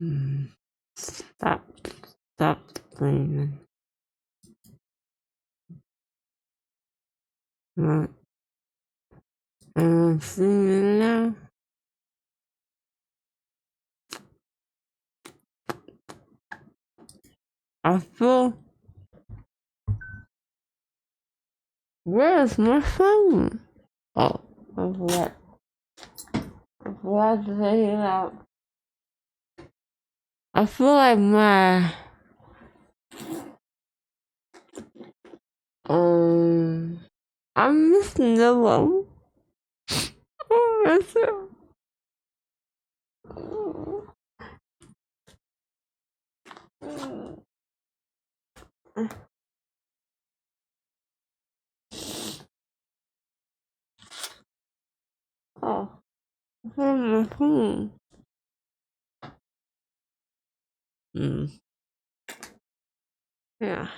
Mm. Stop cleaning. What? Am I singing now? I feel. Where's my phone? Oh, I forgot. I forgot to take it out. I feel like my I'm missing the one. I miss it. Oh, where's my phone? Yeah.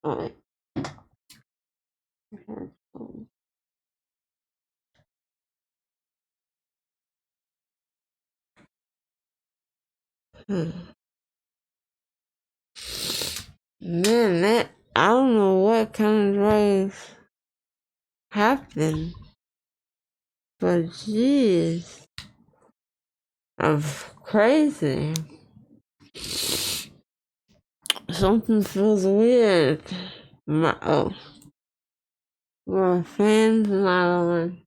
Alright. Man, I don't know what kind of drugs happened, but jeez, I'm crazy. Something feels weird. My fan's not on.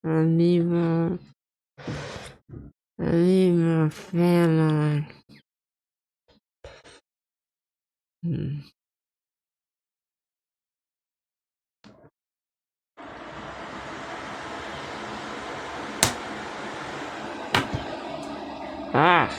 I need my fan on. Ah.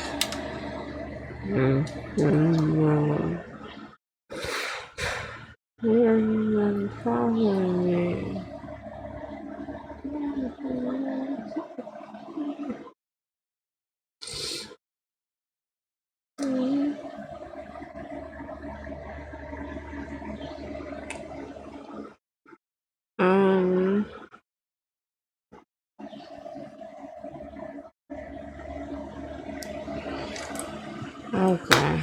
Okay.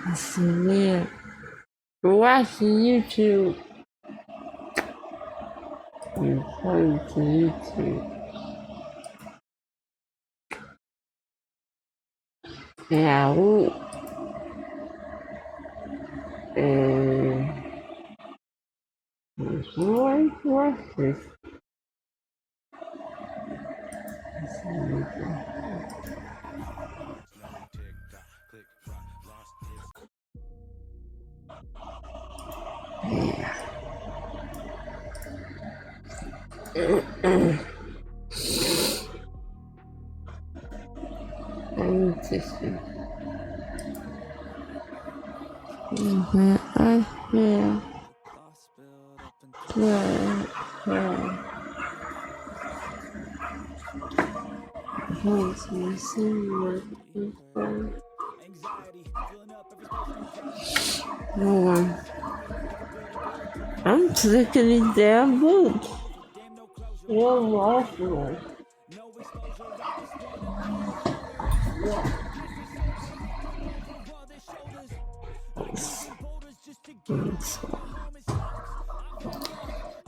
That's weird. We're watching YouTube. You're playing to YouTube. Yeah, what's this? I need to see. I feel good. Who's missing my people? No one. I'm sick of these damn boots. One last one.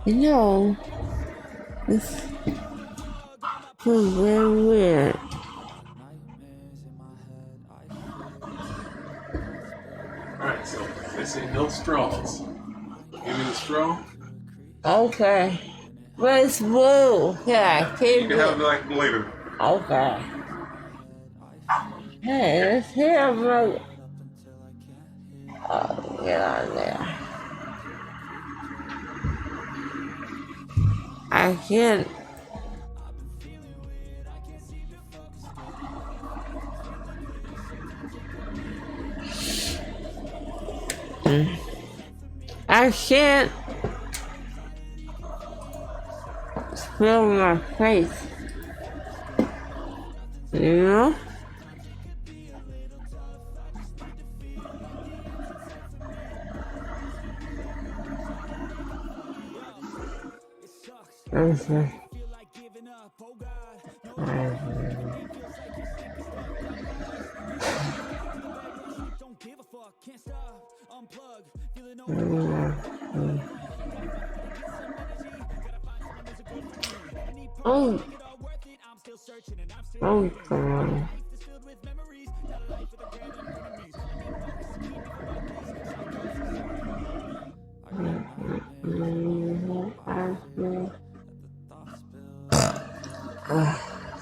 You know, this feels very weird. Alright, so they say no straws. Give me the straw. Okay. But it's blue. Yeah, keep You can have it like later. Okay. Hey, let's hear about. Oh, get on there. I can't. I can't feel my face. You know? Okay. Oh, oh, God.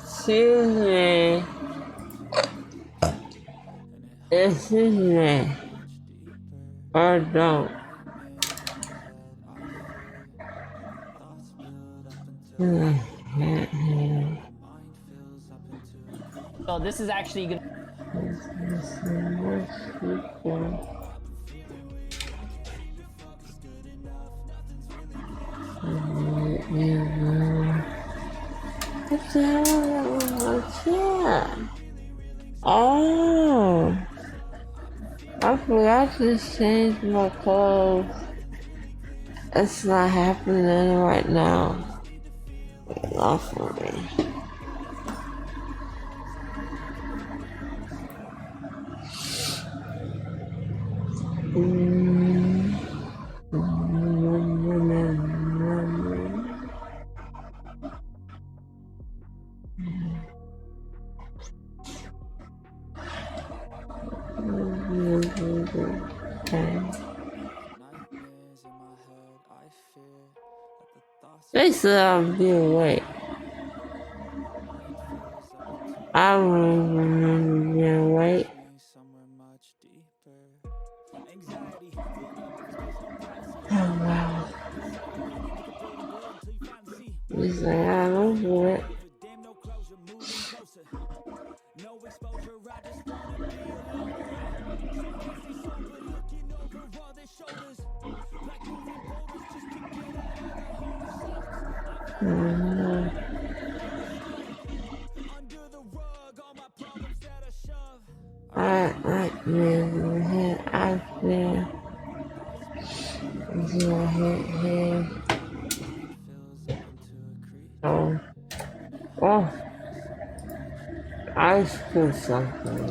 Excuse me. Excuse me. Or don't. So this is actually gonna. What the hell? What's that? Oh, I forgot to change my clothes. It's not happening right now. Not for me. They said I'll be awake. I don't remember being awake. Oh wow. He's like, I don't do it. I feel I feel into my head. Oh, oh, I feel something.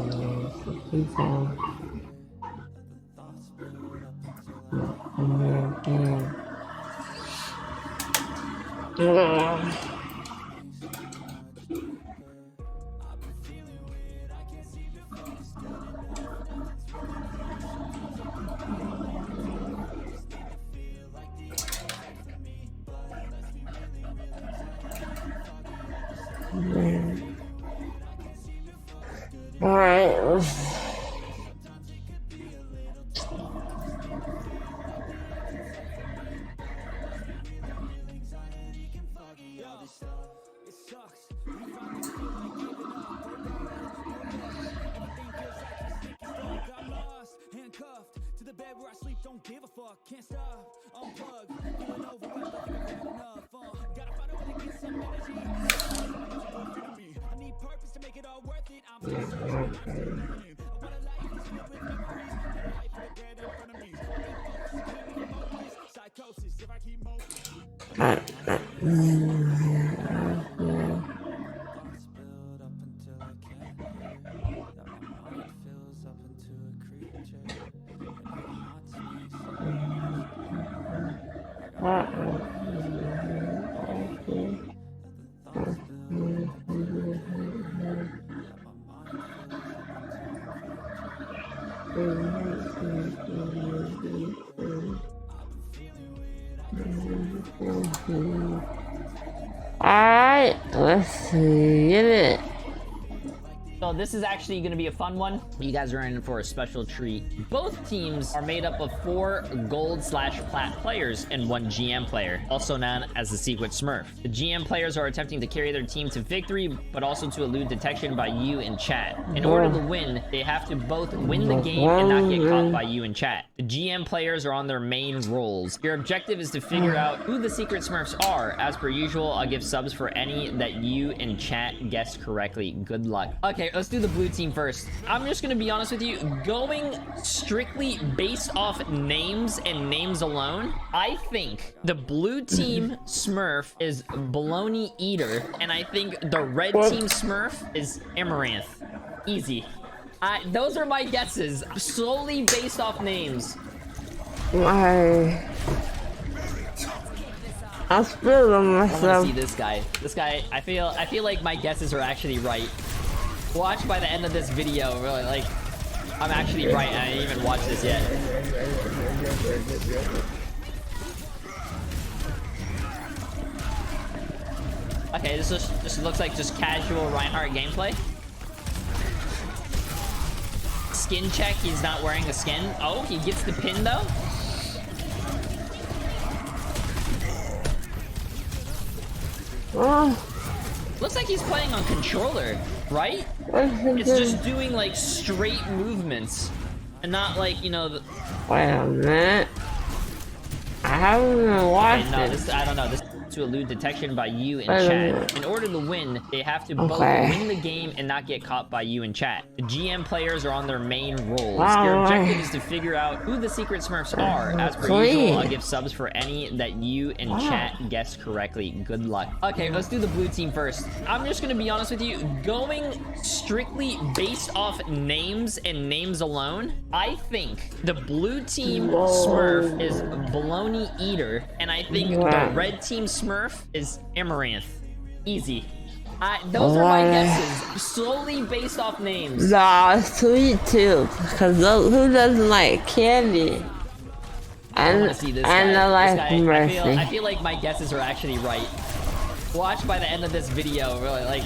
All right. Alright, let's get it. So this is actually going to be a fun one. You guys are in for a special treat. Both teams are made up of 4 gold/plat players and 1 GM player, also known as the Secret Smurf. The GM players are attempting to carry their team to victory, but also to elude detection by you in chat. In order to win, they have to both win the game and not get caught by you in chat. The GM players are on their main roles. Your objective is to figure out who the Secret Smurfs are. As per usual, I'll give subs for any that you in chat guessed correctly. Good luck. Okay, let's do the blue team first. I'm just gonna be honest with you, going strictly based off names and names alone, I think the blue team Smurf is Baloney Eater, and I think the red team Smurf is Amaranth. Easy. Those are my guesses, solely based off names. I'm spilling I myself. wanna see this guy. This guy, I feel like my guesses are actually right. Watch by the end of this video, really, like, I'm actually right, and I didn't even watch this yet. Okay, this looks like just casual Reinhardt gameplay. Skin check, he's not wearing a skin. Oh, he gets the pin though. Looks like he's playing on controller, right? It's just doing like straight movements and not like, you know, Wait a minute. I haven't even watched no, it. this, I don't know. This to elude detection by you in Wait a chat. minute. In order to win, they have to both Okay. win the game and not get caught by you in chat. The GM players are on their main roles. Wow. Your objective is to figure out who the Secret Smurfs are. As per Clean. usual, I'll give subs for any that you in chat guessed correctly. Good luck. Okay, let's do the blue team first. I'm just gonna be honest with you, going strictly based off names and names alone, I think the blue team Smurf is Baloney Eater, and I think the red team Smurf is Amaranth. Easy. Those are my guesses, solely based off names. Nah, sweet too. Cause who doesn't like candy? I And want to see this I guy. like This guy, mercy. I feel like my guesses are actually right. Watch by the end of this video, really, like,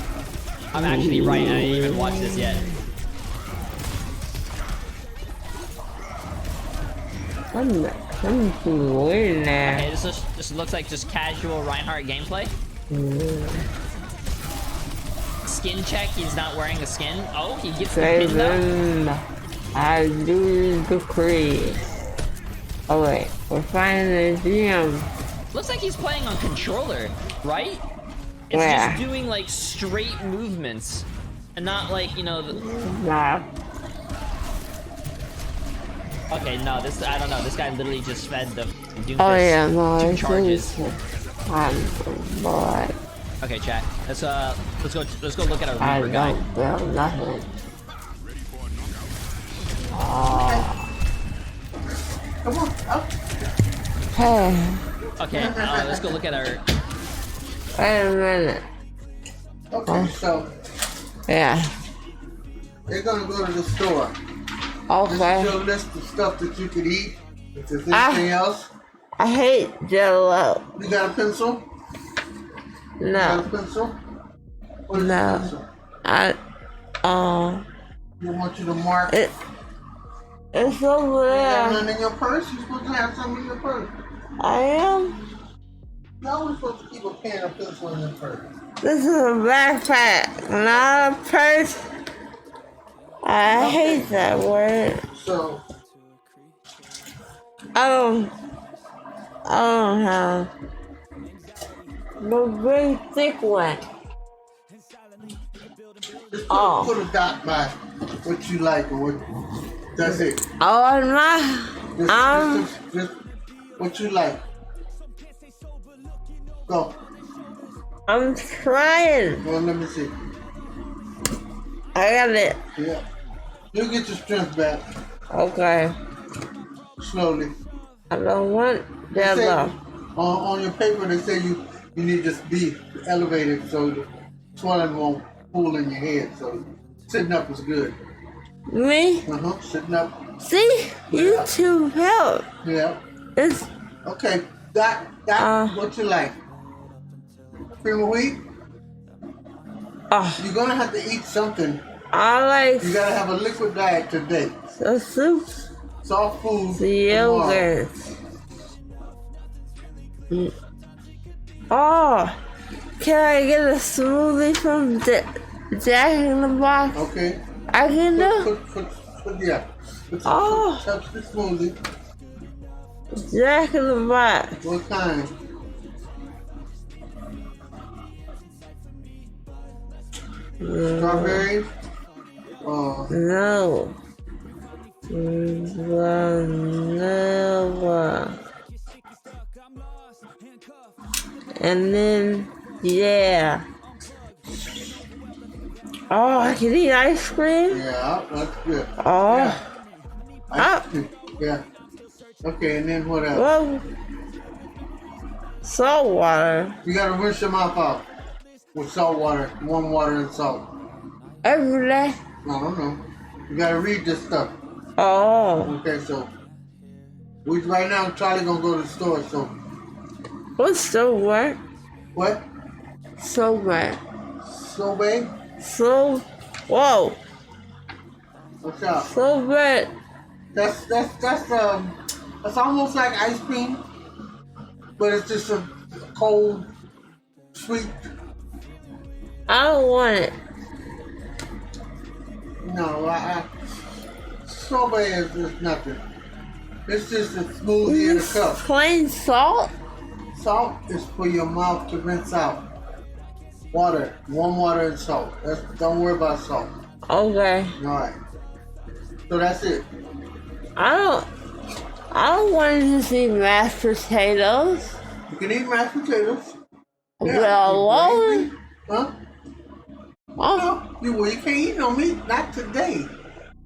I'm actually right, and I didn't even watch this yet. Something weird now. Okay, this looks like just casual Reinhardt gameplay. Skin check, he's not wearing a skin. Oh, he gets the pin though. Seven. I do decree. Oh wait, we're finding the GM. Looks like he's playing on controller, right? It's Where? just doing like straight movements and not like, you know, Nah. okay, no, this, I don't know, this guy literally just fed the Doomfist Oh yeah, no, 2 it's charges. boy. Okay, chat, let's go look at our I Reaper guy. don't feel nothing. Come on, up. Hey, Okay, let's go look at our, wait a minute. Okay, so Yeah. they're gonna go to the store. This Okay. is your list of stuff that you could eat. If there's anything else, I hate Jello. you got a pencil? You got No. a pencil? What is No. a pencil? You want you to mark. It's over You got there. none in your purse? You're supposed to have something in your purse. I am. You're always supposed to keep a pen or pencil in your purse. This is a backpack, not a purse. I hate that word. So, I don't have the big thick one. just Oh. put a dot by what you like or what. That's it. Oh, and my, Just what you like. Go. I'm trying. Well, let me see. I got it. Yeah. You'll get your strength back Okay. slowly. I don't want They say- Jello. on your paper, they say you need to just be elevated so the swelling won't pool in your head. So sitting up is good. Me? Sitting up. See? You two help. Yeah. It's Okay. That what you like? Cream of wheat? oh You're gonna have to eat something I like You gotta have a liquid diet today. the soup, Soft food. the tomorrow. yogurt. Oh, can I get a smoothie from Jack in the Box? Okay. I can do. Yeah. Oh. Touch the smoothie. Jack in the Box. What kind? Strawberries? No. Vanilla. And then, yeah. Oh, I can eat ice cream? Yeah, that's good. Oh. Yeah. Ice cream. Yeah. Okay, and then what else? Well, salt water. You gotta rinse your mouth out with salt water, warm water and salt. Every day. I don't know. You gotta read this stuff. Oh. Okay, so right now Charlie gonna go to the store, so What's so what? what? So what? So babe? So, whoa. What's up? So what? That's almost like ice cream, but it's just a cold, sweet. I don't want it. No, sorbet is just nothing. It's just a smoothie in a cup. Plain salt? Salt is for your mouth to rinse out. Water, warm water and salt. Don't worry about salt. Okay. All right. So that's it. I don't want to just eat mashed potatoes. You can eat mashed potatoes. Well, alone? Huh? Oh, No, you can't eat no meat. Not today,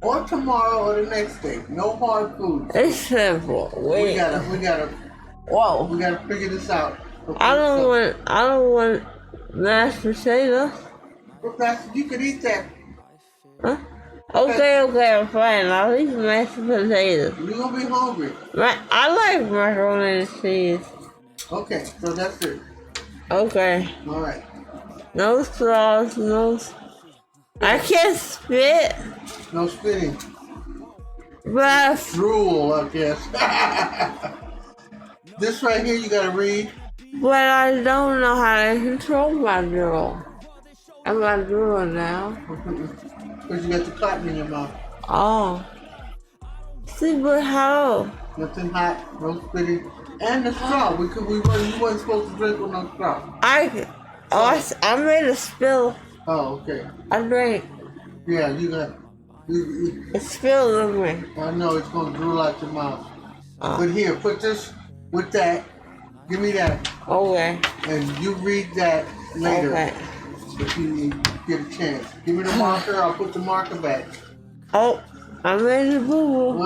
or tomorrow, or the next day. No hard food. it's simple. We Wait. gotta Whoa. figure this out. Okay, I don't so- want mashed potatoes. Well, you can eat that. Huh? Okay, fine. I'll eat mashed potatoes. You're gonna be hungry. I like macaroni and cheese. Okay, so that's it. Okay. All right. No straws, I can't spit, No spitting. but Drool, I guess. This right here, you gotta read. I don't know how to control my drool. I'm not drooling now. Because you got the cotton in your mouth. Oh. See, but how? Nothing hot, no spitting. And the straw. You wasn't supposed to drink with no straw. I made a spill. Oh, okay. I drank. Yeah, you got. It spilled on me. I know it's gonna drool out your mouth. Oh. But here, put this with that. Give me that, Okay. and you read that later Okay. if you get a chance. Give me the marker. I'll put the marker back. Oh, I made a boo boo.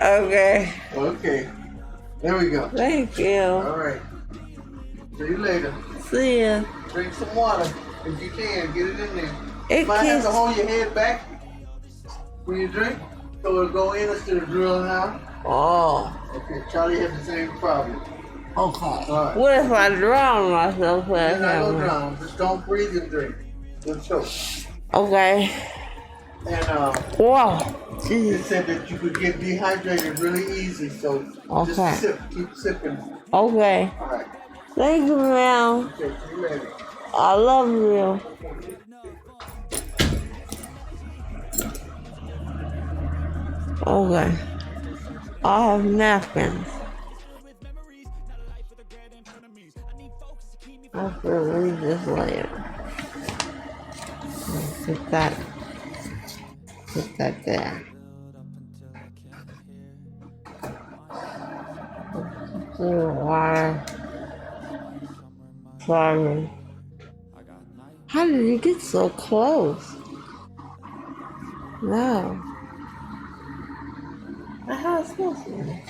Okay. Okay. There we go. Thank you. All right. See you later. See ya. Drink some water if you can. Get it in there. It You might have keeps. to hold your head back when you drink, so it'll go in instead of drilling out. Oh. Okay. Charlie has the same problem. Okay. All right. What if I drown myself? You're not gonna drown. Just don't breathe and drink. You'll choke. Okay. And Whoa. it Jeez. said that you could get dehydrated really easy, so Okay. just sip, keep sipping. Okay. All right. Thank you, ma'am. Okay. See you later. I love you. Okay. I have napkins. I'll have to read this later. Put that there. Water. Sorry. How did you get so close? No. How is this one?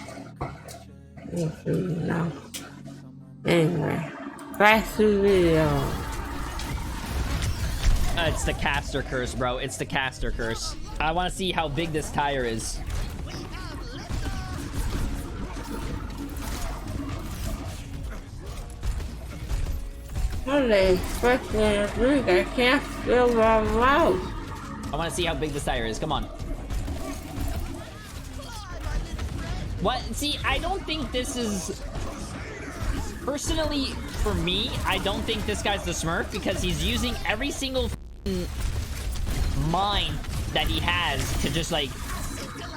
No. Anyway, back to the video. It's the caster curse, bro. It's the caster curse. I want to see how big this tire is. What are they expecting to drink? I can't feel my mouth. I want to see how big this tire is. Come on. What? See, I don't think this is... Personally, for me, I don't think this guy's the Smurf because he's using every single mind that he has to just, like...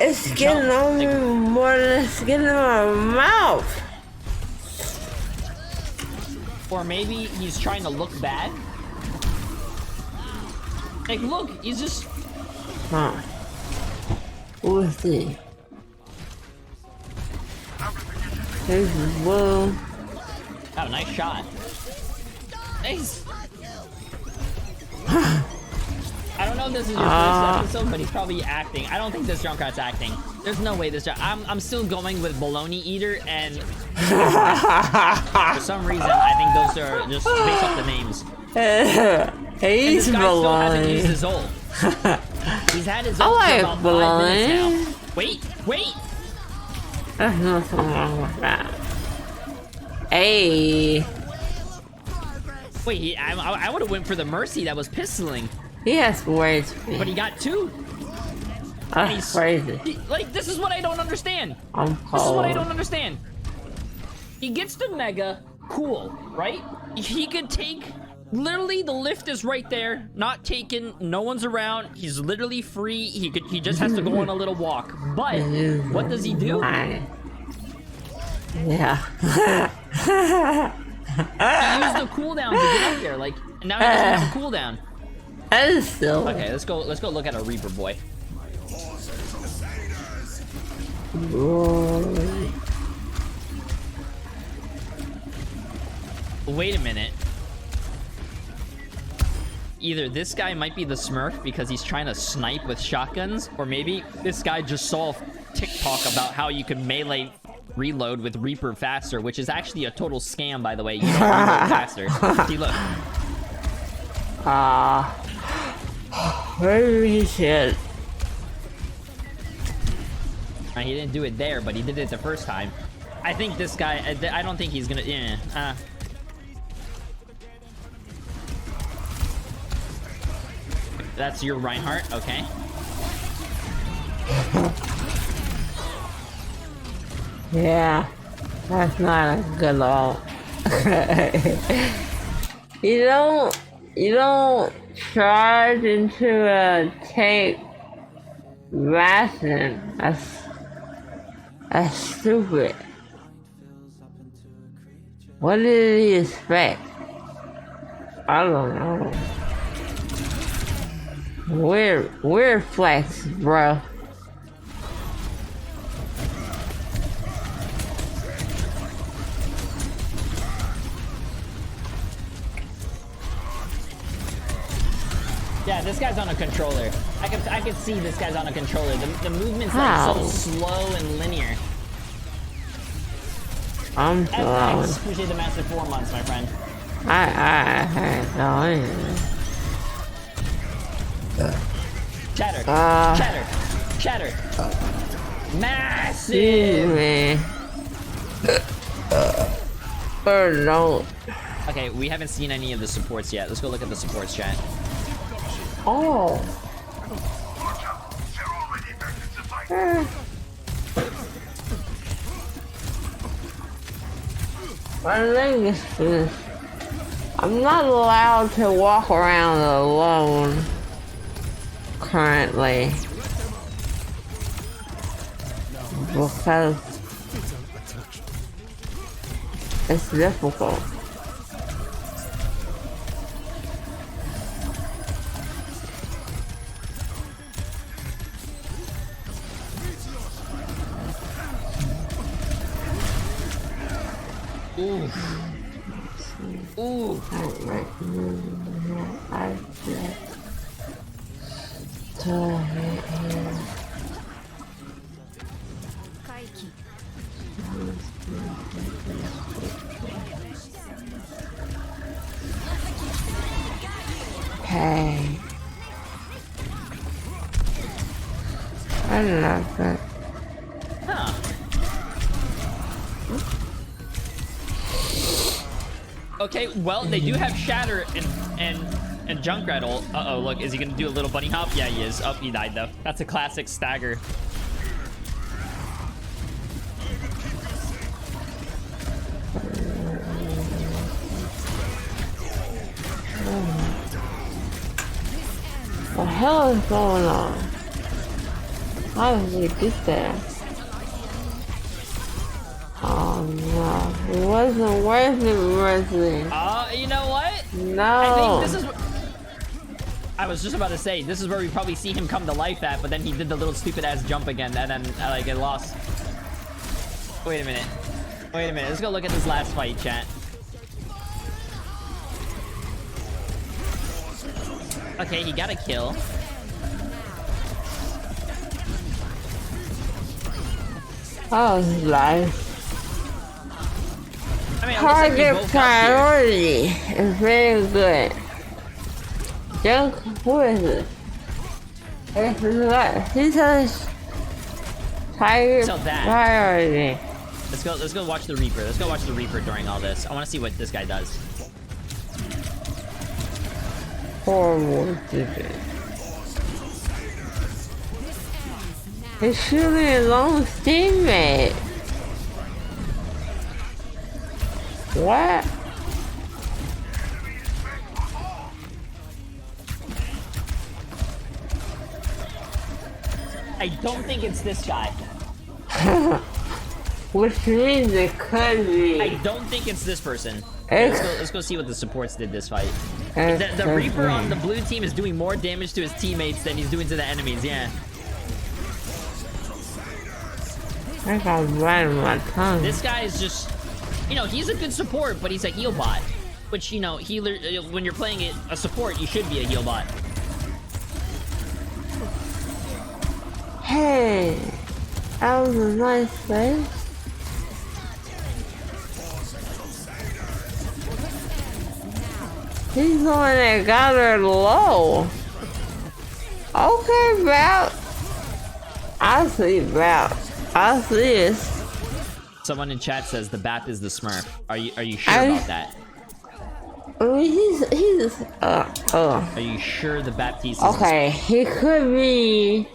It's getting on me more than it's getting in my mouth. Or maybe he's trying to look bad. Like, look, he's just... Huh. Who is he? Here's Will. Oh, nice shot. Nice. I don't know if this is your first episode, but he's probably acting. I don't think this Junkrat's acting. There's no way this I'm still going with Baloney Eater, and for some reason, I think those are just based off the names. He's this guy still hasn't used Baloney. his ult. He's had his I ult for like about 5 minutes now. Baloney. Wait! There's nothing wrong with that. Hey. Wait, I would have went for the Mercy that was pistoling, He has words for but me. he got 2. That's crazy. Like, this is what I don't understand. I'm This is what I cold. don't understand. He gets the Mega, cool, right? He could take, literally the lift is right there, not taken, no one's around, he's literally free, he just has to go on a little walk. But, what does he do? Yeah. He used the cooldown to get up there, like, and now he doesn't have a cooldown. That is still. Okay, let's go look at a Reaper boy. Wait a minute. Either this guy might be the Smurf because he's trying to snipe with shotguns, or maybe this guy just saw TikTok about how you can melee reload with Reaper faster, which is actually a total scam, by the way. You don't reload faster. See, look. Holy shit. He didn't do it there, but he did it the first time. I think this guy, I don't think he's gonna, That's your Reinhardt, okay. Yeah. That's not a good ult. You don't charge into a tank ration. That's stupid. What did he expect? I don't know. Weird flex, bro. Yeah, this guy's on a controller. I can see this guy's on a controller. The movement's like so slow and linear. I'm Thanks. slow. Appreciate the master 4 months, my friend. Chatter. Chatter. Massive. Man. No. Okay, we haven't seen any of the supports yet. Let's go look at the supports, chat. Oh. My thing is this. I'm not allowed to walk around alone currently because it's difficult. Ooh. Ooh. Hey. I love it. Huh. Okay, well, they do have Shatter and Junkrat ult. Uh-oh, look, is he gonna do a little bunny hop? Yeah, he is. Oh, he died, though. That's a classic stagger. What the hell is going on? How did we get there? Oh no, it wasn't worth it, Mercy. You know what? No. I think this is. I was just about to say, this is where we probably see him come to life at, but then he did the little stupid ass jump again, and then like it lost. Wait a minute. Wait a minute. Let's go look at this last fight, chat. Okay, he got a kill. That was life. I mean, it looks like we Target both got priority is very good. Junk, who is it? He says target So that- priority. here. Let's go watch the Reaper. Let's go watch the Reaper during all this. I want to see what this guy does. Horrible decision. He's shooting his own teammate. What? I don't think it's this guy. Which means it could I be. don't think it's this person. It's- Let's go see what the supports did this fight. The Reaper on the blue team is doing more damage to his teammates than he's doing to the enemies, yeah. I got blood in my tongue. This guy is just, you know, he's a good support, but he's a heal bot. Which, you know, healer, when you're playing it, a support, you should be a heal bot. Hey, that was a nice face. He's the one that got her low. Okay, Bout. I see Bout. I see it. Someone in chat says the BAP is the Smurf. Are you sure about that? I mean, he's Are you sure the Baptiste is okay, he could be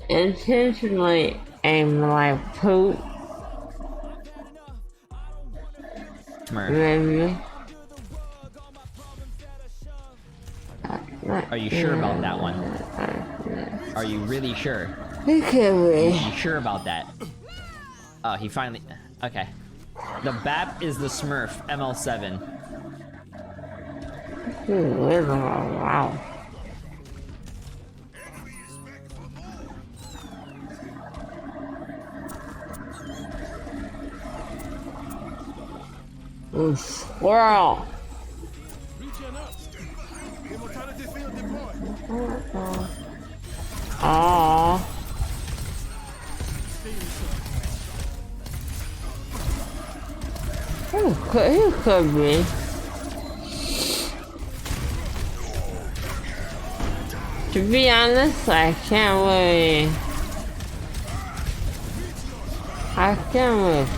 intentionally aiming like poop, the Smurf? maybe. Are you sure about that one? Are you really sure? He could Are be. you sure about that? Oh, he finally... Okay. The BAP is the Smurf, ML7. He's living wow. Ooh, squirrel. Aww. He could be. To be honest, I can't really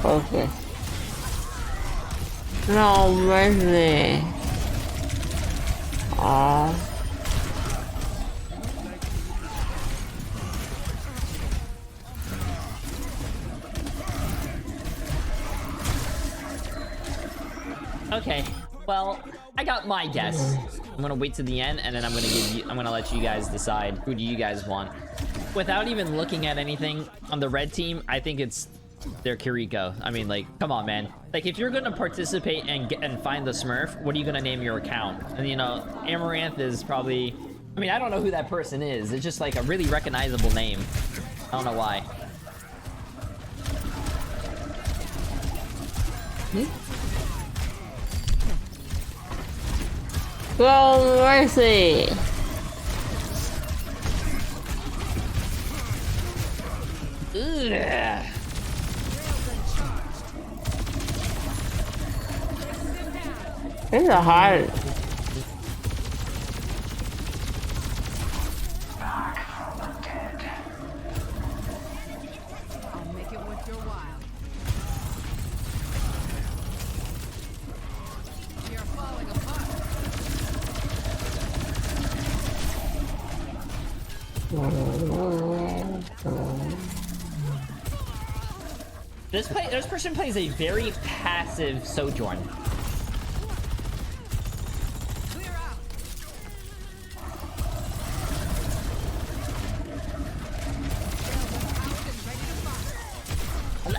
focus. No mercy. Aww. Okay, well, I got my guess. I'm gonna wait to the end, and then I'm gonna let you guys decide who do you guys want. Without even looking at anything on the red team, I think it's their Kiriko. I mean, like, come on, man. Like, if you're gonna participate and find the Smurf, what are you gonna name your account? And you know, Amaranth is probably. I mean, I don't know who that person is. It's just like a really recognizable name. I don't know why. Go mercy. Ugh. It's a hard. I'll make it worth your while. Careful. This person plays a very passive Sojourn.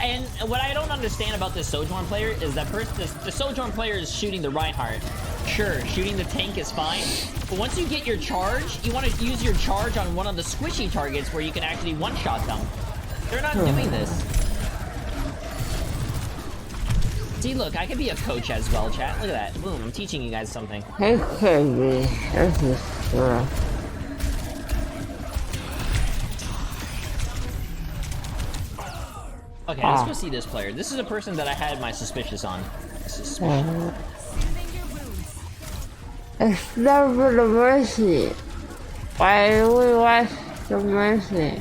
And what I don't understand about this Sojourn player is that the Sojourn player is shooting the Reinhardt. Sure, shooting the tank is fine, but once you get your charge, you want to use your charge on one of the squishy targets where you can actually one-shot them. They're not doing this. See, look, I could be a coach as well, chat. Look at that. Boom, I'm teaching you guys something. It could be. This is true. Okay, let's go see this player. This is a person that I had my suspicious on. Suspicious. It's never the Mercy. Why do we watch the Mercy?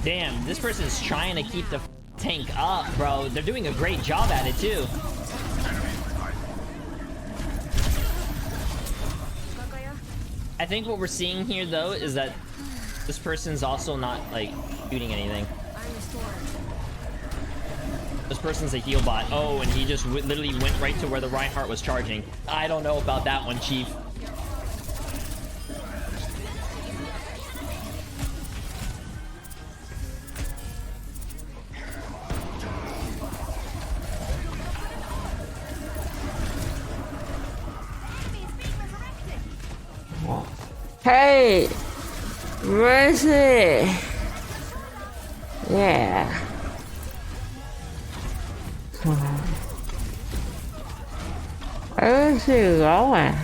Damn, this person's trying to keep the tank up, bro. They're doing a great job at it, too. I think what we're seeing here, though, is that this person's also not, like, shooting anything. This person's a heal bot. Oh, and he just literally went right to where the Reinhardt was charging. I don't know about that one, Chief. Hey! Mercy! Yeah. Where is he going?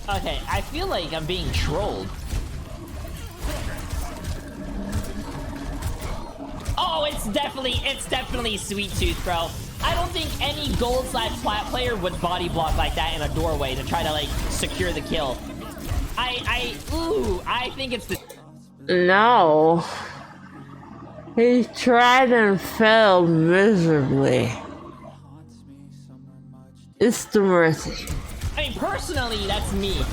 Okay, I feel like I'm being trolled. Oh, it's definitely Sweet Tooth, bro. I don't think any gold/plat player would body block like that in a doorway to try to, like, secure the kill. I think it's the... No. He tried and failed miserably. It's the Mercy. I mean, personally, that's me.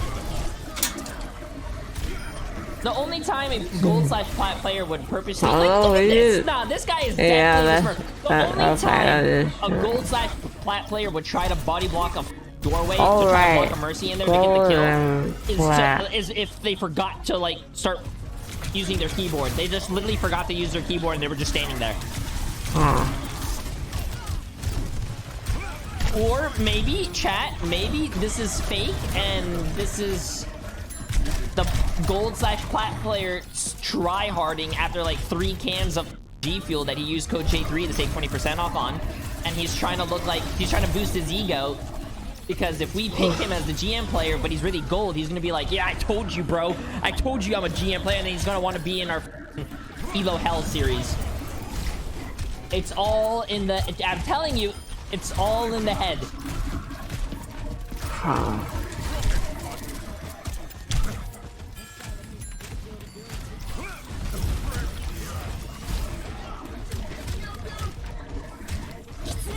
The only time a gold/plat player would purposely look at this. Nah, this guy is definitely the only time a gold/plat player would try to body block a doorway to try to block a Mercy in there to get the kill is if they forgot to, like, start using their keyboard. They just literally forgot to use their keyboard and they were just standing there. Or maybe, chat, maybe this is fake and this is the gold/plat player try-harding after like 3 cans of G Fuel that he used code J3 to take 20% off on, and he's trying to look like he's trying to boost his ego, because if we pick him as the GM player but he's really gold, he's gonna be like, yeah, I told you, bro, I told you I'm a GM player, and then he's gonna want to be in our Evo Hell series. It's all in the, I'm telling you, it's all in the head.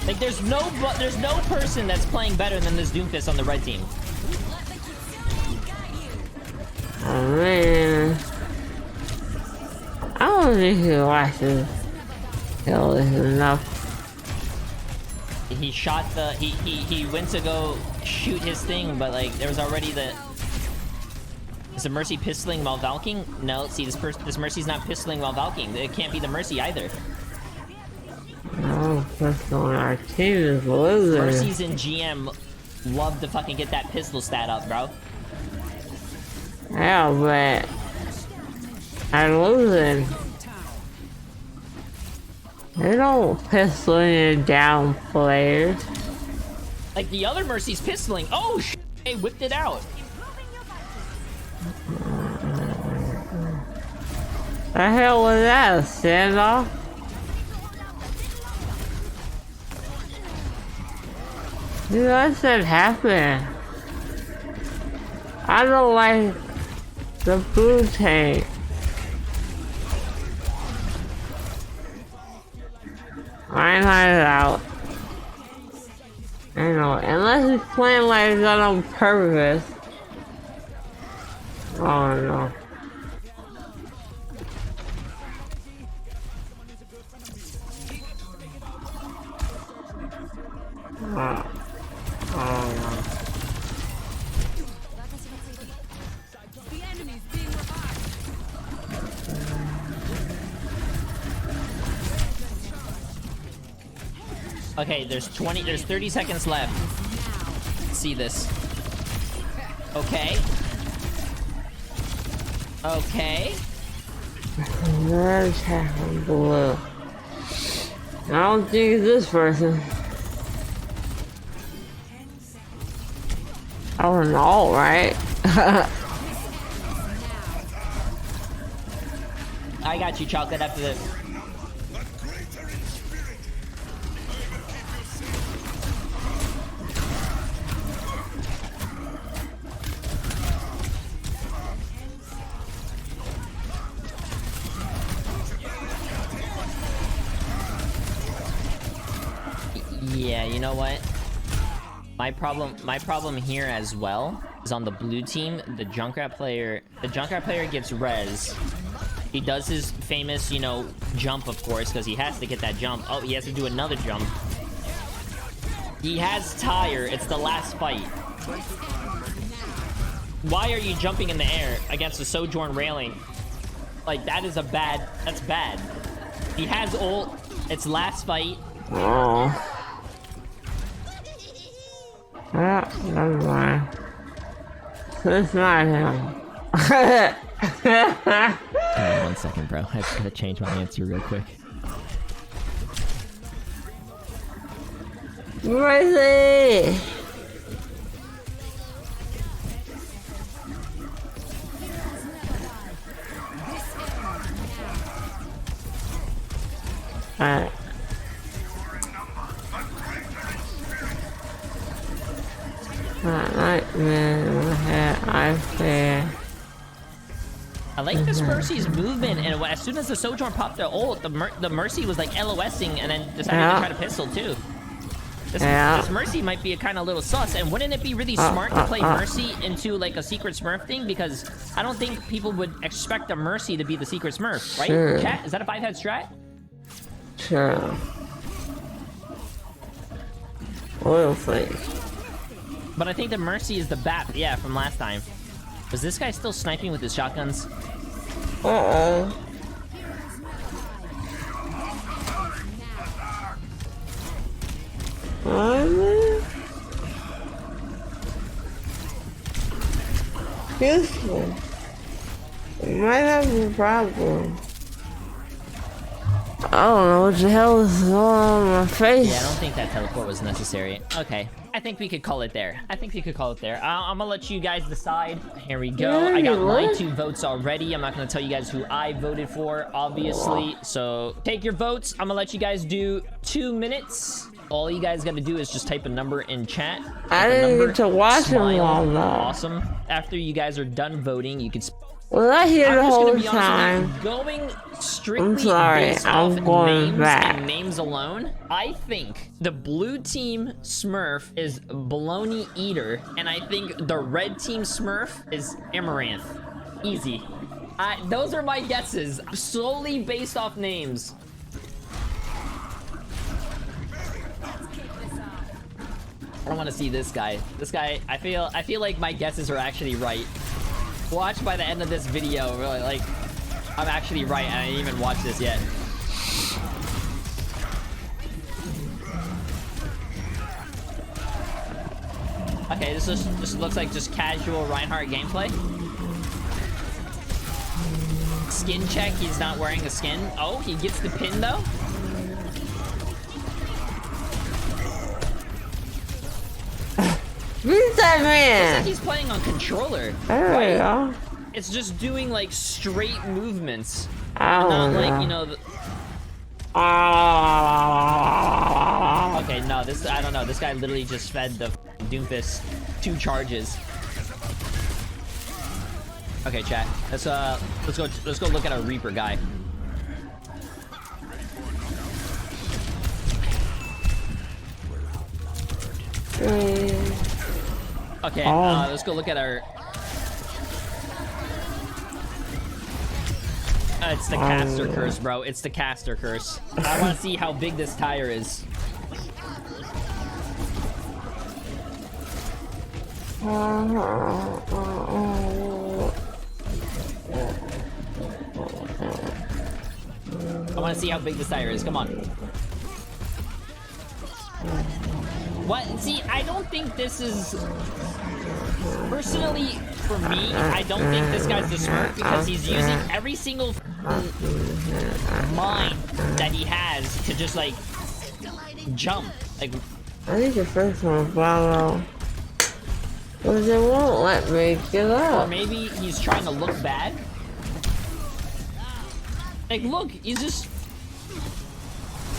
Like, there's no person that's playing better than this Doomfist on the red team. Oh man, I don't think he watches kill this enough. He shot the he went to go shoot his thing, but like there was already the. Is the Mercy pistoling while valking? No, see this Mercy's not pistoling while valking. It can't be the Mercy either. Oh, pistol on our team is losing. Mercy's in GM love to fucking get that pistol stat up, bro. Yeah, but I'm losing. They don't pistol you down, players. Like the other Mercy's pistoling. Oh, they whipped it out. The hell was that? A standoff? Dude, that should happen. I don't like the blue tank. Reinhardt is out. I know, unless he's playing like that on purpose. Oh no. Oh no. Okay, there's 30 seconds left. See this. Okay. Okay. Let's have blue. I don't think it's this person. I don't know, right? I got you, Chocolate, after this. Yeah, you know what? My problem here as well is on the blue team. The Junkrat player gets res. He does his famous, you know, jump, of course, because he has to get that jump. Oh, he has to do another jump. He has tire. It's the last fight. Why are you jumping in the air against the Sojourn railing? Like, that's bad. He has ult. It's last fight. Oh. Yeah, never mind. It's not him. Hold on 1 second, bro. I just gotta change my answer real quick. Mercy! Alright. I like this Mercy's movement, and as soon as the Sojourn popped the ult, the Mercy was like LOSing and then decided to try to pistol too. This Mercy might be a kind of little sus, and wouldn't it be really smart to play Mercy into like a secret Smurf thing? Because I don't think people would expect a Mercy to be the secret Smurf, right? Sure. Chat, is that a 5-head strat? Sure. Oil face. But I think the Mercy is the bat, yeah, from last time. Was this guy still sniping with his shotguns? Uh-oh. Useful. You might have a problem. I don't know what the hell is going on in my face. Yeah, I don't think that teleport was necessary. Okay, I think we could call it there. I'm gonna let you guys decide. Here we go. I got my 2 votes already. I'm not gonna tell you guys who I voted for, obviously. So take your votes. I'm gonna let you guys do 2 minutes. All you guys gotta do is just type a number in chat. I didn't get to watch them all though. Awesome. After you guys are done voting, you can. Was I here the whole Honest, time? going strictly I'm sorry, based off I'm going names back. and names alone, I think the blue team Smurf is Baloney Eater, and I think the red team Smurf is Amaranth. Easy. Those are my guesses, solely based off names. I don't want to see this guy. This guy, I feel like my guesses are actually right. Watch by the end of this video, really, like, I'm actually right, and I didn't even watch this yet. Okay, this looks like just casual Reinhardt gameplay. Skin check, he's not wearing a skin. Oh, he gets the pin though. Who's that Looks man? like he's playing on controller. There we go. It's just doing like straight movements. I Not don't like, know. you know, okay, no, this I don't know. This guy literally just fed the Doomfist 2 charges. Okay, chat. Let's go look at a Reaper guy. Okay, let's go look at our. It's the caster curse, bro. It's the caster curse. I want to see how big this tire is. I want to see how big this tire is. Come on. What? See, I don't think this is... Personally, for me, I don't think this guy's the Smurf because he's using every single mine that he has to just, like, jump. Like, I think the first one follow. Because it won't let me get or up. maybe he's trying to look bad. Like, look, he's just...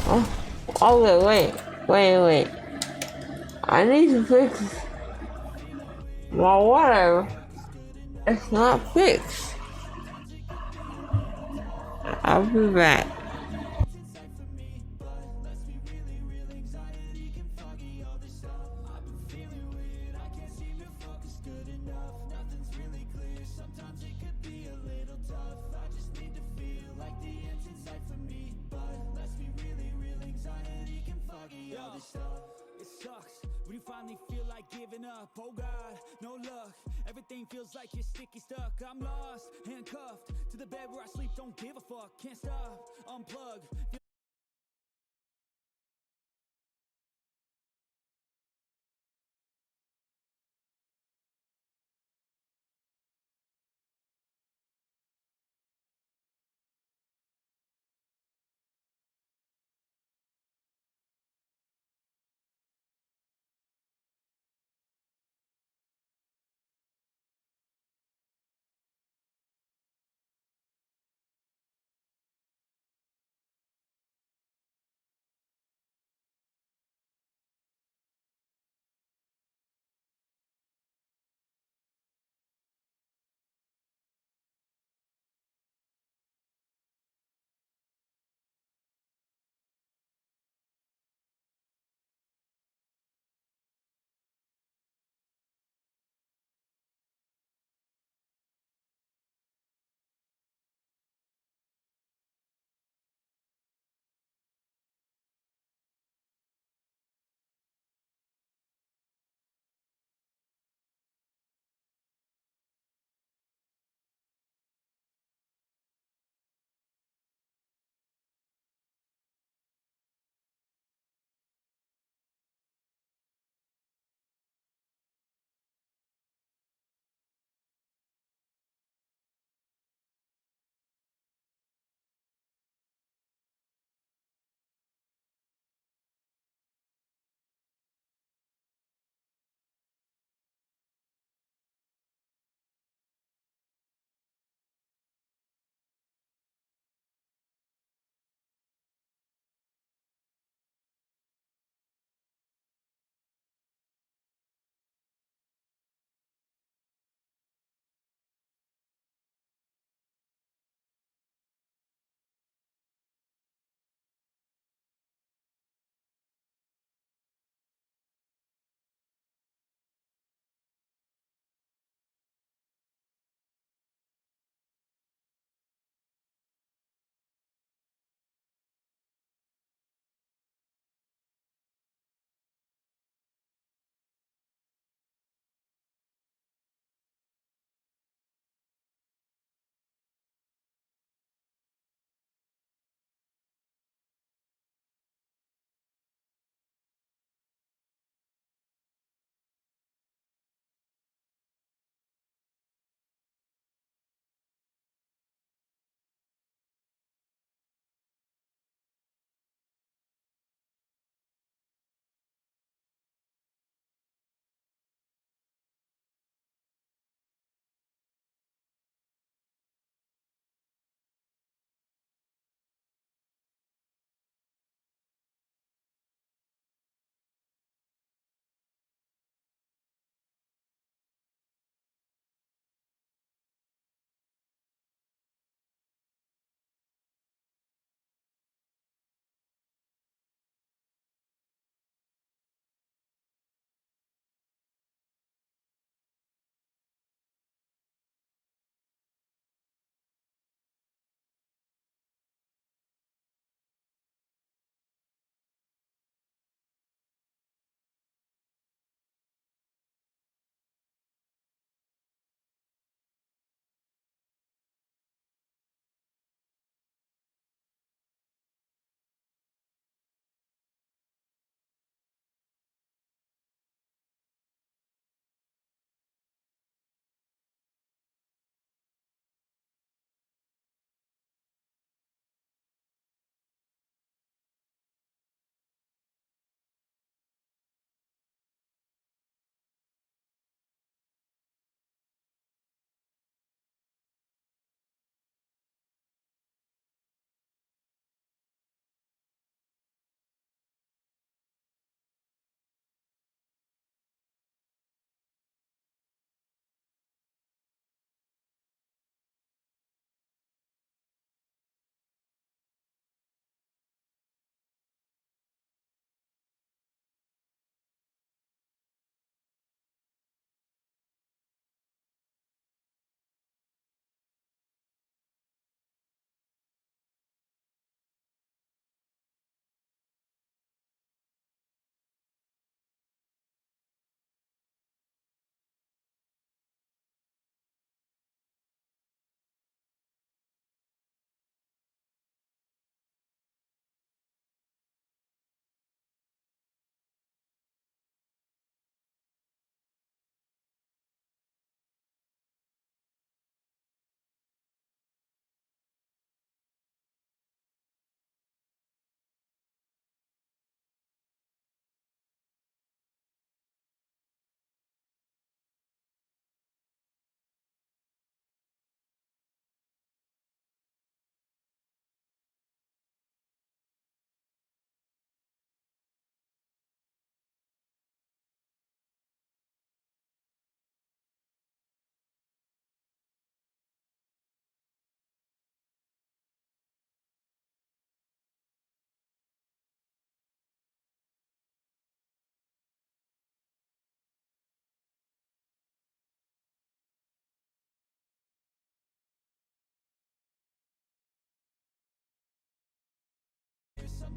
Oh, wait. I need to fix. Well, whatever. It's not fixed. I'll be back. It sucks when you finally feel like giving up. Oh God, no luck. Everything feels like you're sticky stuck. I'm lost, handcuffed to the bed where I sleep. Don't give a fuck. Can't stop, unplug.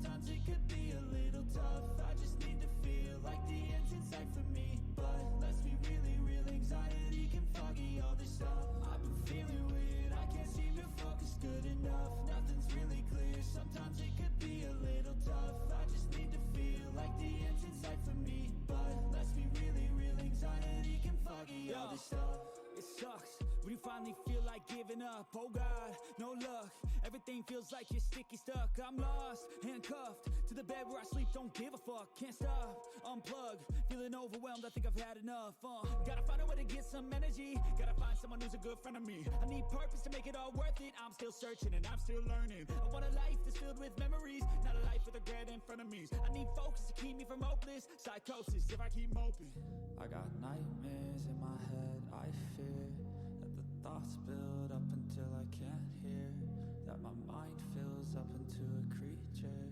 sometimes it could be a little tough. I just need to feel like the end's in sight for me. But let's be really real, anxiety can foggy all this stuff. I've been feeling weird, I can't seem to focus good enough. Nothing's really clear, sometimes it could be a little tough. I just need to feel like the end's in sight for me. But let's be really real, anxiety can foggy all this stuff. It sucks when you finally feel like giving up. Oh God, no luck. Everything feels like you're sticky stuck. I'm lost, handcuffed to the bed where I sleep. Don't give a fuck, can't stop. Unplug, feeling overwhelmed. I think I've had enough. Gotta find a way to get some energy. Gotta find someone who's a good friend of me. I need purpose to make it all worth it. I'm still searching and I'm still learning. I want a life that's filled with memories, not a life with regret and frenemies. I need focus to keep me from hopeless psychosis if I keep moping. I got nightmares in my head. I fear that the thoughts build up until I can't hear. That my mind fills up into a creature,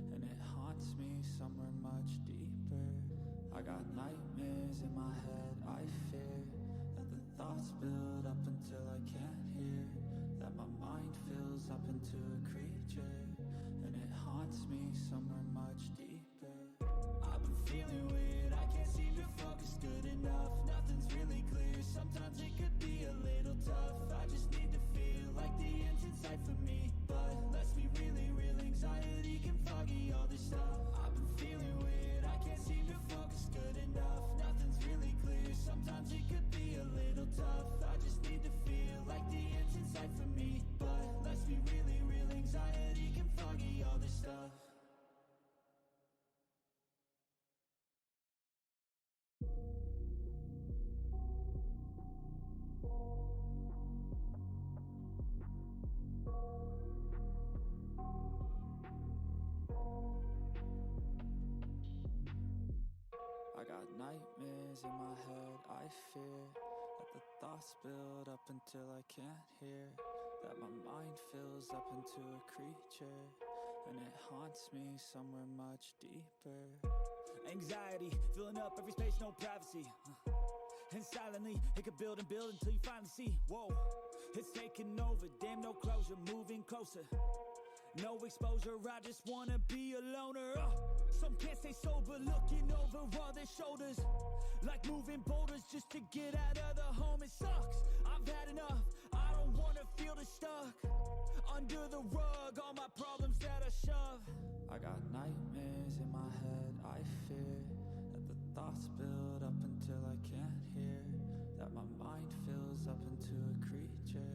and it haunts me somewhere much deeper. I got nightmares in my head. I fear that the thoughts build up until I can't hear. That my mind fills up into a creature, and it haunts me somewhere much deeper. I've been feeling weird, I can't seem to focus good enough. Nothing's really clear, sometimes it could be a little tough. I just need to feel like the end's in sight for me. But let's be really real, anxiety can foggy all this stuff. I've been feeling weird, I can't seem to focus good enough. Nothing's really clear, sometimes it could be a little tough. I just need to feel like the end's in sight for me. But let's be really real, anxiety can foggy all this stuff. I got nightmares in my head. I fear that the thoughts build up until I can't hear. That my mind fills up into a creature, and it haunts me somewhere much deeper. Anxiety filling up every space, no privacy. And silently, it could build and build until you finally see. Whoa, it's taking over, damn no closure, moving closer. No exposure, I just wanna be a loner. Some can't stay sober, looking over all their shoulders. Like moving boulders just to get out of the home. It sucks, I've had enough, I don't wanna feel the stuck. Under the rug, all my problems that I shove. I got nightmares in my head. I fear that the thoughts build up until I can't hear. That my mind fills up into a creature,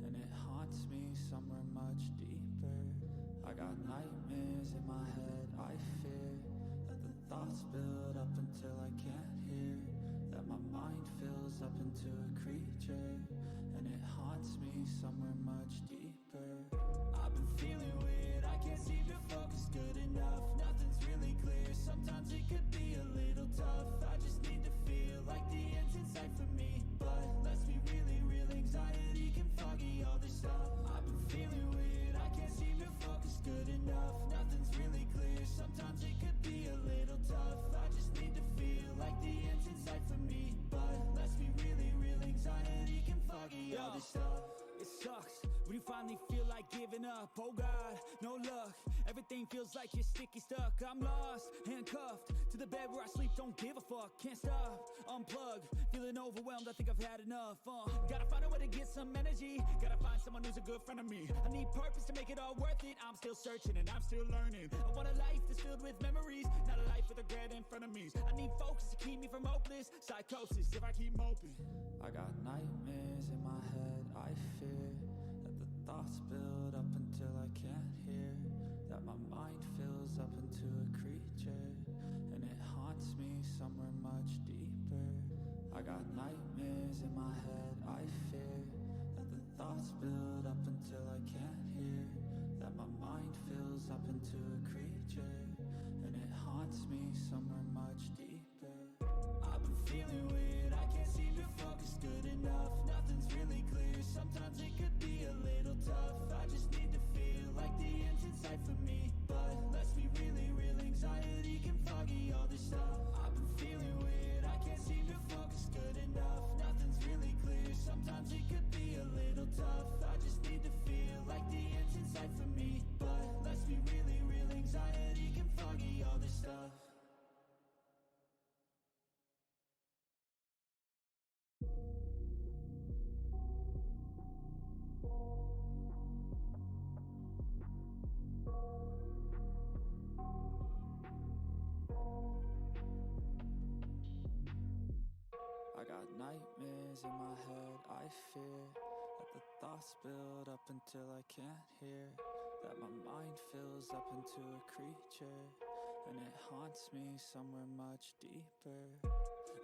and it haunts me somewhere much deeper. I got nightmares in my head. I fear that the thoughts build up until I can't hear. That my mind fills up into a creature, and it haunts me somewhere much deeper. I've been feeling weird, I can't seem to focus good enough. Nothing's really clear, sometimes it could be a little tough. I just need to feel like the end's in sight for me. But let's be really real, anxiety can foggy all this stuff. I've been feeling weird, I can't seem to focus good enough. Nothing's really clear, sometimes it could be a little tough. I just need to feel like the end's in sight for me. But let's be really real, anxiety can foggy all this stuff. It sucks when you finally feel like giving up. Oh God, no luck. Everything feels like you're sticky stuck. I'm lost, handcuffed to the bed where I sleep. Don't give a fuck, can't stop. Unplug, feeling overwhelmed. I think I've had enough. Gotta find a way to get some energy. Gotta find someone who's a good friend of me. I need purpose to make it all worth it. I'm still searching and I'm still learning. I want a life that's filled with memories, not a life with regret and frenemies. I need focus to keep me from hopeless psychosis if I keep moping. I got nightmares in my head. I fear that the thoughts build up until I can't hear. That my mind fills up into a creature, and it haunts me somewhere much deeper. I got nightmares in my head. I fear that the thoughts build up until I can't hear. That my mind fills up into a creature, and it haunts me somewhere much deeper. I've been feeling weird, I can't seem to focus good enough. Nothing's really clear, sometimes it could be a little tough. I just need to feel like the end's in sight for me. But let's be really real, anxiety can foggy all this stuff. I've been feeling weird, I can't seem to focus good enough. Nothing's really clear, sometimes it could be a little tough. I just nightmares in my head, I fear that the thoughts build up until I can't hear, that my mind fills up into a creature, and it haunts me somewhere much deeper.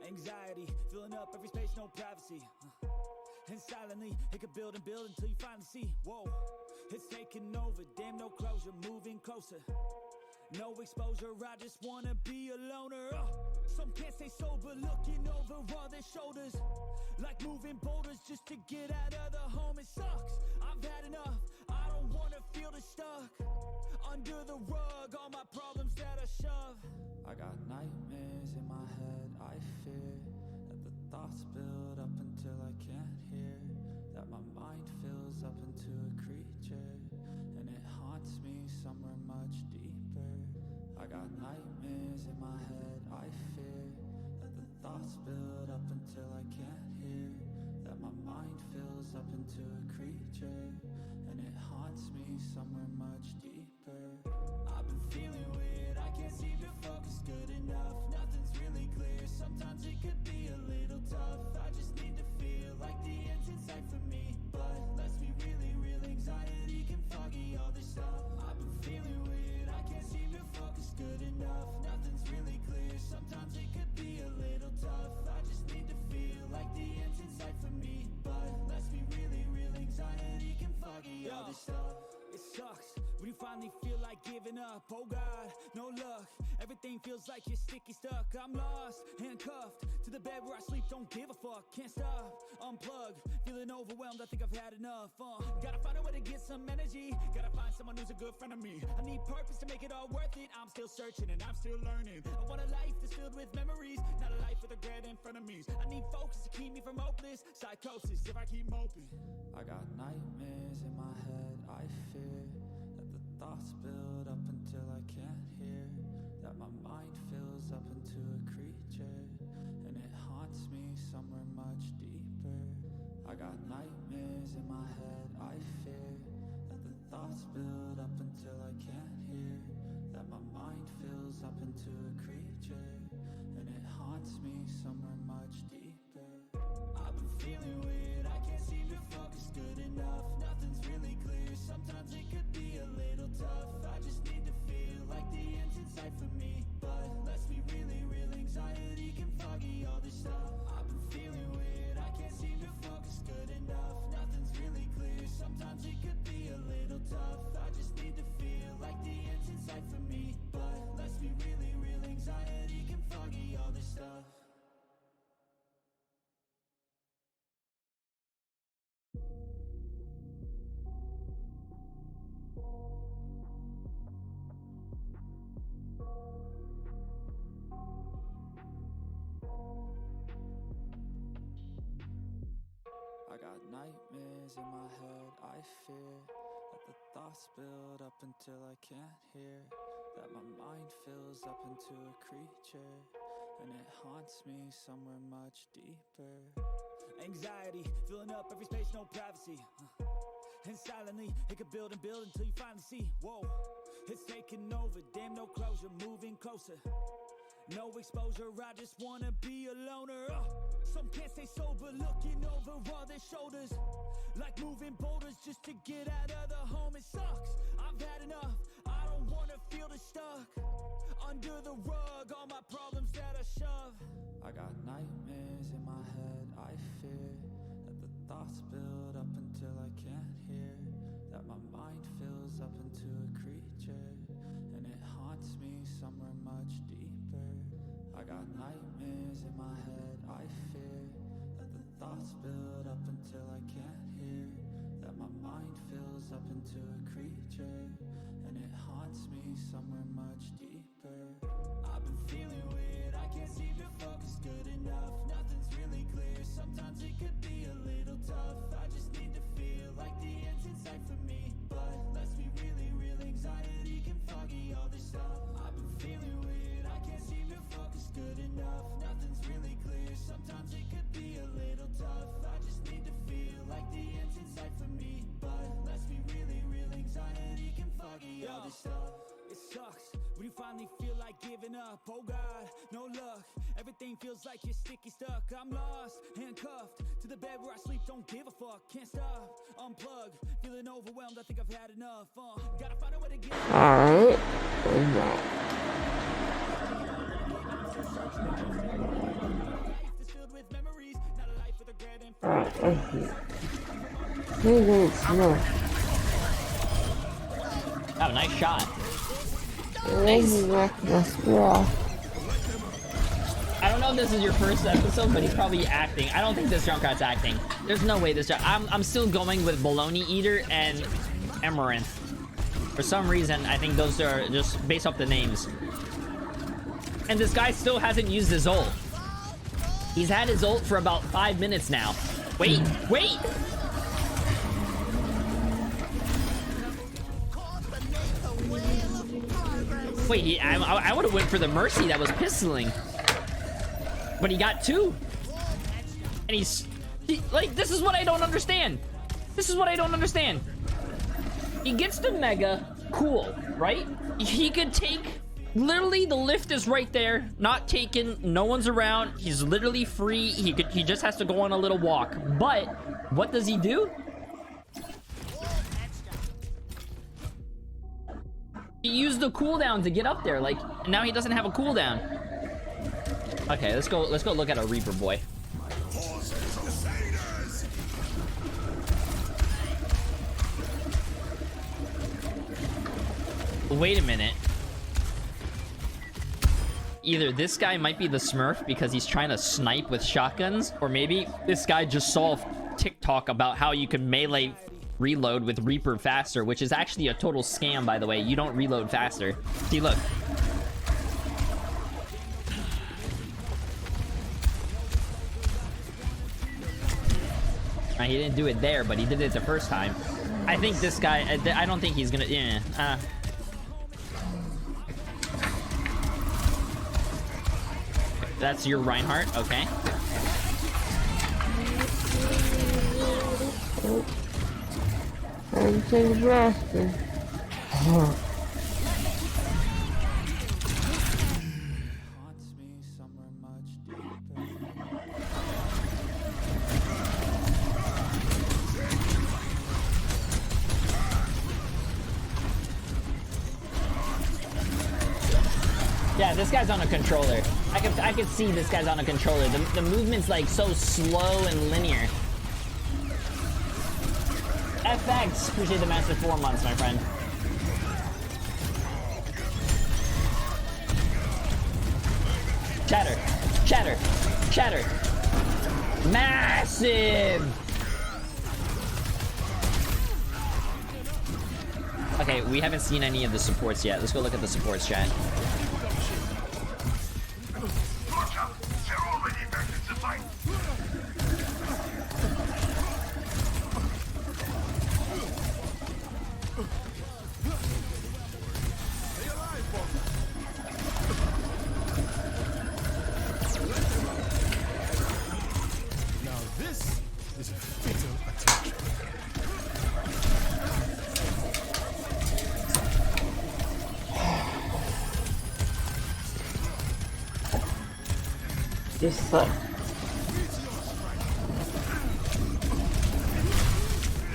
Anxiety, filling up every space, no privacy. And silently, it could build and build until you finally see, whoa, it's taking over, damn no closure, moving closer. No exposure, I just wanna be a loner. Some can't stay sober, looking over all their shoulders, like moving boulders just to get out of the home. It sucks, I've had enough, I don't wanna feel the stuck under the rug, all my problems that I shove. I got nightmares in my head, I fear that the thoughts build up until I can't hear, that my mind fills up into a creature, and it haunts me somewhere much deeper. I got nightmares in my head, I fear that the thoughts build up until I can't hear, that my mind fills up into a creature, and it haunts me somewhere much deeper. I've been feeling weird, I can't seem to focus good enough, nothing's really clear, sometimes it could be a little tough. I just need to feel like the end's in sight for me, but let's be really real, anxiety can foggy all this stuff. I've been feeling weird, I can't seem to focus good enough, nothing's really clear, sometimes it could be a little tough. I just need to feel like the end's in sight for me, but let's be really real, anxiety can foggy all this stuff. It sucks when you finally feel like giving up. Oh God, no luck, everything feels like you're sticky stuck. I'm lost, handcuffed to the bed where I sleep, don't give a fuck. Can't stop, unplug, feeling overwhelmed, I think I've had enough. Gotta find a way to get some energy, gotta find someone who's a good friend of me. I need purpose to make it all worth it, I'm still searching and I'm still learning. I want a life that's filled with memories, not a life with regret in front of me. I need focus to keep me from hopeless psychosis if I keep moping. I got nightmares in my head, I fear that the thoughts build up until I can't hear, that my mind fills up into a creature, and it haunts me somewhere much deeper. I got nightmares in my head, I fear that the thoughts build up until I can't hear, that my mind fills up into a creature, and it haunts me somewhere much deeper. I've been feeling weird, I can't seem to focus good enough, nothing's really clear, sometimes it could be a little tough. I just need to feel like the end's in sight for me, but let's be really real, anxiety can foggy all this stuff. I've been feeling weird, I can't seem to focus good enough, nothing's really clear, sometimes it could be a little tough. I just need to feel like the end's in sight for me, but let's be really real, anxiety can foggy all this stuff. I got nightmares in my head, I fear that the thoughts build up until I can't hear, that my mind fills up into a creature, and it haunts me somewhere much deeper. Anxiety, filling up every space, no privacy. And silently, it could build and build until you finally see, whoa, it's taking over, damn no closure, moving closer. No exposure, I just wanna be a loner. Some can't stay sober, looking over all their shoulders, like moving boulders just to get out of the home. It sucks, I've had enough, I don't wanna feel the stuck under the rug, all my problems that I shove. I got nightmares in my head, I fear that the thoughts build up until I can't hear, that my mind fills up into a creature, and it haunts me somewhere much deeper. I got nightmares in my head, I fear that the thoughts build up until I can't hear, that my mind fills up into a creature, and it haunts me somewhere much deeper. I've been feeling weird, I can't seem to focus good enough, nothing's really clear, sometimes it could be a little tough. I just need to feel like the end's in sight for me, but let's be really real, anxiety can foggy all this stuff. I've been feeling weird, I can't seem to focus good enough, nothing's really clear, sometimes it could be a little tough. I just need to feel like the end's in sight for me, but let's be really real, anxiety can foggy all this stuff. It sucks when you finally feel like giving up. Oh God, no luck. Everything feels like you're sticky stuck. I'm lost, handcuffed to the bed where I sleep. Don't give a fuck. Can't stop. Unplug. Feeling overwhelmed. I think I've had enough. Gotta find a way to get. Alright. Life is filled with memories, not a life with regret and Alright, let's see. Seagate Smurf. Oh, nice shot. Resurrect the squirrel. I don't know if this is your first episode, but he's probably acting. I don't think this Junkrat's acting. There's no way this I'm still going with Baloney Eater and Amaranth. For some reason, I think those are just based off the names. And this guy still hasn't used his ult. He's had his ult for about 5 minutes now. Wait, wait! Wait, I would have went for the Mercy that was pistoling. But he got 2. And like, this is what I don't understand. This is what I don't understand. He gets the Mega, cool, right? He could take, literally the lift is right there, not taken, no one's around, he's literally free, he just has to go on a little walk. But, what does he do? He used the cooldown to get up there, like, now he doesn't have a cooldown. Okay, let's go look at a Reaper boy. Wait a minute. Either this guy might be the Smurf because he's trying to snipe with shotguns, or maybe this guy just saw TikTok about how you can melee reload with Reaper faster, which is actually a total scam, by the way. You don't reload faster. See, look. He didn't do it there, but he did it the first time. I think this guy, I don't think he's gonna, yeah. That's your Reinhardt, okay. I'm so blasted. Haunts me somewhere much deeper. Yeah, this guy's on a controller. I could see this guy's on a controller. The movement's like so slow and linear. FX, appreciate the master 4 months, my friend. Chatter, chatter, chatter. Massive! Okay, we haven't seen any of the supports yet. Let's go look at the supports, chat. Just like.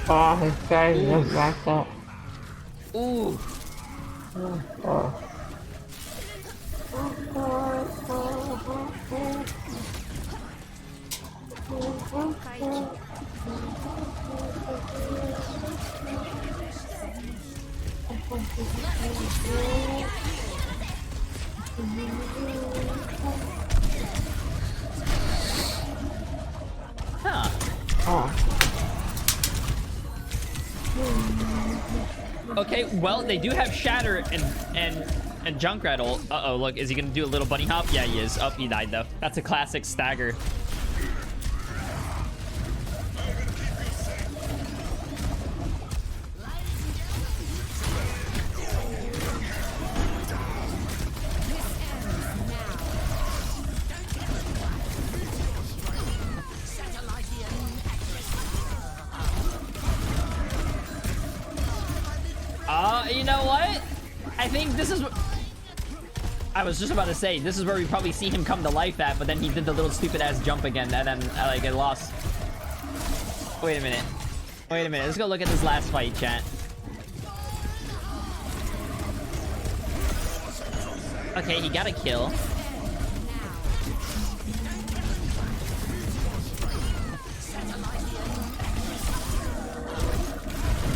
Oh, his guys are back up. Ooh. Oh. Huh. Oh. Okay, well, they do have Shatter and Junkrat ult. Uh-oh, look, is he gonna do a little bunny hop? Yeah, he is. Oh, he died, though. That's a classic stagger. You know what? I I think this is what... I was just about to say, this is where we probably see him come to life at, but then he did the little stupid ass jump again, and then like I lost. Wait a minute. Wait a minute. Let's go look at this last fight, chat. Okay, he got a kill.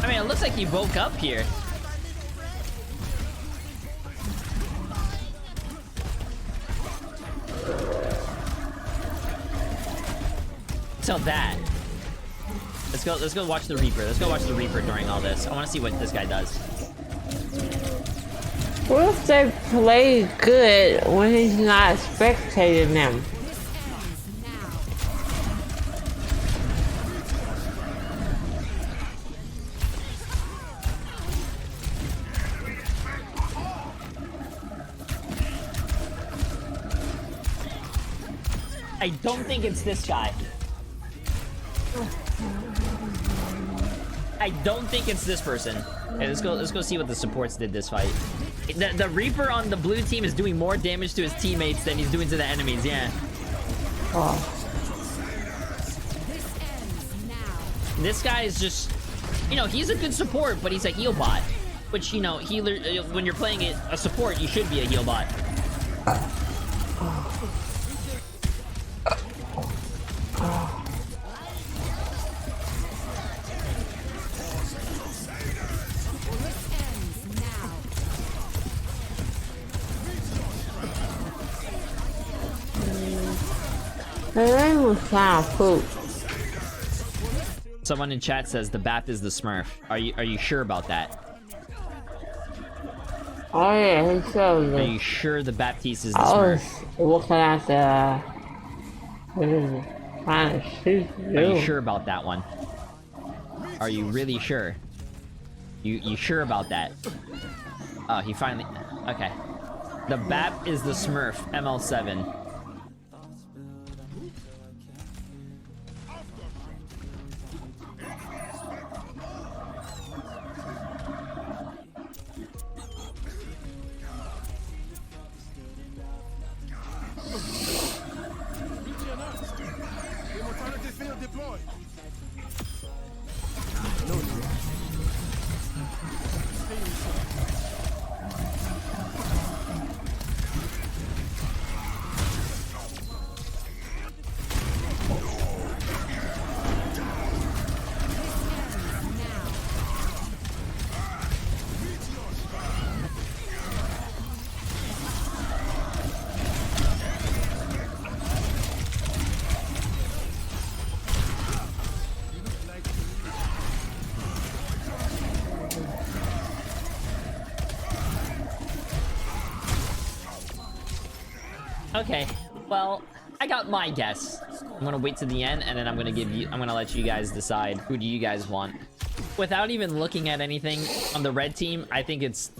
I mean, it looks like he woke up here. So that. Let's go watch the Reaper. Let's go watch the Reaper during all this. I want to see what this guy does. What if they play good when he's not spectating them? I don't think it's this guy. I don't think it's this person. Okay, let's go see what the supports did this fight. The Reaper on the blue team is doing more damage to his teammates than he's doing to the enemies, yeah. Oh. This guy is just, you know, he's a good support, but he's a heal bot. Which, you know, healer, when you're playing it, a support, you should be a heal bot. The name was kind of poop. Someone in chat says the BAP is the Smurf. Are you sure about that? Oh yeah, he showed Are me. you sure the Baptiste is the Oh, Smurf? what can I say? What is it? Trying to shoot you. Are you sure about that one? Are you really sure? You sure about that? Oh, he finally... Okay. The BAP is the Smurf, ML7. Okay, well, I got my guess. I'm gonna wait to the end, and then I'm gonna let you guys decide who do you guys want. Without even looking at anything on the red team, I think it's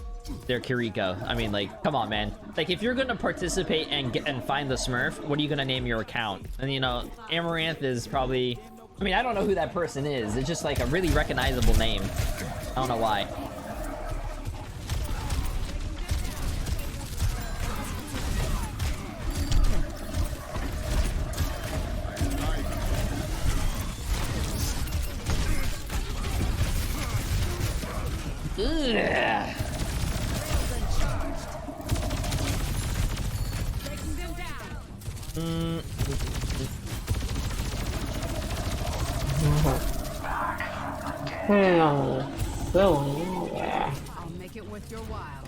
their Kiriko. I mean, like, come on, man. Like, if you're gonna participate and find the Smurf, what are you gonna name your account? And you know, Amaranth is probably... I mean, I don't know who that person is. It's just like a really recognizable name. I don't know why. Ugh. Put it on the ceiling, yeah. I'll make it worth your while.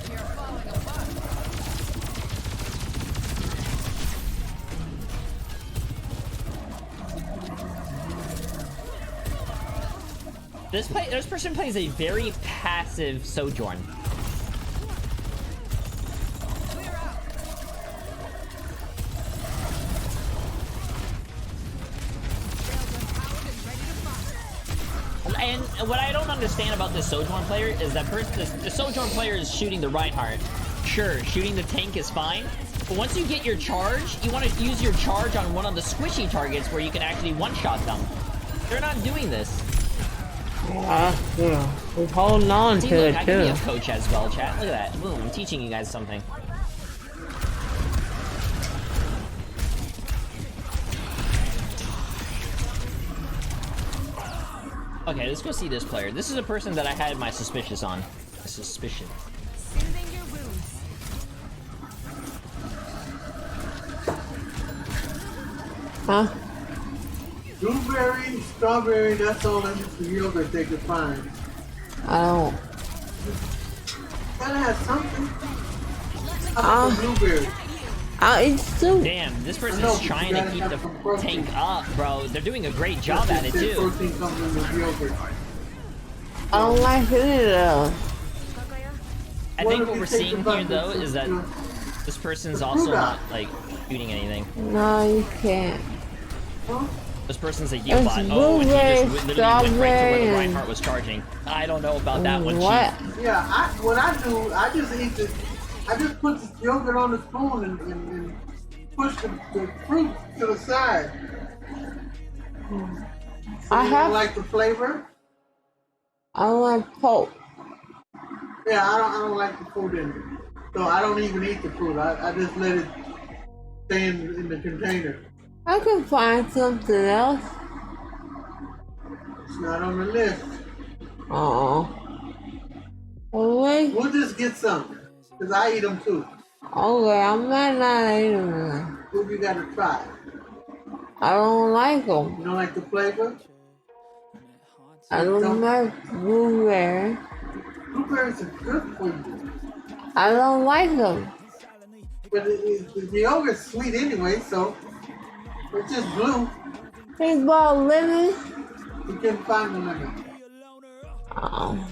You're falling apart. This person plays a very passive Sojourn. And what I don't understand about this Sojourn player is that the Sojourn player is shooting the Reinhardt. Sure, shooting the tank is fine, but once you get your charge, you want to use your charge on one of the squishy targets where you can actually one-shot them. They're not doing this. Yeah, we're holding on See, to look, it I can be too. a coach as well, chat. Look at that. Boom, I'm teaching you guys something. Okay, let's go see this player. This is a person that I had my suspicious on. Suspicion. Soothing your wounds. Huh? Blueberry, strawberry, that's all I use for yogurt they could find. I don't. Gotta have something. I like the blueberry. I'll eat soup. Damn, this person's I know, trying you to gotta keep have the some protein. tank up, bro. They're doing a great job at it Say too. Protein comes in with yogurt. I don't like any of those. I What think if what you we're take seeing the here though buttons is that to- this person's the also fruit not out? like shooting anything. No, you can't. Huh? This person's a heal It's bot. Oh, and he blueberry, just literally went right to where strawberry, the and- Reinhardt was charging. I don't know about that one, What? Chief. Yeah, what I do, I just eat the, I just put the yogurt on the spoon and push the fruit to the side. So I you have- don't like the flavor? I don't like Pope. Yeah, I don't like the fruit in it. So I don't even eat the fruit. I just let it stay in the container. I can find something else. It's not on the list. Oh. Wait. We'll just get some. Because I eat them too. Okay, I might not eat them. What you gotta try? I don't like them. You don't like the flavor? I don't like blueberry. Blueberries are good for you. I don't like them. But the yogurt's sweet anyway, so it's just blue. Think about lemon. You can find the lemon. Oh.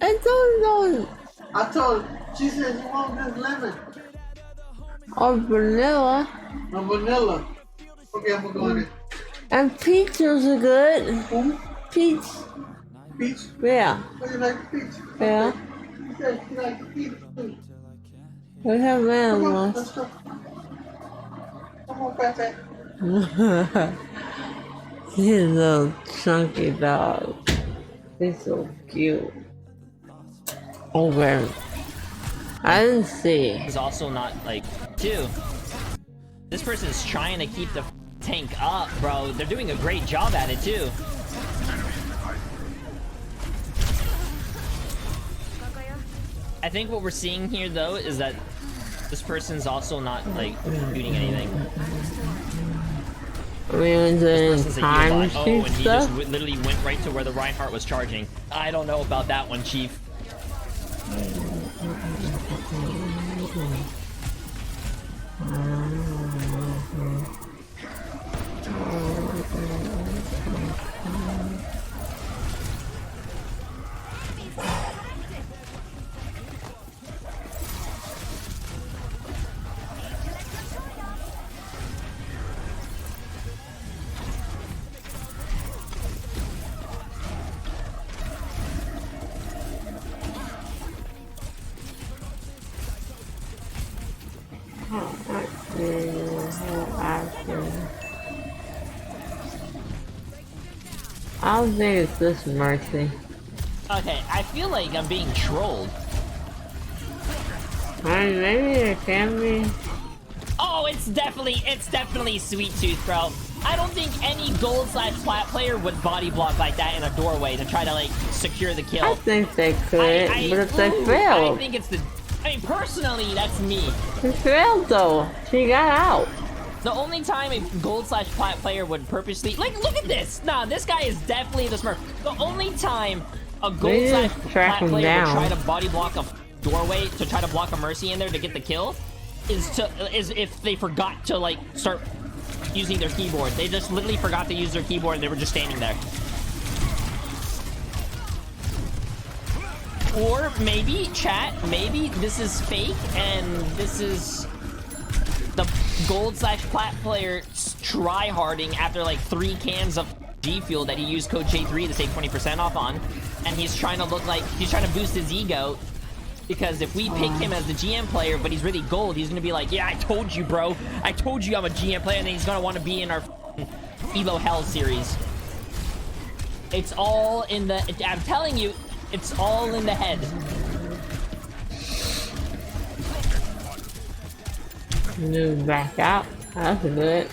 I don't know. I told her, she said you want this lemon Or vanilla. or vanilla. Okay, I'm gonna go in it. And peaches are good. Who? Peach. Peach? Yeah. Oh, you like peach? Yeah. She said she likes peach too. We have Come on, animals. let's go. Come on, Pepe. He's a little chunky dog. He's so cute. Over. I didn't see. Is also not like two. This person's trying to keep the tank up, bro. They're doing a great job at it too. I think what we're seeing here though is that this person's also not like shooting anything. I mean, This doing person's a heal time bot. Oh, and he stuff. just literally went right to where the Reinhardt was charging. I don't know about that one, Chief. I don't think it's this Mercy. Okay, I feel like I'm being trolled. I mean, maybe it can be. Oh, it's definitely Sweet Tooth, bro. I don't think any gold slash plat player would body block like that in a doorway to try to like secure the I kill. think they could, but if they I failed, think it's the. I mean, personally, that's me. she failed though. She got out. The only time a gold slash plat player would purposely like look at this. Nah, this guy is definitely the Smurf. The only time a gold Maybe slash just track plat him player would down. try to body block a doorway to try to block a Mercy in there to get the kill is if they forgot to like start using their keyboard. They just literally forgot to use their keyboard and they were just standing there. Or maybe, chat, maybe this is fake and this is the gold slash plat player try-harding after like 3 cans of G Fuel that he used code J3 to save 20% off on. And he's trying to look like, he's trying to boost his ego. Because if we pick him as the GM player, but he's really gold, he's gonna be like, yeah, I told you, bro. I told you I'm a GM player, and then he's gonna want to be in our Evo Hell series. It's all in the... I'm telling you, it's all in the head. Move back out. That's good.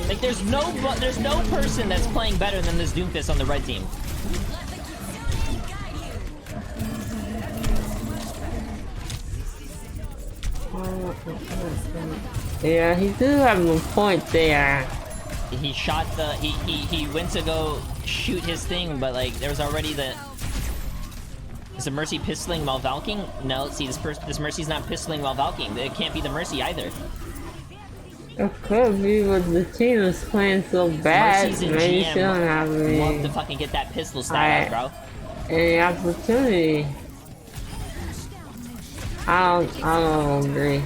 Like, there's no person that's playing better than this Doomfist on the red team. Yeah, he do have a point there. He shot the... He went to go shoot his thing, but, like, there was already the... Is the Mercy pistoling while Valking? No, see, this Mercy's not pistoling while Valking. It can't be the Mercy either. It could be, but the team is playing so bad. Mercy's in Maybe GM. she don't have Love to fucking get that pistol stat out, bro. any opportunity. I don't agree.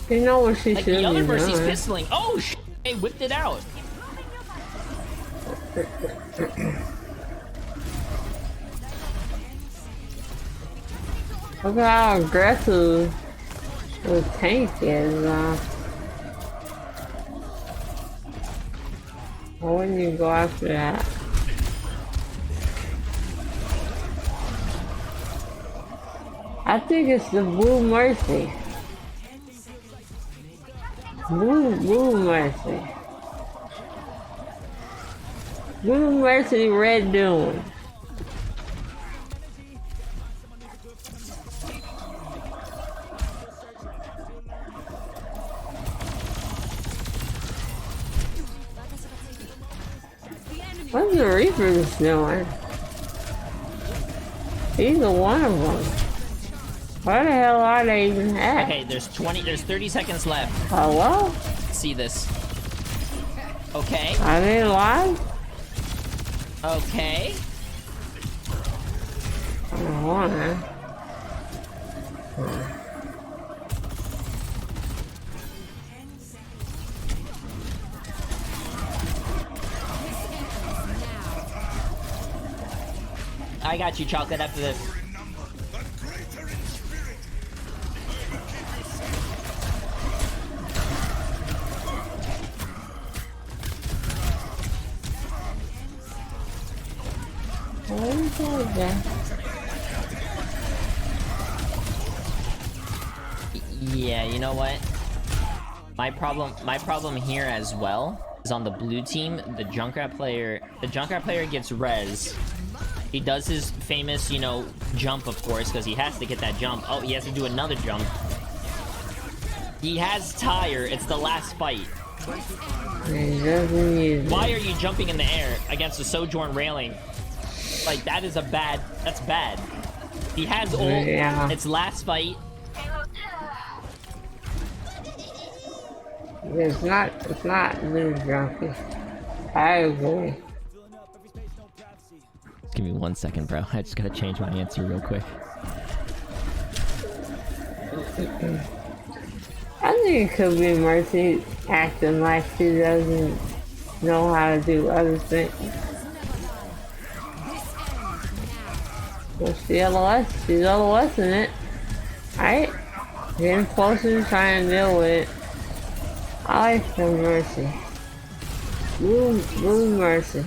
You know what she Like, should the be other Mercy's doing. pistoling. Oh, shit! They whipped it out. Look at how aggressive the tank is. Why wouldn't you go after that? I think it's the Blue Mercy. Blue Mercy. Blue Mercy, Red Doom. What's the Reapers doing? Either one of them. Where the hell are they even at? Okay, there's 30 seconds left. Hello? See this. Okay. Are they live? Okay. I don't wanna. I got you, Chocolate, after this. What is that? Yeah, you know what? My problem here as well is on the blue team. The Junkrat player gets res. He does his famous, you know, jump, of course, because he has to get that jump. Oh, he has to do another jump. He has tire. It's the last fight. Why are you jumping in the air against the Sojourn railing? Like, that is that's bad. He has ult. Yeah. It's last fight. It's not Blue Junkie. I agree. Give me 1 second, bro. I just gotta change my answer real quick. I think it could be Mercy acting like she doesn't know how to do other things. Well, she's LOS in it. Alright? Getting closer to trying to deal with it. I like the Mercy. Blue Mercy.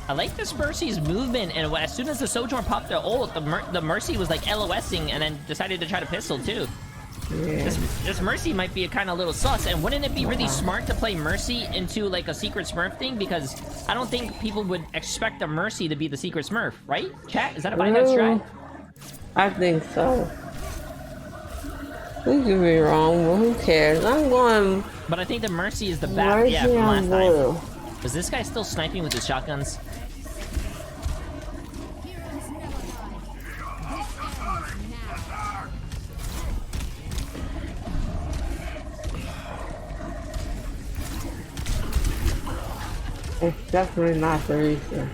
I like this Mercy's movement, and as soon as the Sojourn popped their ult, the Mercy was like LOSing and then decided to try to pistol too. Yeah. This Mercy might be a kind of little sus, and wouldn't it be really smart to play Mercy into like a secret Smurf thing? Because I don't think people would expect a Mercy to be the secret Smurf, right? Chat, is that a buy that strat? I think so. We could be wrong, but who cares? I'm going But I think the Mercy is the bad. Mercy Yeah, from on last blue. time. Is this guy still sniping with his shotguns? It's definitely not the reason.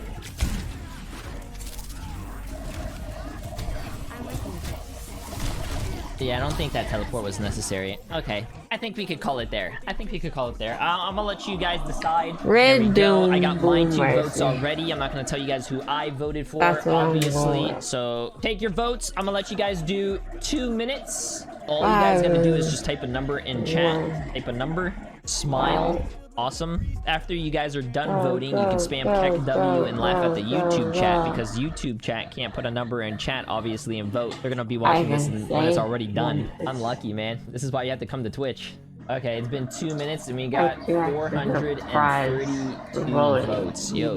Yeah, I don't think that teleport was necessary. Okay, I think we could call it there. I'm gonna let you guys decide. Red There we go. Doom I got my 2 Boom votes Mercy. already. I'm not gonna tell you guys who I voted for, That's what I'm obviously. going. So take your votes. I'm gonna let you guys do 2 minutes. All you guys gotta do is just type a number in chat. Type a number. Smile. Awesome. After you guys are done voting, you can spam check W and laugh at the YouTube chat, because YouTube chat can't put a number in chat, obviously, and vote. They're gonna be watching this when it's already done. Unlucky, man. This is why you have to come to Twitch. Okay, it's been 2 minutes and we got 432 votes. Yo,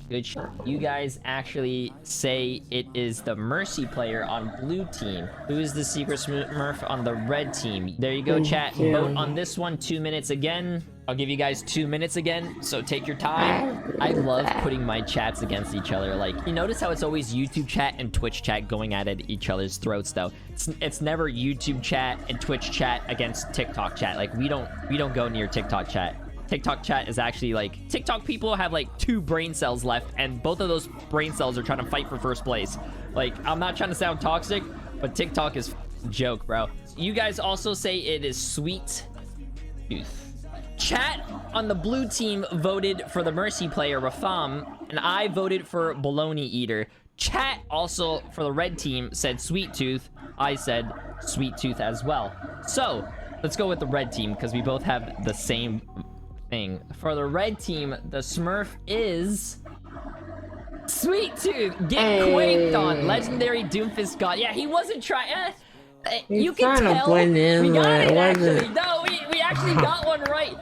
good sh. You guys actually say it is the Mercy player on blue team. Who is the secret Smurf on the red team? There you go, chat. Vote on this one. 2 minutes again. I'll give you guys 2 minutes again, so take your time. I love putting my chats against each other. Like, you notice how it's always YouTube chat and Twitch chat going at each other's throats, though. It's never YouTube chat and Twitch chat against TikTok chat. Like, we don't go near TikTok chat. TikTok chat is actually like, TikTok people have like 2 brain cells left, and both of those brain cells are trying to fight for first place. Like, I'm not trying to sound toxic, but TikTok is a joke, bro. You guys also say it is Sweet Tooth. Chat on the blue team voted for the Mercy player, Rafam, and I voted for Baloney Eater. Chat also for the red team said Sweet Tooth. I said Sweet Tooth as well. So, let's go with the red team, because we both have the same thing. For the red team, the Smurf is Sweet Tooth. Get quaked on. Legendary Doomfist God. Yeah, he wasn't trying. You can trying to tell. blend in, We got but it it actually. wasn't. No, we actually got one right.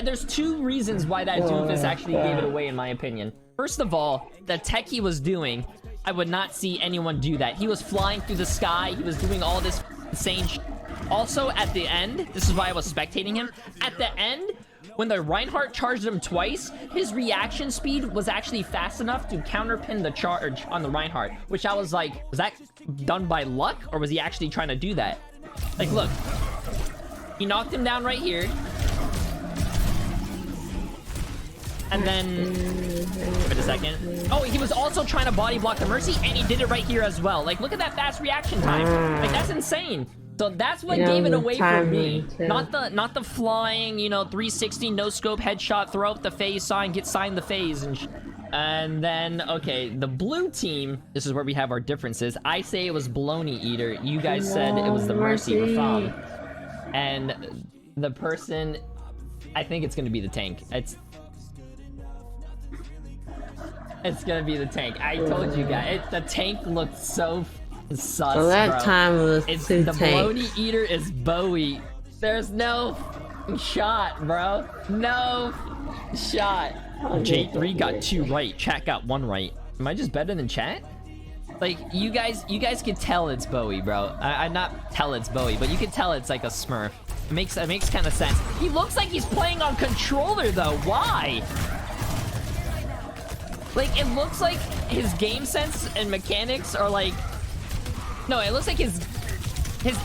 There's 2 reasons why that Doomfist actually gave it away, in my opinion. First of all, the tech he was doing, I would not see anyone do that. He was flying through the sky. He was doing all this insane shit. Also, at the end, this is why I was spectating him. At the end, when the Reinhardt charged him twice, his reaction speed was actually fast enough to counterpin the charge on the Reinhardt, which I was like, was that done by luck, or was he actually trying to do that? Like, look. He knocked him down right here. And then, wait a second. Oh, he was also trying to body block the Mercy, and he did it right here as well. Like, look at that fast reaction time. Like, that's insane. So that's what gave it away for me. Not the flying, you know, 360 no scope headshot, throw up the phase sign, get signed the phase and and then, okay, the blue team, this is where we have our differences. I say it was Baloney Eater. You guys said it was the Mercy Rafam. And the person, I think it's gonna be the tank. It's gonna be the tank. I told you guys. The tank looked so sus, So that bro. time was It's 2 the tanks. Baloney Eater is Bowie. There's no shot, bro. No shot. J3 got 2 right. Chat got 1 right. Am I just better than chat? Like, you guys can tell it's Bowie, bro. I'm not tell it's Bowie, but you can tell it's like a Smurf. It makes kind of sense. He looks like he's playing on controller though. Why? Like, it looks like his game sense and mechanics are like... No, it looks like his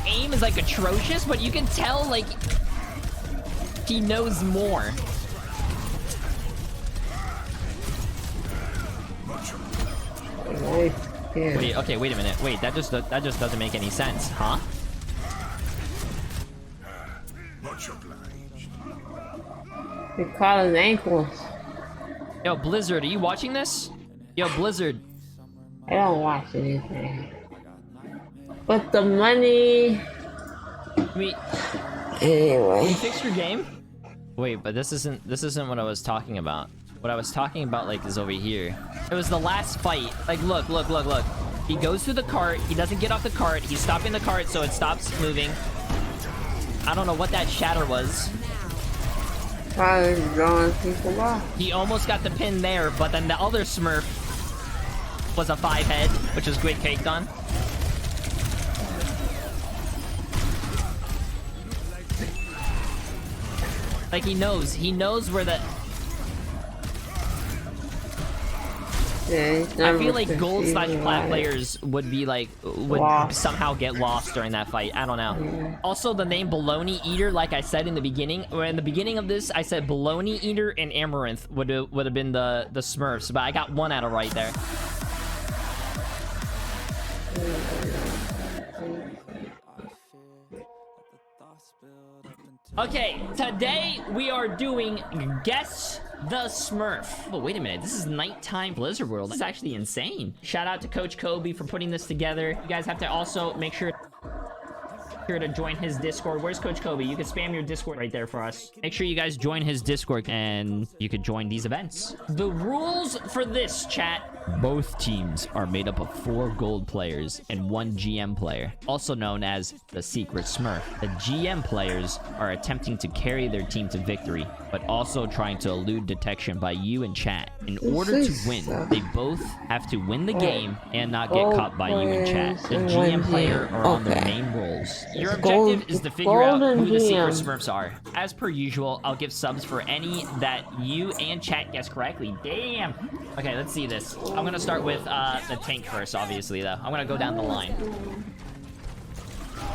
aim is like atrocious, but you can tell like he knows more. Wait, okay, wait a minute. Wait, that just doesn't make any sense, huh? He caught his ankles. Yo, Blizzard, are you watching this? Yo, Blizzard. I don't watch anything. But the money... Anyway. You fixed your game? Wait, but this isn't what I was talking about. What I was talking about, like, is over here. It was the last fight. Like, look. He goes through the cart. He doesn't get off the cart. He's stopping the cart, so it stops moving. I don't know what that shatter was. Probably drawing people off. He almost got the pin there, but then the other Smurf was a 5-head, which was Great Caked on. Like, he knows where the... Yeah, I feel like gold / plat players would be like, somehow get lost during that fight. I don't know. Yeah. Also, the name Baloney Eater, like I said in the beginning, or in the beginning of this, I said Baloney Eater and Amaranth would have been the Smurfs, but I got 1 out of right there. Okay, today we are doing Guess the Smurf. Oh, wait a minute. This is nighttime Blizzard World. This is actually insane. Shout out to Coach Kobe for putting this together. You guys have to also make sure to join his Discord. Where's Coach Kobe? You can spam your Discord right there for us. Make sure you guys join his Discord and you could join these events. The rules for this, chat. Both teams are made up of 4 gold players and 1 GM player, also known as the Secret Smurf. The GM players are attempting to carry their team to victory, but also trying to elude detection by you in chat. In order to win, they both have to win the game and not get caught by you in chat. The GM player are on their main roles. Your objective is to figure out who the Secret Smurfs are. As per usual, I'll give subs for any that you and chat guess correctly. Damn. Okay, let's see this. I'm gonna start with the tank first, obviously, though. I'm gonna go down the line.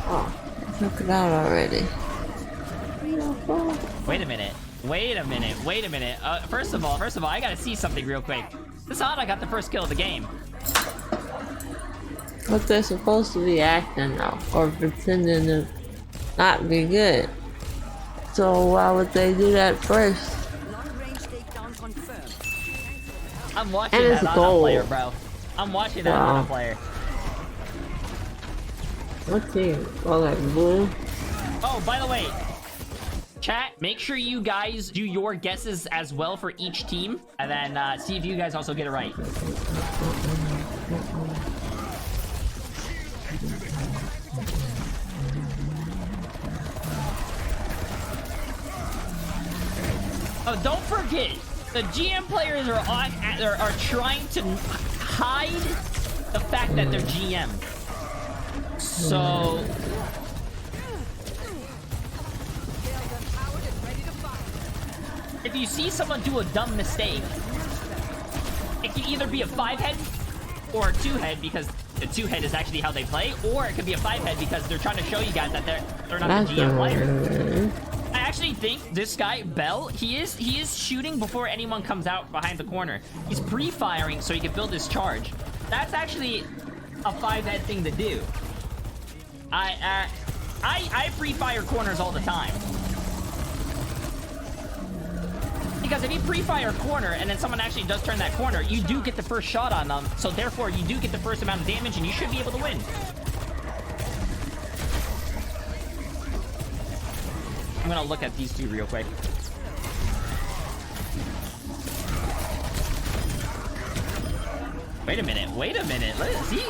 Oh, took it out already. Wait a minute. Wait a minute. Wait a minute. First of all, I gotta see something real quick. This Ana got the first kill of the game. But they're supposed to be acting now, or pretending to not be good. So why would they do that first? I'm watching And that it's Ana gold. player, bro. I'm watching that Wow. Ana player. What team? Oh, like blue? Oh, by the way, chat, make sure you guys do your guesses as well for each team, and then see if you guys also get it right. Oh, don't forget, the GM players are trying to hide the fact that they're GM. So if you see someone do a dumb mistake, it can either be a 5-head or a 2-head, because the 2-head is actually how they play, or it could be a 5-head because they're trying to show you guys that they're not the GM player. I actually think this guy, Bell, he is shooting before anyone comes out behind the corner. He's pre-firing so he can build his charge. That's actually a 5-head thing to do. I pre-fire corners all the time. Because if you pre-fire corner and then someone actually does turn that corner, you do get the first shot on them. So therefore, you do get the first amount of damage and you should be able to win. I'm gonna look at these two real quick. Wait a minute, wait a minute. Let's see.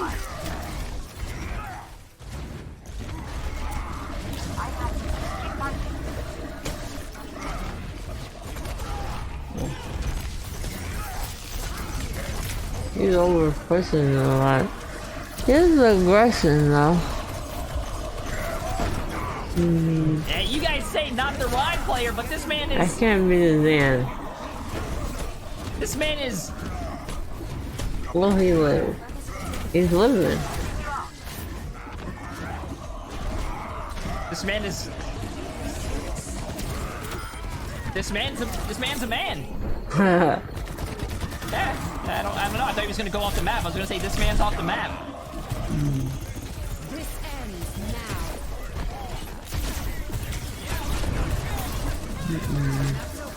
He's over pushing a lot. His aggression though. Yeah, you guys say not the Ride player, but this man I is... can't be the man. This man is... Will he live? He's living. This man is... This man's a man. Yeah, I don't know. I thought he was gonna go off the map. I was gonna say this man's off the map. This ends now.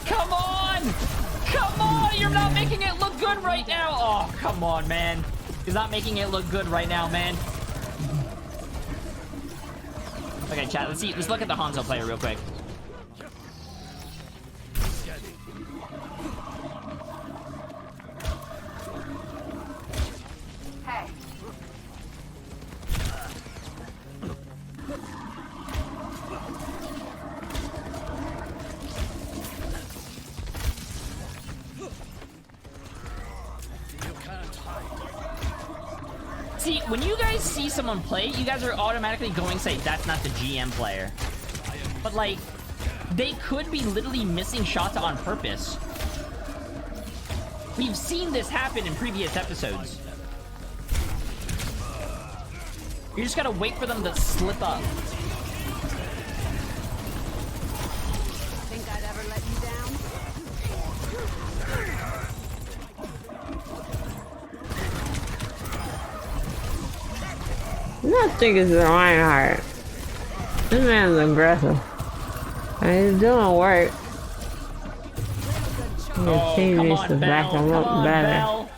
Come on! Come on! You're not making it look good right now! Oh, come on, man. He's not making it look good right now, man. Okay, chat, let's see. Let's look at the Hanzo player real quick. See, when you guys see someone play, you guys are automatically going to say, that's not the GM player. But, like, they could be literally missing shots on purpose. We've seen this happen in previous episodes. You just gotta wait for them to slip up. Think I'd ever let you down? I think it's Reinhardt. This man's aggressive. And he's doing work. Your Oh, team come needs on, to back Bell. him Come up on, better. Bell.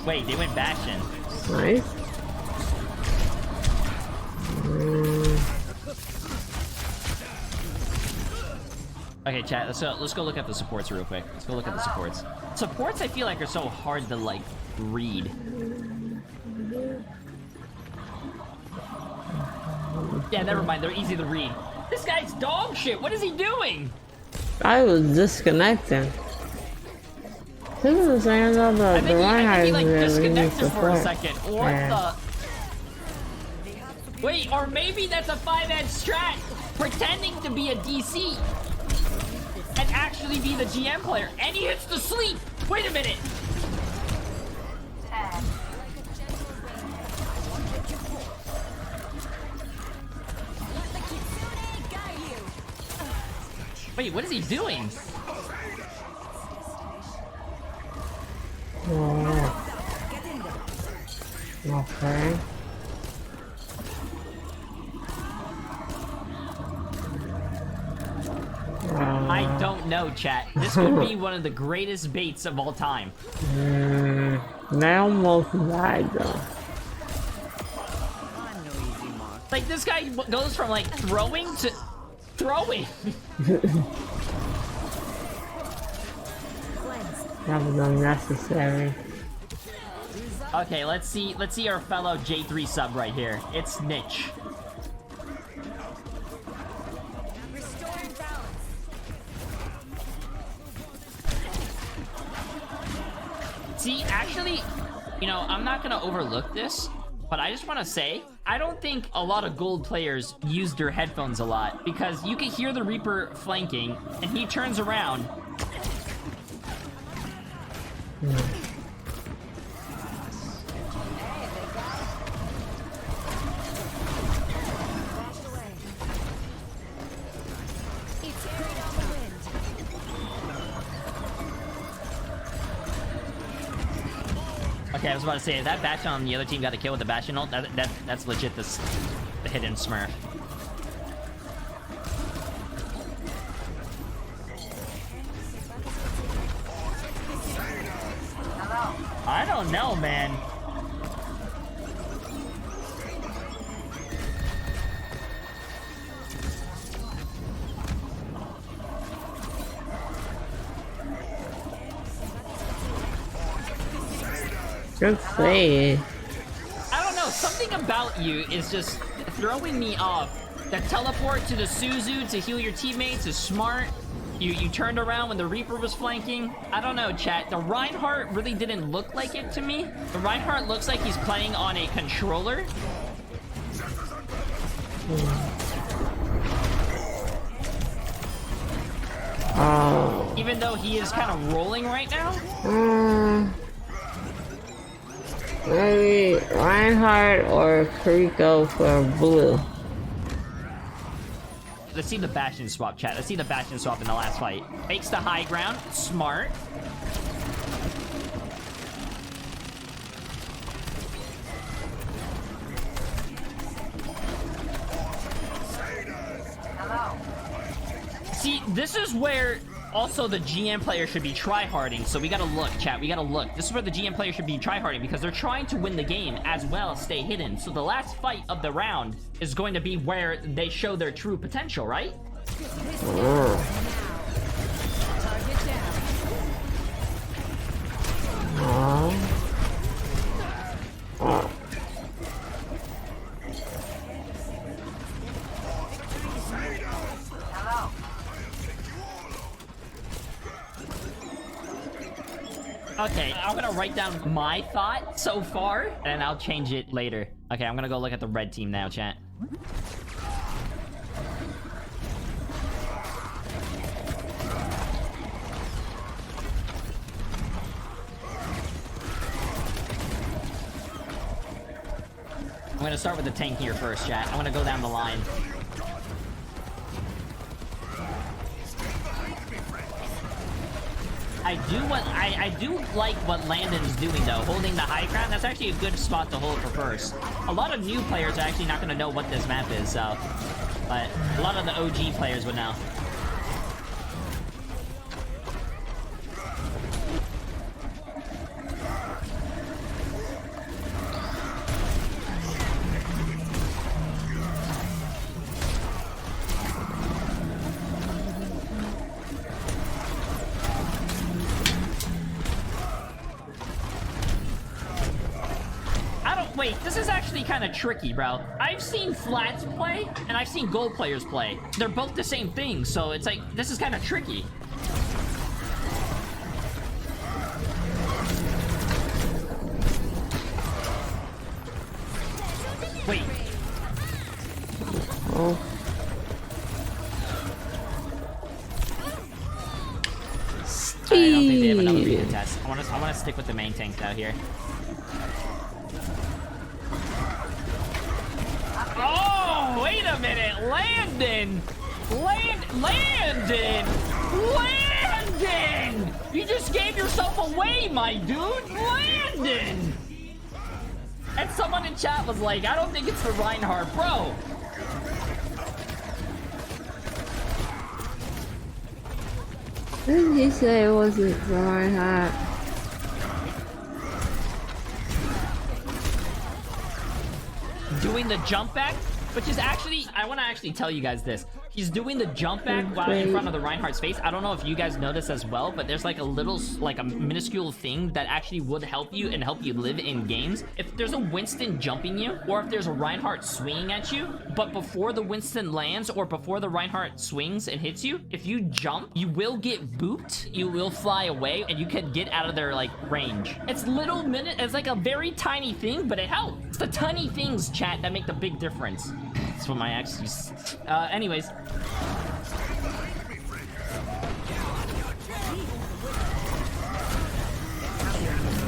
Wait, they went Bastion. Nice. Okay, chat. Let's go look at the supports real quick. Let's go look at the supports. Supports, I feel like, are so hard to like read. Yeah, never mind. They're easy to read. This guy's dog shit. What is he doing? I was disconnecting. This is the same though, I the think Reinhardt he is like really disconnected for a support. second. What Yeah. the? Wait, or maybe that's a 5-edge strat, pretending to be a DC and actually be the GM player, and he hits the sleep. Wait a minute. Wait, what is he doing? Oh. Okay. I don't know, chat. This could be one of the greatest baits of all time. They almost died though. Like, this guy goes from like throwing to throwing. That was unnecessary. Okay, let's see our fellow J3 sub right here. It's Niche. See, actually, you know, I'm not gonna overlook this, but I just want to say, I don't think a lot of gold players use their headphones a lot, because you can hear the Reaper flanking, and he turns around. Okay, I was about to say, if that Bastion on the other team got a kill with the Bastion ult, that's legit the hidden Smurf. I don't know, man. Good save. I don't know, something about you is just throwing me off. The teleport to the Suzu to heal your teammates is smart. You turned around when the Reaper was flanking. I don't know, chat. The Reinhardt really didn't look like it to me. The Reinhardt looks like he's playing on a controller. Oh. Even though he is kind of rolling right now. Maybe Reinhardt or Kiriko for blue. Let's see the Bastion swap, chat. Let's see the Bastion swap in the last fight. Makes the high ground. Smart. See, this is where also the GM player should be tryharding. So we gotta look, chat. We gotta look. This is where the GM player should be tryharding because they're trying to win the game as well as stay hidden. So the last fight of the round is going to be where they show their true potential, right? Okay, I'm gonna write down my thought so far, and I'll change it later. Okay, I'm gonna go look at the red team now, chat. I'm gonna start with the tank here first, chat. I'm gonna go down the line. I do like what Landon's doing though, holding the high ground. That's actually a good spot to hold for first. A lot of new players are actually not gonna know what this map is, so, but a lot of the OG players would know. Wait, this is actually kind of tricky, bro. I've seen flats play, and I've seen gold players play. They're both the same thing, so it's like, this is kind of tricky. Wait. Oh. I don't think they have another retest. I want to stick with the main tanks out here. Oh, wait a minute, Landon! Landon! You just gave yourself away, my dude! Landon! And someone in chat was like, I don't think it's the Reinhardt, bro. Didn't he say it wasn't the Reinhardt? Doing the jump back, which is actually, I want to actually tell you guys this. He's doing the jump back while in front of the Reinhardt's face. I don't know if you guys noticed as well, but there's like a little, like a minuscule thing that actually would help you and help you live in games. If there's a Winston jumping you, or if there's a Reinhardt swinging at you, but before the Winston lands or before the Reinhardt swings and hits you, if you jump, you will get booped, you will fly away, and you can get out of their like range. It's it's like a very tiny thing, but it helps. It's the tiny things, chat, that make the big difference. That's what my ex used. Anyways.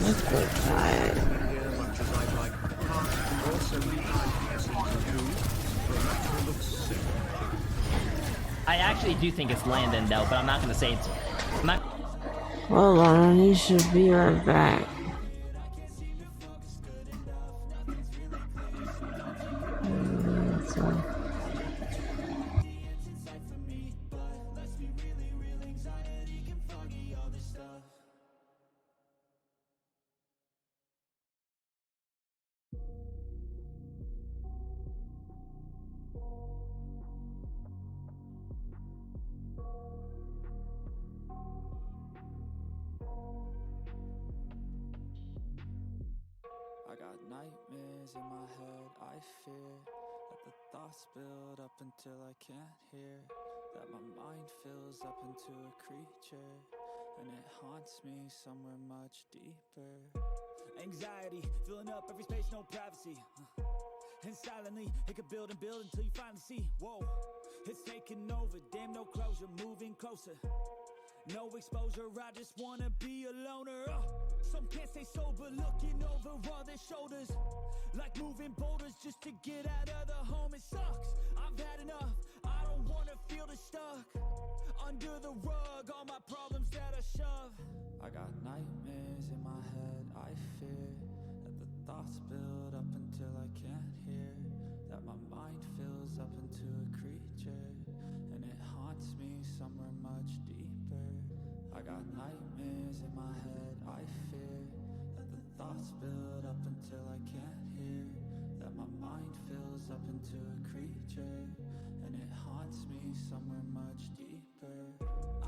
Let's go tired. I actually do think it's Landon though, but I'm not gonna say it's. I'm not. Hold on, he should be right back. I got nightmares in my head, I fear that the thoughts build up until I can't hear, that my mind fills up into a creature, and it haunts me somewhere much deeper. Anxiety, filling up every space, no privacy, and silently, it could build and build until you finally see, whoa, it's taking over, damn no closure, moving closer. No exposure, I just wanna be a loner. Some can't stay sober, looking over all their shoulders, like moving boulders just to get out of the home. It sucks, I've had enough, I don't wanna feel the stuck under the rug, all my problems that I shove. I got nightmares in my head, I fear that the thoughts build up until I can't hear, that my mind fills up into a creature, and it haunts me somewhere much deeper. I got nightmares in my head, I fear that the thoughts build up until I can't hear, that my mind fills up into a creature, and it haunts me somewhere much deeper.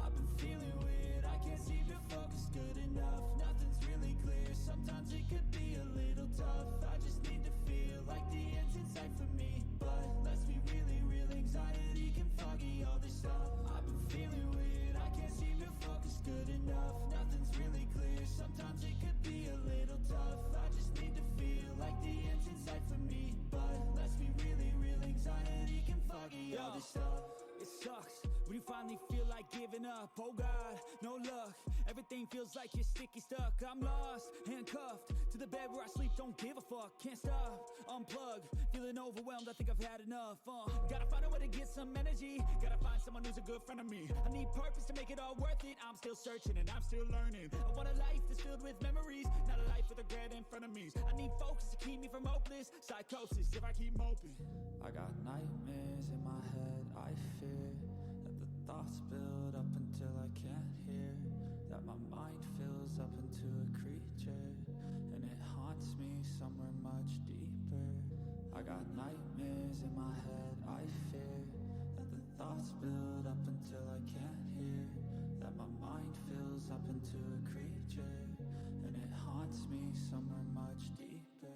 I've been feeling weird, I can't seem to focus good enough, nothing's really clear, sometimes it could be a little tough, I just need to feel like the end's in sight for me, but let's be really real, anxiety can foggy all this stuff. I've been feeling weird, I can't seem to focus good enough, nothing's really clear, sometimes it could be a little tough, I just need to feel like the end's in sight for me, but let's be really real, anxiety can foggy all this stuff. It sucks when you finally feel like giving up, oh God, no luck, everything Everything feels like you're sticky stuck. I'm lost, handcuffed to the bed where I sleep. Don't give a fuck, can't stop. Unplug, feeling overwhelmed. I think I've had enough. Gotta find a way to get some energy. Gotta find someone who's a good friend of me. I need purpose to make it all worth it. I'm still searching and I'm still learning. I want a life that's filled with memories, not a life with regret in front of me. I need focus to keep me from hopeless psychosis if I keep moping. I got nightmares in my head, I fear that the thoughts build up until I can't hear, that my mind fills up into a creature, and it haunts me somewhere much deeper. I got nightmares in my head, I fear that the thoughts build up until I can't hear, that my mind fills up into a creature, and it haunts me somewhere much deeper.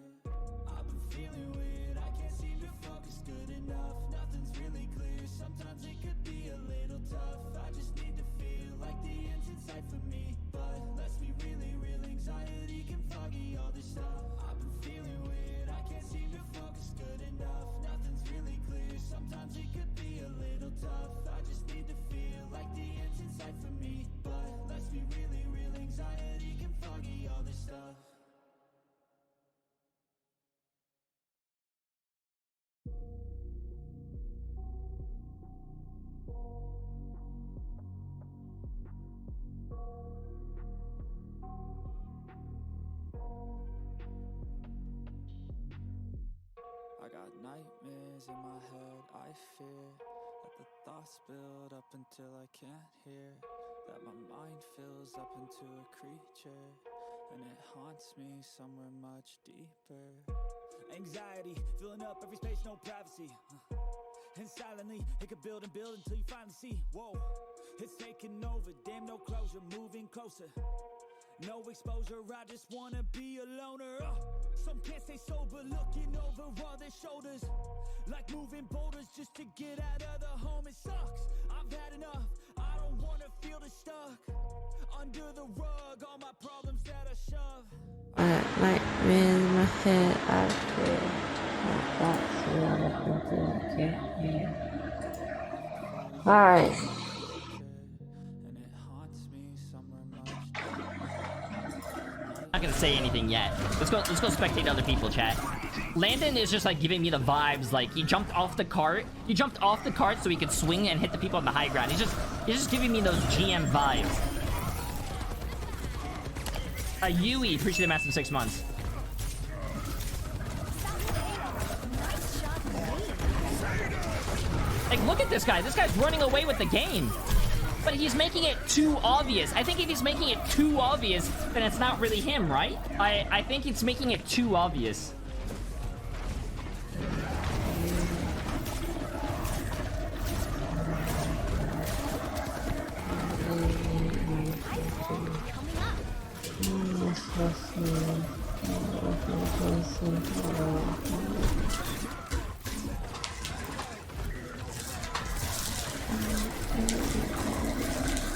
I've been feeling weird, I can't seem to focus good enough. Nothing's really clear, sometimes it could be a little tough. I just need to feel like the end's in sight for me. But let's be really real, anxiety can foggy all this stuff. I've been feeling weird, I can't seem to focus good enough. Nothing's really clear, sometimes it could be a little tough. I just need to feel like the end's in sight for me. But let's be really real, anxiety can foggy all this stuff. I got nightmares in my head, I fear that the thoughts build up until I can't hear, that my mind fills up into a creature, and it haunts me somewhere much deeper. Anxiety, filling up every space, no privacy. And silently, it could build and build until you finally see. Whoa, it's taking over, damn no closure, moving closer. No exposure, I just wanna be a loner. Some can't stay sober, looking over all their shoulders, like moving boulders just to get out of the home. It sucks, I've had enough, I don't wanna feel the stuck under the rug, all my problems that I shove. I got nightmares in my head, I feel my thoughts build up until I can't hear. Alright. And it haunts me somewhere much I'm not gonna say anything yet. Let's go spectate other people, chat. Landon is just like giving me the vibes like he jumped off the cart. He jumped off the cart so he could swing and hit the people on the high ground. He's just giving me those GM vibes. Yui, appreciate the massive 6 months. Like, look at this guy. This guy's running away with the game. But he's making it too obvious. I think if he's making it too obvious, then it's not really him, right? I think it's making it too obvious.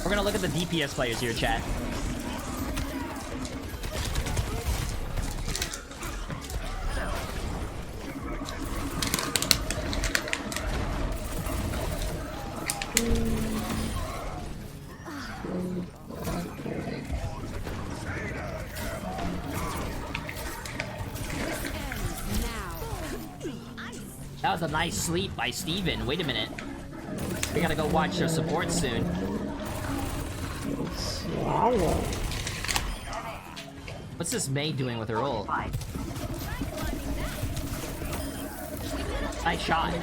We're gonna look at the DPS players here, chat. That was a nice sleep by Steven. Wait a minute. We gotta go watch their support soon. What's this Mei doing with her ult? Nice shot.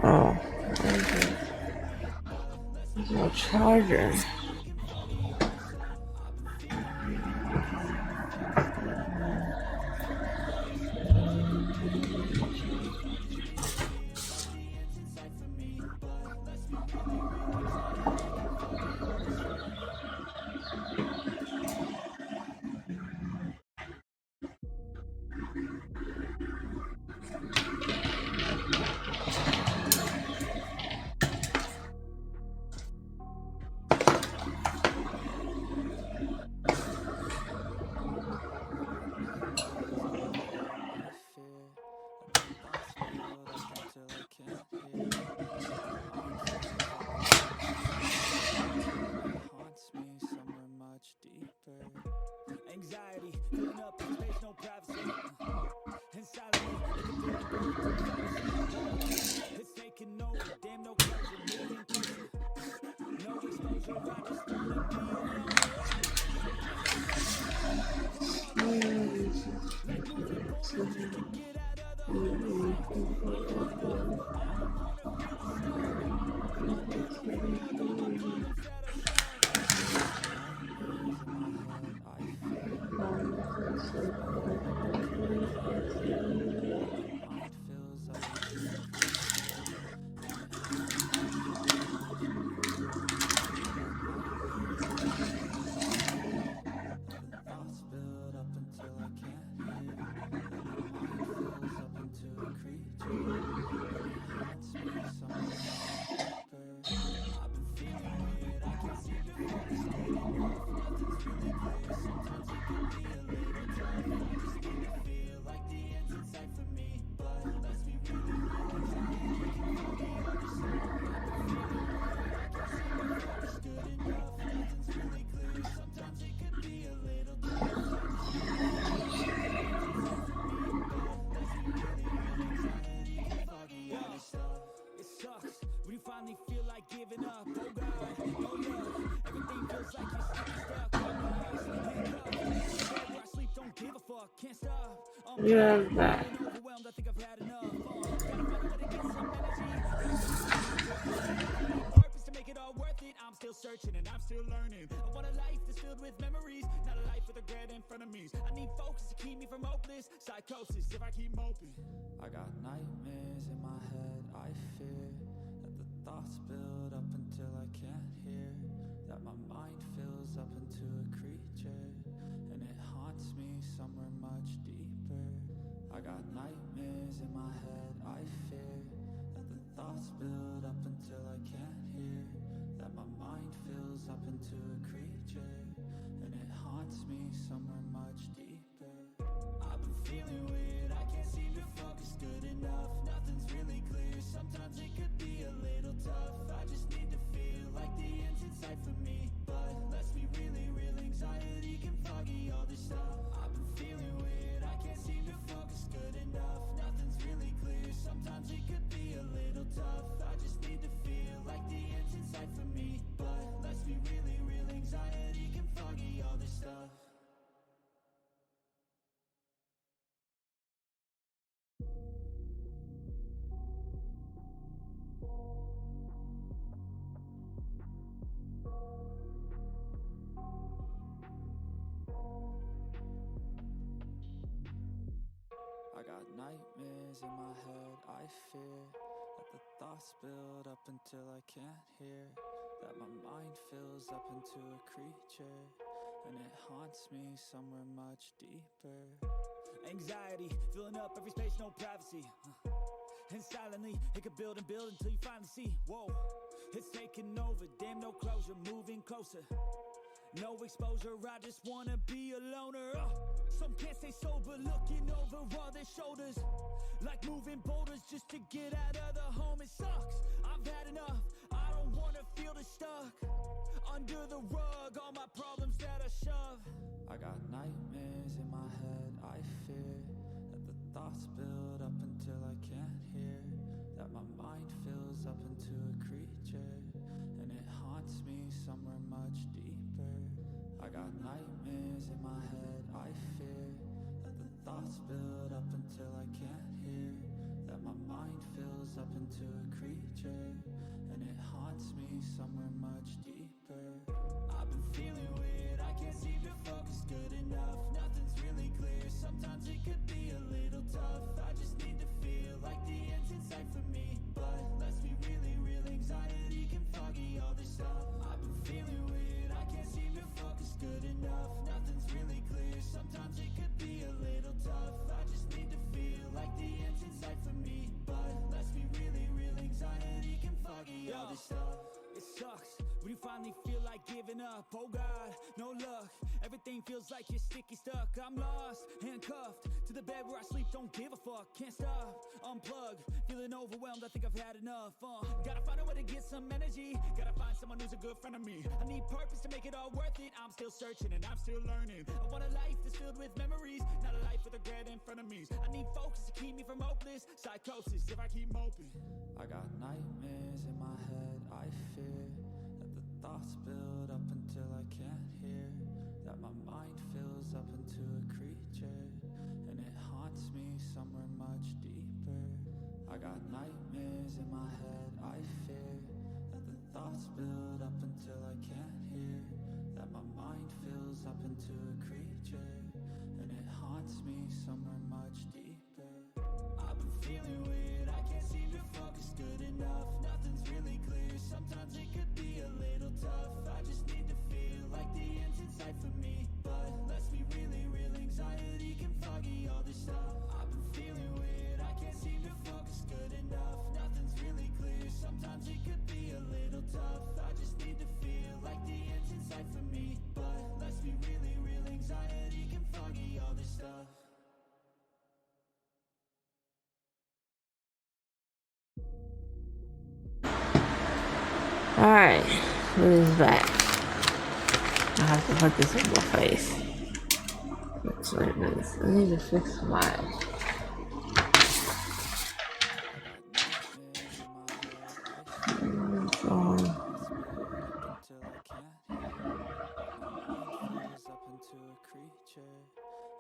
Oh, no charger. It sucks when you finally feel like giving up. Oh God, no love. Everything feels like you're stuck. I'm lost, handcuffed. Where I sleep, don't give a fuck. Can't stop. I'm Yeah, that. feeling overwhelmed. I think I've had enough. Gotta find a way to get some energy. Purpose to make it all worth it. I'm still searching and I'm still learning. I want a life that's filled with memories, not a life with regret and frenemies. I need focus to keep me from hopeless psychosis if I keep moping. I got nightmares in my head, I fear that the thoughts build up until I can't hear, that my mind fills up into a creature, and it haunts me somewhere much deeper. I got nightmares in my head, I fear that the thoughts build up until I can't hear, that my mind fills up into a creature, and it haunts me somewhere much deeper. I've been feeling weird, I can't seem to focus good enough. Nothing's really clear, sometimes it could be a little tough. I just need to feel like the end's in sight for me, but let's be really real, anxiety can foggy all this stuff. I've been feeling weird, I can't seem to focus good enough. Nothing's really clear, sometimes it could be a little tough. I just need to feel like the end's in sight for me, but let's be really real, anxiety can foggy all this stuff. I got nightmares in my head, I fear that the thoughts build up until I can't hear, that my mind fills up into a creature, and it haunts me somewhere much deeper. Anxiety, filling up every space, no privacy. And silently, it could build and build until you finally see. Whoa, it's taking over, damn no closure, moving closer. No exposure, I just wanna be a loner. Some can't stay sober, looking over all their shoulders, like moving boulders just to get out of the home. It sucks, I've had enough, I don't wanna feel the stuck under the rug, all my problems that I shove. I got nightmares in my head, I fear that the thoughts build up until I can't hear, that my mind fills up into a creature, and it haunts me somewhere much deeper. I got nightmares in my head, I fear that the thoughts build up until I can't hear, that my mind fills up into a creature, and it haunts me somewhere much deeper. I've been feeling weird, I can't seem to focus good enough. Nothing's really clear, sometimes it could be a little tough. I just need to feel like the end's in sight for me, but let's be really real, anxiety can foggy all this stuff. I've been feeling weird, I can't seem to focus good enough. Nothing's really clear, sometimes it could be a little tough. I just need to feel like the end's in sight for me, but let's be really real, anxiety can foggy all this stuff. It sucks when you finally feel like giving up. Oh God, no luck. Everything feels like you're sticky stuck. I'm lost, handcuffed to the bed where I sleep. Don't give a fuck. Can't stop, unplug. Feeling overwhelmed. I think I've had enough. Gotta find a way to get some energy. Gotta find someone who's a good friend of me. I need purpose to make it all worth it. I'm still searching and I'm still learning. I want a life that's filled with memories, not a life with regret and frenemies. I need focus to keep me from hopeless psychosis if I keep moping. I got nightmares in my head, I fear that the thoughts build up until I head, I fear that the thoughts build up until I can't hear, that my mind fills up into a creature, and it haunts me somewhere much deeper. I've been feeling weird, I can't seem to focus good enough. Nothing's really clear, sometimes it could be a little tough. I just need to feel like the end's in sight for me, but let's be really real, anxiety can foggy all this stuff. I've been feeling weird, I can't seem to focus good enough. Nothing's really clear, sometimes it could be a little tough. I just need to feel like the end's in sight for me, but let's be really real, anxiety can foggy all this stuff. Alright, who's back? I have to put this in my face. Looks like this. I need to fix my Until I can't hear, my mind fills up into a creature,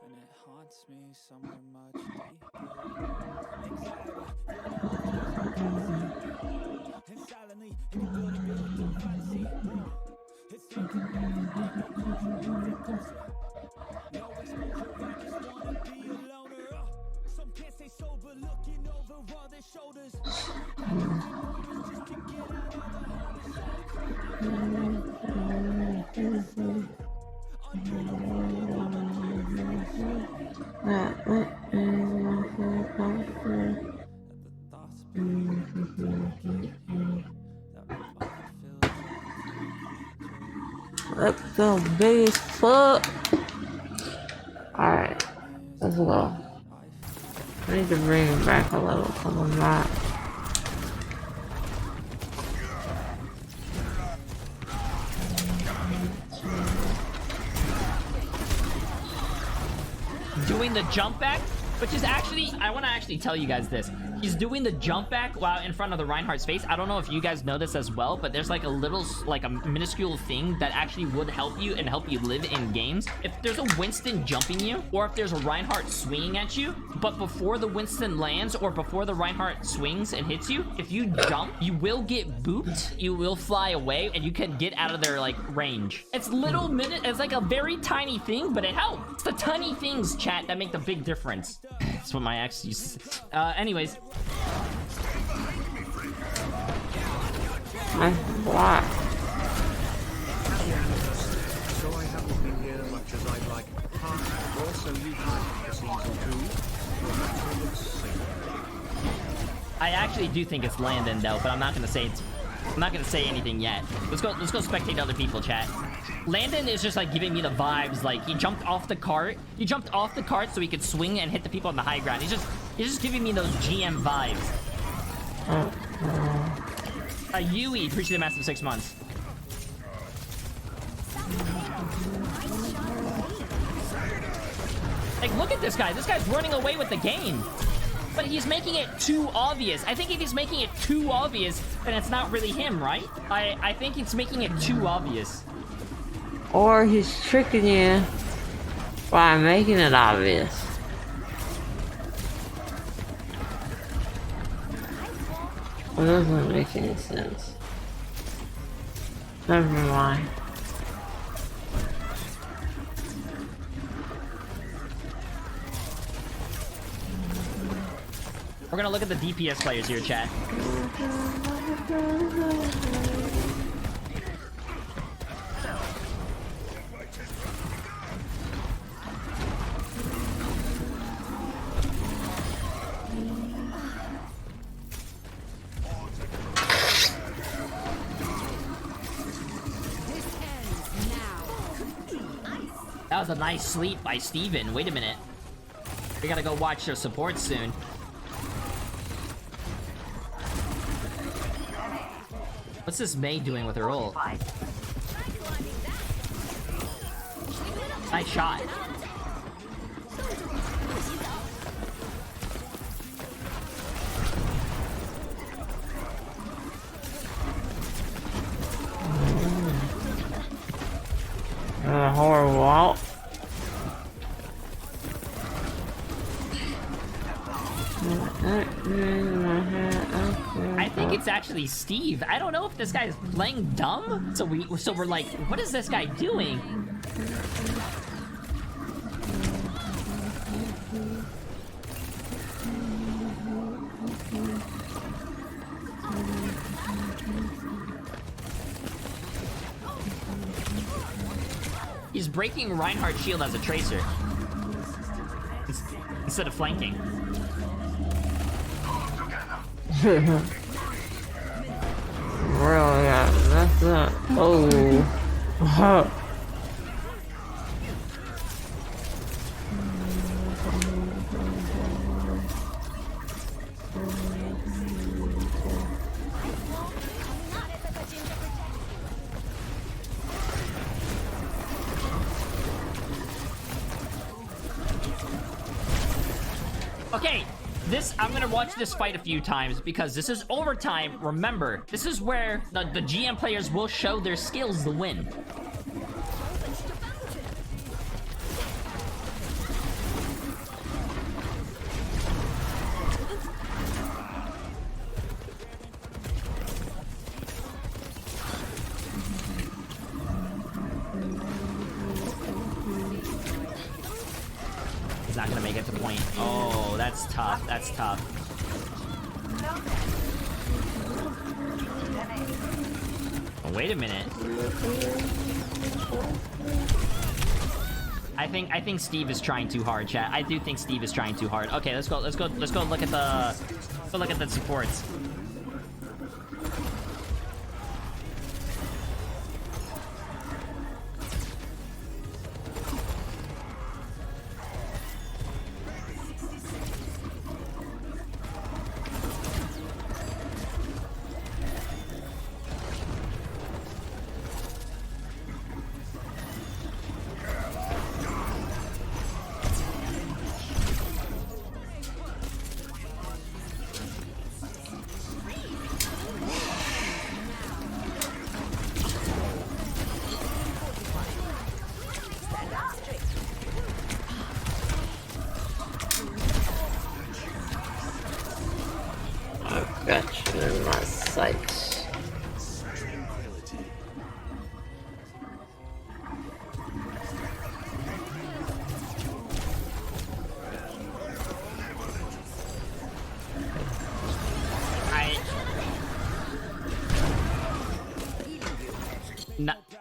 and it haunts me somewhere much deeper. And silently, in the building, building, fantasy. It's so cool. No exposure, I just wanna be a loner. Some can't stay sober, looking over all their shoulders. Just to get out Let's go, big as fuck. Alright, let's go. I need to bring it back a little because I'm not. Doing the jump back, which is actually, I want to actually tell you guys this. He's doing the jump back while in front of the Reinhardt's face. I don't know if you guys know this as well, but there's like a little, like a minuscule thing that actually would help you and help you live in games. If there's a Winston jumping you, or if there's a Reinhardt swinging at you, but before the Winston lands or before the Reinhardt swings and hits you, if you jump, you will get booped, you will fly away, and you can get out of their like range. It's little minute, it's like a very tiny thing, but it helps. It's the tiny things, chat, that make the big difference. That's what my ex used to... anyways. My block. So I haven't been here much as I'd like. Also, you hyped for season 2. I actually do think it's Landon though, but I'm not gonna say it's... I'm not gonna say anything yet. Let's go spectate other people, chat. Landon is just like giving me the vibes, like he jumped off the cart. He jumped off the cart so he could swing and hit the people on the high ground. He's just giving me those GM vibes. Yui, appreciate the massive 6 months. Like, look at this guy. This guy's running away with the game. But he's making it too obvious. I think if he's making it too obvious, then it's not really him, right? I think it's making it too obvious. Or he's tricking you by making it obvious. It doesn't make any sense. Never mind. We're gonna look at the DPS players here, chat. That was a nice sleep by Steven. Wait a minute. We gotta go watch their support soon. What's this Mei doing with her ult? Nice shot. Horrible ult. I think think it's actually Steve. I don't know if this guy is playing dumb. So we're like, what is this guy doing? He's breaking Reinhardt's shield as a tracer instead of flanking. Really, that's not. Oh. Okay, I'm gonna watch this fight a few times because this is overtime. Remember, this is where the GM players will show their skills to win. He's not gonna make it to point. Oh, that's tough. That's tough. Oh, wait a minute. I think Steve is trying too hard, chat. I do think Steve is trying too hard. Okay, let's go look at the supports. Got you in my sights.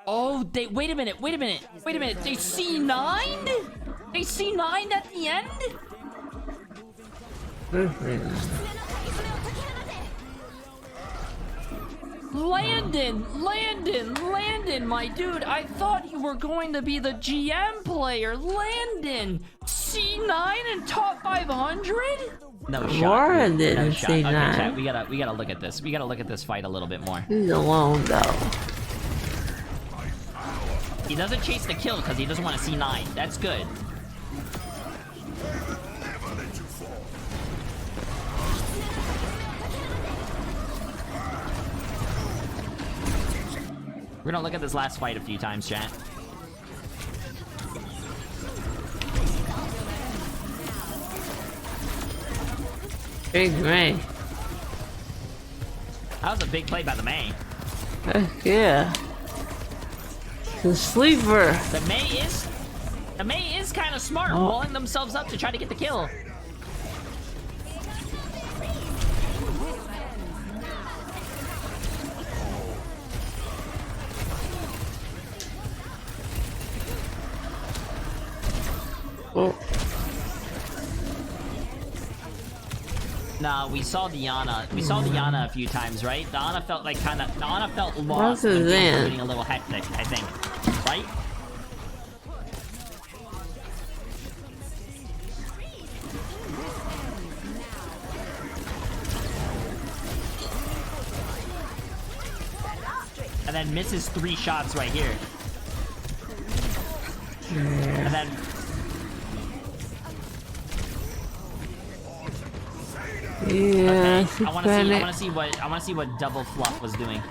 Oh, wait a minute. They C9'd? They C9'd at the end? Landon, my dude, I thought you were going to be the GM player. Landon, C9 and top 500? No shot. Warren didn't no shot. C9. Okay, chat, we gotta look at this. We gotta look at this fight a little bit more. He's alone though. He doesn't chase the kill because he doesn't want to C9. That's good. We're gonna look at this last fight a few times, chat. Big May. That was a big play by the Mei. Heck yeah. The sleeper. The Mei is kind of smart, walling themselves up to try to get the kill. Oh. Nah, we saw Diana. We saw Diana a few times, right? Diana felt like Diana felt lost. What's his name? Getting a little hectic, I think. Right? And then misses 3 shots right here. And then yeah, okay. I want to see what Double Fluff was doing.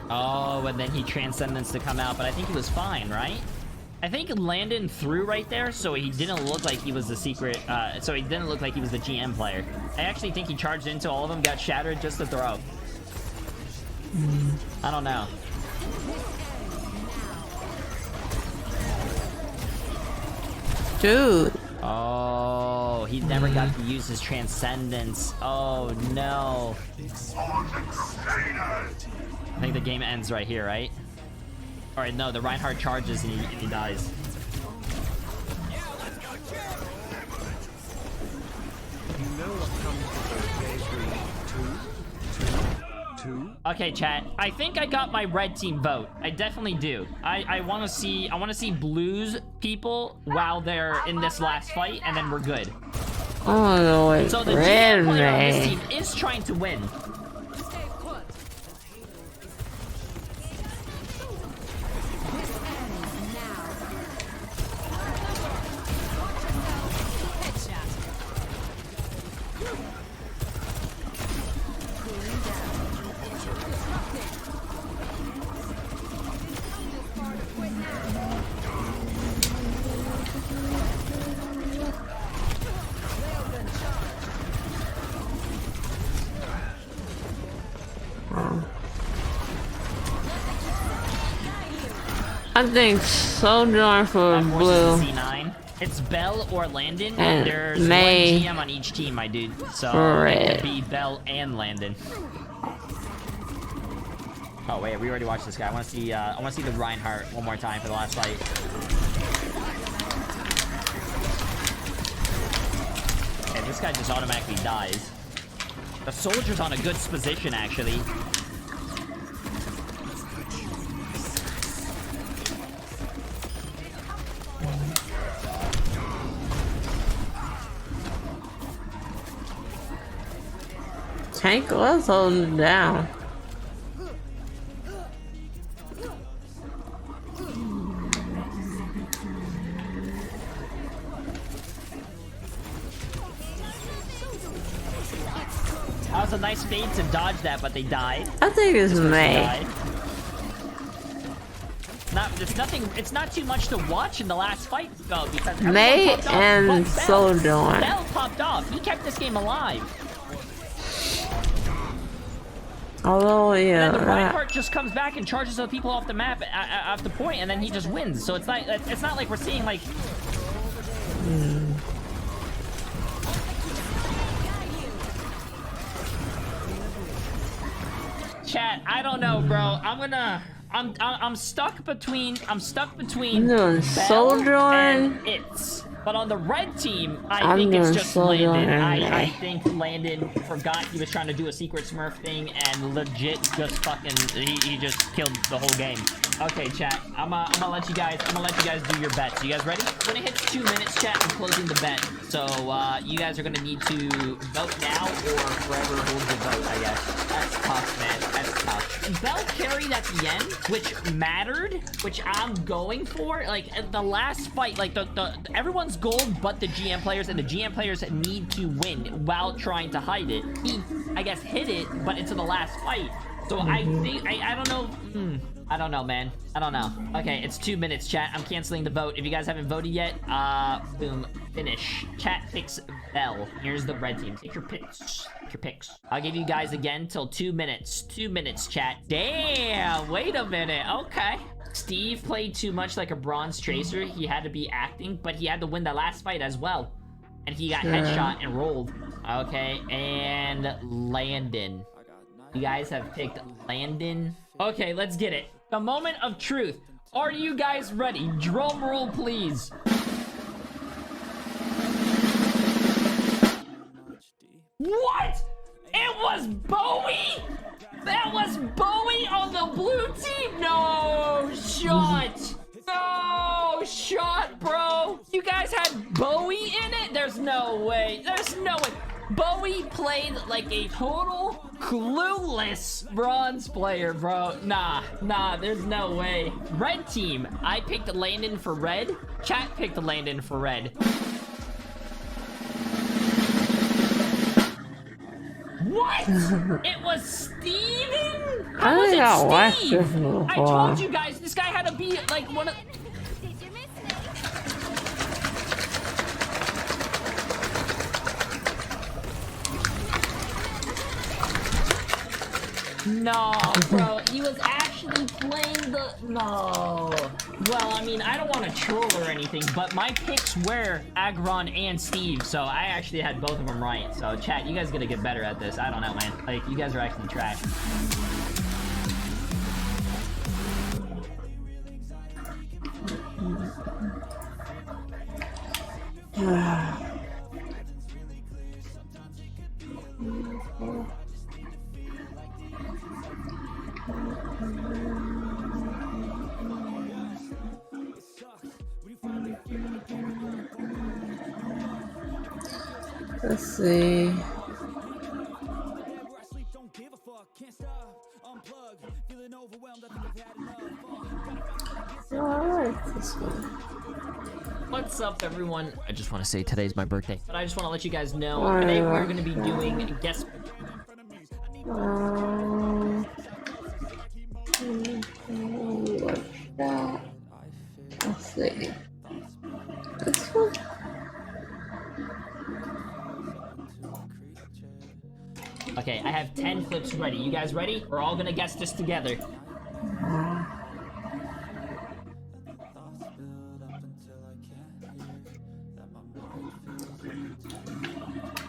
Oh, and then he transcendence to come out, but I think he was fine, right? I think Landon threw right there, so he didn't look like he was the secret, so he didn't look like he was the GM player. I actually think he charged into all of them, got shattered just to throw. I don't know. Dude. Oh, he never got to use his transcendence. Oh no. I think the game ends right here, right? Alright, no, the Reinhardt charges and he dies. You know what comes with two? Okay, chat. I think I got my red team vote. I definitely do. I want to see blues people while they're in this last fight, and then we're good. Oh no, wait. So the GM player on this team is trying to win. I think Soldier for blue. C9. It's Bell or Landon, And and there's May one GM on each team, my dude. So for it red. could be Bell and Landon. Oh wait, we already watched this guy. I want to see the Reinhardt one more time for the last fight. Okay, this guy just automatically dies. The Soldier's on a good position, actually. Tank was holding down. That was a nice fade to dodge that, but they died. I think it's May. Died. It's not too much to watch in the last fight, though, because May popped off, and but Soldier. Bell popped off. He kept this game alive. Although, yeah. And then the Reinhardt just comes back and charges the people off the map off the point, and then he just wins. So it's not like we're seeing like. Chat, I don't know, bro. I'm stuck between No, Bell Soldier. and It's. But on the red team, I think it's just Soldier Landon. and I May. think Landon forgot he was trying to do a secret Smurf thing and legit just fucking he just killed the whole game. Okay, chat. I'm gonna let you guys do your bets. You guys ready? When it hits 2 minutes, chat, I'm closing the bet. So you guys are gonna need to vote now or forever hold your vote, I guess. That's tough, man. That's tough. Bell carried at the end, which mattered, which I'm going for. Like at the last fight, like the everyone's gold but the GM players, and the GM players need to win while trying to hide it. He, I guess, hit it, but it's in the last fight. So I think I don't know. I don't know, man. I don't know. Okay, it's 2 minutes, chat. I'm canceling the vote. If you guys haven't voted yet, boom, finish. Chat picks Bell. Here's the red team. Take your picks. Take your picks. I'll give you guys again till 2 minutes. 2 minutes, chat. Damn, wait a minute. Okay. Steve played too much like a bronze tracer. He had to be acting, but he had to win the last fight as well. And he got headshot and rolled. Okay, and Landon. You guys have picked Landon. Okay, let's get it. The moment of truth. Are you guys ready? Drum roll, please. What? It was Bowie? That was Bowie on the blue team? No shot. No shot, bro. You guys had Bowie in it? There's no way. There's no way. Bowie played like a total clueless bronze player, bro. Nah, there's no way. Red team, I picked Landon for red. Chat picked Landon for red. What? It was Steven? How was it Steve? I told you guys, this guy had to be like one of... No, bro, he was actually playing the... No. Well, I mean, I don't want to troll or anything, but my picks were Aggron and Steve, so I actually had both of them right. So, chat, you guys gotta get better at this. I don't know, man. Like, you guys are actually trash. Let's see. Oh, I like this one. What's up, everyone? I just want to say today's my birthday, but I just want to let you guys know today we're going to be doing guest. What's that? Let's see. This one? Okay, I have 10 clips ready. You guys ready? We're all gonna guess this together.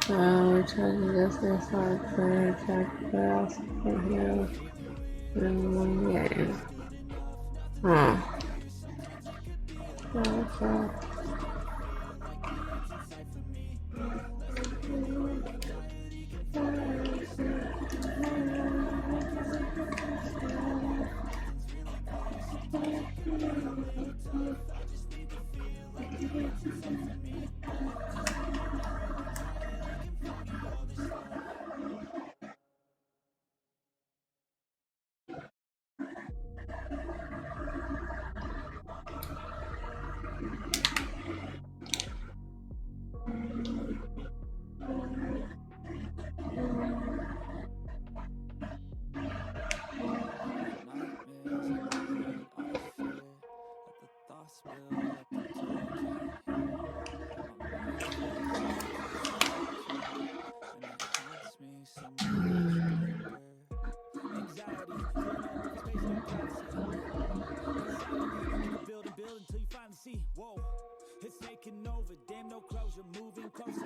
We're trying to guess this hard player, attack class, support hero, in one game. Huh. Okay.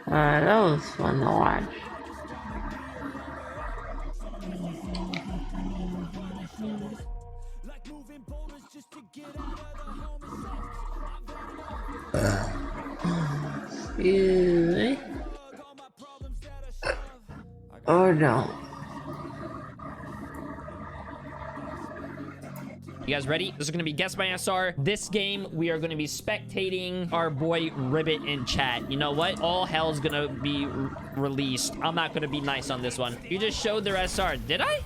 That was fun to watch. Excuse me. Or don't. You guys ready? This is gonna be Guess by SR. This game, we are gonna be spectating our boy Ribbit in chat. You know what? All hell's gonna be released. I'm not gonna be nice on this one. You just showed their SR. Did I?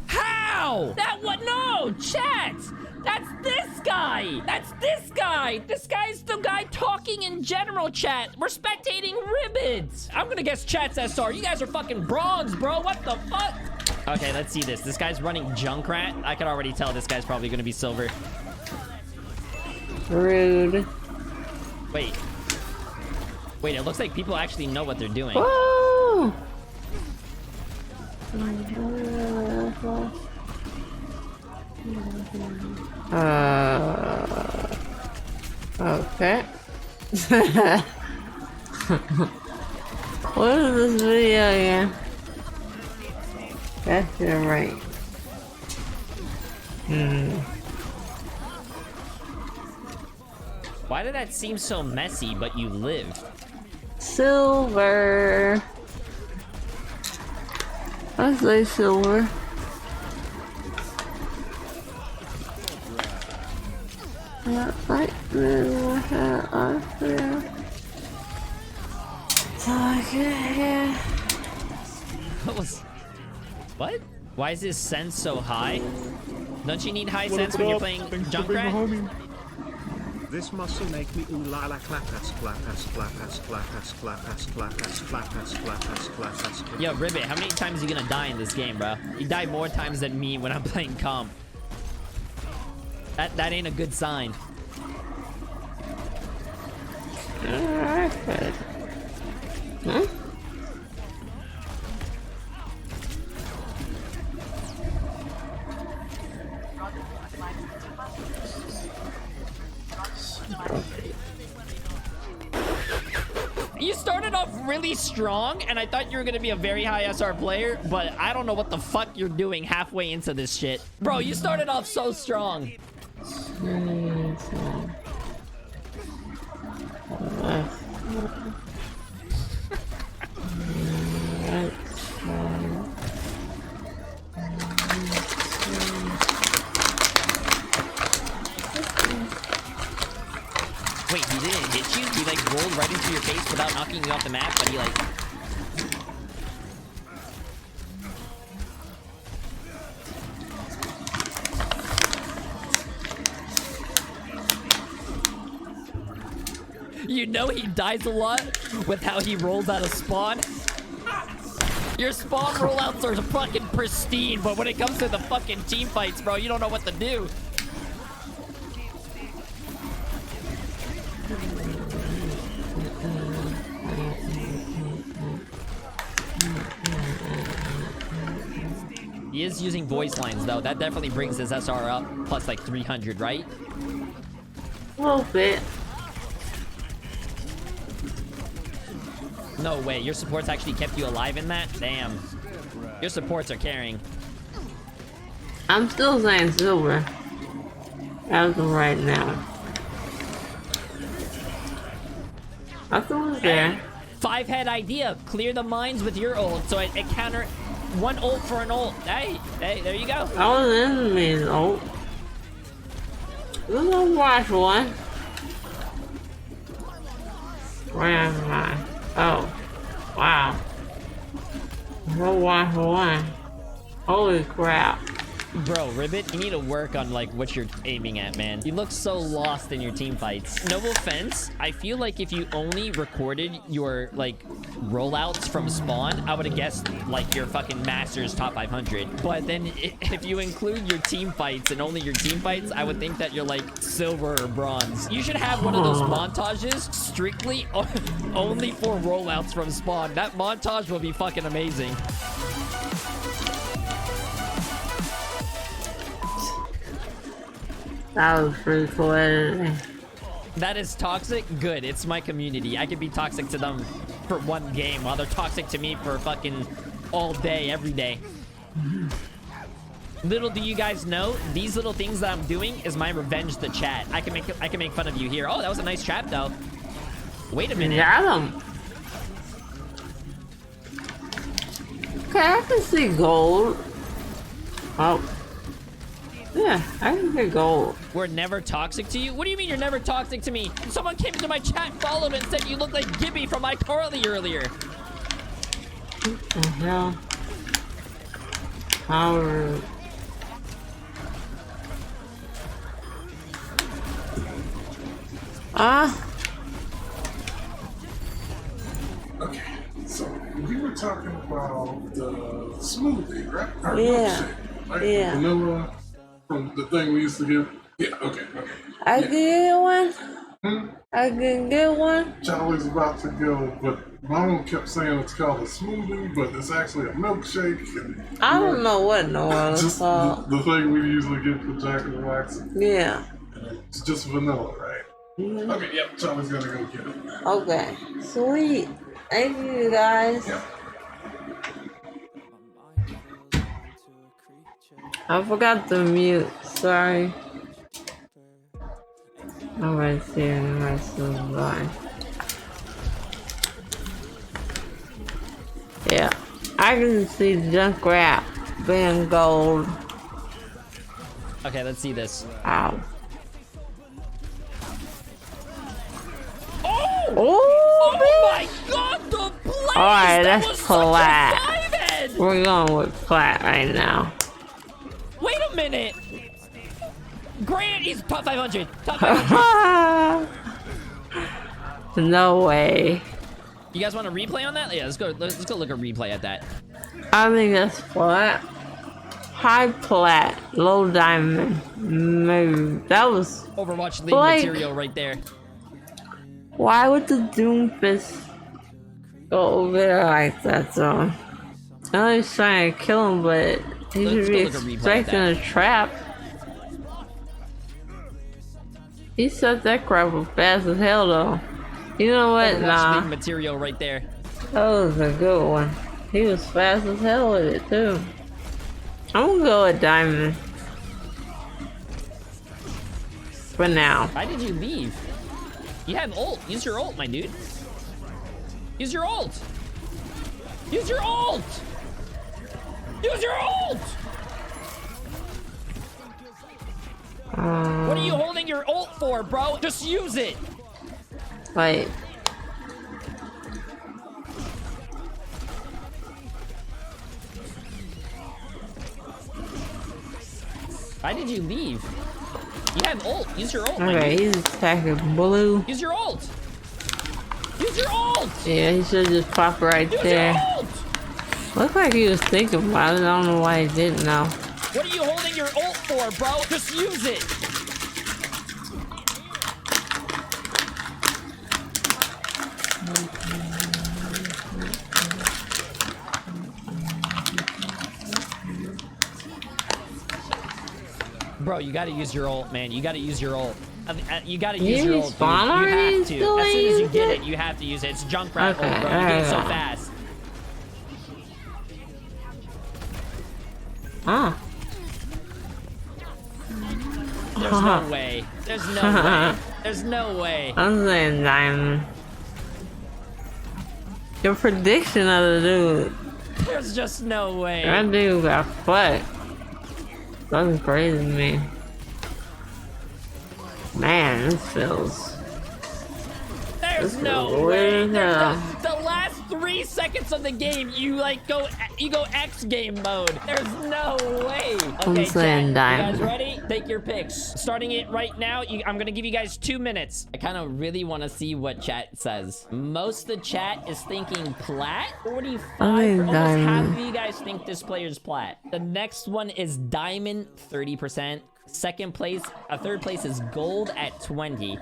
How? That what? No, chat. That's this guy. That's this guy. This guy's the guy talking in general chat. We're spectating Ribbit. I'm gonna guess chat's SR. You guys are fucking bronze, bro. What the fuck? Okay, let's see this. This guy's running Junkrat. I can already tell this guy's probably gonna be silver. Rude. Wait, it looks like people actually know what they're doing. Whoa! Okay. What is this video again? That's your right. Why did that seem so messy, but you lived? Silver. I say silver. Yeah, right there. Up there. So I can hear. What? Why is his sense so high? Don't you need high sense when you're playing Junkrat? This muscle make me ooh la la clap-ass clap-ass clap-ass clap-ass clap-ass clap-ass clap-ass clap-ass clap-ass. Yo, Ribbit, how many times are you gonna die in this game, bro? You die more times than me when I'm playing comp. That ain't a good sign. Alright. Huh? You started off really strong, and I thought you were gonna be a very high SR player, but I don't know what the fuck you're doing halfway into this shit. Bro, you started off so strong. Wait, he didn't hit you? He like rolled right into your face without knocking you off the map, but he like... You know he dies a lot with how he rolls out of spawn. Your spawn rollouts are fucking pristine, but when it comes to the fucking team fights, bro, you don't know what to do. He is using voice lines, though. That definitely brings his SR up, plus like 300, right? A little bit. No way. Your supports actually kept you alive in that? Damn. Your supports are carrying. I'm still saying silver. As of right now. Nothing was there. 5-head idea. Clear the mines with your ult, so it counter one ult for an ult. Hey, there you go. I was enemy's ult. Let's go watch one. Where am I? Oh. Wow. Go watch one. Holy crap. Bro, Ribbit, you need to work on like what you're aiming at, man. You look so lost in your team fights. No offense, I feel like if you only recorded your like rollouts from spawn, I would have guessed like your fucking Masters top 500. But then if you include your team fights and only your team fights, I would think that you're like silver or bronze. You should have one of those montages strictly only for rollouts from spawn. That montage will be fucking amazing. That was pretty cool editing. That is toxic? Good. It's my community. I can be toxic to them for one game while they're toxic to me for fucking all day, every day. Little do you guys know, these little things that I'm doing is my revenge to chat. I can make fun of you here. Oh, that was a nice trap though. Wait a minute. Got him. Okay, I can see gold. Oh. Yeah, I can see gold. We're never toxic to you? What do you mean you're never toxic to me? Someone came into my chat, followed and said you look like Gibby from iCarly earlier. What the hell? How rude. Okay, so we were talking about the smoothie, right? Or Yeah. milkshake, right? Yeah. Vanilla from the thing we used to give. Yeah, okay. I can get one? Hmm? I can get one? Charlie's about to go, but Mama kept saying it's called a smoothie, but it's actually a milkshake. And I don't know what in the world it's just called. the thing we usually get for Jack in the Box. Yeah. It's just vanilla, right? Mhm. Okay, yep. Charlie's gonna go get it. Okay. Sweet. Thank you guys. Yep. I forgot to mute. Sorry. Alright, see you in the rest of the line. Yeah. I can see Junkrat being gold. Okay, let's see this. Ow. Oh! Oh, My god, the blaze! Alright, That that's was such a plat. 5-head! We're going with plat right now. Wait a minute! Grant, he's top 500. Top 500. No way. You guys want a replay on that? Yeah, let's go look at replay at that. I think that's plat. High plat, low diamond. Maybe that was. Overwatch League Like- material right there. Why would the Doomfist go over there like that, though? I know he's trying to kill him, but he Let's should go be look at replay at expecting a trap. He set that crap up fast as hell, though. You know what? Overwatch Nah. big material right there. That was a good one. He was fast as hell with it too. I'm gonna go with Diamond. For now. Why did you leave? You have ult. Use your ult, my dude. Use your ult. Use your ult. Use your ult. What are you holding your ult for, bro? Just use it. Wait. Why did you leave? You have ult. Use your ult, my Okay, dude. he's attacking Blue. Use your ult. Use your ult. Yeah, he should just pop right Use there. your ult. Looks like he was thinking about it. I don't know why he didn't now. What are you holding your ult for, bro? Just use it. Bro, you gotta use your ult, man. You gotta use your ult. You gotta use your ult, dude. You spawn already? have to. Still As soon as you ain't get used it, you have to use it. It's Junkrat ult, bro. You Okay, get it so alright. fast. Ah. There's no way. There's no way. There's no way. I'm saying Diamond. Your prediction of the dude. There's just no way. That dude got fucked. That's crazy to me. Man, this feels... There's This no is way. weird as hell. The last 3 seconds of the game, you go X game mode. There's no way. Okay, saying chat, Diamond. you guys ready? Take your picks. Starting it right now. I'm gonna give you guys 2 minutes. I kind of really want to see what chat says. Most of the chat is thinking plat. 45. I think Almost half Diamond. of you guys think this player's plat. The next one is diamond, 30%. Second place, third place is gold at 20.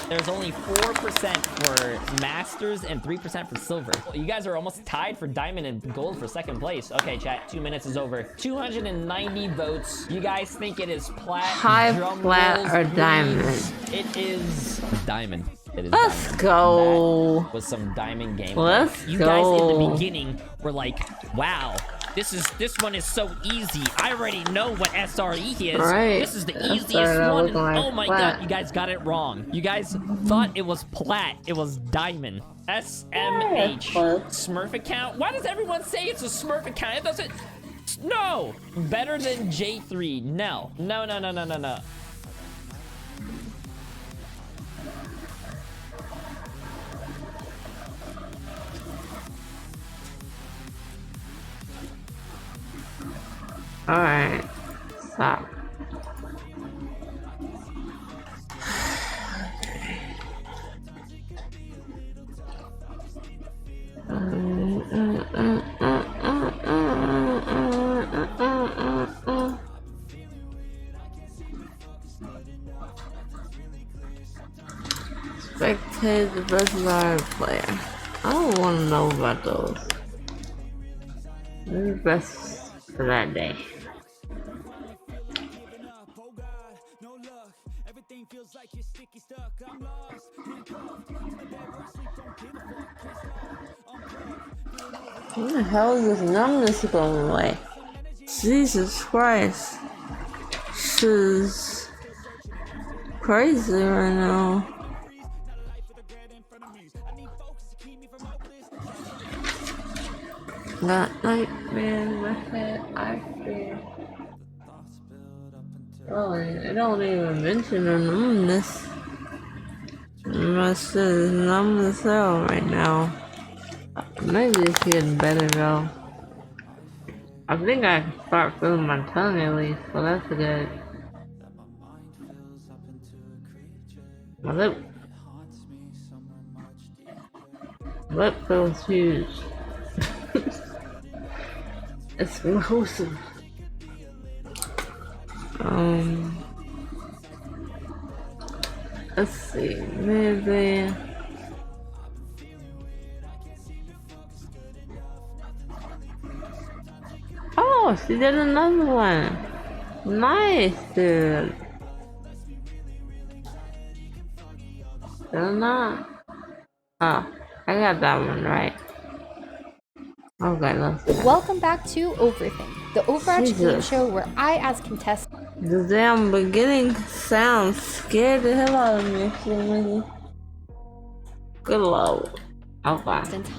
There's only 4% for masters and 3% for silver. You guys are almost tied for diamond and gold for second place. Okay, chat, 2 minutes is over. 290 votes. You guys think it is plat? High, Drum flat, rolls, or please. diamond? It is diamond. It is Let's diamond. go. That was some diamond game. Let's You guys in the go. beginning were like, wow. This one is so easy. I already know what SRE is. Right. This is the That's easiest started one. looking like Oh my plat. god, you guys got it wrong. You guys thought it was plat. It was diamond. SMH. Smurf account? Why does everyone say it's a Smurf account? It doesn't. No. Better than J3. No. No, no, no, no, no, no. Alright. Stop. Spectate the best live player. I don't want to know about those. They're the best for that day. When the hell is this numbness going away? Jesus Christ. This is crazy right now. Got nightmare in my head, I fear. Oh, I don't even mention the numbness. My shit is numb as hell right now. Maybe it's getting better though. I think I can start feeling my tongue at least, so that's good. My lip feels huge. Explosive. Let's see, maybe. Oh, she did another one. Nice, dude. Still not. Oh, I got that one right. Okay, let's go. Welcome back to Overthink, the Overwatch game Jesus. show where I, as contestant, The damn beginning sound scared the hell out of me. Actually. Good lord. Okay.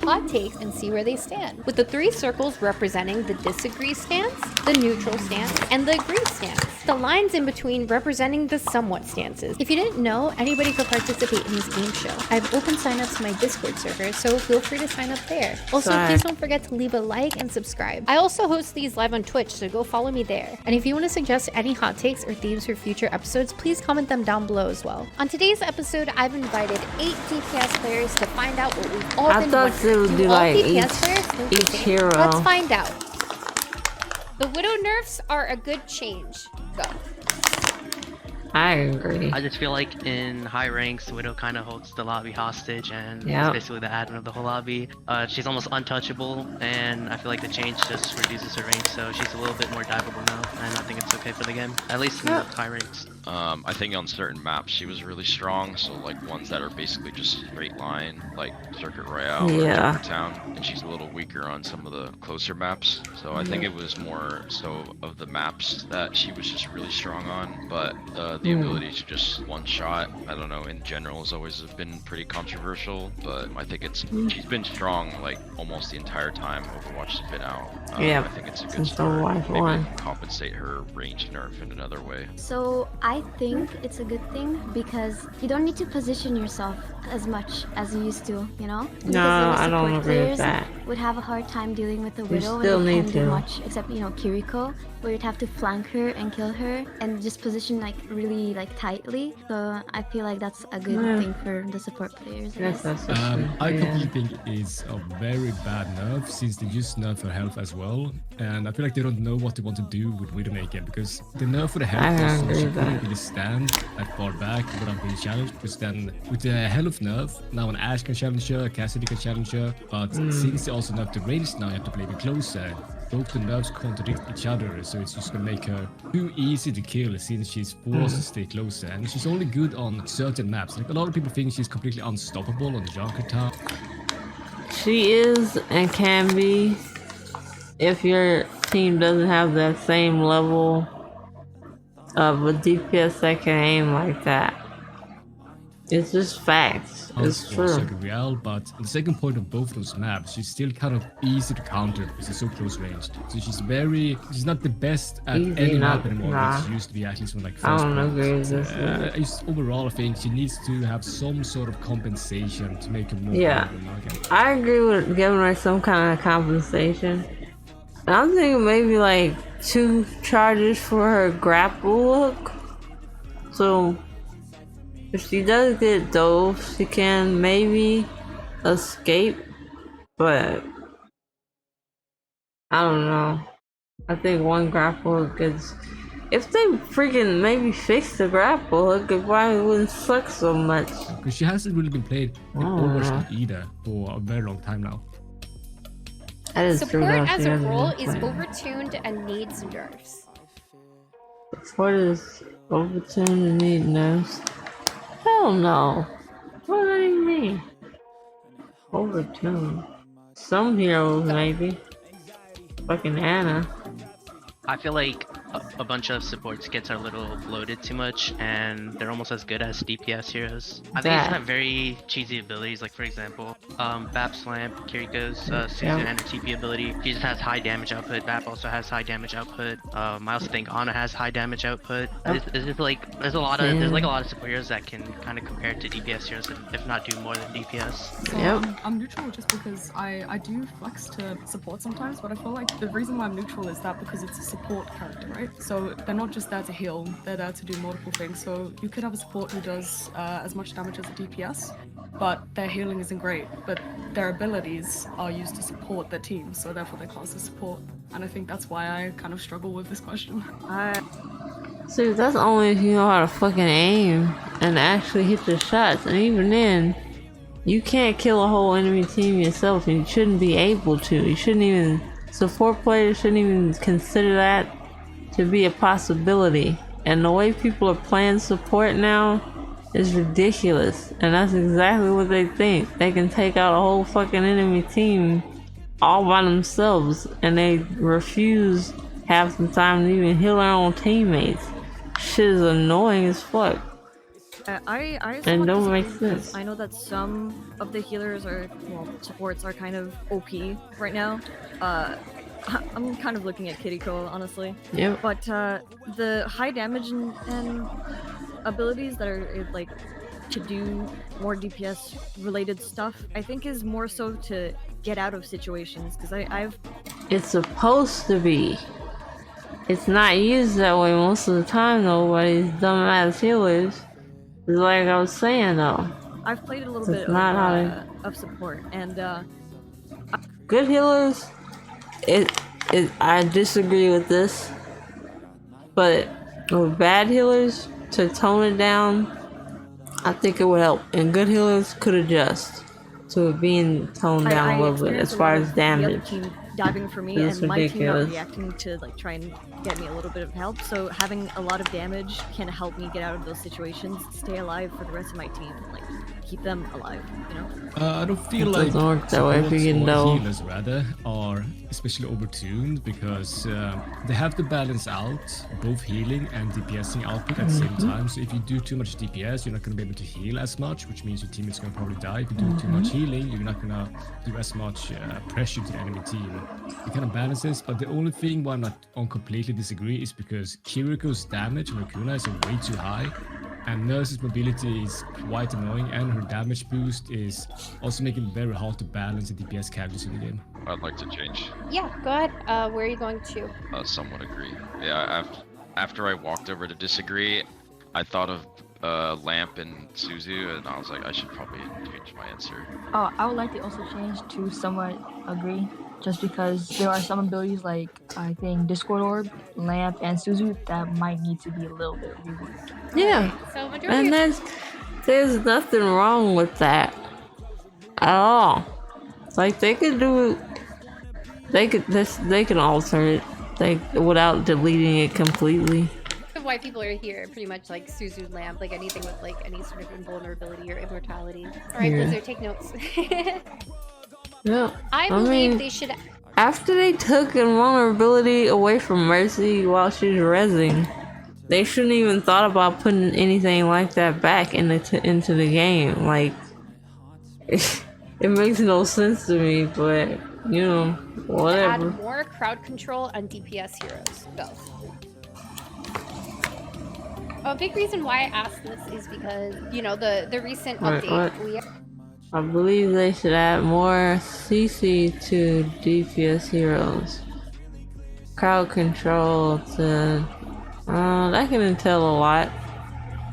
hot takes and see where they stand. With the 3 circles representing the disagree stance, the neutral stance, and the agree stance. The lines in between representing the somewhat stances. If you didn't know, anybody could participate in this game show. I have open signups to my Discord server, so feel free to sign up there. Also, please don't forget to leave a like and subscribe. I also host these live on Twitch, so go follow me there. And if you want to suggest any hot takes or themes for future episodes, please comment them down below as well. On today's episode, I've invited 8 DPS players to find out what we've all I been thought wondering. it would Do be all like DPS players think each the same? hero. Let's find out. The Widow nerfs are a good change. Go. I agree. I just feel like in high ranks, Widow kind of holds the lobby hostage and Yep. is basically the admin of the whole lobby. She's almost untouchable, and I feel like the change just reduces her range, so she's a little bit more diveable now, and I think it's okay for the game, at least in the high ranks. I think on certain maps she was really strong, so like ones that are basically just straight line, like Circuit Royale Yeah. or Town, and she's a little weaker on some of the closer maps. So I think it was more so of the maps that she was just really strong on, but the ability to just one shot, I don't know, in general has always been pretty controversial, but I think she's been strong like almost the entire time Overwatch has been out. Yeah, I think it's a good since start. Overwatch Maybe 1. compensate her range nerf in another way. So I think it's a good thing because you don't need to position yourself as much as you used to, you know? Because, I don't support agree with players that. would have a hard time dealing with the You Widow still when they need can't do to. much except, you know, Kiriko, where you'd have to flank her and kill her and just position like really like tightly. So I feel like that's a good Yeah. thing for the support players. I Yes, guess. that's I yeah. completely think it's a very bad nerf since they just nerf her health as well, and I feel like they don't know what they want to do with Widowmaker because the nerf for the I health agree was she with couldn't that. really stand that far back without being challenged. Because then with the health nerf, now an Ashe can challenge her, Cassidy can challenge her, but since they also nerfed the range, now you have to play a bit closer. Both the nerfs contradict each other, so it's just gonna make her too easy to kill since she's forced to stay closer, and she's only good on certain maps. Like a lot of people think she's completely unstoppable on Junkertown. She is and can be if your team doesn't have that same level of a DPS that can aim like that. It's just facts. It's For true. Circuit Royale, but on the second point of both those maps, she's still kind of easy to counter because she's so close ranged. So she's not the best at Easy, any not- map anymore, nah. but she used to be at least from like I first don't point. agree with this. Just overall, I think she needs to have some sort of compensation to make her more Yeah. valuable now again. I agree with giving her some kind of compensation. I'm thinking maybe like 2 charges for her grapple hook. So if she does get those, she can maybe escape. But I don't know. I think 1 grapple hook is. If they freaking maybe fix the grapple hook, it probably wouldn't suck so much. Because she hasn't really been played in Oh. Overwatch either for a very long time now. That is true. Support though, as she a hasn't role been is playing. overtuned and needs nerfs. Support is overtuned and need nerfs. Hell no. What do you mean? Overtuned. Some heroes maybe. Fucking Anna. I feel like a bunch of supports gets a little bloated too much, and they're almost as good as DPS heroes. I think That. it's have very cheesy abilities, like for example, Bap's Lamp, Kiriko's Susan and her TP ability. She just has high damage output. Bap also has high damage output. I also think Ana has high damage output. It's just like there's like a lot of support heroes that can kind of compare to DPS heroes, if not do more than DPS. So I'm neutral just because I do flex to support sometimes, but I feel like the reason why I'm neutral is that because it's a support character, right? So they're not just there to heal, they're there to do multiple things. So you could have a support who does as much damage as a DPS, but their healing isn't great, but their abilities are used to support their team, so therefore they're classed as support. And I think that's why I kind of struggle with this question. See, that's only if you know how to fucking aim and actually hit the shots. And even then, you can't kill a whole enemy team yourself, and you shouldn't be able to. You shouldn't even, support players shouldn't even consider that to be a possibility. And the way people are playing support now, is ridiculous. And that's exactly what they think. They can take out a whole fucking enemy team all by themselves, and they refuse half the time to even heal their own teammates. Shit is annoying as fuck. I And don't disagree make because sense. I know that some of the healers or supports are kind of OP right now. I'm kind of looking at Kiriko, honestly. Yep. But the high damage and abilities that are like to do more DPS related stuff, I think is more so to get out of situations. Because I've It's supposed to be. It's not used that way most of the time though, by these dumbass healers. It's like I was saying though. I've played a little That's bit not how of support, and good healers, I disagree with this. But with bad healers, to tone it down, I think it would help. And good healers could adjust to it being toned down a little bit as far as damage. The other team diving for me, It's and my team not ridiculous. reacting to like try and get me a little bit of help. So having a lot of damage can help me get out of those situations, stay alive for the rest of my team, like keep them alive, you know? I don't feel It like doesn't work that way if you supports can or know. healers rather are especially overtuned because they have to balance out both healing and DPSing output at the same Mhm. time. So if you do too much DPS, you're not going to be able to heal as much, which means your team is going to probably die. If you do too much Mhm. healing, you're not going to do as much pressure to the enemy team. It kind of balances, but the only thing why I'm not on completely disagree is because Kiriko's damage on Akuna is way too high. And Nurse's mobility is quite annoying, and her damage boost is also making it very hard to balance the DPS characters in the game. I'd like to change. Yeah, go ahead. Where are you going to? Somewhat agree. Yeah, after I walked over to disagree, I thought of Lamp and Suzu, and I was like, I should probably change my answer. Oh, I would like to also change to somewhat agree, just because there are some abilities like I think Discord Orb, Lamp, and Suzu that might need to be a little bit reworked. Yeah. So majority And there's nothing wrong with that at all. Like they could do, they can alter it, without deleting it completely. of why people are here, pretty much like Suzu Lamp, like anything with like any sort of invulnerability or immortality. All right, Yeah. Blizzard, take notes. Yeah. I believe mean, they should. After they took invulnerability away from Mercy while she was rezzing, they shouldn't even thought about putting anything like that back into the game. Like, it makes no sense to me, but you know, whatever. Add more crowd control on DPS heroes. Go. A big reason why I asked this is because, you know, the recent Wait, update. what? I believe they should add more CC to DPS heroes. Crowd control to... that can entail a lot.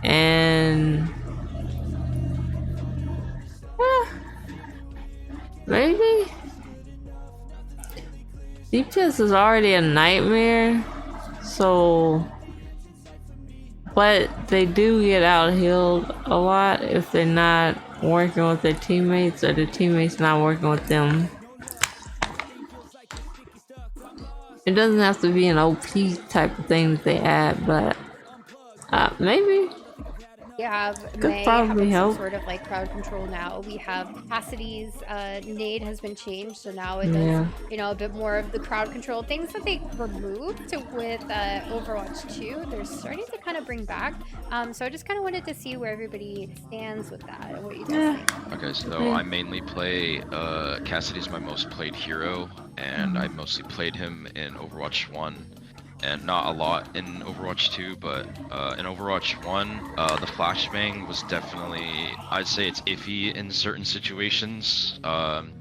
And... maybe? DPS is already a nightmare, so... But they do get out healed a lot if they're not working with their teammates or the teammates not working with them. It doesn't have to be an OP type of thing that they add, but maybe. We have Could May probably having some help. sort of like crowd control now. We have Cassidy's nade has been changed, so now it does, Yeah. you know, a bit more of the crowd control things that they removed with Overwatch 2. They're starting to kind of bring back. So I just kind of wanted to see where everybody stands with that and what you guys think. Okay, so I mainly play Cassidy's my most played hero, and I mostly played him in Overwatch 1. And not a lot in Overwatch 2, but in Overwatch 1, the flashbang was definitely, I'd say it's iffy in certain situations.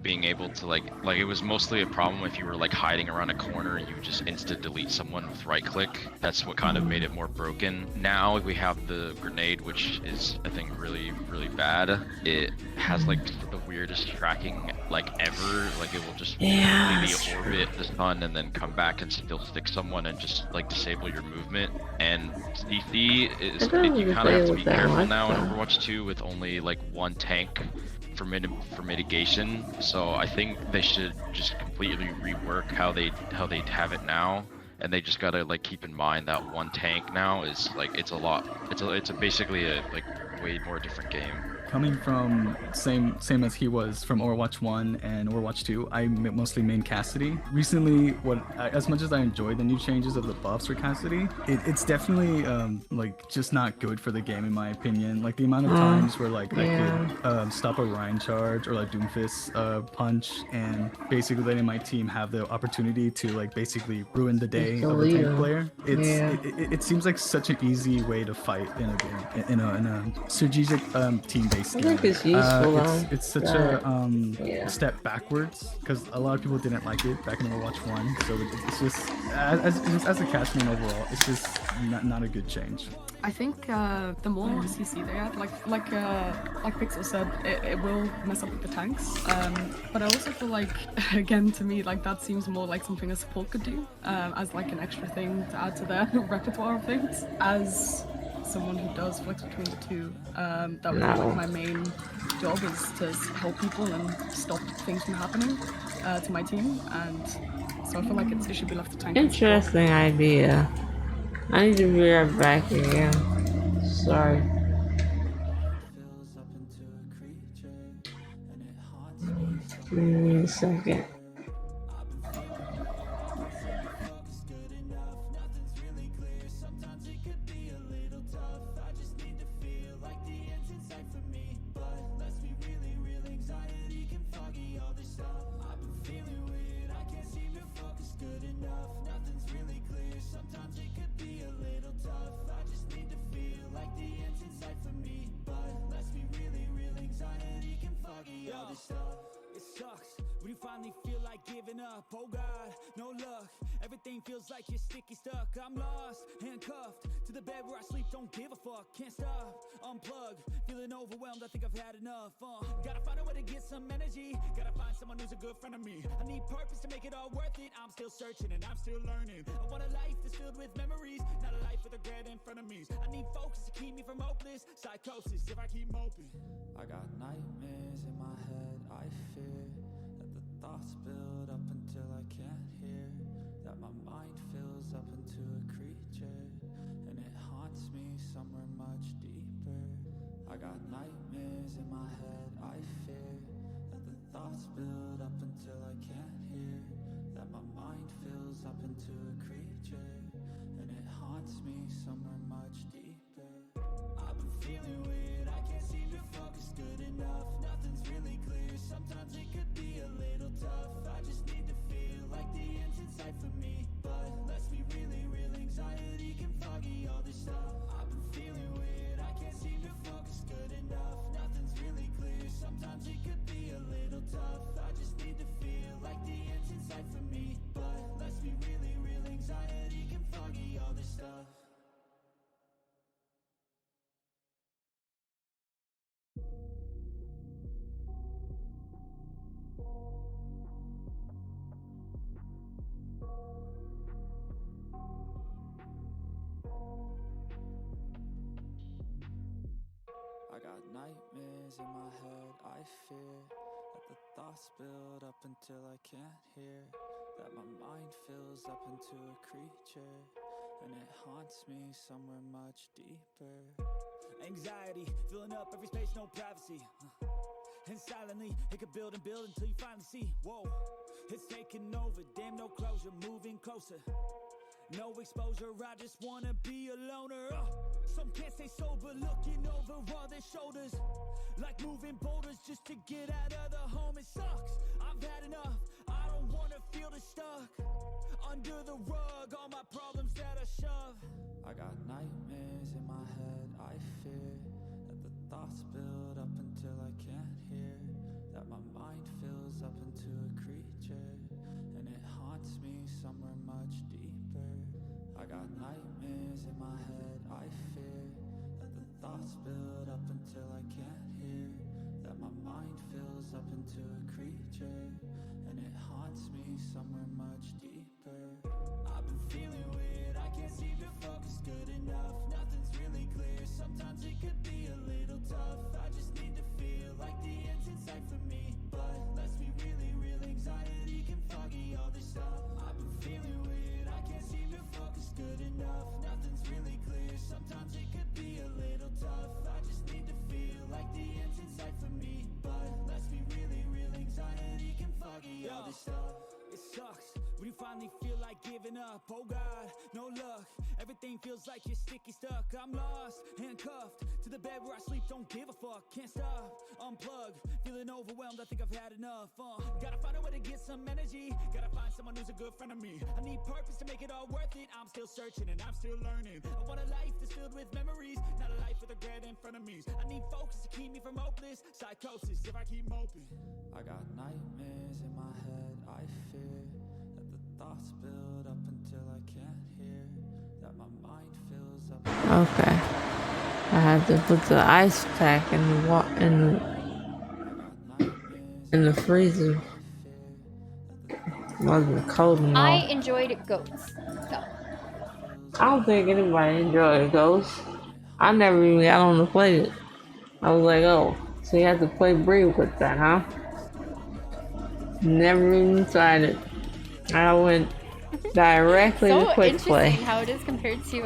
Being able to like it was mostly a problem if you were like hiding around a corner and you just insta delete someone with right click. That's what kind of made it more broken. Now we have the grenade, which is I think really bad. It has like the weirdest tracking like ever. Like it will just Yeah, completely orbit the sun and then come back and still stick someone and just like disable your movement. And CC is I don't you really kind of have play to with be that careful much, now in though. Overwatch 2 with only like one tank for mitigation. So I think they should just completely rework how they have it now. and they just gotta like keep in mind that one tank now is like it's basically a like way more different game. Coming from same as he was from Overwatch 1 and Overwatch 2, I mostly main Cassidy. Recently, as much as I enjoyed the new changes of the buffs for Cassidy, it's definitely like just not good for the game in my opinion. Like the amount of times where like I could stop a Ryan charge or like Doomfist punch, and basically letting my team have the opportunity to like basically ruin the day of a tank player. It seems like such an easy way to fight in a game, in a strategic team-based game. I think it's useful. It's such a step backwards because a lot of people didn't like it back in Overwatch 1. So it's just as a castman overall, it's just not a good change. I think the more CC they add, like Pixel said, it will mess up with the tanks. But I also feel like, again, to me, like that seems more like something a support could do, as like an extra thing to add to their repertoire of things. As someone who does flex between the two, that would be like my main job is to help people and stop things from happening to my team, and so I feel like it should be left to tank. Interesting idea. I need to be right back again. Sorry. Give me a second. It sucks when you finally feel like giving up. Oh God, no luck. Everything feels like you're sticky stuck. I'm lost, handcuffed to the bed where I sleep. Don't give a fuck, can't stop. Unplug, feeling overwhelmed. I think I've had enough. Gotta find a way to get some energy. Gotta find someone who's a good friend of me. I need purpose to make it all worth it. I'm still searching and I'm still learning. I want a life that's filled with memories, not a life with regret and frenemies. I need focus to keep me from hopeless psychosis if I keep moping. I got nightmares in my head, I fear that the thoughts build up until I can't hear, that my mind fills up into a creature, and it haunts me somewhere much deeper. I got nightmares in my head, I fear that the thoughts build up until I can't hear, that my mind fills up into a creature, and it haunts me somewhere much deeper. I've been feeling weird, I can't seem to focus good enough. Nothing's really clear, sometimes it could be a little tough. I just need to feel like the end's in sight for me, but let's be really real, anxiety can foggy all this stuff. I've been feeling weird, I can't seem to focus good enough. Nothing's really clear, sometimes it could be a little tough. I just need to feel like the end's in sight for me, but let's be really real, anxiety can foggy all this stuff. I got nightmares in my head, I fear that the thoughts build up until I can't hear, that my mind fills up into a creature, and it haunts me somewhere much deeper. Anxiety, filling up every space, no privacy. And silently, it could build and build until you finally see. Whoa, it's taking over, damn no closure, moving closer. No exposure, I just wanna be a loner. Some can't stay sober, looking over all their shoulders, like moving boulders just to get out of the home. It sucks, I've had enough, I don't wanna feel the stuck under the rug, all my problems that I shove. I got nightmares in my head, I fear that the thoughts build up until I can't hear, that my mind fills up into a creature, and it haunts me somewhere much deeper. I got nightmares in my head, I fear that the thoughts build up until I can't hear, that my mind fills up into a creature, and it haunts me somewhere much deeper. I've been feeling weird, I can't seem to focus good enough. Nothing's really clear, sometimes it could be a little tough. I just need to feel like the end's in sight for me, but let's be really real, anxiety can foggy all this stuff. I've been feeling weird, I can't seem to It sucks when you finally feel like giving up. Oh God, no luck. Everything feels like you're sticky stuck. I'm lost, handcuffed to the bed where I sleep. Don't give a fuck, can't stop. Unplug, feeling overwhelmed. I think I've had enough. Gotta find a way to get some energy. Gotta find someone who's a good friend of me. I need purpose to make it all worth it. I'm still searching and I'm still learning. I want a life that's filled with memories, not a life with regret in front of me. I need focus to keep me from hopeless psychosis if I keep moping. I got nightmares in my head, I fear that the thoughts build up until I can't hear, that my mind fills up. Okay. I had to put the ice pack in the freezer. It wasn't cold enough. I enjoyed Goats. Go. I don't think anybody enjoyed Ghosts. I never even got on to play it. I was like, oh, so you have to play Breathe with that, huh? Never even tried it. I went directly So to quick interesting play. how it is compared to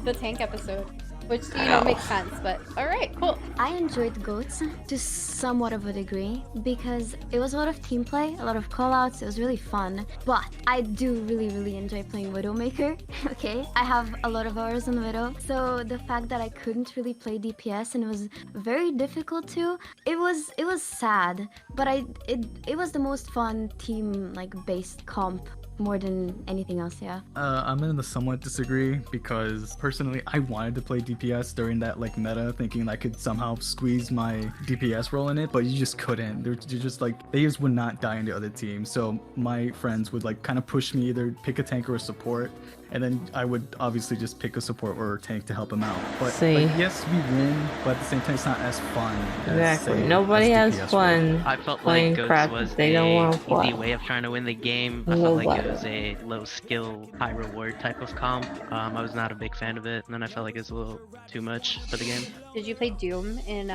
the tank episode, which you know makes sense. But all right, cool. I enjoyed Goats to somewhat of a degree because it was a lot of team play, a lot of callouts. It was really fun. But I do really enjoy playing Widowmaker. Okay, I have a lot of hours on Widow, so the fact that I couldn't really play DPS and it was very difficult to, it was sad. But it was the most fun team based comp. More than anything else, yeah. I'm gonna somewhat disagree because personally I wanted to play DPS during that meta, thinking I could somehow squeeze my DPS role in it, but you just couldn't. They're just they just would not die in the other team. So my friends would kind of push me either pick a tank or a support, and then I would obviously just pick a support or a tank to help them out. But yes, we win, but at the same time it's not as fun. Exactly. Nobody has fun. I felt playing like crap Goats was they don't want to a play. easy way of trying to win the game. I felt like it was a low skill, high reward type of comp. I was not a big fan of it, and then I felt like it was a little too much for the game. Did you play Doom in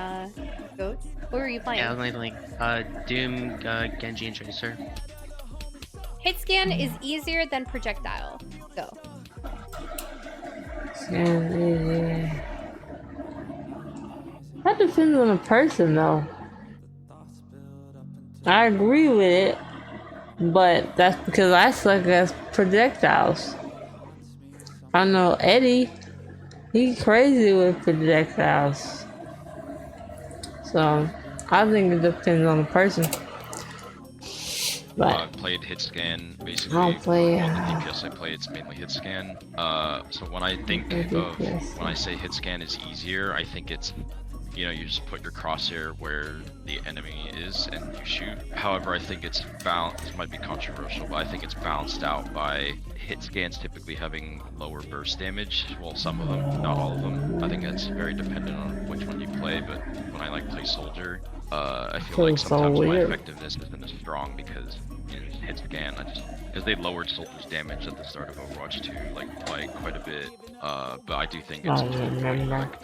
Goats? What were you playing? Yeah, I was playing Doom, Genji, and Tracer. Hit scan is easier than projectile. Go. Yeah. That depends on the person, though. I agree with it, but that's because I suck at projectiles. I know Eddie, he's crazy with projectiles. So, I think it depends on the person. But I played hit scan basically. I don't play, all the DPS I play, it's mainly hit scan. So when I think of when I say hit scan is easier, I think it's you just put your crosshair where the enemy is and you shoot. However, I think it's balanced. This might be controversial, but I think it's balanced out by hit scans typically having lower burst damage. Well, some of them, not all of them. I think that's very dependent on which one you play. But when I play soldier, I feel like sometimes my effectiveness isn't as strong because just hit scan. Because they lowered soldier's damage at the start of Overwatch 2 quite a bit. But I do think it's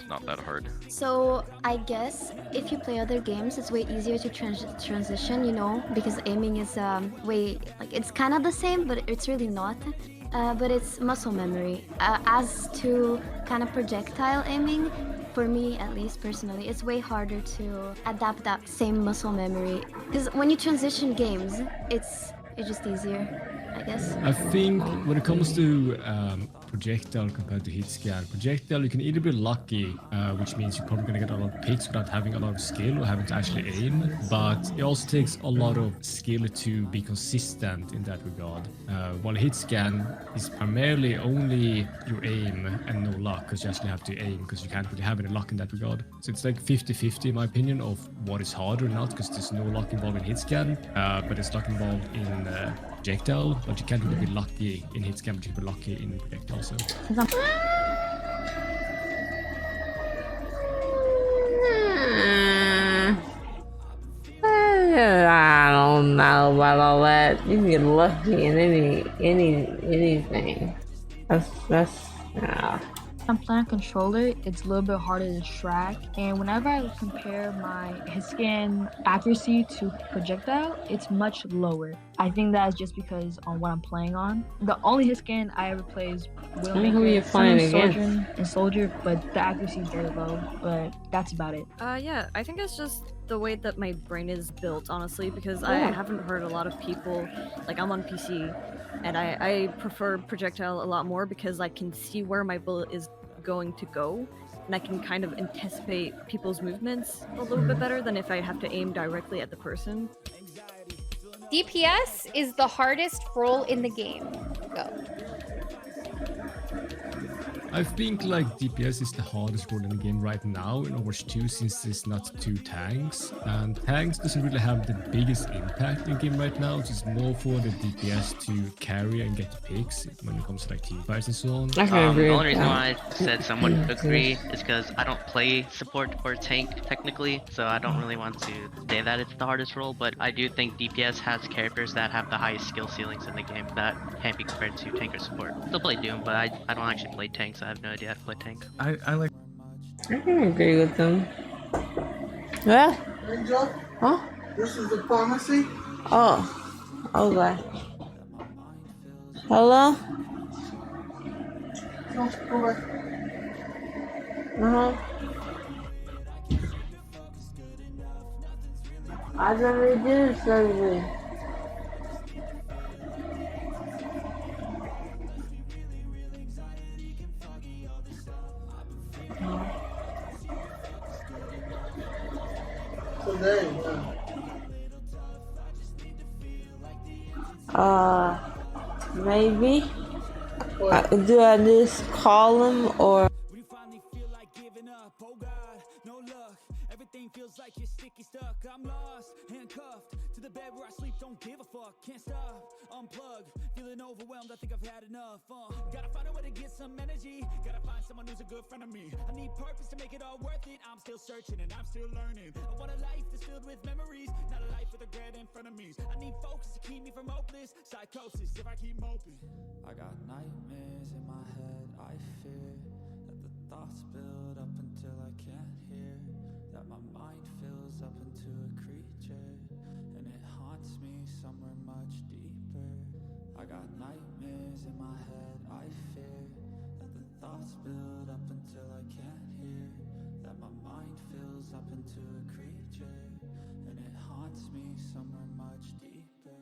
not that hard. So I guess if you play other games, it's way easier to transition, because aiming is way it's kind of the same, but it's really not. But it's muscle memory. As to kind of projectile aiming, for me at least personally, it's way harder to adapt that same muscle memory. Because when you transition games, it's just easier, I guess. I think when it comes to projectile compared to hit scan, projectile you can either be lucky, which means you're probably gonna get a lot of picks without having a lot of skill or having to actually aim, but it also takes a lot of skill to be consistent in that regard. While hit scan is primarily only your aim and no luck, because you actually have to aim because you can't really have any luck in that regard. So it's 50-50 in my opinion of what is harder or not, because there's no luck involved in hit scan, but there's luck involved in projectile, but you can't really be lucky in hit scan, but you can be lucky in projectile. So. I don't know about all that. You can get lucky in anything. That's I'm playing a controller, it's a little bit harder to track, and whenever I compare my hit scan accuracy to projectile, it's much lower. I think that's just because on what I'm playing on. The only hit scan I ever play is Widowmaker, Who are you playing against? and Soldier, but the accuracy is very low. But that's about it. Yeah, I think it's just the way that my brain is built, honestly, because I haven't heard a lot of people, like I'm on PC, and I prefer projectile a lot more because I can see where my bullet is going to go, and I can kind of anticipate people's movements a little bit better than if I have to aim directly at the person. DPS is the hardest role in the game. Go. I think like DPS is the hardest role in the game right now in Overwatch 2 since there's not 2 tanks, and tanks doesn't really have the biggest impact in the game right now. It's more for the DPS to carry and get the picks when it comes to like team fights and so on. The only reason why I said somewhat agree is because I don't play support or tank technically, so I don't really want to say that it's the hardest role, but I do think DPS has characters that have the highest skill ceilings in the game that can't be compared to tank or support. Still play Doom, but I don't actually play tanks. I have no idea how to play tank. I like. I can agree with them. Yeah. Angel? Huh? This is the pharmacy? Oh. Okay. Hello? No, go back. Uh-huh. I already did surgery. Today, Maybe. Do I just call him or? Everything feels like you're sticky stuck. I'm lost, handcuffed to the bed where I sleep. Don't give a fuck, can't stop, unplug, feeling overwhelmed. I think I've had enough. Gotta find a way to get some energy. Gotta find someone who's a good friend of me. I need purpose to make it all worth it. I'm still searching and I'm still learning. I want a life that's filled with memories, not a life with regret and frenemies. I need focus to keep me from hopeless psychosis if I keep moping. I got nightmares in my head, I fear that the thoughts build up until I can't hear, that my mind fills up into a creature, and it haunts me somewhere much deeper. I got nightmares in my head, I fear that the thoughts build up until I can't hear, that my mind fills up into a creature, and it haunts me somewhere much deeper.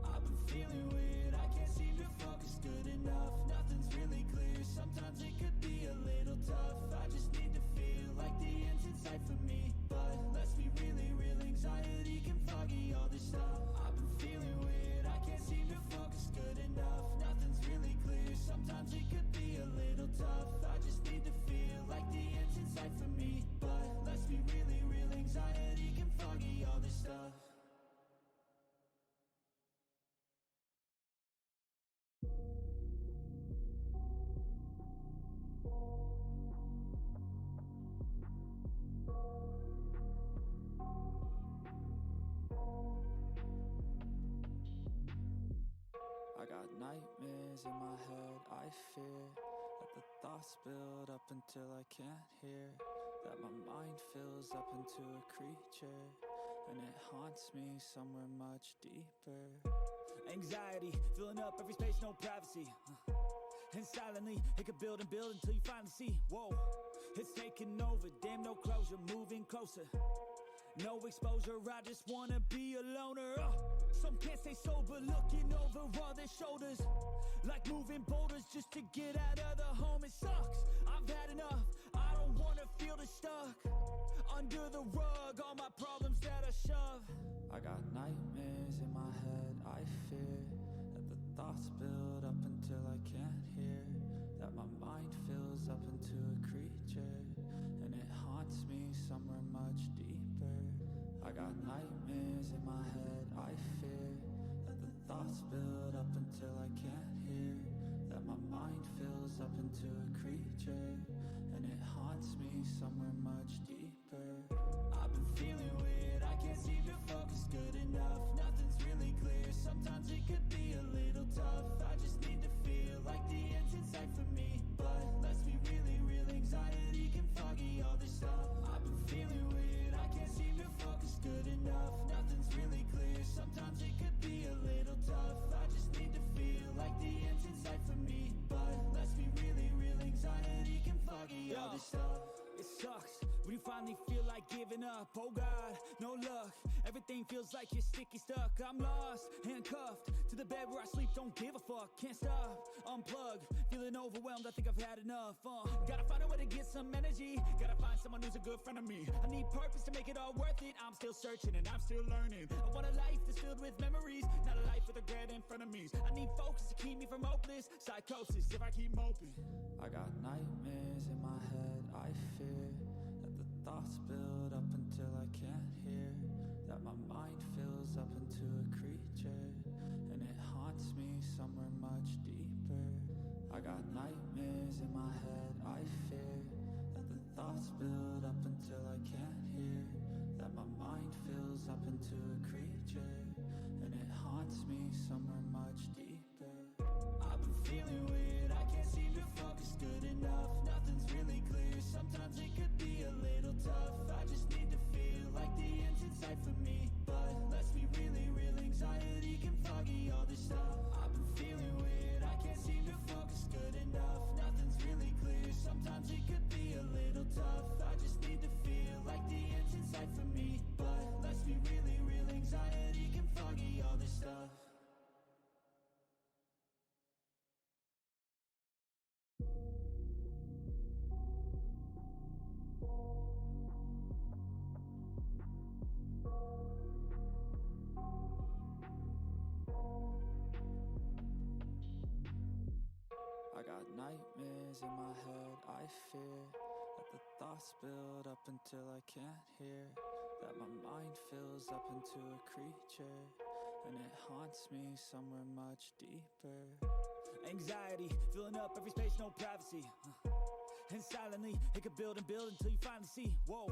I've been feeling weird, I can't seem to focus good enough. Nothing's really clear, sometimes it could be a little tough. I just need to feel like the end's in sight for me, but let's be really real, anxiety can foggy all this stuff. I've been feeling weird, I can't seem to focus good enough. Nothing's really clear, sometimes it could be a little tough. I just need to feel like the end's in sight for me, but let's be really real, anxiety can foggy all this stuff. I got nightmares in my head, I fear that the thoughts build up until I can't hear, that my mind fills up into a creature, and it haunts me somewhere much deeper. Anxiety, filling up every space, no privacy. And silently, it could build and build until you finally see. Whoa, it's taking over, damn no closure, moving closer. No exposure, I just wanna be a loner. Some can't stay sober, looking over all their shoulders, like moving boulders just to get out of the home. It sucks, I've had enough, I don't wanna feel the stuck under the rug, all my problems that I shove. I got nightmares in my head, I fear that the thoughts build up until I can't hear, that my mind fills up into a creature, and it haunts me somewhere much deeper. I got nightmares in my head, I fear that the thoughts build up until I can't hear, that my mind fills up into a creature, and it haunts me somewhere much deeper. I've been feeling weird, I can't seem to focus good enough. Nothing's really clear, sometimes it could be a little tough. I just need to feel like the end's in sight for me, but let's be really real, anxiety can foggy all this stuff. I've been feeling weird, I can't seem to focus good enough. Nothing's really clear, sometimes it could be a little this stuff. It sucks when you finally feel like giving up. Oh God, no luck. Everything feels like you're sticky stuck. I'm lost, handcuffed to the bed where I sleep. Don't give a fuck, can't stop. Unplug, feeling overwhelmed. I think I've had enough. Gotta find a way to get some energy. Gotta find someone who's a good friend of me. I need purpose to make it all worth it. I'm still searching and I'm still learning. I want a life that's filled with memories, not a life with regret and frenemies. I need focus to keep me from hopeless psychosis if I keep moping. I got nightmares in my head, I fear that the thoughts build up until I can't hear, that my mind fills up into a creature, and it haunts me somewhere much deeper. I got nightmares in my head, I fear that the thoughts build up until I can't hear, that my mind fills up into a creature, and it haunts me somewhere much deeper. I've been feeling weird, I can't seem to focus good enough. Nothing's really clear, sometimes it could be a little tough. I just need to feel like the end's in sight for me. But let's be really real, anxiety can foggy all this stuff. I've been feeling weird, I can't seem to focus good enough. Nothing's really clear, sometimes it could be a little tough. I just need to feel like the end's in sight for me. But let's be really real, anxiety can foggy all this stuff. I got nightmares in my head, I fear that the thoughts build up until I can't hear, that my mind fills up into a creature, and it haunts me somewhere much deeper. Anxiety, filling up every space, no privacy. And silently, it could build and build until you finally see, whoa,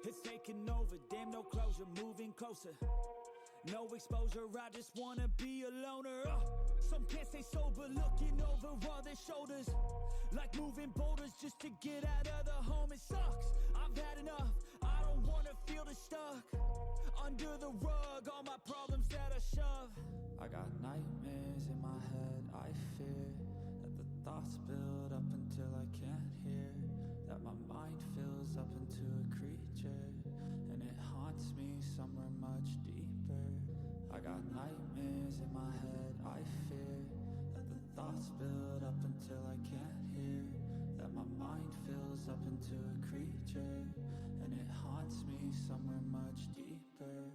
it's taking over, damn no closure, moving closer. No exposure, I just wanna be a loner. Some can't stay sober, looking over all their shoulders, like moving boulders just to get out of the home. It sucks, I've had enough, I don't wanna feel the stuck under the rug, all my problems that I shove. I got nightmares in my head, I fear that the thoughts build up until I can't hear, that my mind fills up into a creature, and it haunts me somewhere much deeper. I got nightmares in my head, I fear that the thoughts build up until I can't hear, that my mind fills up into a creature, and it haunts me somewhere much deeper.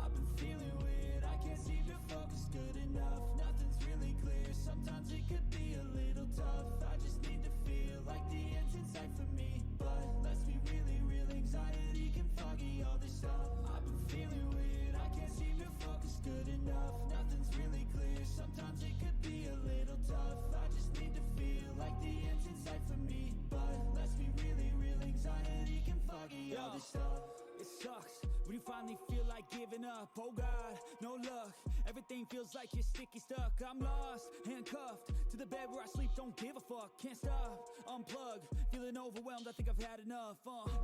I've been feeling weird, I can't seem to focus good enough. Nothing's really clear, sometimes it could be a little tough. I just need to feel like the end's in sight for me. But let's be really real, anxiety can foggy all this stuff. I've been feeling weird, I can't seem to focus good enough. Nothing's really clear, sometimes it could be a little tough. I just need to feel like the end's in sight for me. But let's be really real, anxiety can foggy all this stuff. It sucks when you finally feel like giving up. Oh God, no luck. Everything feels like you're sticky stuck. I'm lost, handcuffed to the bed where I sleep. Don't give a fuck, can't stop. Unplug, feeling overwhelmed. I think I've had enough.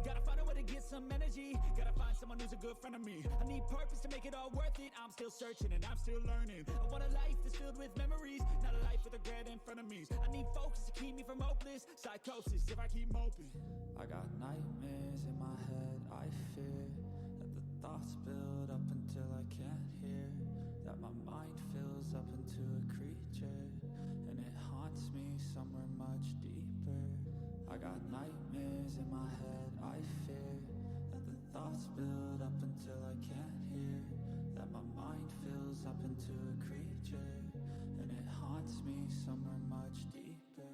Gotta find a way to get some energy. Gotta find someone who's a good friend of me. I need purpose to make it all worth it. I'm still searching and I'm still learning. I want a life that's filled with memories, not a life with regret and frenemies. I need focus to keep me from hopeless psychosis if I keep moping. I got nightmares in my head, I fear that the thoughts build up until I can't hear, that my mind fills up into a creature, and it haunts me somewhere much deeper. I got nightmares in my head, I fear that the thoughts build up until I can't hear, that my mind fills up into a creature, and it haunts me somewhere much deeper.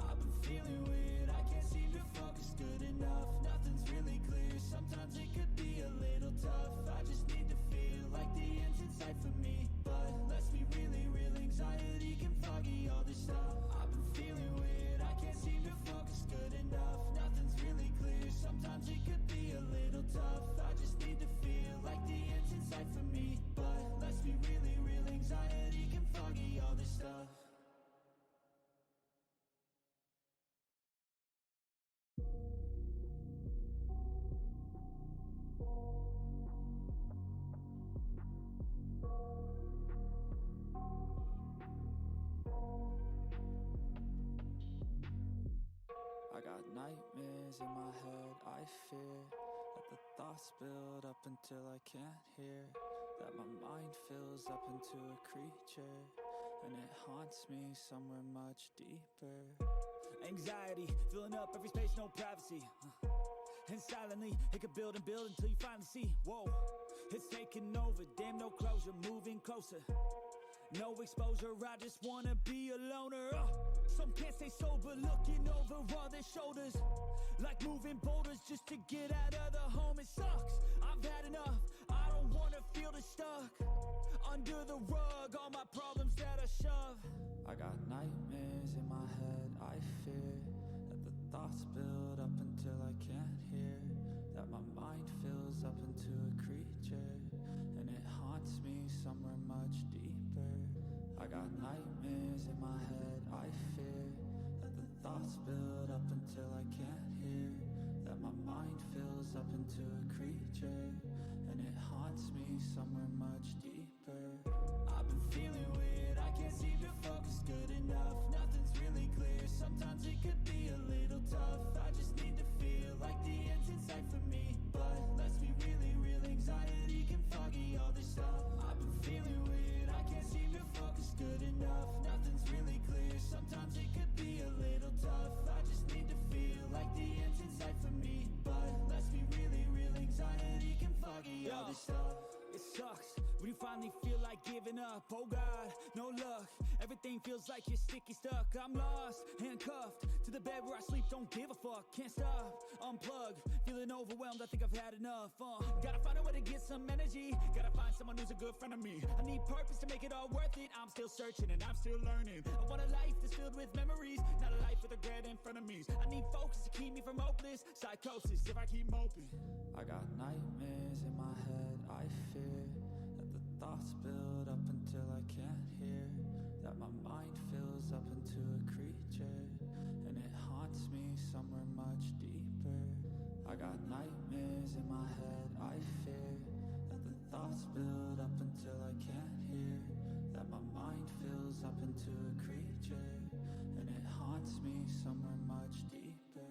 I've been feeling weird, I can't seem to focus good enough. Nothing's really clear, sometimes it could be a little tough. I just need to feel like the end's in sight for me. But let's be really real, anxiety can foggy all this stuff. I've been feeling weird, I can't seem to focus good enough. Nothing's really clear, sometimes it could be a little tough. I just need to feel like the nightmares in my head, I fear that the thoughts build up until I can't hear, that my mind fills up into a creature, and it haunts me somewhere much deeper. Anxiety, filling up every space, no privacy. And silently, it could build and build until you finally see, whoa, it's taking over, damn, no closure, moving closer. No exposure, I just wanna be a loner. Some can't stay sober, looking over all their shoulders, like moving boulders just to get out of the home. It sucks, I've had enough, I don't wanna feel the stuck under the rug, all my problems that I shove. I got nightmares in my head, I fear that the thoughts build up until I can't hear, that my mind fills up into a creature, and it haunts me somewhere much deeper. I got nightmares in my head, I fear that the thoughts build up until I can't hear, that my mind fills up into a creature, and it haunts me somewhere much deeper. I've been feeling weird, I can't seem to focus good enough, nothing's really clear, sometimes it could be a little tough. I just need to feel like the end's in sight for me, but let's be really real, anxiety can foggy all this stuff. I've been feeling weird, I can't seem to focus good enough, nothing's really clear, sometimes it could be a little tough. I just need to feel like the end's in sight for me, but let's be really real, anxiety can foggy all this stuff. It sucks when you finally feel like giving up. Oh God, no luck. Everything feels like you're sticky stuck. I'm lost, handcuffed to the bed where I sleep. Don't give a fuck, can't stop. Unplug, feeling overwhelmed. I think I've had enough. Gotta find a way to get some energy. Gotta find someone who's a good friend of me. I need purpose to make it all worth it. I'm still searching and I'm still learning. I want a life that's filled with memories, not a life with regret in front of me. I need focus to keep me from hopeless psychosis if I keep moping. I got nightmares in my head, I fear that the thoughts build up until I can't hear, that my mind fills up into a creature, and it haunts me somewhere much deeper. I got nightmares in my head, I fear that the thoughts build up until I can't hear, that my mind fills up into a creature, and it haunts me somewhere much deeper.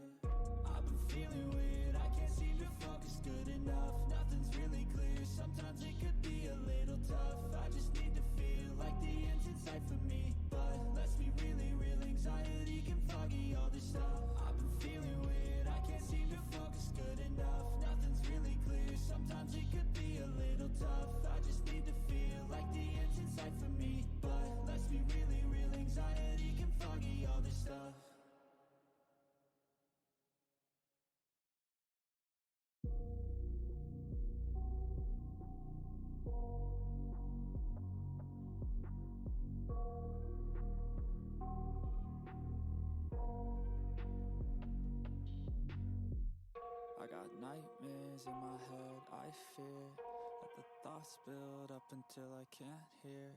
I've been feeling weird, I can't seem to focus good enough, nothing's really clear, sometimes it could be a little tough. I just need to feel like the end's in sight for me, but let's be really real, anxiety can foggy all this stuff. I've been feeling weird, I can't seem to focus good enough, nothing's really clear, sometimes it could be a little tough. I just need to feel like the end's in sight for me, but let's be really real, anxiety can foggy all this stuff. I got nightmares in my head, I fear that the thoughts build up until I can't hear,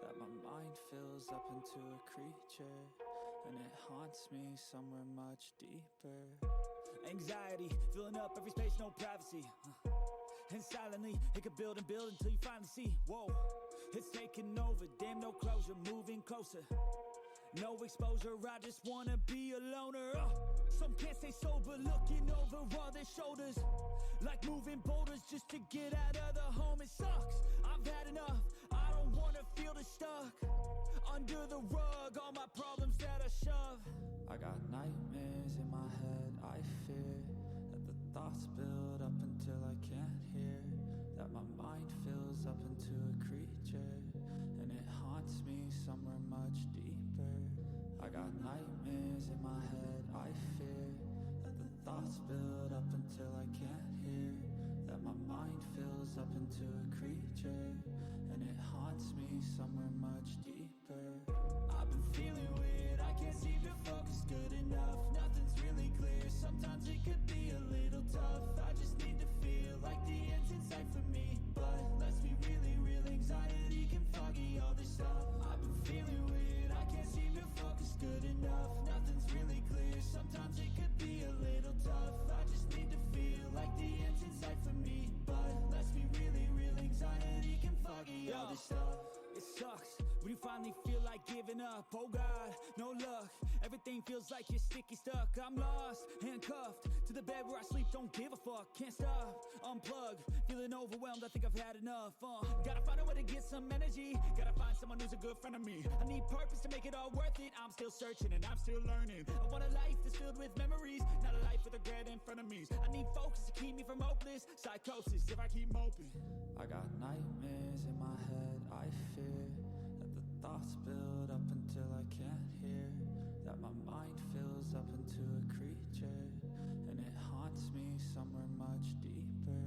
that my mind fills up into a creature, and it haunts me somewhere much deeper. Anxiety, filling up every space, no privacy. And silently, it could build and build until you finally see, whoa, it's taking over, damn, no closure, moving closer. No exposure, I just wanna be a loner. Some can't stay sober, looking over all their shoulders, like moving boulders just to get out of the home. It sucks, I've had enough, I don't wanna feel the stuck under the rug, all my problems that I shove. I got nightmares in my head, I fear that the thoughts build up until I can't hear, that my mind fills up into a creature, and it haunts me somewhere much deeper. I got nightmares in my head, I fear that the thoughts build up until I can't hear, that my mind fills up into a creature, and it haunts me somewhere much deeper. I've been feeling weird, I can't seem to focus good enough, nothing's really clear, sometimes it could be a little tough. I just need to feel like the end's in sight for me, but let's be really real, anxiety can foggy all this stuff. I've been feeling weird, I can't seem to focus good enough, nothing's really clear, sometimes it could be a little tough. I just need to feel like the end's in sight for me, but let's be really real, anxiety can foggy all this stuff. It sucks when you finally feel like giving up. Oh God, no luck. Everything feels like you're sticky stuck. I'm lost, handcuffed to the bed where I sleep. Don't give a fuck, can't stop. Unplug, feeling overwhelmed. I think I've had enough. Gotta find a way to get some energy. Gotta find someone who's a good friend of me. I need purpose to make it all worth it. I'm still searching and I'm still learning. I want a life that's filled with memories, not a life with regret and frenemies. I need focus to keep me from hopeless psychosis if I keep moping. I got nightmares in my head, I fear that the thoughts build up until I can't hear, that my mind fills up into a creature, and it haunts me somewhere much deeper.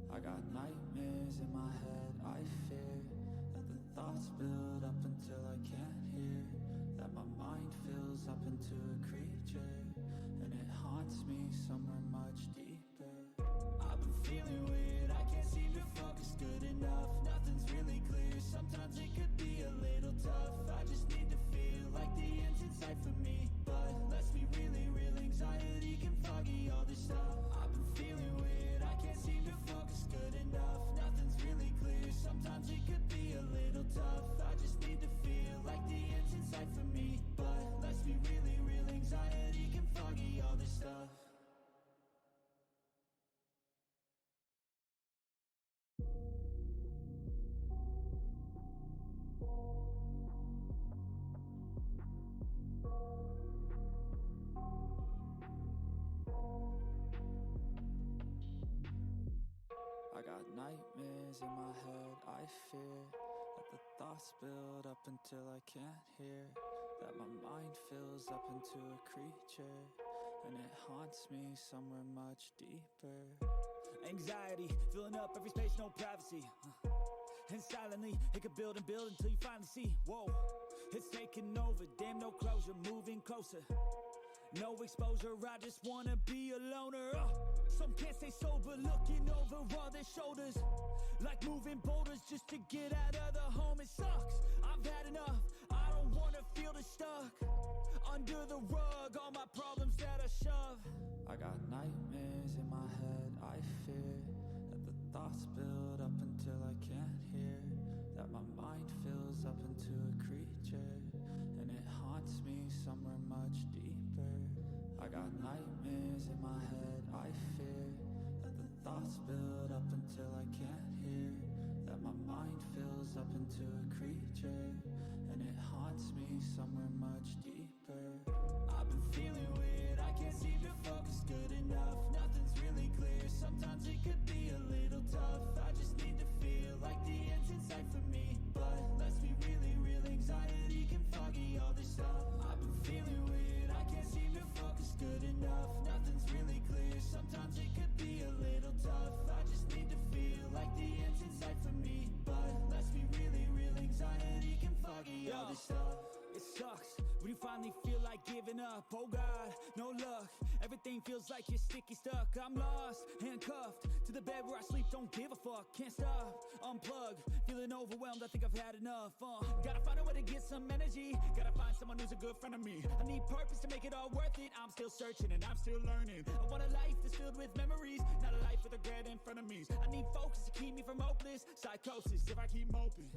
I got nightmares in my head, I fear that the thoughts build up until I can't hear, that my mind fills up into a creature, and it haunts me somewhere much deeper. I've been feeling weird, I can't seem to focus good enough. Nothing's really clear, sometimes it could be a little tough. I just need to feel like the end's in sight for me. But let's be really real, anxiety can foggy all this stuff. I've been feeling weird, I can't seem to focus good enough. Nothing's really clear, sometimes it could be a little tough. I just need to feel like the end's in sight for me. But let's be really real, anxiety can foggy all this stuff. I got nightmares in my head, I fear that the thoughts build up until I can't hear, that my mind fills up into a creature, and it haunts me somewhere much deeper. Anxiety, filling up every space, no privacy. And silently, it could build and build until you finally see, whoa, it's taking over, damn no closure, moving closer. No exposure, I just wanna be a loner. Some can't stay sober, looking over all their shoulders, like moving boulders just to get out of the home. It sucks, I've had enough, I don't wanna feel the stuck under the rug, all my problems that I shove. I got nightmares in my head, I fear that the thoughts build up until I can't hear, that my mind fills up into a creature, and it haunts me somewhere much deeper. I got nightmares in my head, I fear that the thoughts build up until I can't hear, that my mind fills up into a creature, and it haunts me somewhere much deeper. I've been feeling weird, I can't seem to focus good enough. Nothing's really clear, sometimes it could be a little tough. I just need to feel like the end's in sight for me. But let's be really real, anxiety can foggy all this stuff. I've been feeling weird, I can't seem to focus good enough. Nothing's really clear, sometimes it could be a little tough. I just need to feel like the end's in sight for me. But let's be really real, anxiety can foggy all this stuff. It sucks when you finally feel like giving up. Oh God, no luck. Everything feels like you're sticky stuck. I'm lost, handcuffed to the bed where I sleep. Don't give a fuck, can't stop. Unplug, feeling overwhelmed. I think I've had enough. Gotta find a way to get some energy. Gotta find someone who's a good friend of me. I need purpose to make it all worth it. I'm still searching and I'm still learning. I want a life that's filled with memories, not a life with regret and frenemies. I need focus to keep me from hopeless psychosis if I keep moping.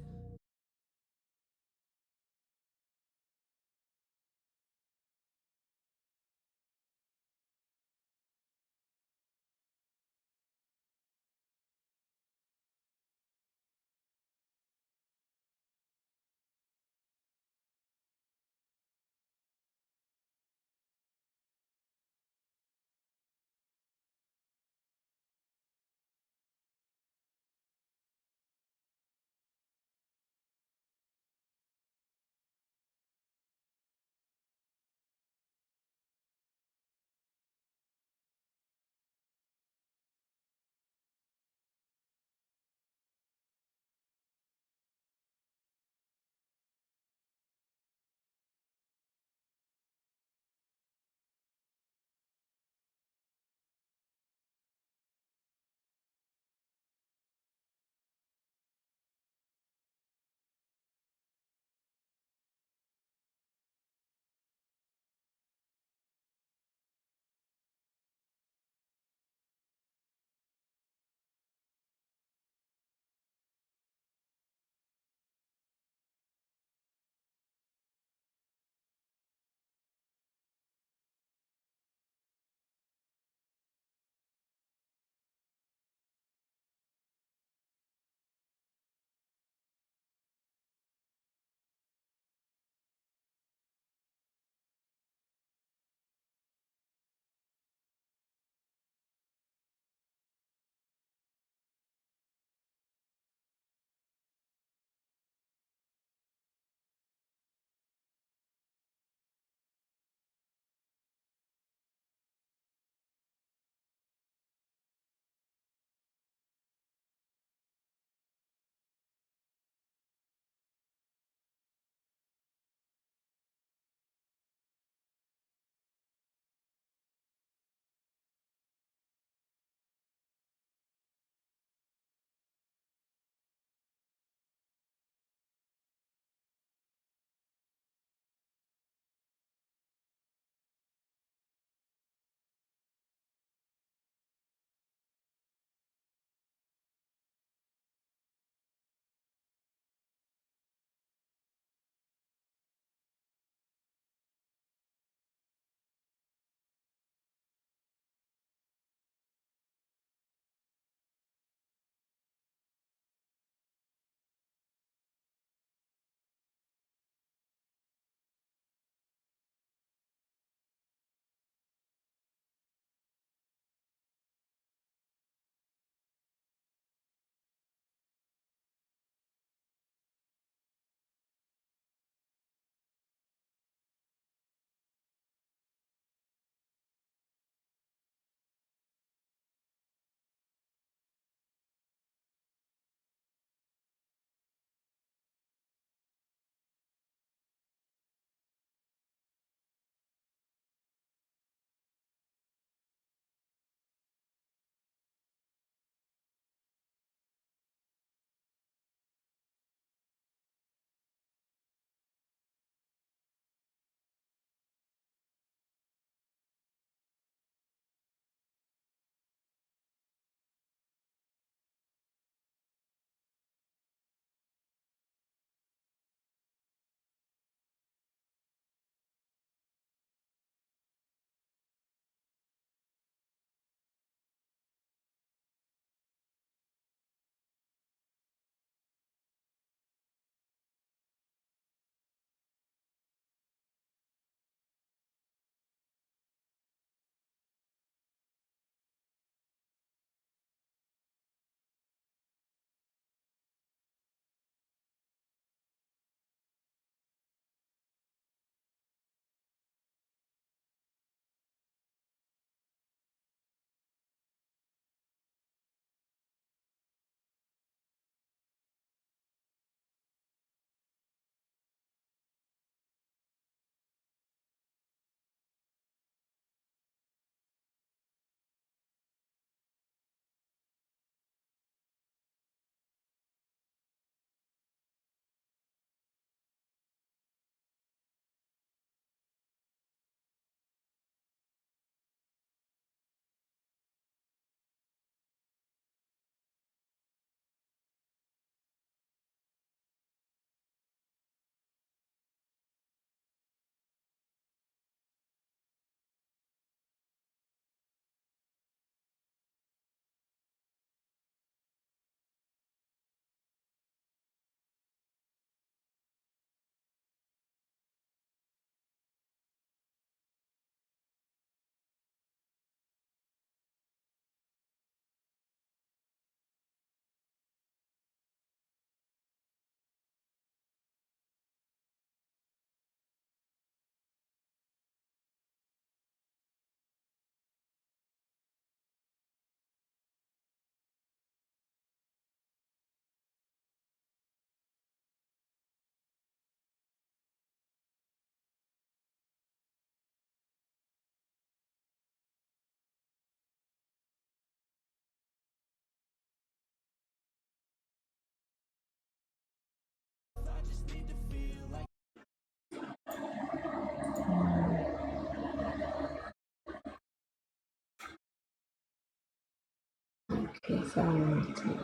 Okay, so I'm going to take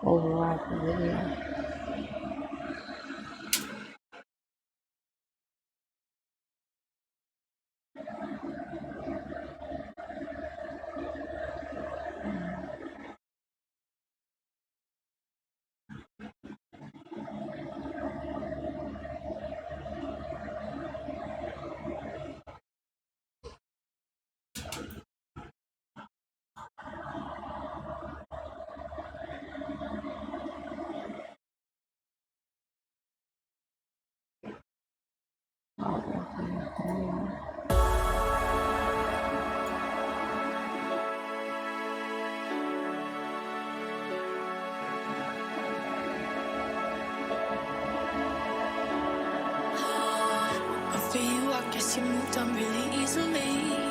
overlap the video. For you, I guess you moved on really easily.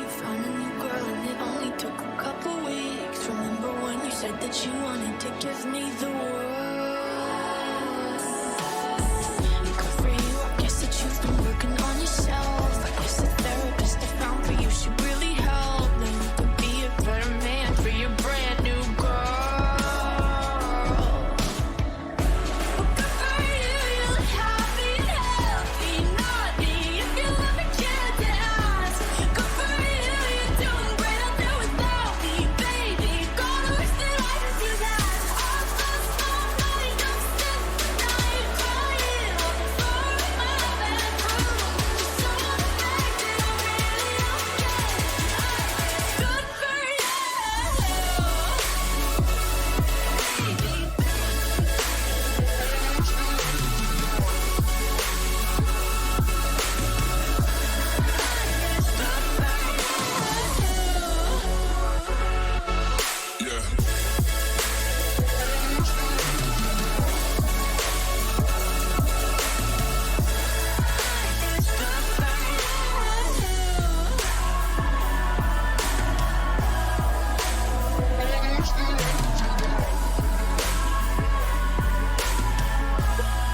You found a new girl and it only took a couple weeks. Remember when you said that you wanted to give me the world? Good for you, I guess that you've been working on yourself. I guess the therapist I found for you should really help. Then you could be a better man for your brand new girl. Well, good for you, you look happy and healthy, not me. If you ever cared to ask, good for you, you're doing great out there without me, baby. God, I wish that I could do that. All those small nights, I'm sitting night crying on the floor in my bedroom. Just so affected, I'm really okay. Good for you,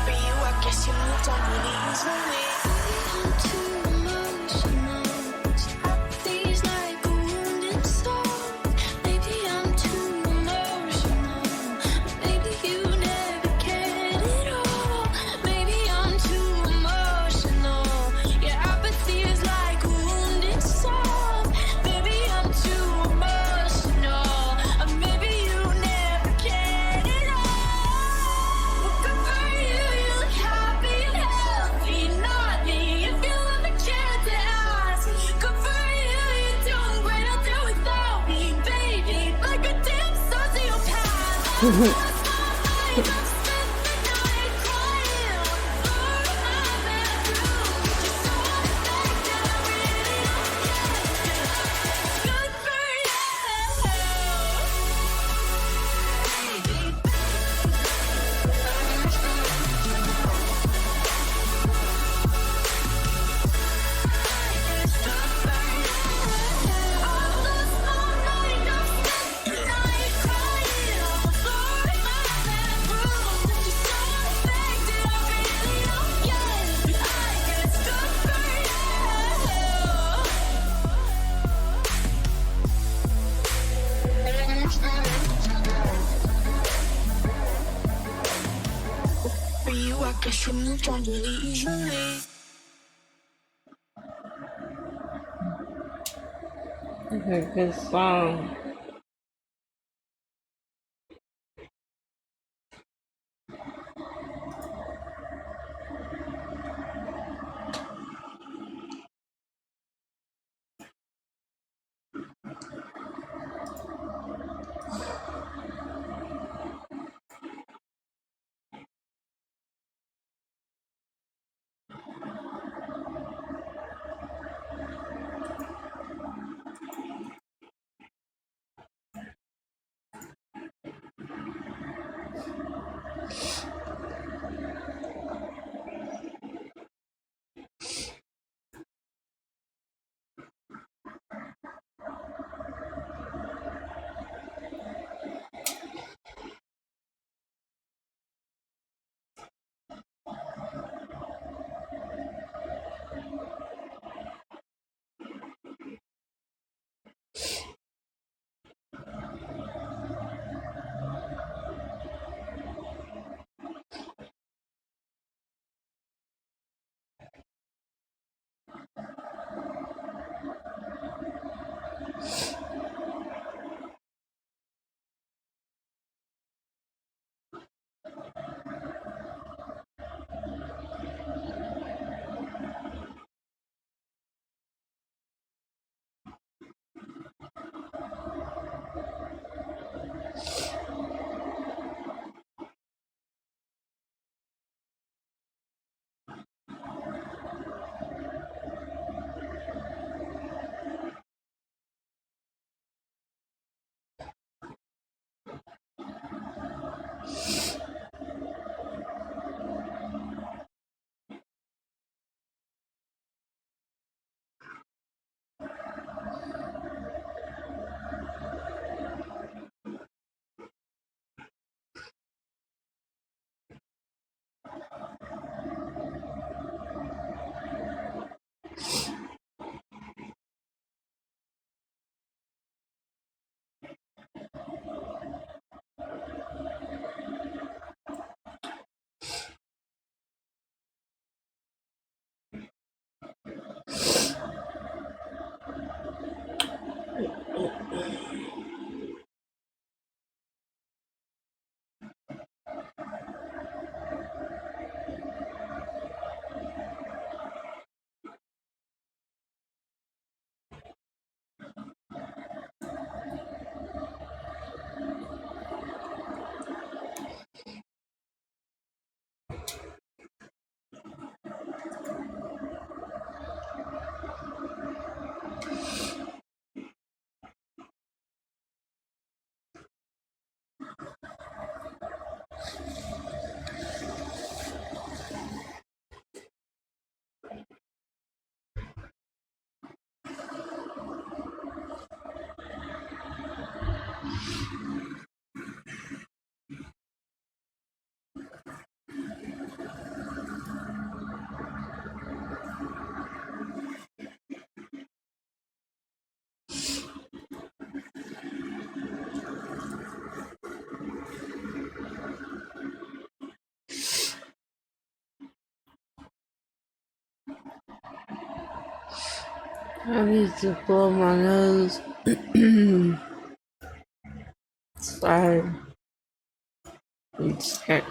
For you, I guess you moved on really easily. I'm too emotional. These like a wounded soul. Maybe I'm too emotional. Maybe you never cared at all. Maybe I'm too emotional. Your apathy is like a wounded soul. Maybe I'm too emotional. Or maybe you never cared at all. Well, good for you, you look happy and healthy, not me. If you ever cared to ask, good for you, you're doing great out there without me, baby. Like a damn sociopath. For you, I guess you moved on really easily. It's a good song. I need to blow my nose. Sorry. It's sick.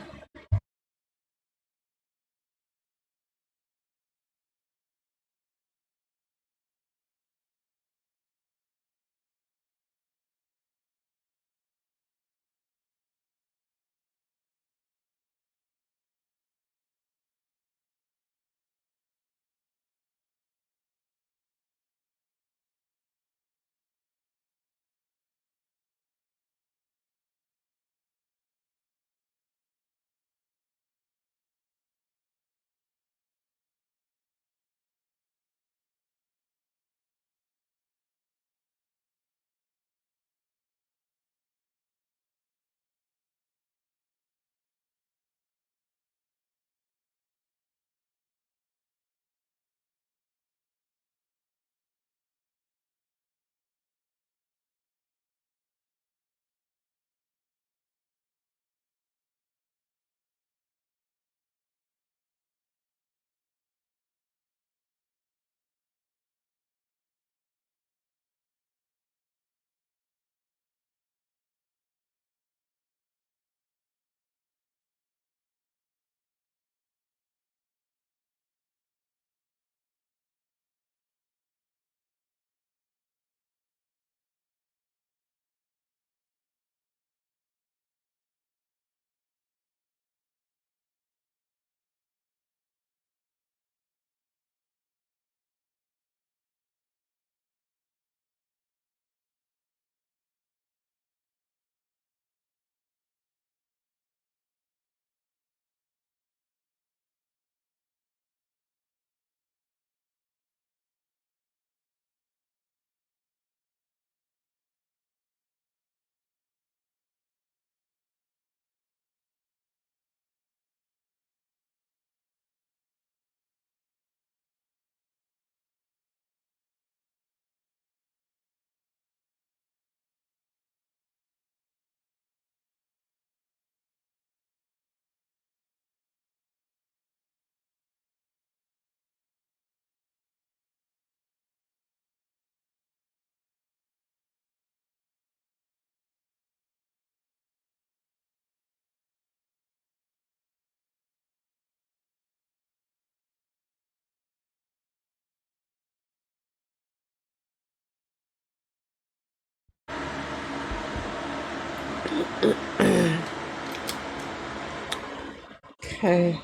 Okay.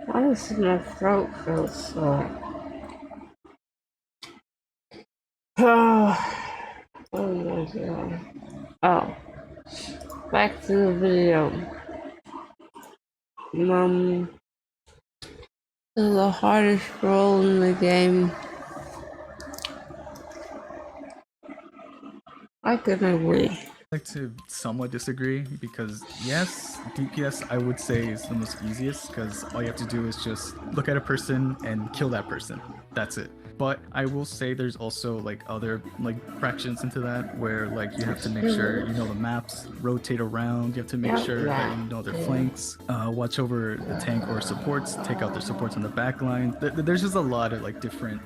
Why does my throat feel so? Oh my god. Oh. Back to the video. The hardest role in the game. I could agree. I like to somewhat disagree because yes, DPS I would say is the most easiest because all you have to do is just look at a person and kill that person. That's it. But I will say there's also like other like fractions into that where like you have to make sure you know the maps, rotate around, you have to make sure that you know their flanks, watch over the tank or supports, take out their supports on the back line. There's just a lot of like different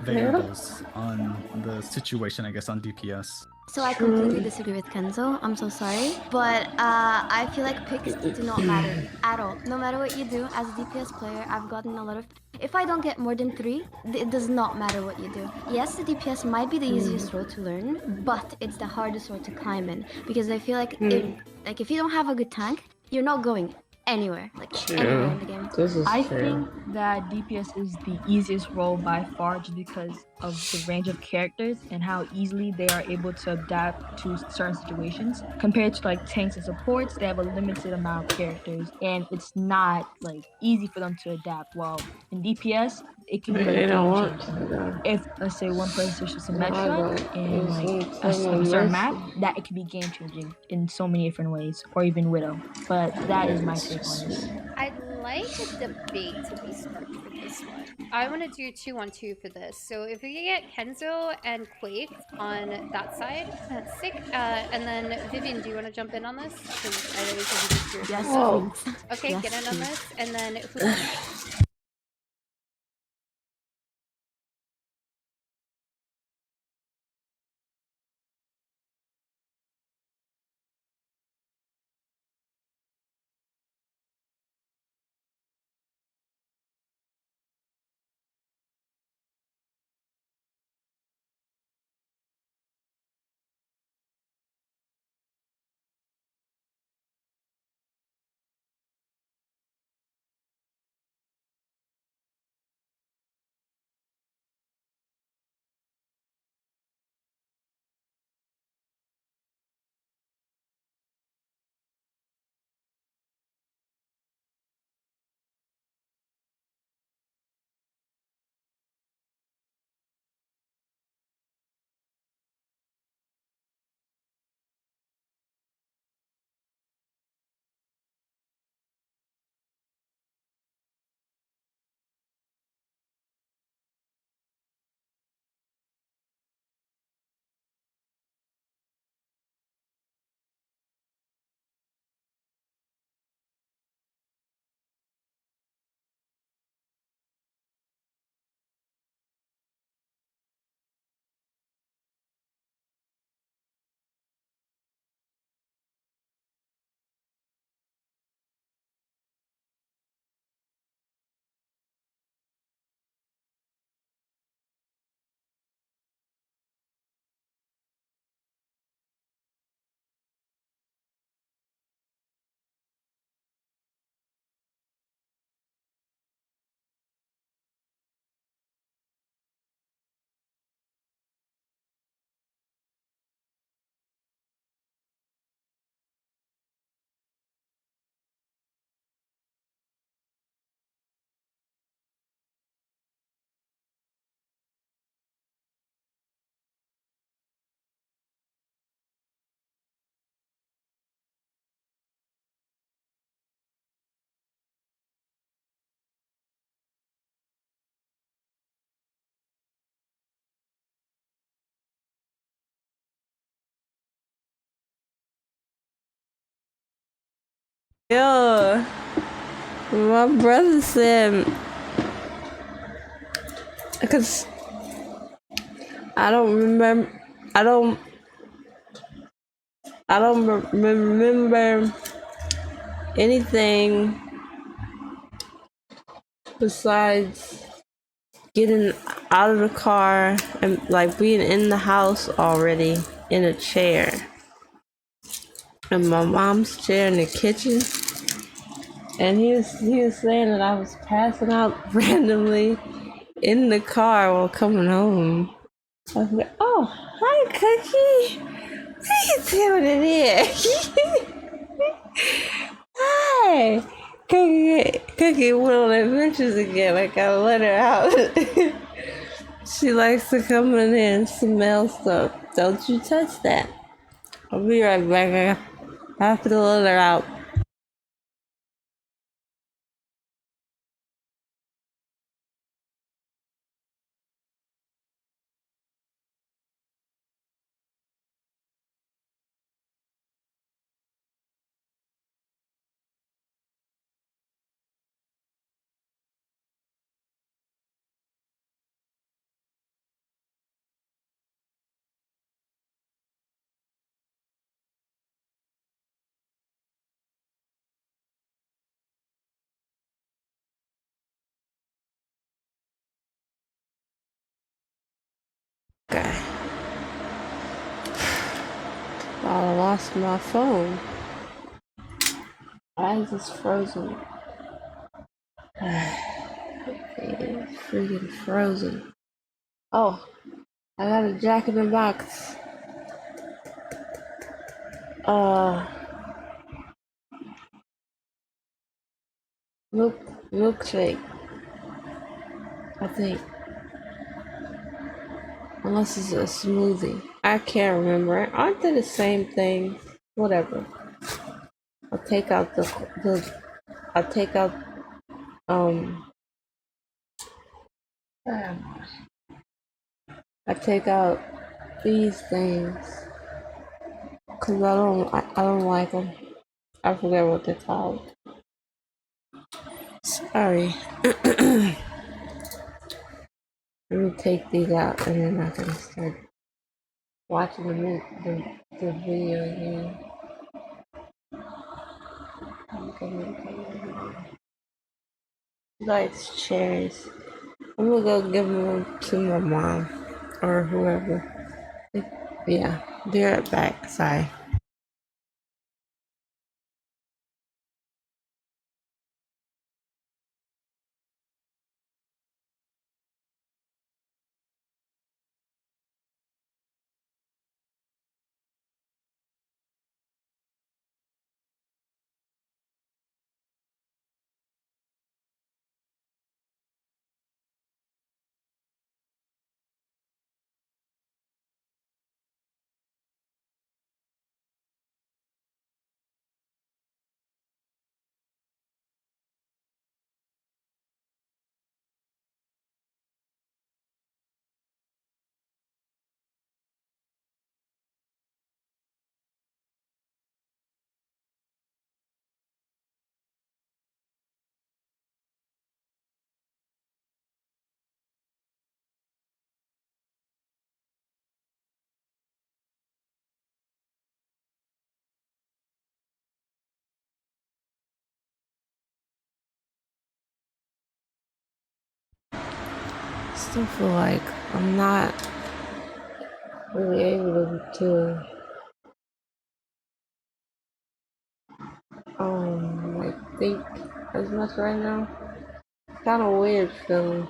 variables on the situation, I guess, on DPS. So I completely disagree with Kenzo. I'm so sorry. But I feel like picks do not matter at all. No matter what you do, as a DPS player, I've gotten a lot of... If I don't get more than 3, it does not matter what you do. Yes, the DPS might be the easiest role to learn, but it's the hardest role to climb in. Because I feel like if you don't have a good tank, you're not going anywhere. Anywhere in the game. I think that DPS is the easiest role by far just because of the range of characters and how easily they are able to adapt to certain situations. Compared to like tanks and supports, they have a limited amount of characters and it's not like easy for them to adapt. While in DPS, it can be like if let's say one person switches to Metra and like a certain map, that it can be game changing in so many different ways, or even Widow. But that is my take on this. I'd like a debate to be sparked for this one. I want to do 2-on-2 for this. So if we get Kenzo and Quake on that side, that's sick. And then Vivian, do you want to jump in on this? Because I know you said you did yours. Yes, Okay, yes, get in on please. this. And then who? Yo, my brother said, because I don't remember, I don't remember anything besides getting out of the car and like being in the house already in a chair. In my mom's chair in the kitchen. And he was saying that I was passing out randomly in the car while coming home. I was like, oh, hi Cookie. What are you doing in here? Hi. Cookie went on adventures again. I gotta let her out. She likes to come in here and smell stuff. Don't you touch that. I'll be right back. I have to let her out. Okay. I lost my phone. Why is this frozen? It's freaking frozen. Oh, I got a Jack in the Box. Milkshake. I think. Unless it's a smoothie. I can't remember. Aren't they the same thing? Whatever. I'll take out I'll take out I take out these things because I don't like them. I forget what they're called. Sorry. Let me take these out and then I can start watching the video again. Likes cherries. I'm gonna go give them to my mom or whoever. Yeah, be right back. Sorry. Still feel like I'm not really able to like think as much right now. Kind of weird feeling.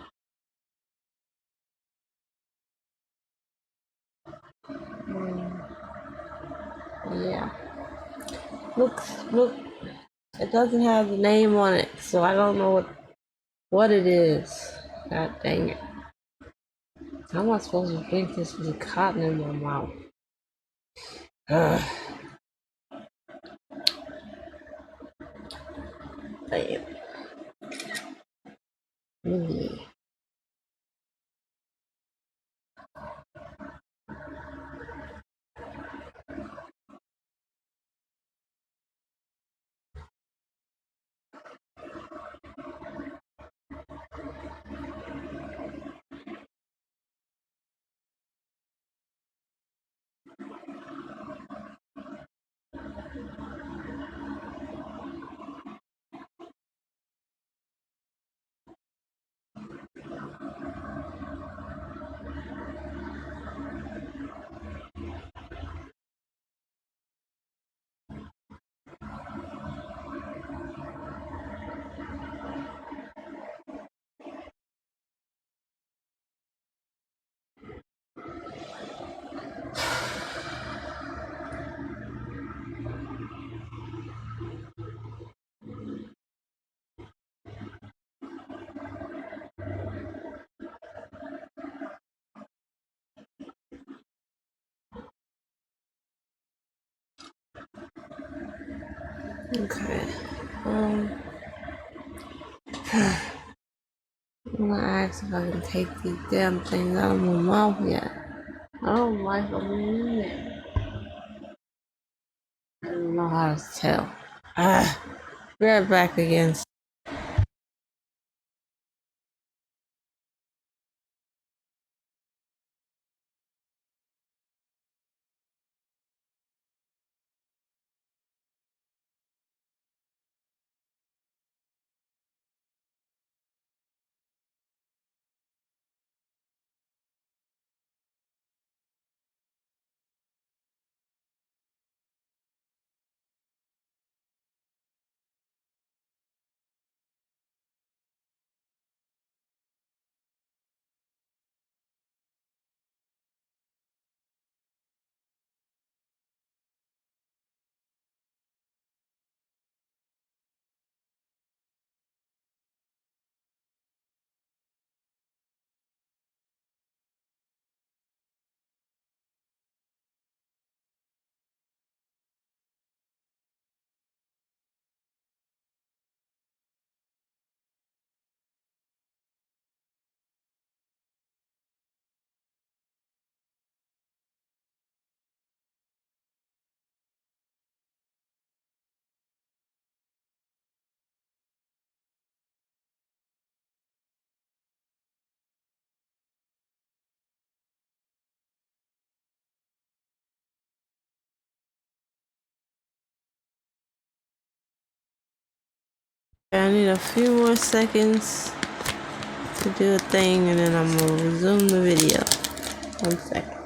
Yeah. Look. It doesn't have the name on it, so I don't know what it is. God dang it. How am I supposed to drink this with the cotton in my mouth? Ugh. Damn. Really. Okay. I'm gonna ask if I can take these damn things out of my mouth yet. I don't like them in there. I don't know how to tell. Be right back again. I need a few more seconds to do a thing and then I'm gonna resume the video. 1 second.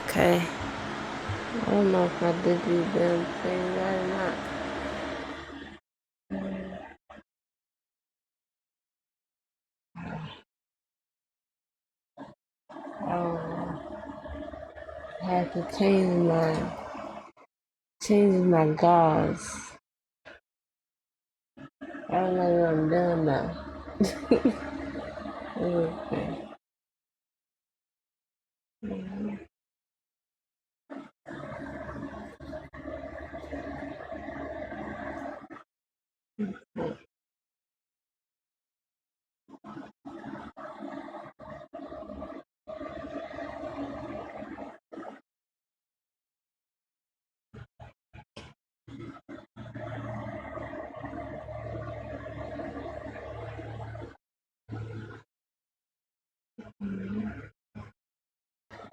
Okay. I don't know if I did these damn things right or not. have to change my gauze. I don't know what I'm doing now. Okay.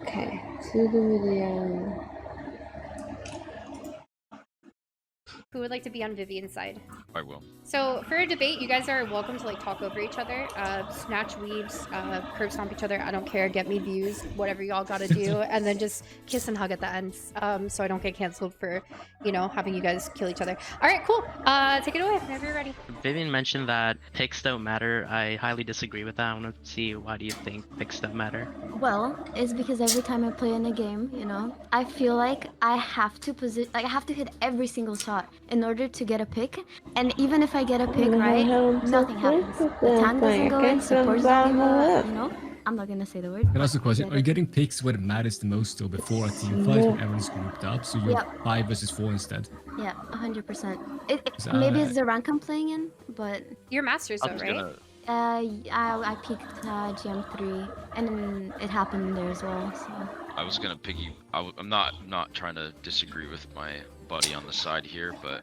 Okay, to the video. Who would like to be on Vivian's side? I will. So for a debate, you guys are welcome to like talk over each other, snatch weeds, curb stomp each other. I don't care. Get me views, whatever y'all gotta do, and then just kiss and hug at the end, so I don't get canceled for, you know, having you guys kill each other. All right, cool. Take it away whenever you're ready. Vivian mentioned that picks don't matter. I highly disagree with that. I want to see, why do you think picks don't matter? Well, it's because every time I play in a game, you know, I feel like I have to I have to hit every single shot in order to get a pick. And even if I get a pick right, nothing happens. The tank doesn't go in, supports don't go, you know? I'm not gonna say the word. Can I ask a question? Are you getting picks where it matters the most though before a team fight when everyone's grouped up? So you're 5 versus 4 instead? Yeah, 100%. Maybe it's the rank I'm playing in, but... You're Masters though, right? I peaked GM3, and it happened there as well, so... I was gonna I'm not trying to disagree with my buddy on the side here, but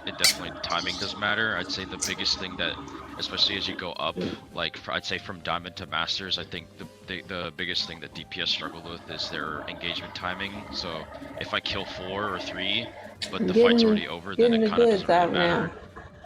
it definitely, timing does matter. I'd say the biggest thing that, especially as you go up, like I'd say from Diamond to Masters, I think the biggest thing that DPS struggle with is their engagement timing. So if I kill 4 or 3, but the fight's already over, then it kind of doesn't really matter.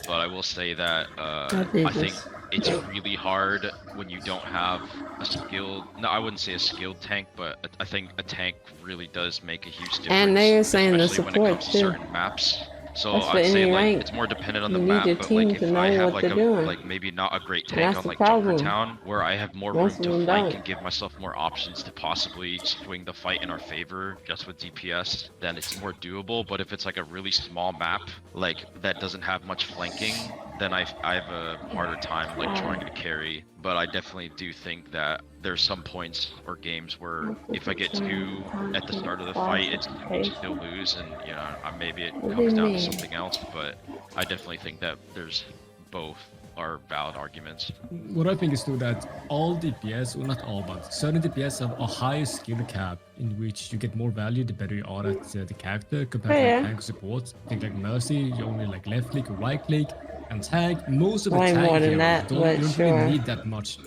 But I will say that I think it's really hard when you don't have a skilled, no, I wouldn't say a skilled tank, but I think a tank really does make a huge difference. And they're saying the especially when it support comes to too. certain maps. So That's I'd for say any like rank. it's more dependent on the You need map, your but team like to if know I have what like they're doing. like maybe not a great And tank that's on the like problem. Junkertown, where I have more room Most of to them flank don't. and give myself more options to possibly swing the fight in our favor just with DPS, then it's more doable. But if it's like a really small map, like that doesn't have much flanking, then I have a harder time like trying to carry. But I definitely do think that there's some points or games where if I get 2 at the start of the fight, it's you still lose, and you know maybe it What do comes you down mean? to something else. But I definitely think that there's both are valid arguments. What I think is too that all DPS, or not all, but certain DPS have a higher skill cap in which you get more value the better you are at the character compared to like tank or support. I think like Mercy, you only like left click or right click, and tank, most of the Way tank more than heroes that, don't, but you don't sure. really need that much.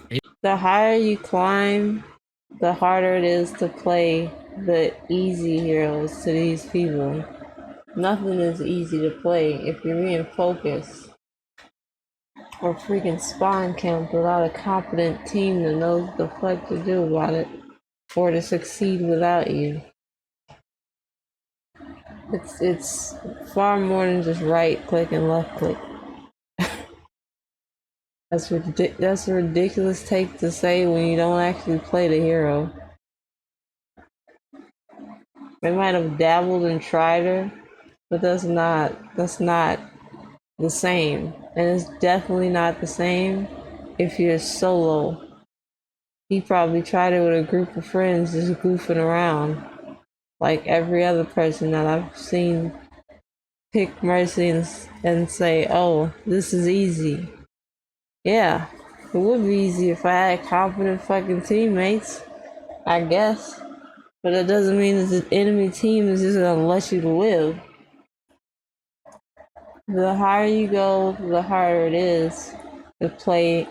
The higher you climb, the harder it is to play the easy heroes to these people. Nothing is easy to play if you're being focused or freaking spawn camped without a competent team that knows the fuck to do about it or to succeed without you. It's far more than just right click and left click. That's a ridiculous take to say when you don't actually play the hero. They might have dabbled and tried her, but that's not the same. And it's definitely not the same if you're solo. He probably tried it with a group of friends just goofing around. Like every other person that I've seen pick Mercy and say, oh, this is easy. Yeah, it would be easy if I had competent fucking teammates, I guess. But that doesn't mean that the enemy team is just gonna let you live. The higher you go, the harder it is to play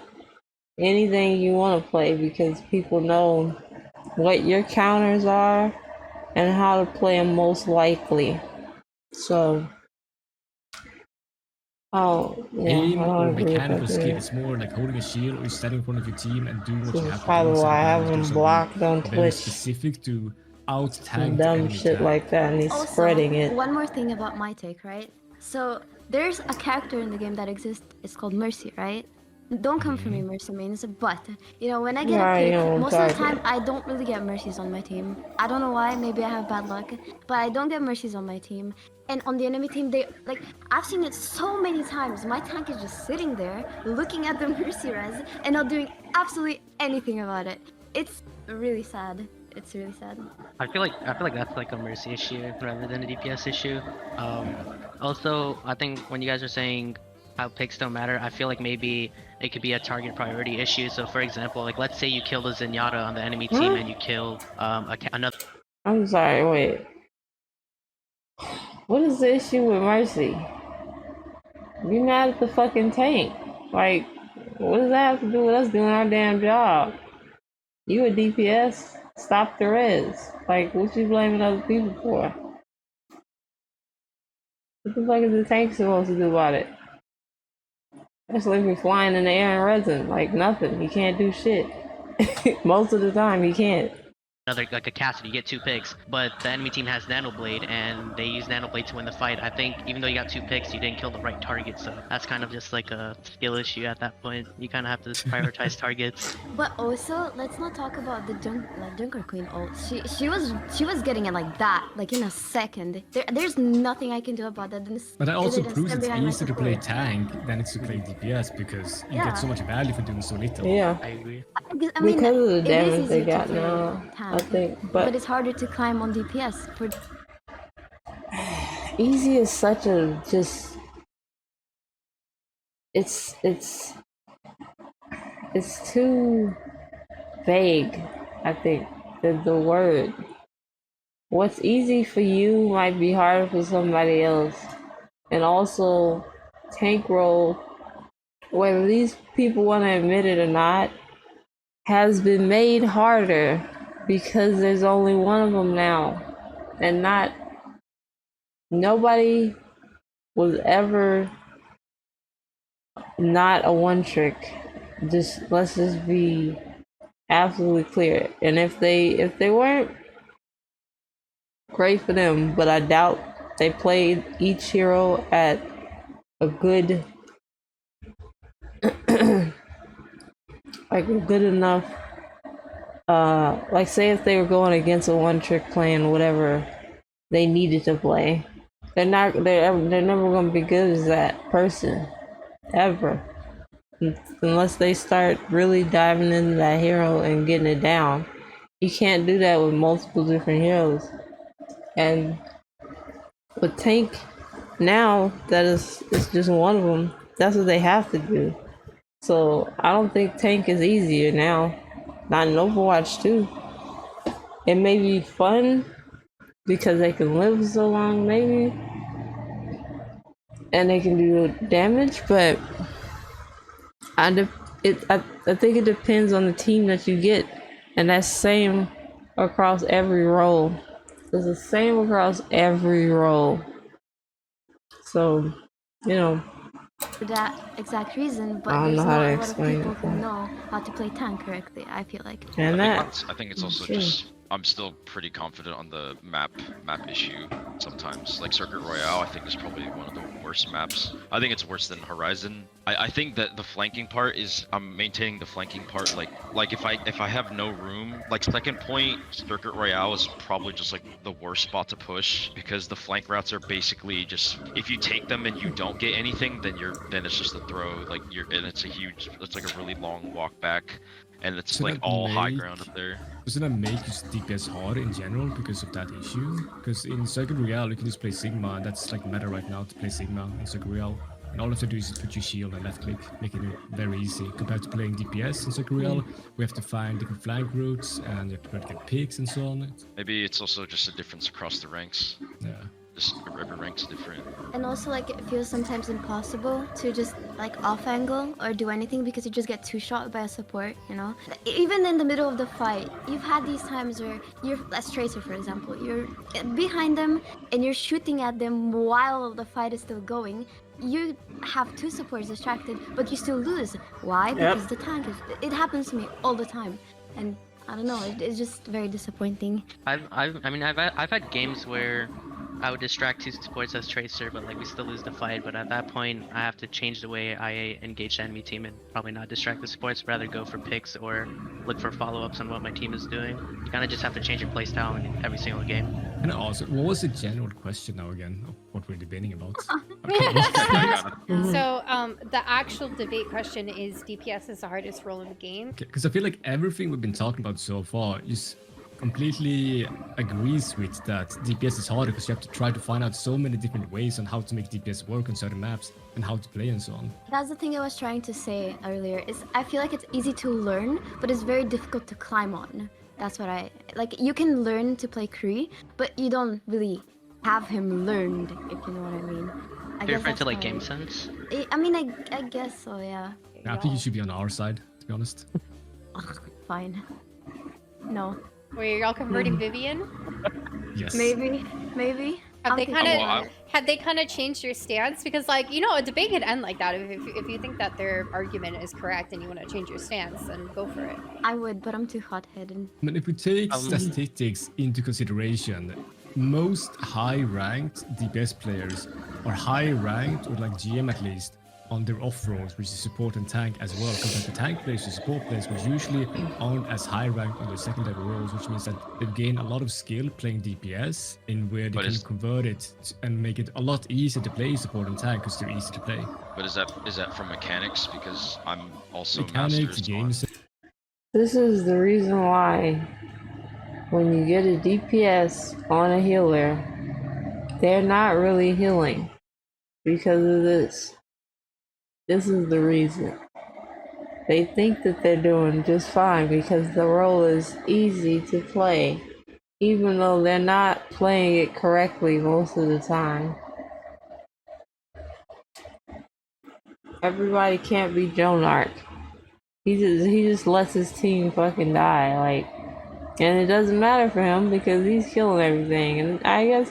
anything you want to play because people know what your counters are and how to play them most likely. So, Aim I or don't agree with mechanical that skill, there. it's more like holding a shield or standing in front of your team and doing what This you is have to do. probably instead why I of have doing him something blocked on very Twitch. specific to out Some tank dumb shit like that, and he's Also, spreading it. one more thing about my take, right? So there's a character in the game that exists. It's called Mercy, right? Don't come for me, Mercy mains, but you know, when I get Yeah, a pick, you know, most of the target. time I don't really get Mercies on my team. I don't know why, maybe I have bad luck, but I don't get Mercies on my team. And on the enemy team, they like, I've seen it so many times. My tank is just sitting there looking at the Mercy res and not doing absolutely anything about it. It's really sad. It's really sad. I feel like that's like a Mercy issue rather than a DPS issue. Also, I think when you guys are saying how picks don't matter, I feel like maybe it could be a target priority issue. So for example, like let's say you kill a Zenyatta on the enemy team and you kill another. I'm sorry, wait. What is the issue with Mercy? You mad at the fucking tank. Like, what does that have to do with us doing our damn job? You a DPS? Stop the res. Like, what you blaming other people for? What the fuck is the tank supposed to do about it? That's like me flying in the air and resin. Like, nothing. You can't do shit. Most of the time, you can't. Like a Cassidy, you get 2 picks, but the enemy team has Nanoblade and they use Nanoblade to win the fight. I think even though you got 2 picks, you didn't kill the right target, so that's kind of just like a skill issue at that point. You kind of have to prioritize targets. But also, let's not talk about the Junker Queen ult. She was getting it like that, like in a second. There's nothing I can do about that. But that also other than proves stand it's behind my easier to play support. tank than it's to play DPS because you Yeah. get so much value for doing so little. Yeah. I agree. I mean, Because of the it is damage they easier to got play now, I tank, think. but it's harder to climb on DPS. For Easy is such a just. It's too vague. I think the word. What's easy for you might be harder for somebody else, and also tank role, whether these people want to admit it or not, has been made harder because there's only one of them now, and nobody was ever not a one trick. Let's just be absolutely clear. And if they weren't, great for them, but I doubt they played each hero at a good like a good enough like say if they were going against a one trick plan, whatever they needed to play, they're never going to be good as that person ever, unless they start really diving into that hero and getting it down. You can't do that with multiple different heroes. And with tank now, that it's just one of them. That's what they have to do. So I don't think tank is easier now. Not in Overwatch 2. It may be fun because they can live so long, maybe, and they can do damage. But I think it depends on the team that you get, and that's same across every role. It's the same across every role. So, you know. for that exact reason, but I don't there's know not how to a lot of explain people it. who know how to play tank correctly, I feel like. And I think it's also Sure. just I'm still pretty confident on the map issue sometimes. Like Circuit Royale, I think is probably one of the worst maps. I think it's worse than Horizon. I think that the flanking part is I'm maintaining the flanking part like if I have no room, like second point Circuit Royale is probably just like the worst spot to push because the flank routes are basically just if you take them and you don't get anything, then it's just a throw, and it's like a really long walk back. And it's So like that all high make- ground up there. Doesn't that make just DPS hard in general because of that issue? Because in Circuit Royale you can just play Sigma, and that's like meta right now to play Sigma in Circuit Royale. And all you have to do is put your shield and left click, making it very easy. Compared to playing DPS in Circuit Royale, we have to find different flank routes and you have to get picks and so on. Maybe it's also just a difference across the ranks. Yeah. Just every rank's different. And also, like, it feels sometimes impossible to just, like, off-angle or do anything because you just get two-shot by a support, you know? Even in the middle of the fight, you've had these times where you're, as Tracer, for example, you're behind them and you're shooting at them while the fight is still going. You have two supports distracted, but you still lose. Why? Yep. Because the tank is... It happens to me all the time. And I don't know, it's just very disappointing. I've had games where I would distract two supports as Tracer, but like we still lose the fight. But at that point, I have to change the way I engage the enemy team and probably not distract the supports, rather go for picks or look for follow-ups on what my team is doing. You kind of just have to change your playstyle in every single game. And also, what was the general question now again? Of what we're debating about? So, the actual debate question is DPS is the hardest role in the game. Because I feel like everything we've been talking about so far is completely agrees with that DPS is harder because you have to try to find out so many different ways on how to make DPS work on certain maps and how to play and so on. That's the thing I was trying to say earlier, is I feel like it's easy to learn, but it's very difficult to climb on. That's what I... Like, you can learn to play Kree, but you don't really have him learned, if you know what I mean. You're referring to like game sense? I mean, I guess so, yeah. I think you should be on our side, to be honest. Fine. No. Wait, y'all converting Vivian? Yes. Maybe. Have they kind of changed your stance? Because, like, you know, a debate could end like that. If you think that their argument is correct and you want to change your stance, then go for it. I would, but I'm too hot-headed. I mean, if we take statistics into consideration, most high-ranked DPS players are high-ranked, or like GM at least, on their off-roles, which is support and tank as well, compared to tank players to support players, which usually aren't as high-ranked on their secondary roles, which means that they gain a lot of skill playing DPS, in where they can convert it and make it a lot easier to play support and tank because they're easy to play. But is that from mechanics? Because I'm also mechanics, games. This is the reason why when you get a DPS on a healer, they're not really healing because of this. This is the reason. They think that they're doing just fine because the role is easy to play, even though they're not playing it correctly most of the time. Everybody can't be Joan Arc. He just lets his team fucking die, like, and it doesn't matter for him because he's killing everything. And I guess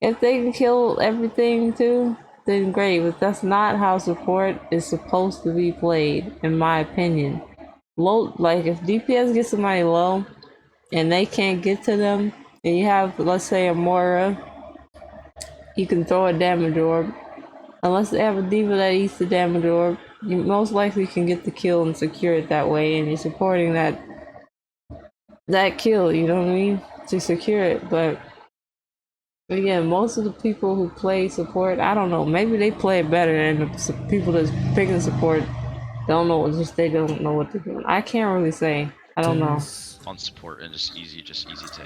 if they can kill everything too, then great, but that's not how support is supposed to be played, in my opinion. Low, like if DPS gets somebody low and they can't get to them, and you have, let's say, a Moira, you can throw a damage orb. Unless they have a diva that eats the damage orb, you most likely can get the kill and secure it that way, and you're supporting that kill, you know what I mean, to secure it. But again, most of the people who play support, I don't know, maybe they play it better, and the people that's picking support don't know, they don't know what they're doing. I can't really say. I don't know. On support and just easy to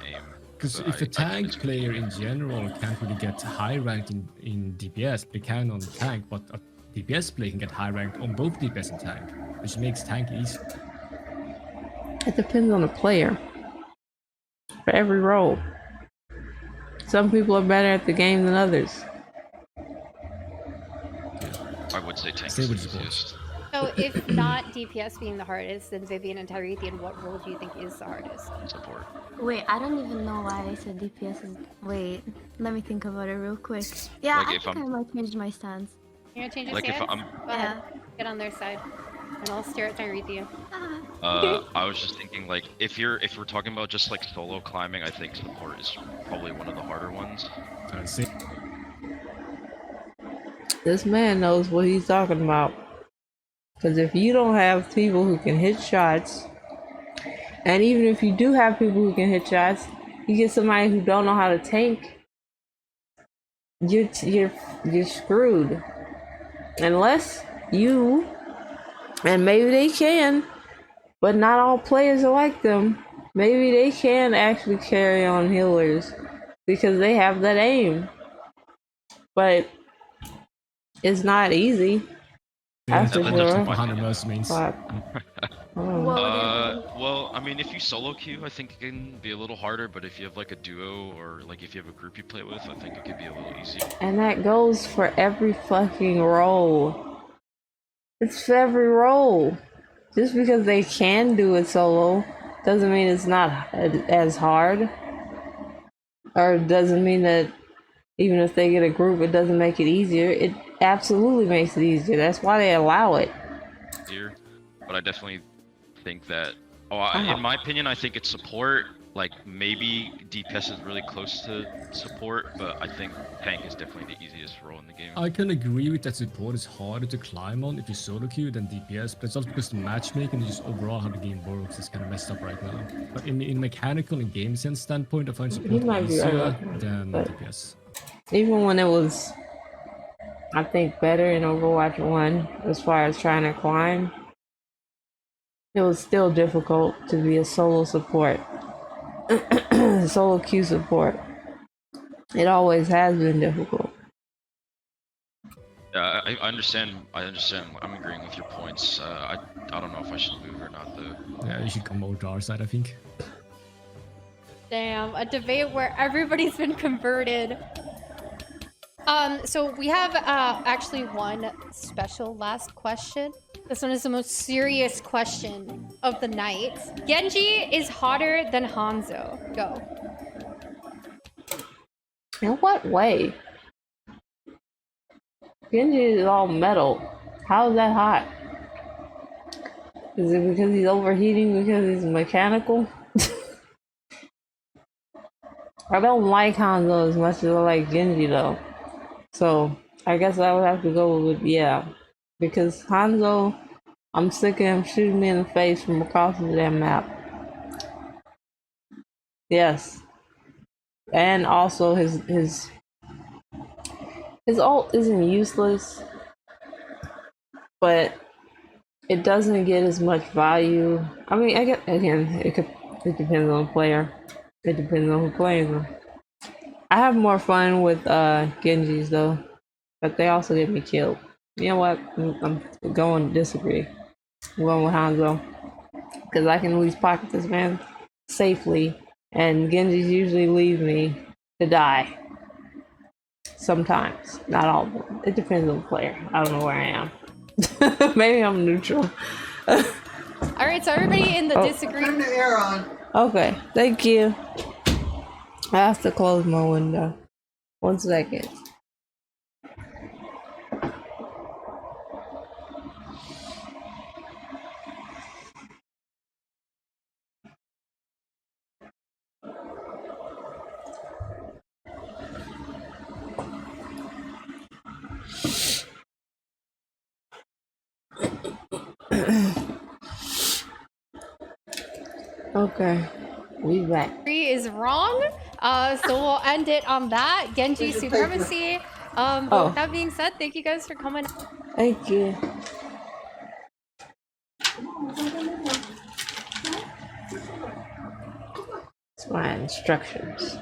aim. Because if a tank player in general can't really get high ranked in DPS, they can on tank, but a DPS player can get high ranked on both DPS and tank, which makes tank easy. It depends on the player. For every role. Some people are better at the game than others. I would say tank is the easiest. So if not DPS being the hardest, then Vivian and Tyrethian, what role do you think is the hardest? Support. Wait, I don't even know why I said DPS is... Wait, let me think about it real quick. Yeah, Like I if think I might change my stance. You're gonna change your Like if stance? I'm- Go ahead. Get on their side. And I'll stare at Tyrethian. I was just thinking, like, if we're talking about just like solo climbing, I think support is probably one of the harder ones. This man knows what he's talking about. Because if you don't have people who can hit shots, and even if you do have people who can hit shots, you get somebody who don't know how to tank, you're screwed. Unless you, and maybe they can, but not all players are like them. Maybe they can actually carry on healers because they have that aim. But it's not easy. Yeah, That's for that's sure. what 500 most means. Well, I mean, if you solo queue, I think it can be a little harder, but if you have like a duo or like if you have a group you play with, I think it could be a little easier. And that goes for every fucking role. It's for every role. Just because they can do it solo doesn't mean it's not as hard. Or doesn't mean that even if they get a group, it doesn't make it easier. It absolutely makes it easier. That's why they allow it. But I definitely think that, in my opinion, I think it's support Like maybe DPS is really close to support, but I think tank is definitely the easiest role in the game. I can agree with that support is harder to climb on if you solo queue than DPS, but it's also because the matchmaking and just overall how the game works is kind of messed up right now. But in mechanical and game sense standpoint, I find support might be easier right, than but- DPS. Even when it was, I think, better in Overwatch 1 as far as trying to climb, it was still difficult to be a solo support. Solo queue support. It always has been difficult. Yeah, I understand. I'm agreeing with your points. I don't know if I should move or not though. Yeah, you should come over to our side, I think. Damn, a debate where everybody's been converted. So we have actually one special last question. This one is the most serious question of the night. Genji is hotter than Hanzo. Go. In what way? Genji is all metal. How is that hot? Is it because he's overheating because he's mechanical? I don't like Hanzo as much as I like Genji though. So I guess I would have to go with yeah. Because Hanzo, I'm sick of him shooting me in the face from across the damn map. Yes. And also his ult isn't useless, but it doesn't get as much value. I mean, I get again, it depends on the player. It depends on who plays them. I have more fun with Genjis though, but they also get me killed. You know what? I'm going to disagree. I'm going with Hanzo because I can at least pocket this man safely, and Genjis usually leave me to die. Sometimes, not all of them. It depends on the player. I don't know where I am. Maybe I'm neutral. All right, so everybody in the disagree. Turn the air on. Okay, thank you. I have to close my window. 1 second. Okay, we back. Is wrong. So we'll end it on that. Genji supremacy. But with that being said, thank you guys for coming. Thank you. It's my instructions.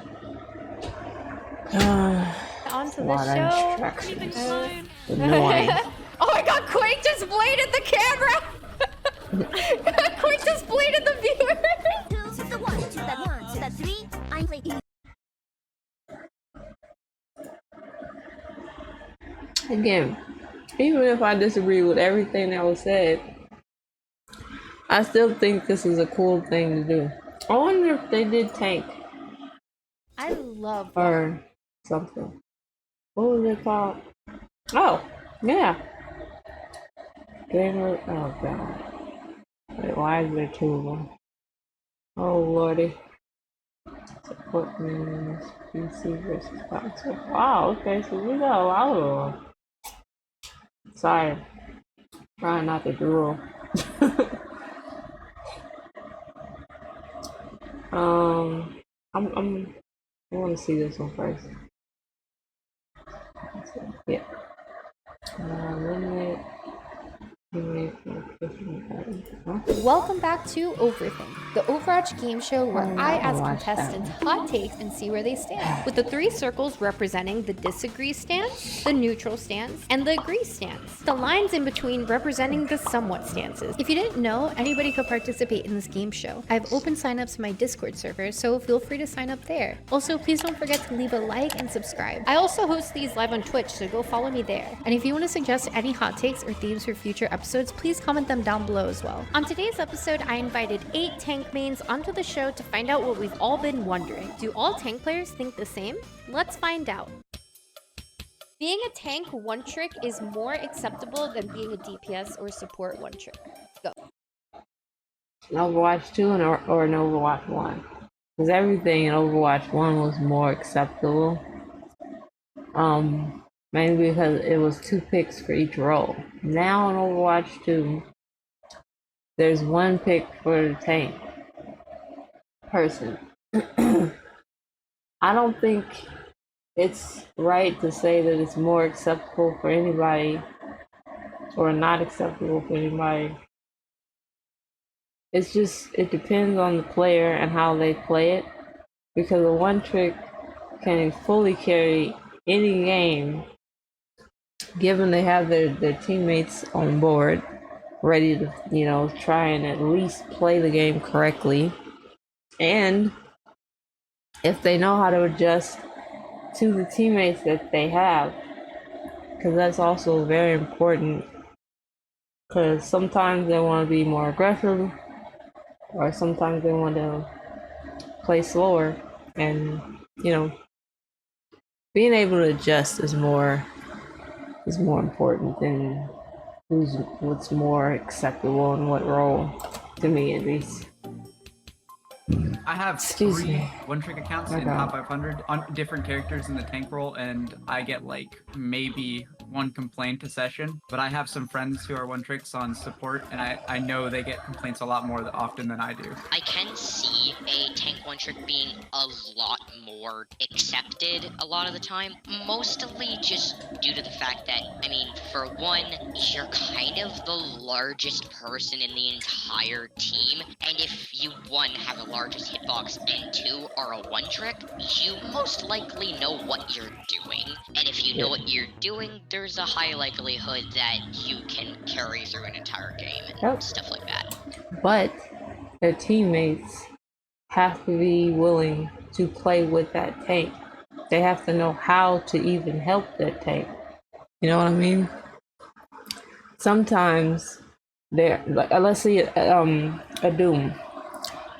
On to Lot the of show. instructions. Annoying. Oh my god, Quake just bladed the camera! Quake just bladed the viewer! Again, even if I disagree with everything that was said, I still think this is a cool thing to do. I wonder if they did tank I love or something. What was it called? Oh, yeah. Gamer. Oh god. Wait, why is there 2 of them? Oh lordy. Support means PC versus console. Wow, okay, so we got a lot of them. Sorry. Trying not to drool. I want to see this one first. Yeah. Limit. Welcome back to Overthink, the Overwatch game show where I ask contestants hot takes and see where they stand. With the 3 circles representing the disagree stance, the neutral stance, and the agree stance. The lines in between representing the somewhat stances. If you didn't know, anybody could participate in this game show. I have open signups to my Discord server, so feel free to sign up there. Also, please don't forget to leave a like and subscribe. I also host these live on Twitch, so go follow me there. And if you want to suggest any hot takes or themes for future episodes, please comment them down below as well. On today's episode, I invited 8 tank mains onto the show to find out what we've all been wondering. Do all tank players think the same? Let's find out. Being a tank one trick is more acceptable than being a DPS or support one trick. Go. An Overwatch 2 or an Overwatch 1? because everything in Overwatch 1 was more acceptable. Mainly because it was 2 picks for each role. Now in Overwatch 2, there's 1 pick for the tank person. I don't think it's right to say that it's more acceptable for anybody or not acceptable for anybody. It's just, it depends on the player and how they play it, because a one trick can fully carry any game given they have their teammates on board ready to, you know, try and at least play the game correctly. And if they know how to adjust to the teammates that they have, because that's also very important, because sometimes they want to be more aggressive or sometimes they want to play slower, and you know, being able to adjust is more important than what's more acceptable in what role, to me at least. I have Excuse 3 me. one-trick accounts Okay. in Top 500 on different characters in the tank role, and I get like maybe 1 complaint a session. But I have some friends who are one-tricks on support, and I know they get complaints a lot more often than I do. I can see a tank one trick being a lot more accepted a lot of the time, mostly just due to the fact that, I mean, for one, you're kind of the largest person in the entire team, and if you, 1, have the largest hitbox, and 2, are a one trick, you most likely know what you're doing. And if you know what you're doing, there's a high likelihood that you can carry through an entire game and Yep. stuff like that. But their teammates have to be willing to play with that tank. They have to know how to even help that tank. You know what I mean? Sometimes they're like, let's see, a Doom.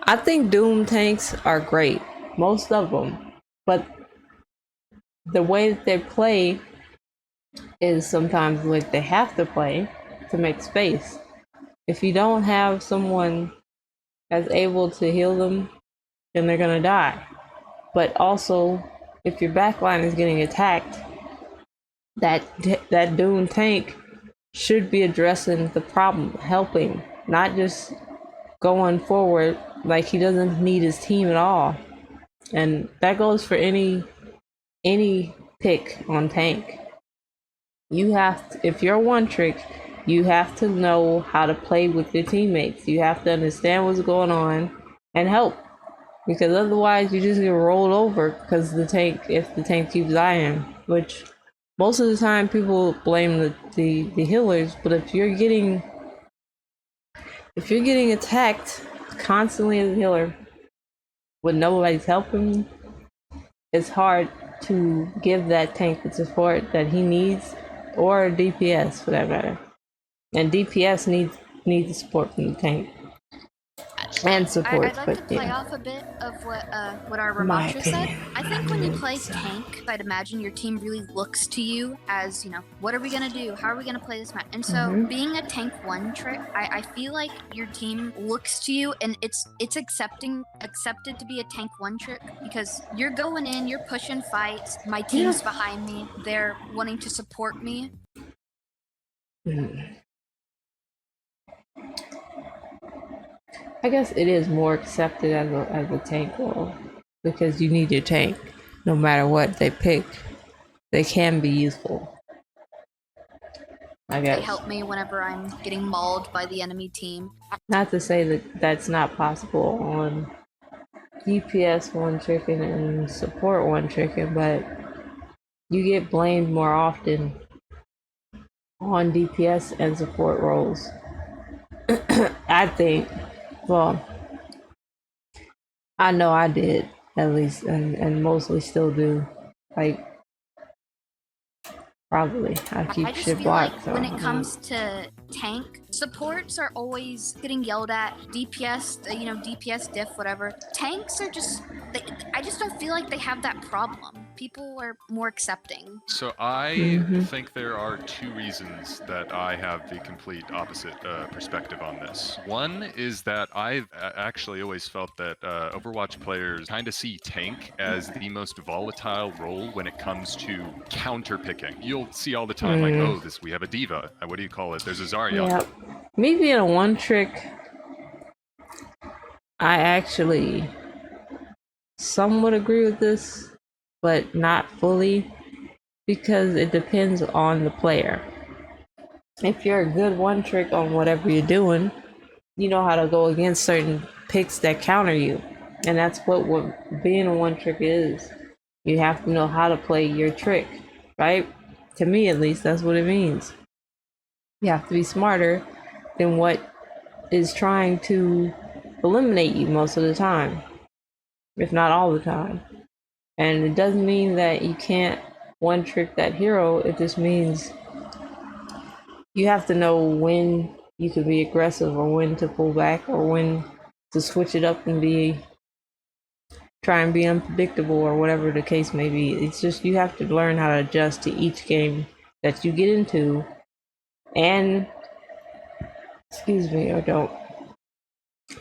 I think Doom tanks are great, most of them, but the way that they play is sometimes like they have to play to make space. If you don't have someone that's able to heal them, then they're gonna die. But also, if your backline is getting attacked, that Doom tank should be addressing the problem, helping, not just going forward like he doesn't need his team at all. And that goes for any pick on tank. You have to, if you're one trick, you have to know how to play with your teammates. You have to understand what's going on and help, because otherwise you just get rolled over because if the tank keeps dying, which most of the time people blame the healers. But if you're getting attacked constantly as a healer when nobody's helping you, it's hard to give that tank the support that he needs, or DPS for that matter. And DPS needs the support from the tank and support. I'd like to play off a bit of what our My Ramattra said. opinion. I think when you play tank, I'd imagine your team really looks to you as, you know, what are we gonna do? How are we gonna play this match? And so Mhm. being a tank one trick, I feel like your team looks to you and it's accepted to be a tank one trick, because you're going in, you're pushing fights, my team's behind me, they're wanting to support me. I guess it is more accepted as a tank role, because you need your tank. No matter what they pick, they can be useful, I They guess. help me whenever I'm getting mauled by the enemy team. Not to say that that's not possible on DPS one tricking and support one tricking, but you get blamed more often on DPS and support roles. I think. Well, I know I did, at least, and mostly still do. Like, probably. I keep I just shit feel like blocked. So, when it comes to tank, supports are always getting yelled at. DPS, DPS diff, whatever. Tanks are just, I just don't feel like they have that problem. People are more accepting. So I think there are two reasons that I have the complete opposite perspective on this. One is that I've actually always felt that Overwatch players kind of see tank as the most volatile role when it comes to counter picking. You'll see all the time like, oh, we have a diva. What do you call it? There's a Zarya. Yeah. Me being a one trick, I actually somewhat agree with this, but not fully, because it depends on the player. If you're a good one trick on whatever you're doing, you know how to go against certain picks that counter you. And that's what being a one trick is. You have to know how to play your trick, right? To me, at least, that's what it means. You have to be smarter than what is trying to eliminate you most of the time, if not all the time. And it doesn't mean that you can't one trick that hero. It just means you have to know when you can be aggressive or when to pull back or when to switch it up and try and be unpredictable or whatever the case may be. It's just you have to learn how to adjust to each game that you get into and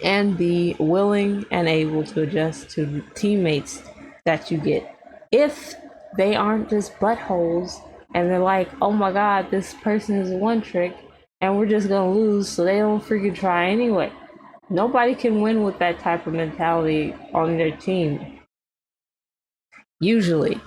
and be willing and able to adjust to teammates that you get. If they aren't just buttholes and they're like, oh my god, this person is a one trick and we're just gonna lose, so they don't freaking try anyway. Nobody can win with that type of mentality on their team. Usually.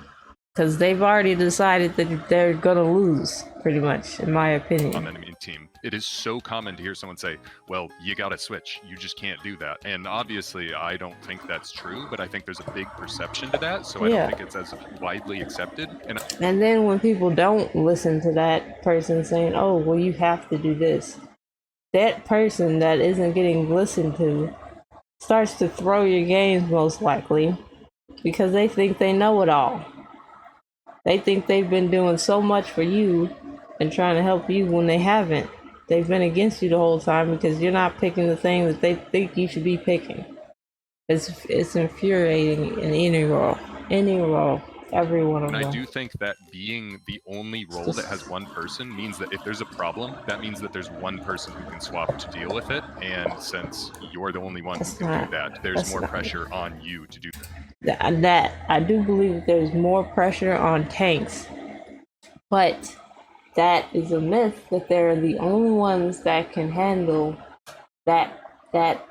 Because they've already decided that they're gonna lose, pretty much, in my opinion. On enemy team. It is so common to hear someone say, well, you gotta switch. You just can't do that. And obviously, I don't think that's true, but I think there's a big perception to that, so I don't think it's as widely accepted. And then when people don't listen to that person saying, oh, well, you have to do this, that person that isn't getting listened to starts to throw your games most likely because they think they know it all. They think they've been doing so much for you and trying to help you when they haven't. They've been against you the whole time because you're not picking the thing that they think you should be picking. It's infuriating in any role, every one of them. And I do think that being the only role that has one person means that if there's a problem, that means that there's one person who can swap to deal with it. And since you're the only one who can do that, there's more pressure on you to do that. That I do believe that there's more pressure on tanks, but that is a myth that they're the only ones that can handle that. Let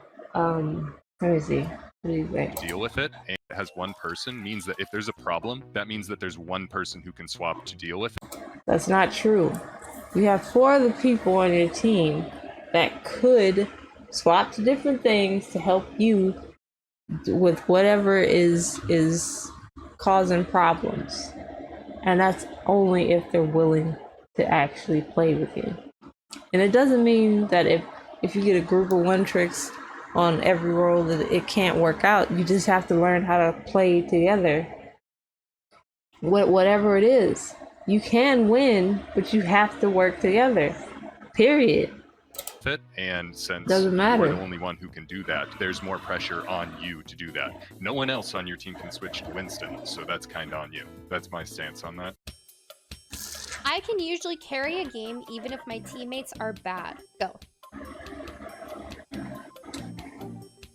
me see. What do you think? Deal with it, and it has one person means that if there's a problem, that means that there's one person who can swap to deal with it. That's not true. You have 4 other people on your team that could swap to different things to help you with whatever is causing problems. And that's only if they're willing to actually play with you. And it doesn't mean that if you get a group of one tricks on every role that it can't work out. You just have to learn how to play together. Whatever it is. You can win, but you have to work together. Period. It, and since Doesn't matter. you're the only one who can do that, there's more pressure on you to do that. No one else on your team can switch to Winston, so that's kind of on you. That's my stance on that. I can usually carry a game even if my teammates are bad. Go.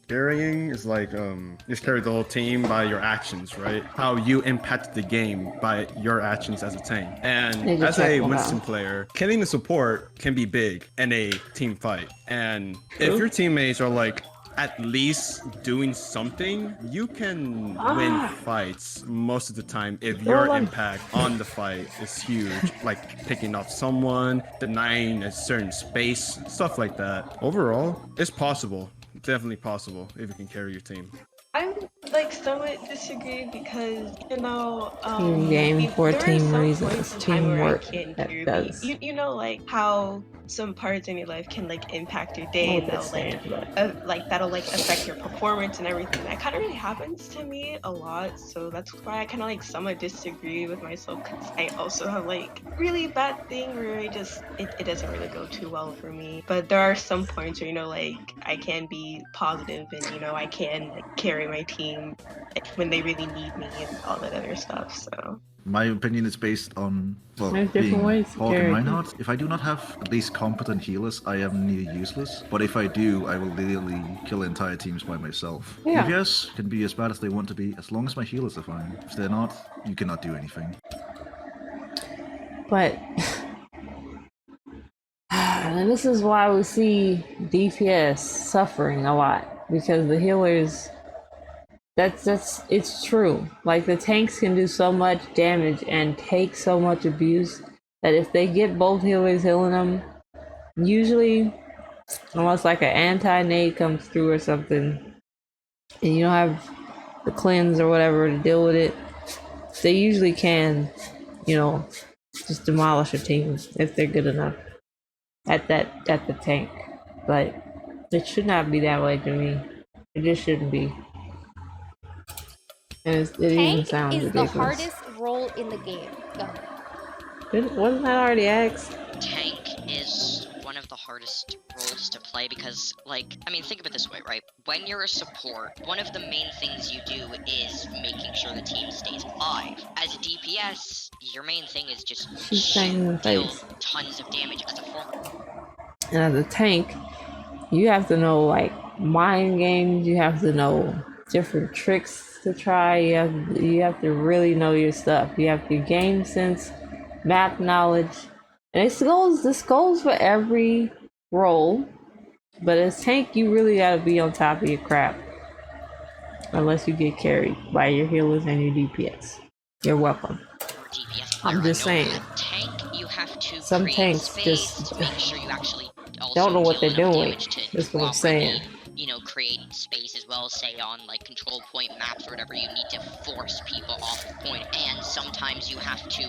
Carrying is like you just carry the whole team by your actions, right? How you impact the game by your actions as a team. And as a Winston player, killing the support can be big in a team fight. And if your teammates are like at least doing something, you can win fights most of the time if your impact on the fight is huge, like picking off someone, denying a certain space, stuff like that. Overall, it's possible. Definitely possible if you can carry your team. I'm like somewhat disagree because Game there for are team some reasons, points in time where I teamwork. can That hear me. does. You know, like how some parts in your life can like impact your day, I and that'll like affect your performance and everything. That kind of really happens to me a lot, so that's why I kind of like somewhat disagree with myself. Cause I also have like really bad thing where it doesn't really go too well for me. But there are some points where like I can be positive and I can like carry my team when they really need me and all that other stuff. So. My opinion is based on, well, There's different being ways to Hawk carry and a team. Reinhardt. If I do not have at least competent healers, I am near useless. But if I do, I will literally kill entire teams by myself. Yeah. DPS can be as bad as they want to be, as long as my healers are fine. If they're not, you cannot do anything. But and this is why we see DPS suffering a lot, because the healers, it's true. Like the tanks can do so much damage and take so much abuse that if they get both healers healing them, usually unless like an anti-nade comes through or something and you don't have the cleanse or whatever to deal with it, they usually can, just demolish a team if they're good enough at the tank. But it should not be that way to me. It just shouldn't be. And it even Tank sounds is ridiculous. the hardest role in the game. Go. Wasn't that already asked? Tank is one of the hardest roles to play because, think of it this way, right? When you're a support, one of the main things you do is making sure the team stays alive. As a DPS, your main thing is just She's saying in the deal face. tons of damage as a former. And as a tank, you have to know mind games. You have to know different tricks to try. You have to really know your stuff. You have your game sense, map knowledge, and this goes for every role. But as tank, you really gotta be on top of your crap, unless you get carried by your healers and your DPS. You're welcome. I'm just saying. Tank, you have to Some create tanks space just to make sure you actually don't know what they're deal enough doing. damage to That's what I'm saying. create space as well, say on control point maps or whatever. You need to force people off of point, and sometimes you have to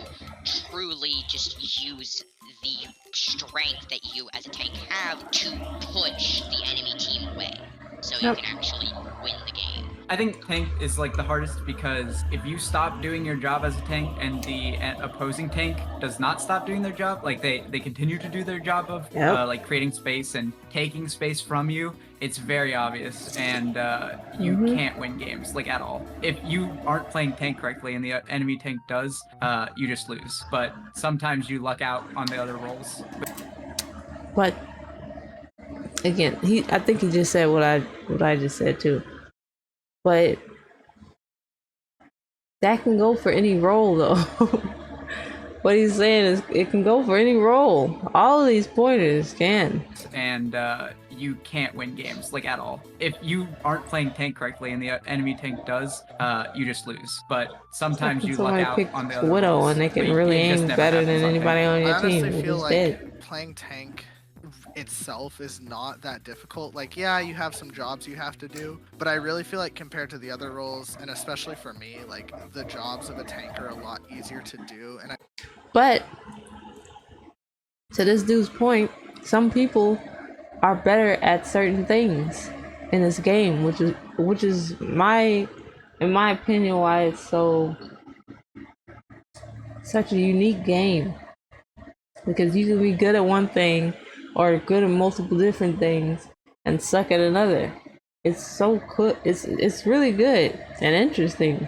truly just use the strength that you as a tank have to push the enemy team away, so you can actually win the game. I think tank is the hardest because if you stop doing your job as a tank and the opposing tank does not stop doing their job, they continue to do their job of creating space and taking space from you, it's very obvious, and you can't win games at all. If you aren't playing tank correctly and the enemy tank does, you just lose. But sometimes you luck out on the other roles. But again, I think he just said what I just said too. But that can go for any role though. What he's saying is it can go for any role. All of these pointers can. And you can't win games at all. If you aren't playing tank correctly and the enemy tank does, you just lose. But sometimes you luck out on the other Widow roles. and they can But really it just aim never better happens than on anybody tank. on your I honestly team. feel It's like dead. playing tank itself is not that difficult. Yeah, you have some jobs you have to do, but I really feel like compared to the other roles, and especially for me, the jobs of a tank are a lot easier to do. And But to this dude's point, some people are better at certain things in this game, which is in my opinion why it's such a unique game. Because you can be good at one thing or good at multiple different things and suck at another. It's so cool. It's really good and interesting,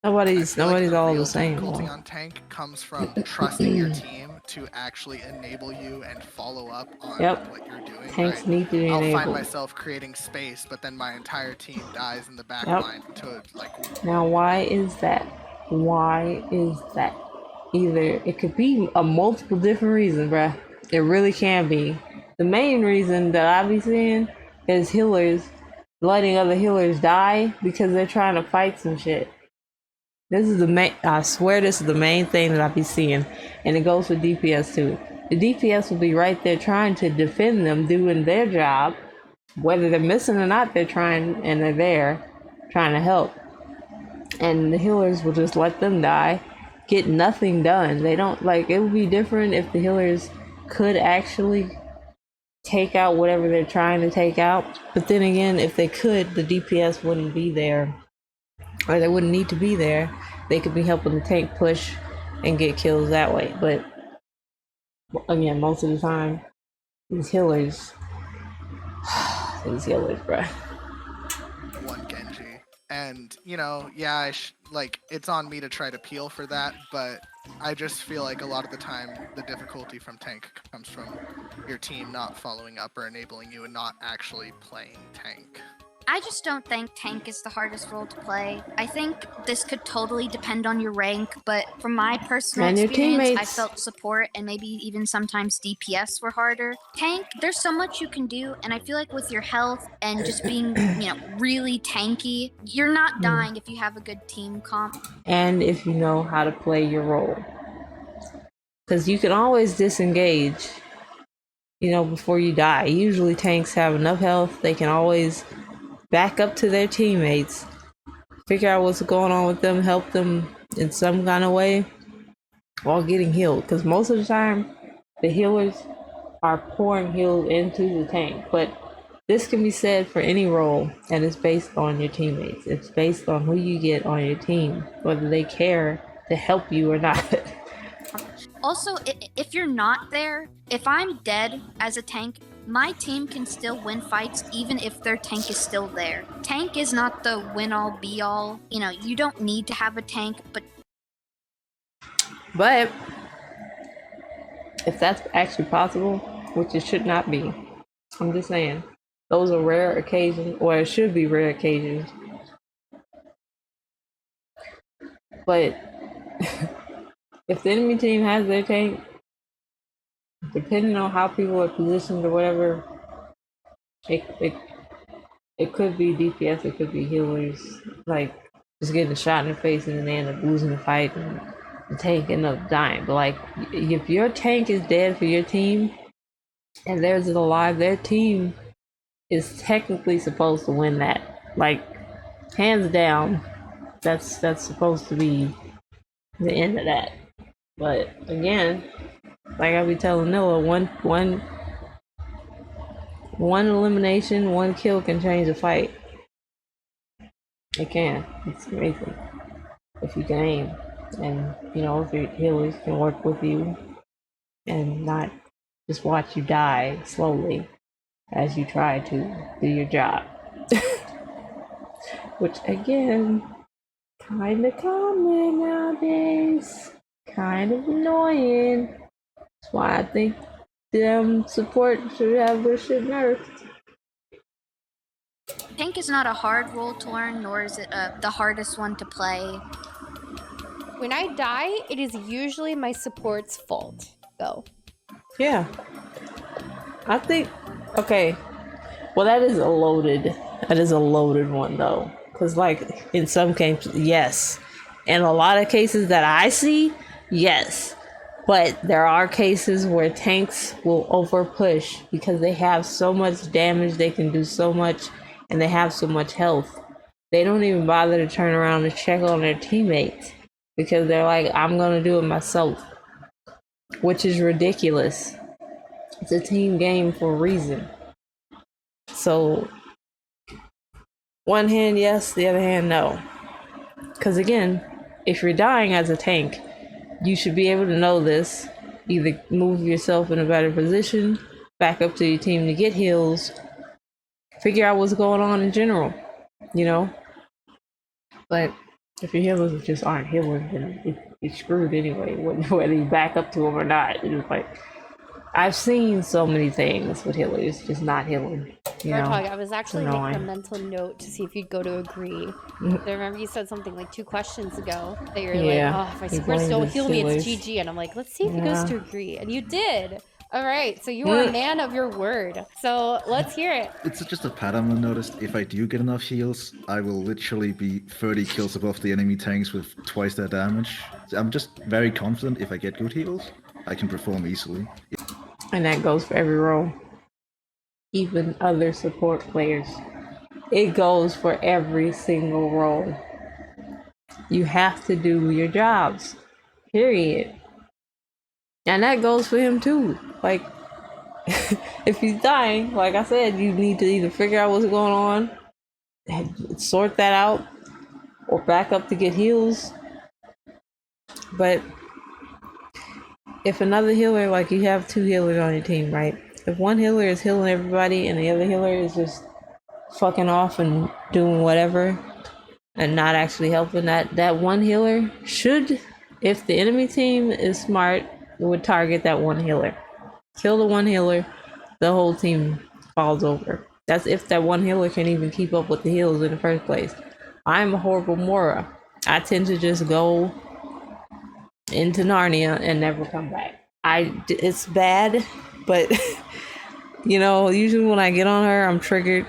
Nobody's all the same. difficulty on tank comes from trusting your team to actually enable you and follow up on what you're doing. Tanks need to be I'll find enabled. myself creating space, but then my entire team dies in the back Yep. line to Now, why is that? Why is that? Either it could be a multiple different reasons, bruh. It really can be. The main reason that I be seeing is healers letting other healers die because they're trying to fight some shit. This is the main. I swear this is the main thing that I be seeing, and it goes for DPS too. The DPS will be right there trying to defend them, doing their job, whether they're missing or not, they're trying and they're there trying to help. And the healers will just let them die, get nothing done. They don't, like, it would be different if the healers could actually take out whatever they're trying to take out. But then again, if they could, the DPS wouldn't be there, or they wouldn't need to be there. They could be helping the tank push and get kills that way. But again, most of the time, these healers, bruh. One Genji. And, you know, yeah, like, it's on me to try to peel for that, but I just feel like a lot of the time the difficulty from tank comes from your team not following up or enabling you and not actually playing tank. I just don't think tank is the hardest role to play. I think this could totally depend on your rank, but from my personal And your experience, I teammates. felt support and maybe even sometimes DPS were harder. Tank, there's so much you can do, and I feel like with your health and just being, you know, really tanky, you're not dying if you have a good team comp. And if you know how to play your role. Because you can always disengage, you know, before you die. Usually tanks have enough health, they can always back up to their teammates, figure out what's going on with them, help them in some kind of way while getting healed. Because most of the time, the healers are pouring heals into the tank. But this can be said for any role, and it's based on your teammates. It's based on who you get on your team, whether they care to help you or not. Also, if you're not there, if I'm dead as a tank, my team can still win fights even if their tank is still there. Tank is not the win-all be-all. You know, you don't need to have a tank, but if that's actually possible, which it should not be, I'm just saying, those are rare occasions, or it should be rare occasions. But if the enemy team has their tank, depending on how people are positioned or whatever, it could be DPS, it could be healers, like just getting a shot in the face and then they end up losing the fight and the tank end up dying. But like, if your tank is dead for your team and theirs is alive, their team is technically supposed to win that. Like, hands down, that's supposed to be the end of that. But again, like I be telling Noah, one elimination, one kill can change a fight. It can. It's amazing if you can aim, and you know, if your healers can work with you and not just watch you die slowly as you try to do your job. Which again, kinda common nowadays. Kind of annoying. That's why I think support should have their shit nerfed. tank is not a hard role to learn, nor is it the hardest one to play. When I die, it is usually my support's fault, though. Yeah. I think, okay. Well, that is a loaded one, though. Because, like, in some cases, yes. In a lot of cases that I see, yes. But there are cases where tanks will over push because they have so much damage, they can do so much, and they have so much health. They don't even bother to turn around and check on their teammates because they're like, I'm gonna do it myself. Which is ridiculous. It's a team game for a reason. So, one hand yes, the other hand no. Because again, if you're dying as a tank, you should be able to know this. Either move yourself in a better position, back up to your team to get heals, figure out what's going on in general, you know? But if your healers just aren't healing, then it's screwed anyway, whether you back up to them or not. It's like, I've seen so many things with healers just not healing. You know? I was actually It's making a annoying. mental note to see if you'd go to agree. I remember you said something like 2 questions ago that you were Yeah, like, oh, if my he supports blamed don't his heal me, it's healers. GG. And I'm like, let's see if he goes Yeah. to agree. And you did. All right, so you are a man of your word. So let's hear it. It's just a pattern I noticed. If I do get enough heals, I will literally be 30 kills above the enemy tanks with twice their damage. I'm just very confident if I get good heals, I can perform easily. And that goes for every role. even other support players. It goes for every single role. You have to do your jobs, period. And that goes for him too. Like, if he's dying, like I said, you need to either figure out what's going on, and sort that out, or back up to get heals. But if another healer, like you have 2 healers on your team, right? If one healer is healing everybody and the other healer is just fucking off and doing whatever and not actually helping, that one healer should, if the enemy team is smart, would target that one healer. Kill the one healer, the whole team falls over. That's if that one healer can even keep up with the heals in the first place. I'm a horrible Mora. I tend to just go into Narnia and never come back. It's bad, but you know, usually when I get on her, I'm triggered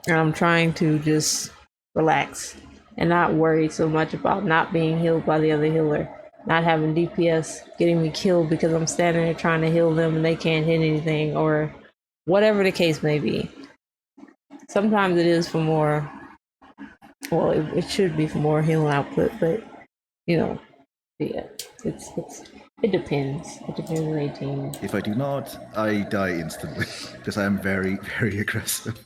and I'm trying to just relax and not worry so much about not being healed by the other healer, not having DPS getting me killed because I'm standing there trying to heal them and they can't hit anything, or whatever the case may be. Sometimes it is for more, well, it should be for more healing output, but you know, yeah, it depends. It depends on the team. If I do not, I die instantly because I am very, very aggressive.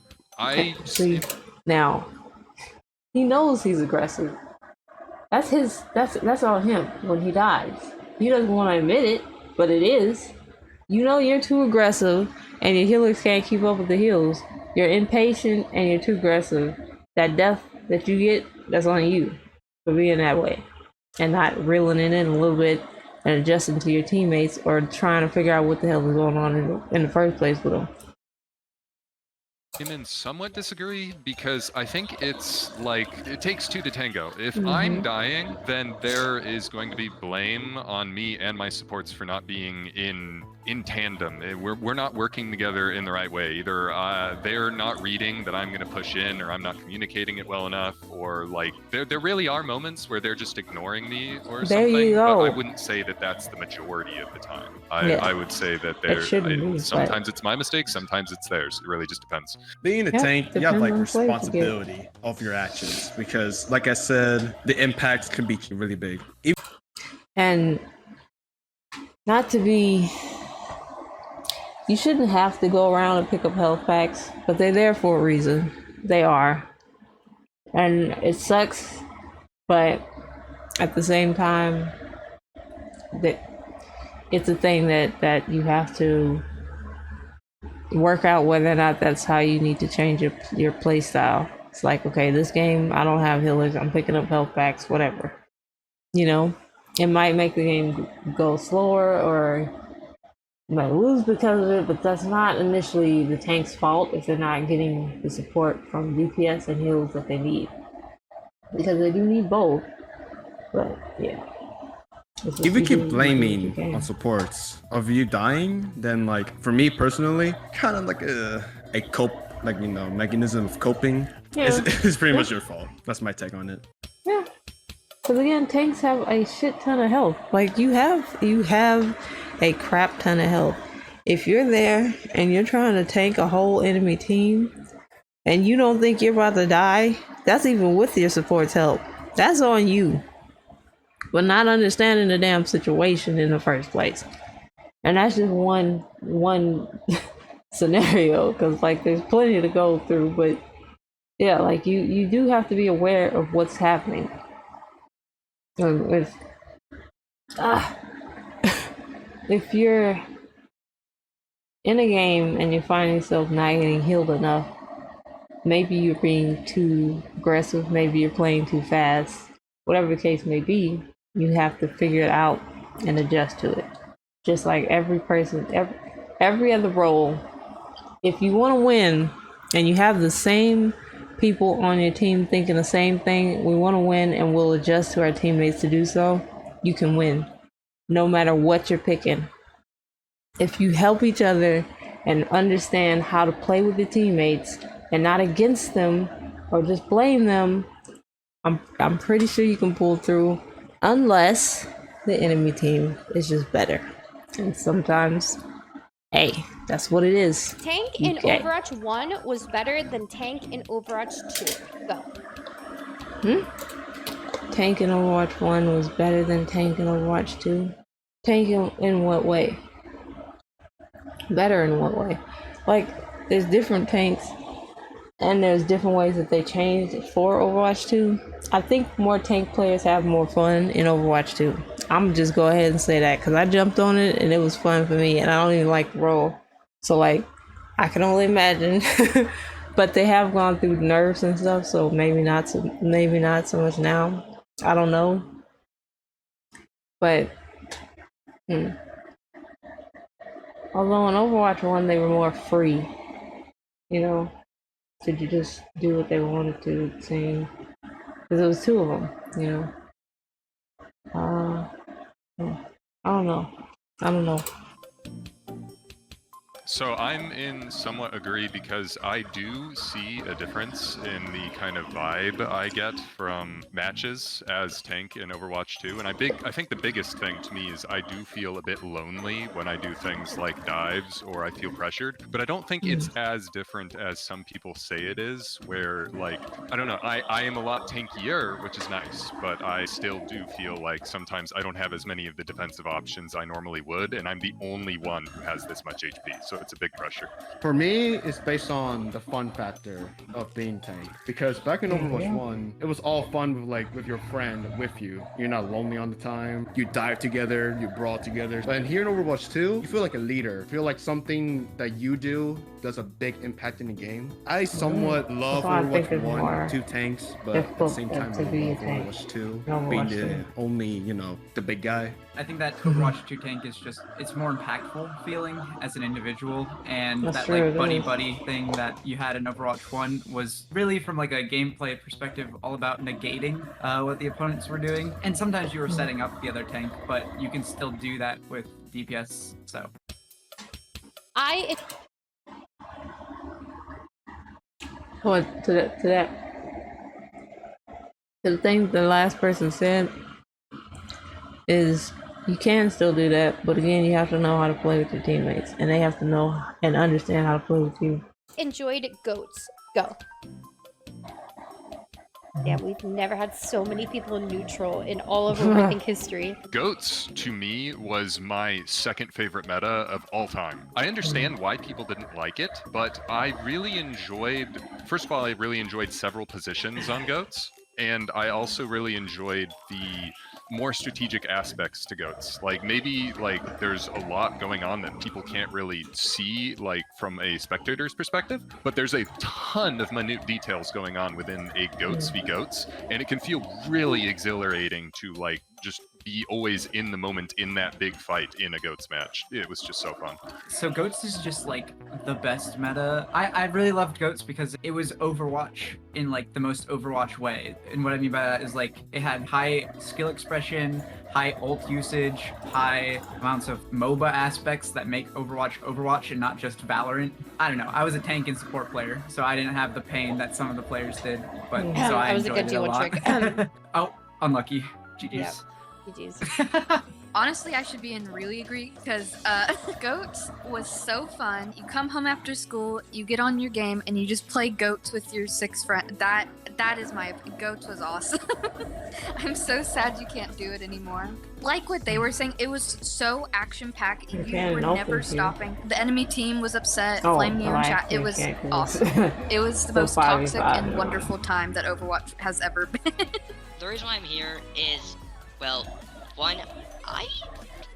See, now he knows he's aggressive. That's on him when he dies. He doesn't want to admit it, but it is. You know you're too aggressive and your healers can't keep up with the heals. You're impatient and you're too aggressive. That death that you get, that's on you for being that way and not reeling it in a little bit and adjusting to your teammates or trying to figure out what the hell is going on in the first place with them. And somewhat disagree, because I think it's like it takes 2 to tango. If I'm dying, then there is going to be blame on me and my supports for not being in tandem. We're not working together in the right way. Either they're not reading that I'm going to push in, or I'm not communicating it well enough, or like there really are moments where they're just ignoring me or there something. You go. But I wouldn't say that that's the majority of the time. I would say that sometimes it's my mistake, sometimes it's theirs. It really just depends. Being a tank, you have like responsibility of your actions, because like I said, the impacts can be really big. And not to be, you shouldn't have to go around and pick up health packs, but they're there for a reason. They are. And it sucks, but at the same time, that it's a thing that you have to work out whether or not that's how you need to change your play style. It's like, okay, this game I don't have healers, I'm picking up health packs, whatever. You know, it might make the game go slower or you might lose because of it, but that's not initially the tank's fault if they're not getting the support from DPS and heals that they need, because they do need both. But yeah, if you keep blaming on supports of you dying, then like for me personally, kind of like a cope, like, you know, mechanism of coping. Yeah. It's pretty much your fault. That's my take on it. Yeah, because again, tanks have a shit ton of health. Like you have a crap ton of health. If you're there and you're trying to tank a whole enemy team and you don't think you're about to die, that's even with your support's help. That's on you. But not understanding the damn situation in the first place. And that's just one scenario, because like there's plenty to go through, but yeah, like you do have to be aware of what's happening. If you're in a game and you find yourself not getting healed enough, maybe you're being too aggressive, maybe you're playing too fast, whatever the case may be, you have to figure it out and adjust to it. Just like every person, every other role, if you want to win and you have the same people on your team thinking the same thing, we want to win and we'll adjust to our teammates to do so, you can win no matter what you're picking. If you help each other and understand how to play with your teammates and not against them or just blame them, I'm pretty sure you can pull through, unless the enemy team is just better. And sometimes hey, that's what it is. Tank in Okay. Overwatch 1 was better than Tank in Overwatch 2. Go. Tank in Overwatch 1 was better than Tank in Overwatch 2. Tank in what way? Better in what way? Like, there's different tanks, and there's different ways that they changed it for Overwatch 2. I think more tank players have more fun in Overwatch 2. I'm just go ahead and say that, because I jumped on it, and it was fun for me, and I don't even like the role. So, like, I can only imagine. But they have gone through nerfs and stuff, so maybe not so much now. I don't know. But although in Overwatch 1 they were more free, you know, to just do what they wanted to, it seemed. Because it was two of them, you know. I don't know. So I'm in somewhat agree because I do see a difference in the kind of vibe I get from matches as tank in Overwatch 2. And I think the biggest thing to me is I do feel a bit lonely when I do things like dives or I feel pressured. But I don't think it's as different as some people say it is, where like, I don't know, I am a lot tankier, which is nice, but I still do feel like sometimes I don't have as many of the defensive options I normally would, and I'm the only one who has this much HP. So it's a big pressure. For me, it's based on the fun factor of being tank. Because back in Overwatch 1, it was all fun with your friend with you. You're not lonely on the time. You dive together, you brawl together. But here in Overwatch 2, you feel like a leader. You feel like something that you do does a big impact in the game. I somewhat love Overwatch 1, 2 tanks, but at the same time, I love Overwatch 2, being the only, you know, the big guy. I think that Overwatch 2 tank is just, it's more impactful feeling as an individual, and That's that true, like it is. buddy thing that you had in Overwatch 1 was really, from like a gameplay perspective, all about negating what the opponents were doing. And sometimes you were setting up the other tank, but you can still do that with DPS, so. What to that the thing the last person said is you can still do that, but again, you have to know how to play with your teammates, and they have to know and understand how to play with you. Enjoyed goats. Go. Yeah, we've never had so many people neutral in all of I think history. Goats, to me, was my second favorite meta of all time. I understand why people didn't like it, but I really enjoyed, first of all, I really enjoyed several positions on Goats, and I also really enjoyed the more strategic aspects to Goats. Like, maybe, like, there's a lot going on that people can't really see, like, from a spectator's perspective, but there's a ton of minute details going on within a Goats v Goats, and it can feel really exhilarating to, like, just be always in the moment in that big fight in a Goats match. It was just so fun. So Goats is just like the best meta. I really loved Goats because it was Overwatch in like the most Overwatch way. And what I mean by that is like it had high skill expression, high ult usage, high amounts of MOBA aspects that make Overwatch and not just Valorant. I don't know. I was a tank and support player, so I didn't have the pain that some of the players did, but so I was a enjoyed good it a lot. trick. Oh, unlucky. GG's. Yep. GG's. Honestly, I should be in really agree because Goats was so fun. You come home after school, you get on your game, and you just play Goats with your 6 friends. That is my opinion. Goats was awesome. I'm so sad you can't do it anymore. Like what they were saying, it was so action-packed. You were never stopping. The enemy team was upset, flaming you in chat. It was awesome. It was the most toxic and wonderful time that Overwatch has ever been. The reason why I'm here is, well, one, I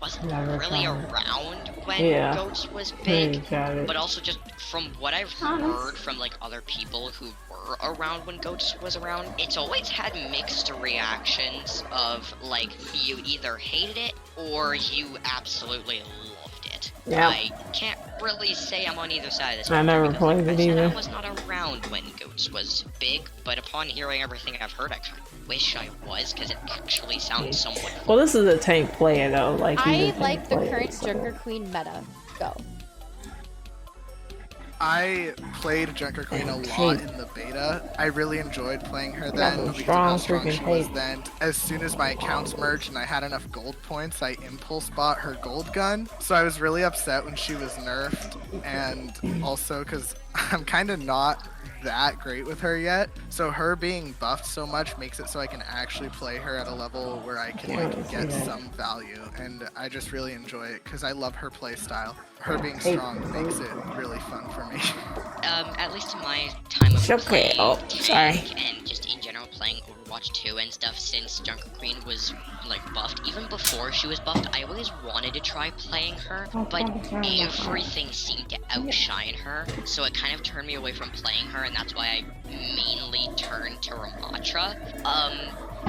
wasn't Never really tried it. around when Yeah. Goats was I big, ain't tried it. but also just from what I've heard from like other people who were around when Goats was around, it's always had mixed reactions of like you either hated it or you absolutely loved it. Yep. I can't really say I'm on either side of this. I never because, played like it I said, either. I was not around when Goats was big, but upon hearing everything I've heard, I kind of wish I was, because it actually sounds somewhat Well, this is a tank player though. Like he's I a tank like the player, current so. Joker Queen meta. Go. I played Junker Queen a lot in the beta. I really enjoyed playing her Got then some because of how strong strong she freaking was tape. then. As soon as my accounts merged and I had enough gold points, I impulse bought her gold gun. So I was really upset when she was nerfed, and also because I'm kind of not that great with her yet. So her being buffed so much makes it so I can actually play her at a level where I can like get some value, and I just really enjoy it because I love her play style. Her being strong makes it really fun for me. At least in my time of Okay, playing oh, sorry. Tank and just in general playing Overwatch 2 and stuff, since Junker Queen was like buffed, even before she was buffed, I always wanted to try playing her, but everything seemed to outshine her, so it kind of turned me away from playing her, and that's why I mainly turned to Ramattra.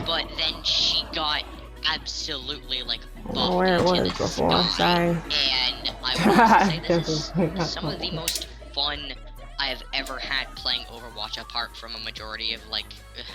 But then she got absolutely like buffed Where it into was the before, sky, sorry. and I want to say this is some of the most fun I've ever had playing Overwatch, apart from a majority of like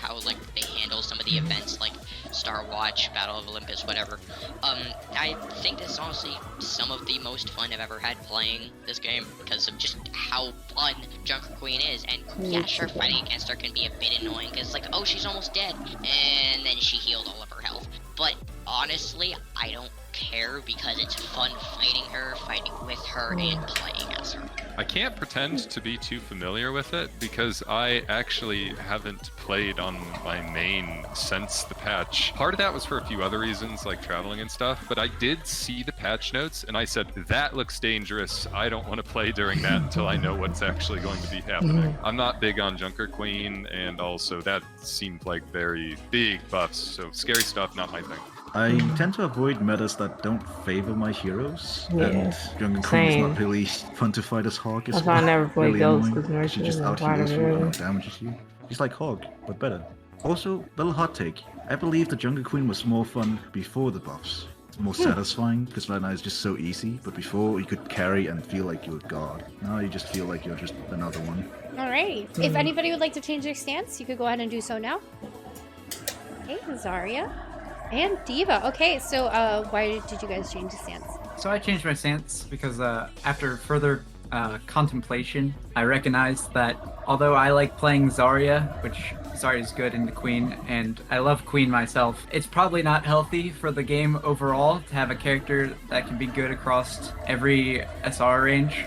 how like they handle some of the events like Star Watch, Battle of Olympus, whatever. I think this is honestly some of the most fun I've ever had playing this game because of just how fun Junker Queen is. And yeah, sure, fighting against her can be a bit annoying because like, oh, she's almost dead, and then she healed all of her health. But honestly, I don't care because it's fun fighting her, fighting with her, and playing as her. I can't pretend to be too familiar with it because I actually haven't played on my main since the patch. Part of that was for a few other reasons like traveling and stuff, but I did see the patch notes and I said, that looks dangerous. I don't want to play during that until I know what's actually going to be happening. I'm not big on Junker Queen, and also that seemed like very big buffs, so scary stuff, not my thing. I tend to avoid metas that don't favor my heroes, Yeah, and Junker Queen is same. not really fun to fight as Hog. That's why I never played really Ghost, annoying. 'cause Nurse She just isn't out part of heals it, you really. and damages you. She's like Hog, but better. Also, little hot take. I believe the Junker Queen was more fun before the buffs. It's more satisfying because right now it's just so easy, but before you could carry and feel like you're a god. Now you just feel like you're just another one. Alright. If anybody would like to change their stance, you could go ahead and do so now. Okay, Zarya. And Diva. Okay, so why did you guys change the stance? So I changed my stance because after further contemplation, I recognized that although I like playing Zarya, which Zarya is good in the Queen, and I love Queen myself, it's probably not healthy for the game overall to have a character that can be good across every SR range.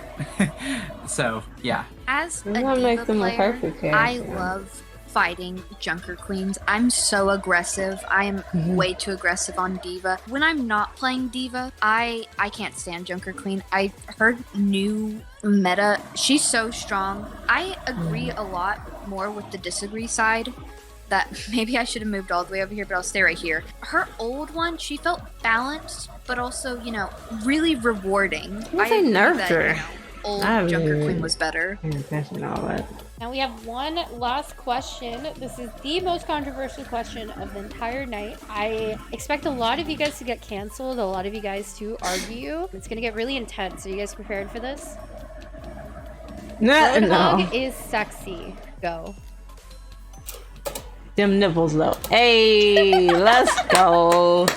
So, yeah. As a That makes Diva them a player, perfect I character. love fighting Junker Queens. I'm so aggressive. I am way too aggressive on Diva. When I'm not playing Diva, I can't stand Junker Queen. I heard new meta. She's so strong. I agree a lot more with the disagree side. That maybe I should have moved all the way over here, but I'll stay right here. Her old one, she felt balanced, but also, you know, really rewarding. Well, they agree nerfed that, her. you know, old I Junker mean, Queen was better. paying attention to all that. Now we have one last question. This is the most controversial question of the entire night. I expect a lot of you guys to get canceled, a lot of you guys to argue. It's gonna get really intense. Are you guys prepared for this? No. Roadhog is sexy. Go. Them nipples though. Hey, let's go.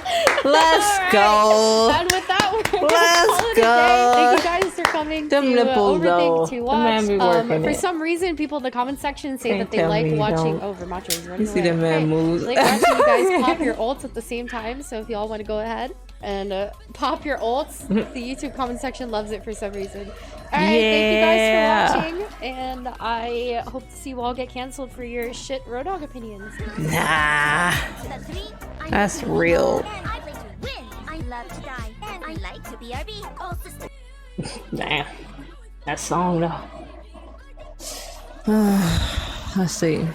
Let's go. And with that, we're gonna Let's call it a go. day. Thank you guys for coming Them to nipples, Overthink though. to The watch. man be working For it. some reason, people in the comment section say Can't that they tell like me you watching. don't. Oh, Vermacho's running You see away. that man Okay. moves. They like watching you guys pop your ults at the same time. So if y'all want to go ahead and pop your ults, the YouTube comment section loves it for some reason. All right, Yeah. thank you guys for watching, and I hope to see you all get canceled for your shit Roadhog opinions. Nah. That's real. I like to win. I love to die. And I like to BRB. All systems. Damn. That song though. Let's see.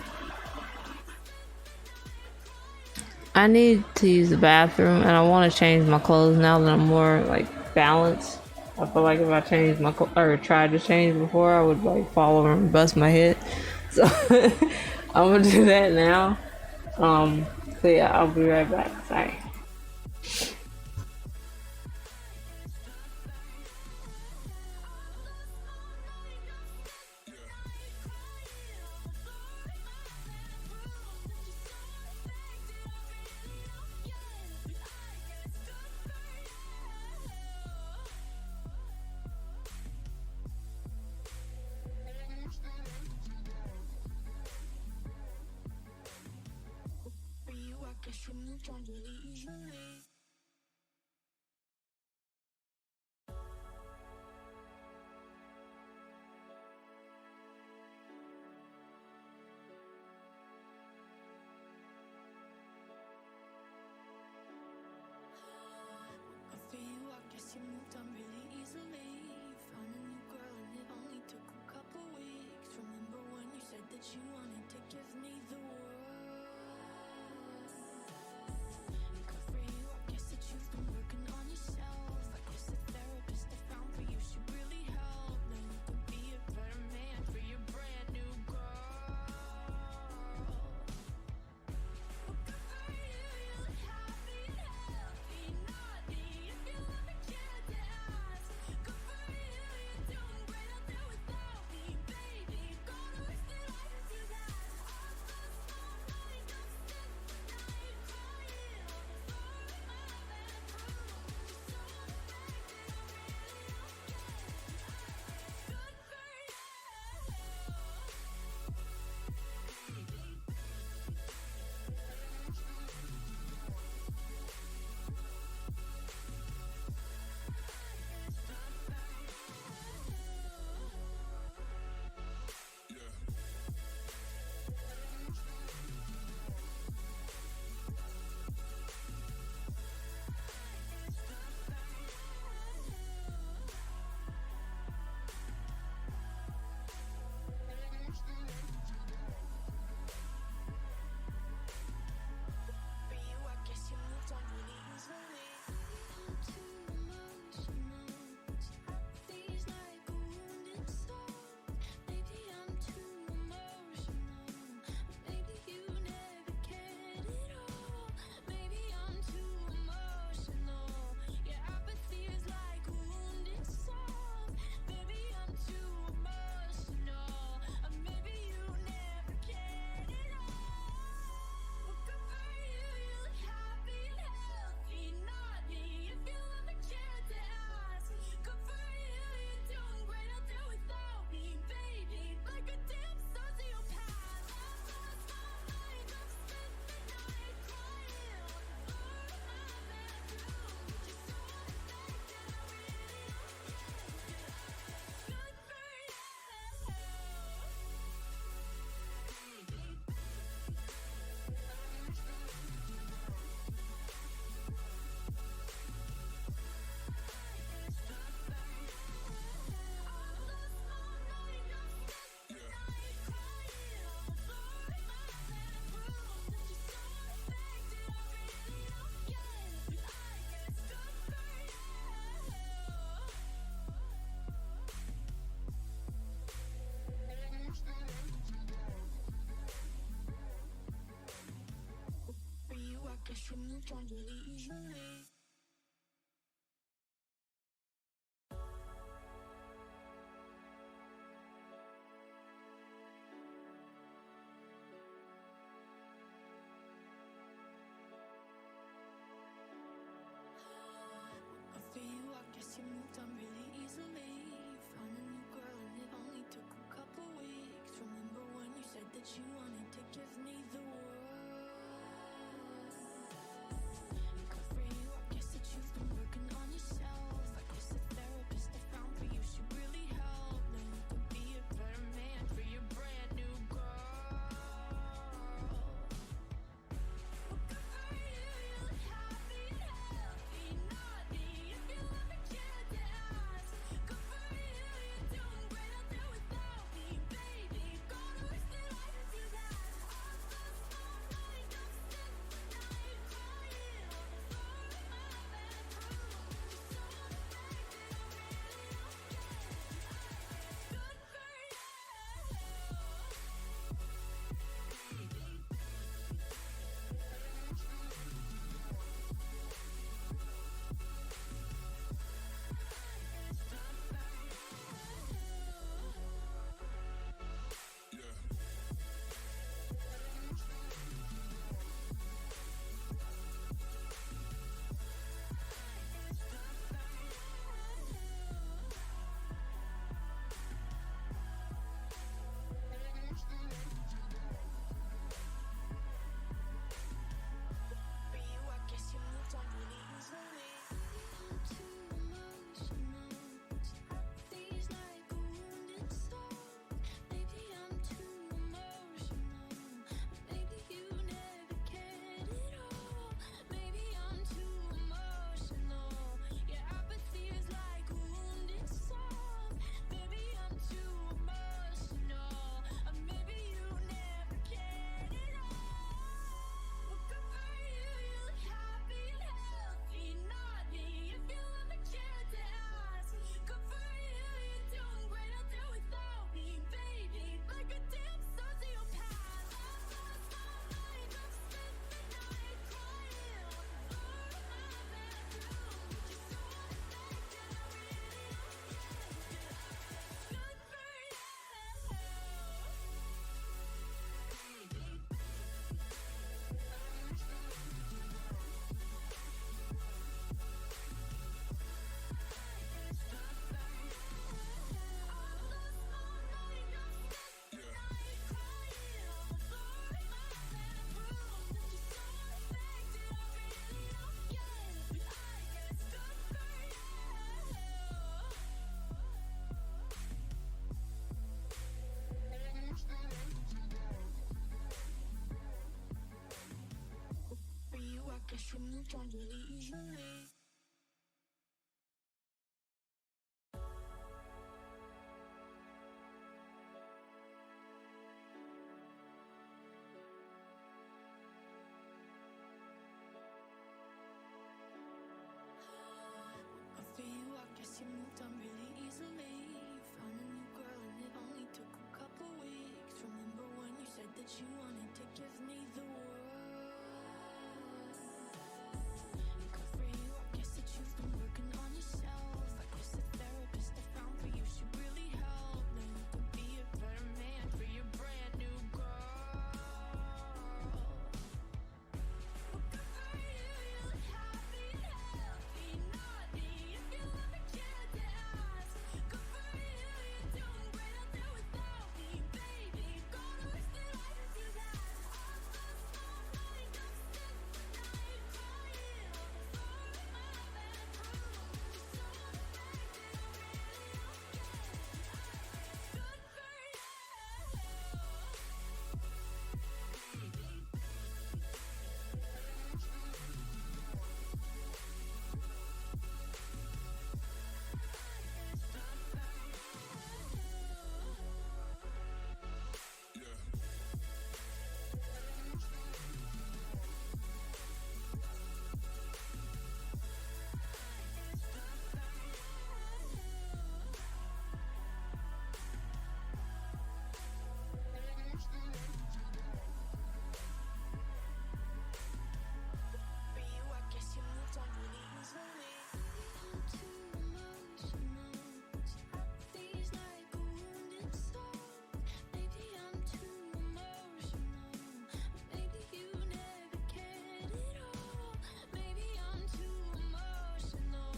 I need to use the bathroom and I want to change my clothes now that I'm more like balanced. I feel like if I changed my or tried to change before, I would like fall over and bust my head. So I'm gonna do that now. So yeah, I'll be right back. Sorry. guess you moved on really easily. For you, I guess you moved on really easily. You found a new girl and it only took a couple weeks. Remember when you said that you wanted to give me the world? Good for you, I guess that you've been working on yourself. I guess the therapist I found for you should really help. Now you can be a better man for your brand new girl. Guess you moved on really easily. For you, I guess you moved on really easily. You found a new girl and it only took a couple weeks. Remember when you said that you wanted to give me the world? You've been working on yourself. I guess the therapist I found for you should really help. Now you can be a better man for your brand new girl. Good for you, you look happy and healthy. Not me, if you ever cared to ask. Good for you, you're doing great out there without me, baby. Gonna risk it, I can do that. moved on really easily. For you, I guess you moved on really easily. Found a new girl and it only took a couple weeks. Remember when you said that you wanted to give me the world? Good for you, I guess that you've been working on yourself. I guess the therapist I found for you should really help. Now you could be a better man for your brand new girl. Well, good for you, you look happy and healthy, naughty. If you love a kid to ask, good for you, you're doing great. I'll do without me, baby. Gonna wish that I could do that. All those small night, don't sit the night crying on the floor in my bedroom. You're so unaffected, I really don't get it. Good for you. For you, I guess you moved on really easily. I'm too emotional. These like a wounded soul. Maybe I'm too emotional. Maybe you never cared at all. Maybe I'm too emotional.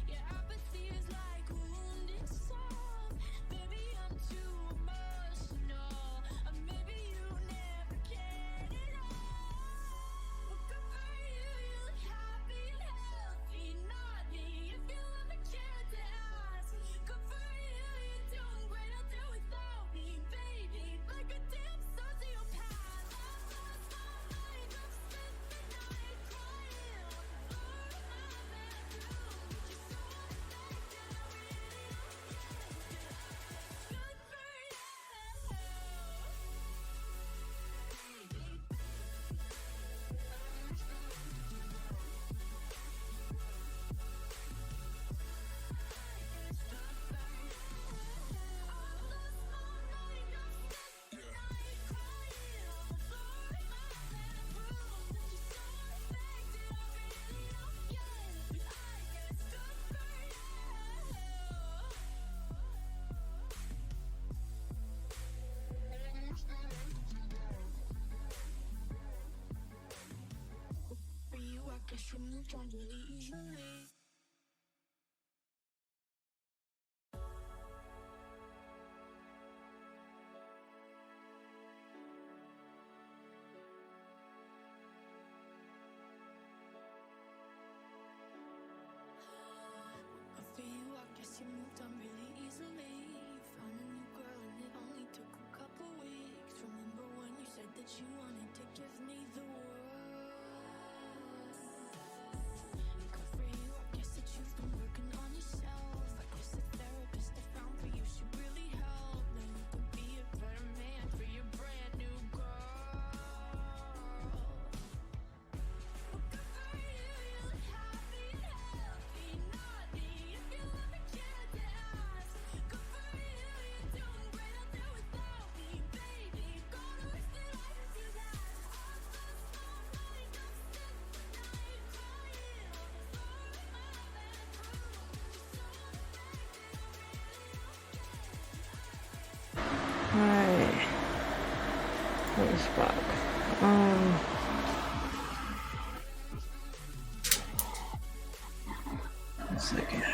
Your apathy is like a wounded soul. Maybe I'm too emotional. Or maybe you never cared at all. Well, good for you, you look happy and healthy, naughty. If you love a kid to ask, good for you, you're doing great. I'll do without me, baby. Like a damn sociopath. All those small night, don't spend the night crying on the floor in my bedroom. You're so unaffected, I really don't get it. Good for you. For you, I guess you moved on really easily. For you, I guess you moved on really easily. Found a new girl and it only took a couple weeks. Remember when you said that you wanted to give me the world? Good for you, I guess that you've been working on yourself. I guess the therapist I found for you should really help. Now you could be a better man for your brand new girl. Well, good for you, you look happy and healthy, naughty. If you love a kid to ask, good for you, you're doing great. I'll do without me, baby. Gonna wish that I could do that. All those small night, don't sit the night crying on the floor in my bedroom. You're so unaffected, I really don't get it. Alright. Let's fuck. One second.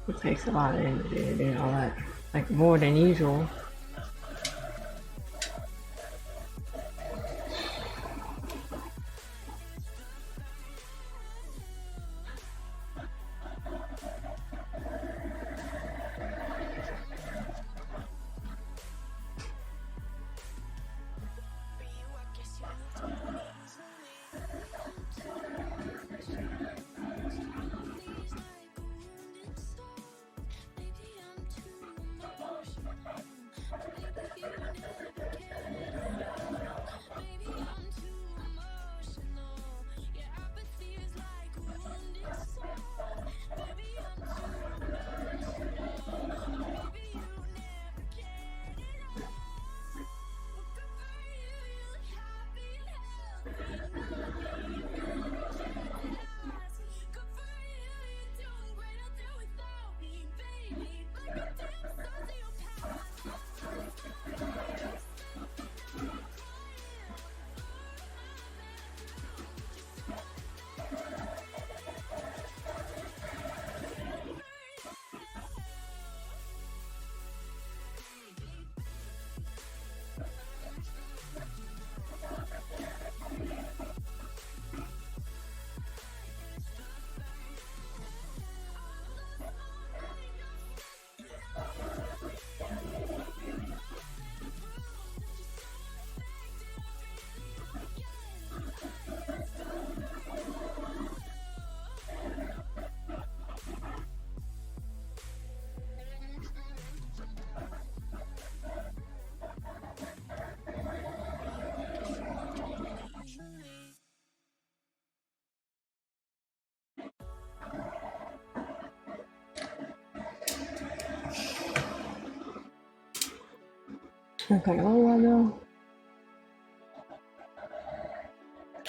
It takes a lot of energy to do all that. Like more than usual. For you, Okay, what do I do?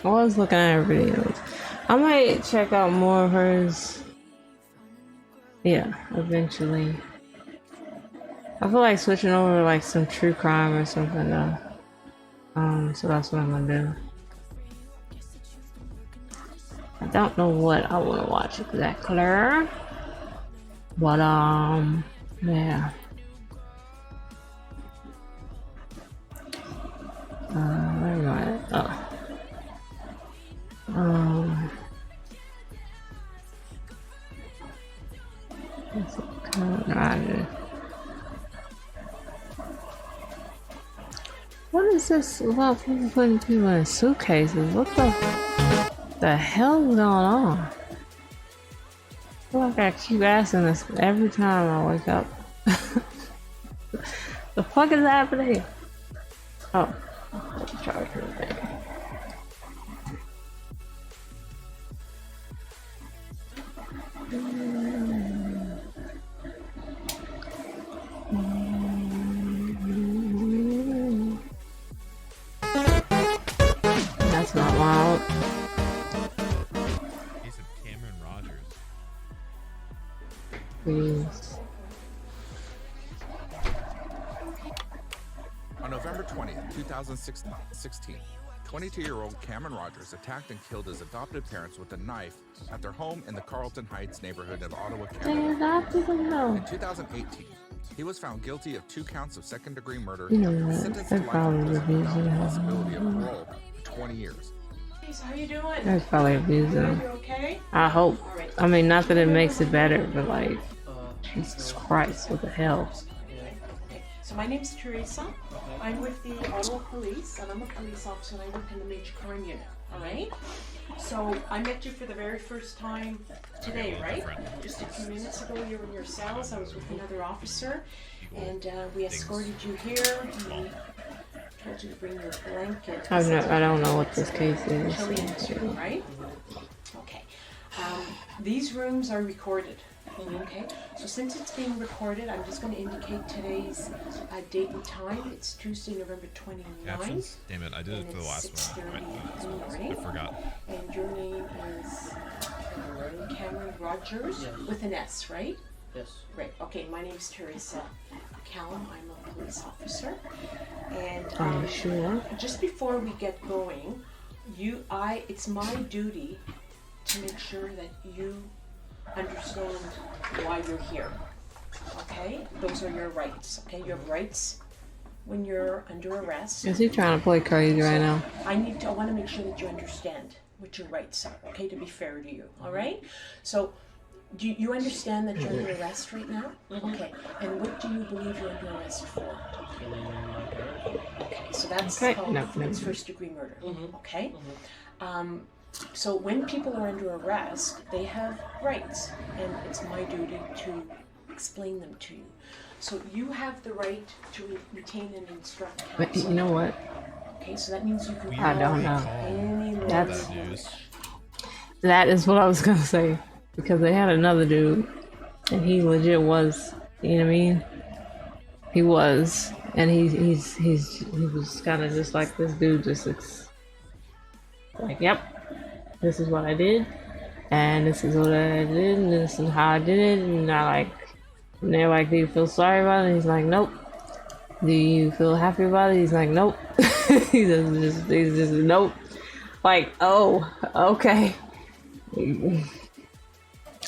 I was looking at her videos. I might check out more of hers. Yeah, eventually. I feel like switching over to like some true crime or something though. So that's what I'm gonna do. I don't know what I want to watch exactly, but yeah. Where am I? What is this about people putting people in suitcases? What the hell is going on? I feel like I keep asking this every time I wake up. The fuck is happening? Oh, charger thing. That's not loud. Case of Cameron Rogers. Please. On November 20th, 2016, 22-year-old Cameron Rogers attacked and killed his adopted parents with a knife at their home in the Carlton Heights neighborhood of Ottawa, Canada. In 2018, he was found guilty of 2 counts of second-degree murder and sentenced to life in prison without the possibility of parole for 20 years. How you doing? That's probably abusing. You okay? I hope. I mean, not that it makes it better, but like, Jesus Christ, what the hell? So my name's Teresa. I'm with the Ottawa Police, and I'm a police officer, and I work in the Major Crime Unit. All right. So I met you for the very first time today, right? Just a few minutes ago, you were in your cells. I was with another officer, and we escorted you here. We told you to bring your blanket. I don't know what this case is. Right? Okay. These rooms are recorded. Okay, so since it's being recorded, I'm just going to indicate today's date and time. It's Tuesday, November 29th. Captions? Damn it, I did it for the last one. I forgot. And your name is Cameron Rogers with an S, right? Yes. Right, okay, my name is Teresa Callum. I'm a police officer. And Are you sure? just before we get going, it's my duty to make sure that you understand why you're here. Okay? Those are your rights. Okay? You have rights when you're under arrest. Is he trying to play crazy right now? I want to make sure that you understand what your rights are, okay, to be fair to you. All right? So do you understand that you're under arrest right now? Okay. And what do you believe you're under arrest for? Okay, so that's it's first degree murder. Okay? So when people are under arrest, they have rights, and it's my duty to explain them to you. So you have the right to retain and instruct counsel. But you know what? Okay, so that means you can I don't know. any That is what I was gonna say, because they had another dude, and he legit was. You know what I mean? He was, and he was kind of just like this dude, just like, yep, this is what I did, and this is what I did, and this is how I did it, and and they're like, do you feel sorry about it? And he's like, nope. Do you feel happy about it? He's like, nope. he's just nope. Like, oh, okay.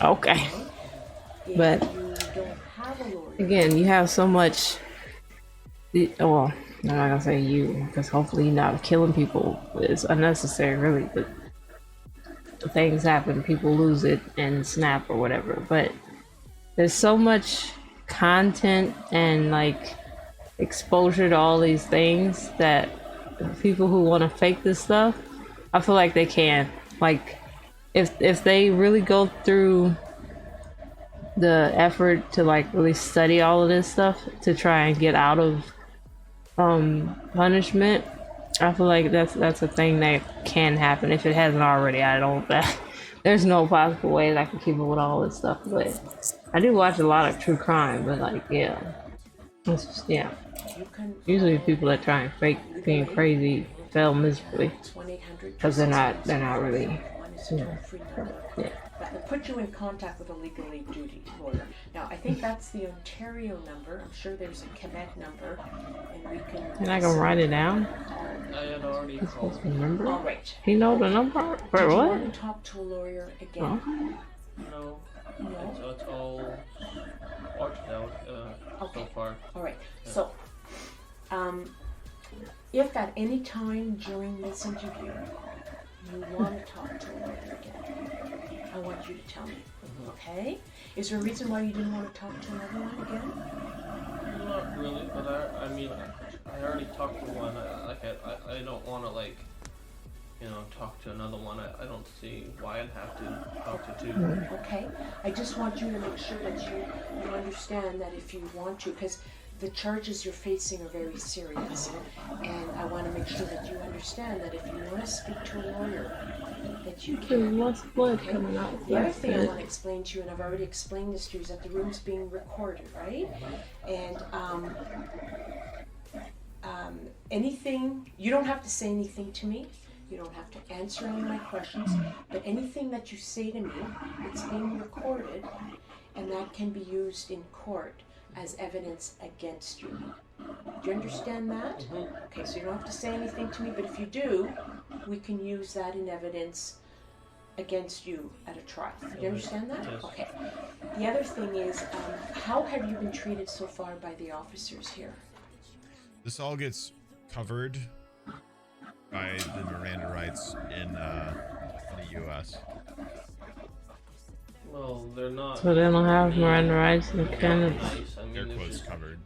Okay. But again, you have so much. Well, I'm not gonna say you, because hopefully you're not killing people. It's unnecessary, really. But things happen, people lose it and snap or whatever. But there's so much content and like exposure to all these things that people who want to fake this stuff, I feel like they can. Like, if they really go through the effort to like really study all of this stuff to try and get out of punishment, I feel like that's a thing that can happen if it hasn't already. I don't there's no possible way that I can keep up with all this stuff, but I do watch a lot of true crime. But like, yeah, It's just, yeah. You can Usually people that try and fake being crazy fail miserably because they're not really, you know, yeah. That will put you in contact with a legal aid duty lawyer. Now, I think that's the Ontario number. I'm sure there's a Quebec number, and we can. And I can write it down. I had already He's called. supposed to remember. All right. He know the number for Did you what? want to talk to a lawyer again? No. No. It's all worked out so far. All right. So, if at any time during this interview you want to talk to a lawyer again, I want you to tell me. Okay? Is there a reason why you didn't want to talk to another one again? Not really, but I mean, I already talked to one. I don't want to like, you know, talk to another one. I don't see why I'd have to talk to two. Okay. I just want you to make sure that you understand that if you want to, because the charges you're facing are very serious, and I want to make sure that you understand that if you want to speak to a lawyer, that you There's can. less blood coming out. The other That's thing I it. want to explain to you, and I've already explained this to you, is that the room's being recorded, right? And anything, you don't have to say anything to me. You don't have to answer any of my questions, but anything that you say to me, it's being recorded, and that can be used in court as evidence against you. Do you understand that? Okay, so you don't have to say anything to me, but if you do, we can use that in evidence against you at a trial. Do you understand that? Yes. Okay. The other thing is, how have you been treated so far by the officers here? This all gets covered by the Miranda rights in the U.S. Well, they're not. So they don't have Miranda rights in Canada. Nice. I mean, They're they're close just covered.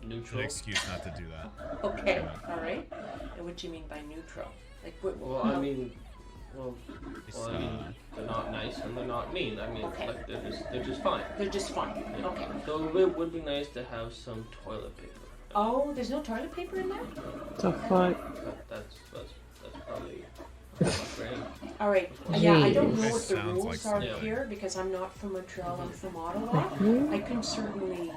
neutral. An excuse not to do that. Okay, all right. And what do you mean by neutral? Like, what? Well, I mean, they're not nice and they're not mean. I mean, Okay. like they're just fine. They're just fine. Yeah. Okay. So it would be nice to have some toilet paper. Oh, there's no toilet paper in there? The fuck? But that's probably not great. All right. Yeah, I don't know Jeez. what the Sounds rules like are something. here because I'm not from Montreal. I'm from Ottawa. I can certainly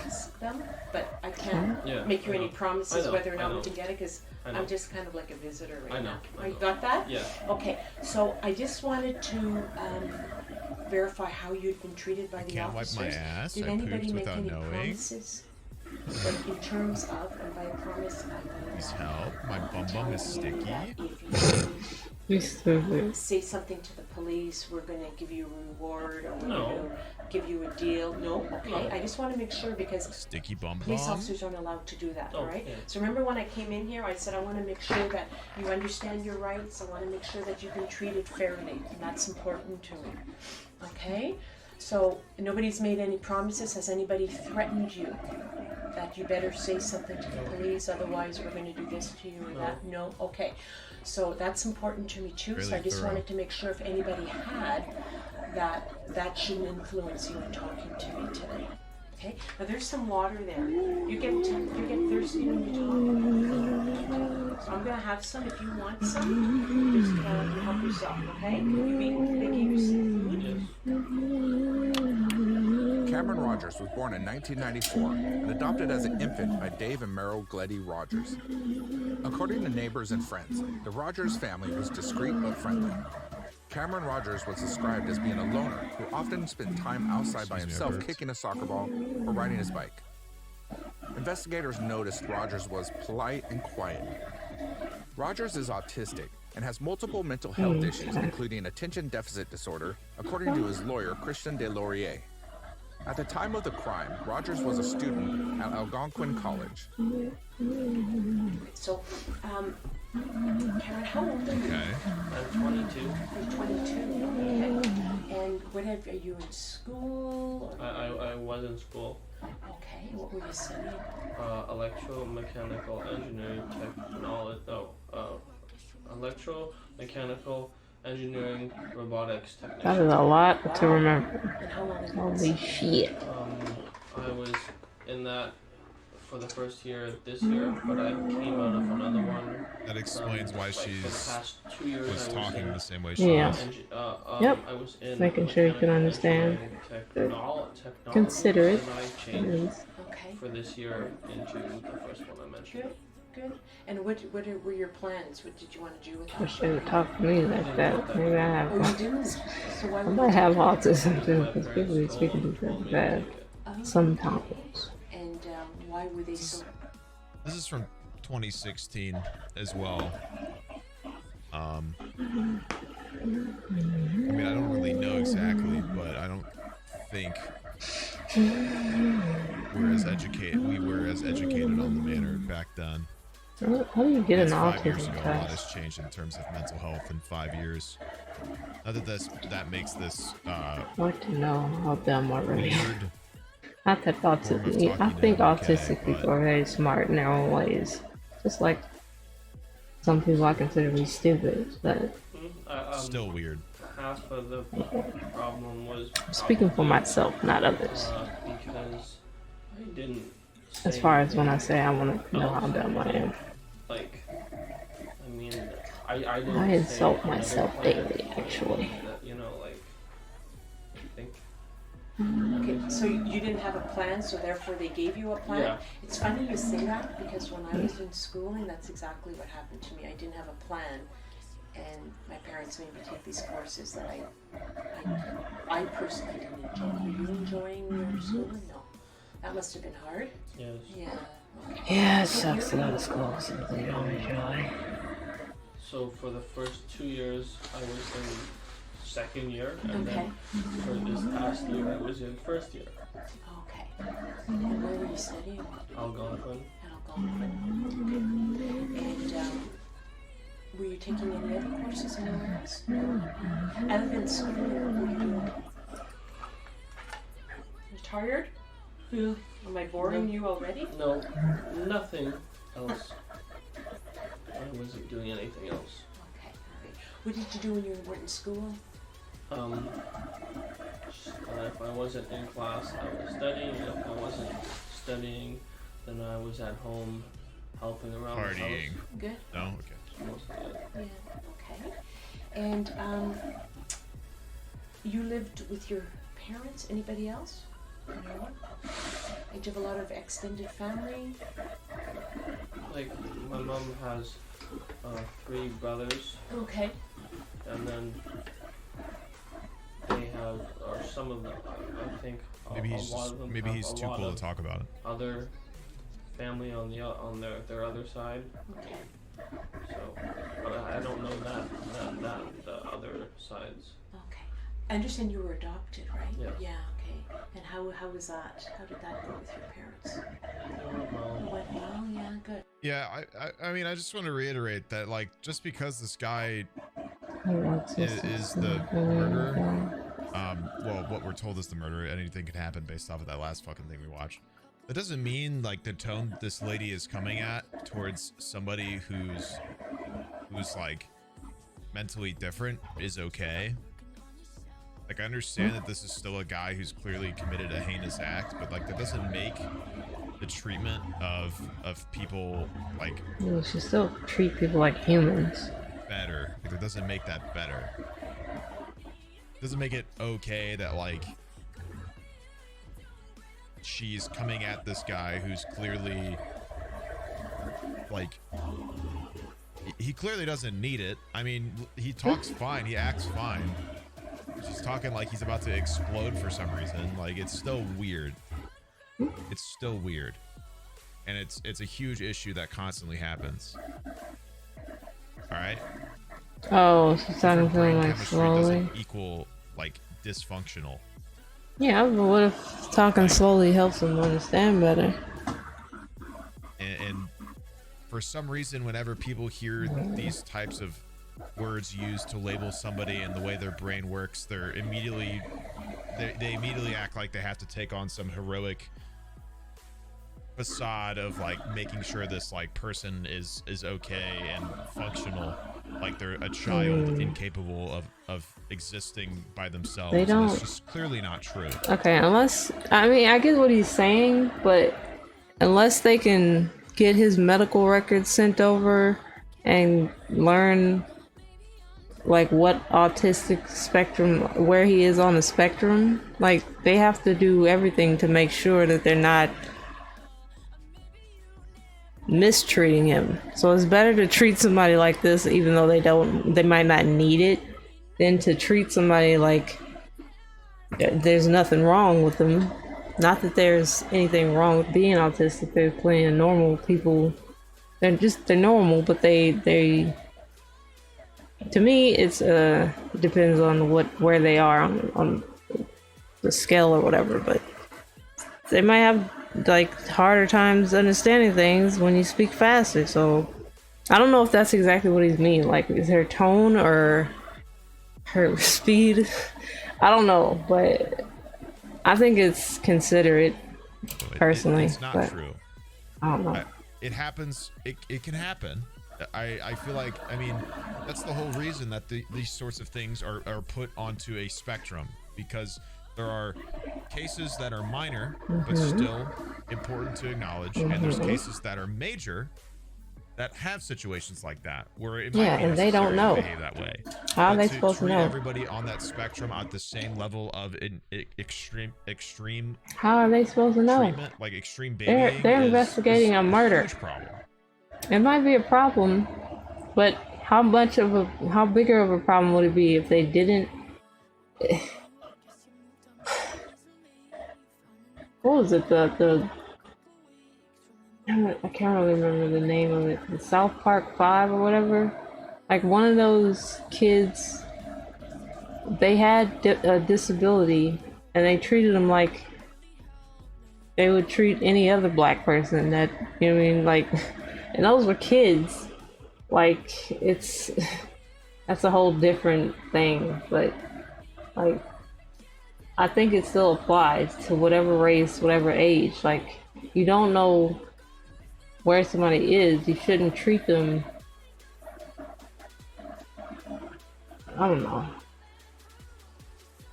ask them, but I can't Yeah, make you I any know. promises I know, whether or I not we know. can get it because I know. I'm just kind of like a visitor right I know, now. I You know. got that? Yeah. Okay. So I just wanted to verify how you'd been treated by the can't wipe officers. my ass. Did I anybody pooped make without any knowing. promises? Like in terms of, and by a promise, I mean Please help. My bum bum is sticky. if You stupid. you say something to the police, we're going to give you a reward or we're No. going to give you a deal. No? Okay. I just want to make sure because Sticky bum police bum. officers aren't allowed to do that, Oh, all right? yeah. So remember when I came in here, I said I want to make sure that you understand your rights. I want to make sure that you've been treated fairly, and that's important to me. Okay? So nobody's made any promises. Has anybody threatened you that you better say something to the police, otherwise we're going to do this to you or that? No? Okay. So that's important to me too. So Really I just thorough. wanted to make sure if anybody had that shouldn't influence you in talking to me today. Okay? Now there's some water there. You get thirsty when you talk. So I'm gonna have some if you want some. Just you help yourself, okay? They gave you some food. Cameron Rogers was born in 1994 and adopted as an infant by Dave and Merrill Gleddy Rogers. According to neighbors and friends, the Rogers family was discreet but friendly. Cameron Rogers was described as being a loner who often spent time outside by himself kicking a soccer ball or riding his bike. Investigators noticed Rogers was polite and quiet. Rogers is autistic and has multiple mental health issues, including attention deficit disorder, according to his lawyer, Christian Deslauriers. At the time of the crime, Rogers was a student at Algonquin College. So, Karen, how old are you? Okay. I'm 22. You're 22. Okay. And are you in school? Or? I was in school. Okay. What were you studying? Electromechanical engineering technology. Electromechanical engineering robotics technician. That is a lot to remember. And how long Holy shit. I was in that for the first year this year, but I came out of another one. That explains why for the she's past 2 years was I talking in, the same way she Yeah. was. Yep. I was in Making sure you can understand. technology Consider it. and I changed. Okay. for this year into the first one I mentioned. Good. And what were your plans? What did you want to do with You that? should have talked to me like that. Maybe I have. Oh, you do? So why I would might you- have autism too, because people be speaking really bad sometimes. And why were they so? This is from 2016 as well. I mean, I don't really know exactly, but I don't think we were as educated on the matter back then. How do you get an That's 5 years autism ago. A lot test? has changed in terms of mental health in 5 years. Not that that makes this I'd like to know how dumb I really am. weird. Not that autistic. I think autistic people are very smart in their own ways. Just like some people I consider to be stupid, but Still weird. Half of the problem was speaking for myself, not others. because I didn't. As say far as when I anything say I want to know how dumb I am. Like, I mean, I didn't. I say insult another myself plan daily, actually. that, you know, like, I think. Okay, so you didn't have a plan, so therefore they gave you a plan? Yeah. It's funny you say that, because when I was in schooling, that's exactly what happened to me. I didn't have a plan, and my parents made me take these courses that I personally didn't enjoy. Were you enjoying your schooling? No. That must have been hard? Yes. Yeah. Okay. Yeah, it sucks to go to school since you don't enjoy. So for the first 2 years, I was in second year, and Okay. then for this past year, I was in first year. Okay. And where were you studying? Algonquin. At Algonquin. Okay. And were you taking any other courses anywhere else? No. Other than school, what were you doing? You tired? Yeah. Am I boring you already? No, nothing else. I wasn't doing anything else. Okay, alright. What did you do when you weren't in school? If I wasn't in class, I was studying. If I wasn't studying, then I was at home helping around the Partying. house. Good. No? Okay. Mostly it. Yeah, okay. And you lived with your parents? Anybody else? No? Did you have a lot of extended family? Like, my mom has 3 brothers. Okay. And then they have, or some of them, I think, Maybe a he's lot just, of them maybe have he's a too lot cool of to talk about it. other family on their other side. Okay. So, but I don't know that the other sides. Okay. I understand you were adopted, right? Yeah. Yeah, okay. And how was that? How did that go with your parents? Well, It went well, yeah, good. Yeah, I mean, I just want to reiterate that, like, just because this guy is the murderer, well, what we're told is the murderer, anything could happen based off of that last fucking thing we watched. That doesn't mean, like, the tone this lady is coming at towards somebody who's like, mentally different is okay. Like, I understand that this is still a guy who's clearly committed a heinous act, but, like, that doesn't make the treatment of people, like, You should still treat people like humans. better. Like, that doesn't make that better. It doesn't make it okay that, like, she's coming at this guy who's clearly, like, he clearly doesn't need it. I mean, he talks fine, he acts fine. She's talking like he's about to explode for some reason. Like, it's still weird. It's still weird. And it's a huge issue that constantly happens. Alright? Oh, she's talking to him like Chemistry slowly. doesn't equal, like, dysfunctional. Yeah, but what if talking slowly helps them understand better? And for some reason, whenever people hear these types of words used to label somebody and the way their brain works, they immediately act like they have to take on some heroic facade of, like, making sure this, like, person is okay and functional, like they're a child incapable of existing by themselves. They And don't- it's just clearly not true. Okay, unless, I mean, I get what he's saying, but unless they can get his medical records sent over and learn, like, what autistic spectrum, where he is on the spectrum, like, they have to do everything to make sure that they're not mistreating him. So it's better to treat somebody like this, even though they might not need it, than to treat somebody like there's nothing wrong with them. Not that there's anything wrong with being autistic. There's plenty of normal people. They're normal, but they to me it's it depends on where they are on the scale or whatever, but they might have like harder times understanding things when you speak faster. So I don't know if that's exactly what he's mean. Like, is her tone or her speed? I don't know, but I think it's considerate personally. It's not but true. I don't know. It happens. It can happen. I feel like, I mean, that's the whole reason that these sorts of things are put onto a spectrum, because there are cases that are minor but still important to acknowledge, and there's cases that are major that have situations like that where it might be and they don't know. to behave that way. How are But they to supposed to treat know? everybody on that spectrum at the same level of extreme How are they supposed to know? treatment, like extreme babying, They're is investigating a murder. huge problem. It might be a problem, but how bigger of a problem would it be if they didn't? What was it? I can't really remember the name of it. The South Park 5 or whatever. Like, one of those kids, they had a disability, and they treated them like they would treat any other black person. That, you know what I mean? Like, and those were kids. Like, that's a whole different thing. But, like, I think it still applies to whatever race, whatever age. Like, you don't know where somebody is, you shouldn't treat them. I don't know.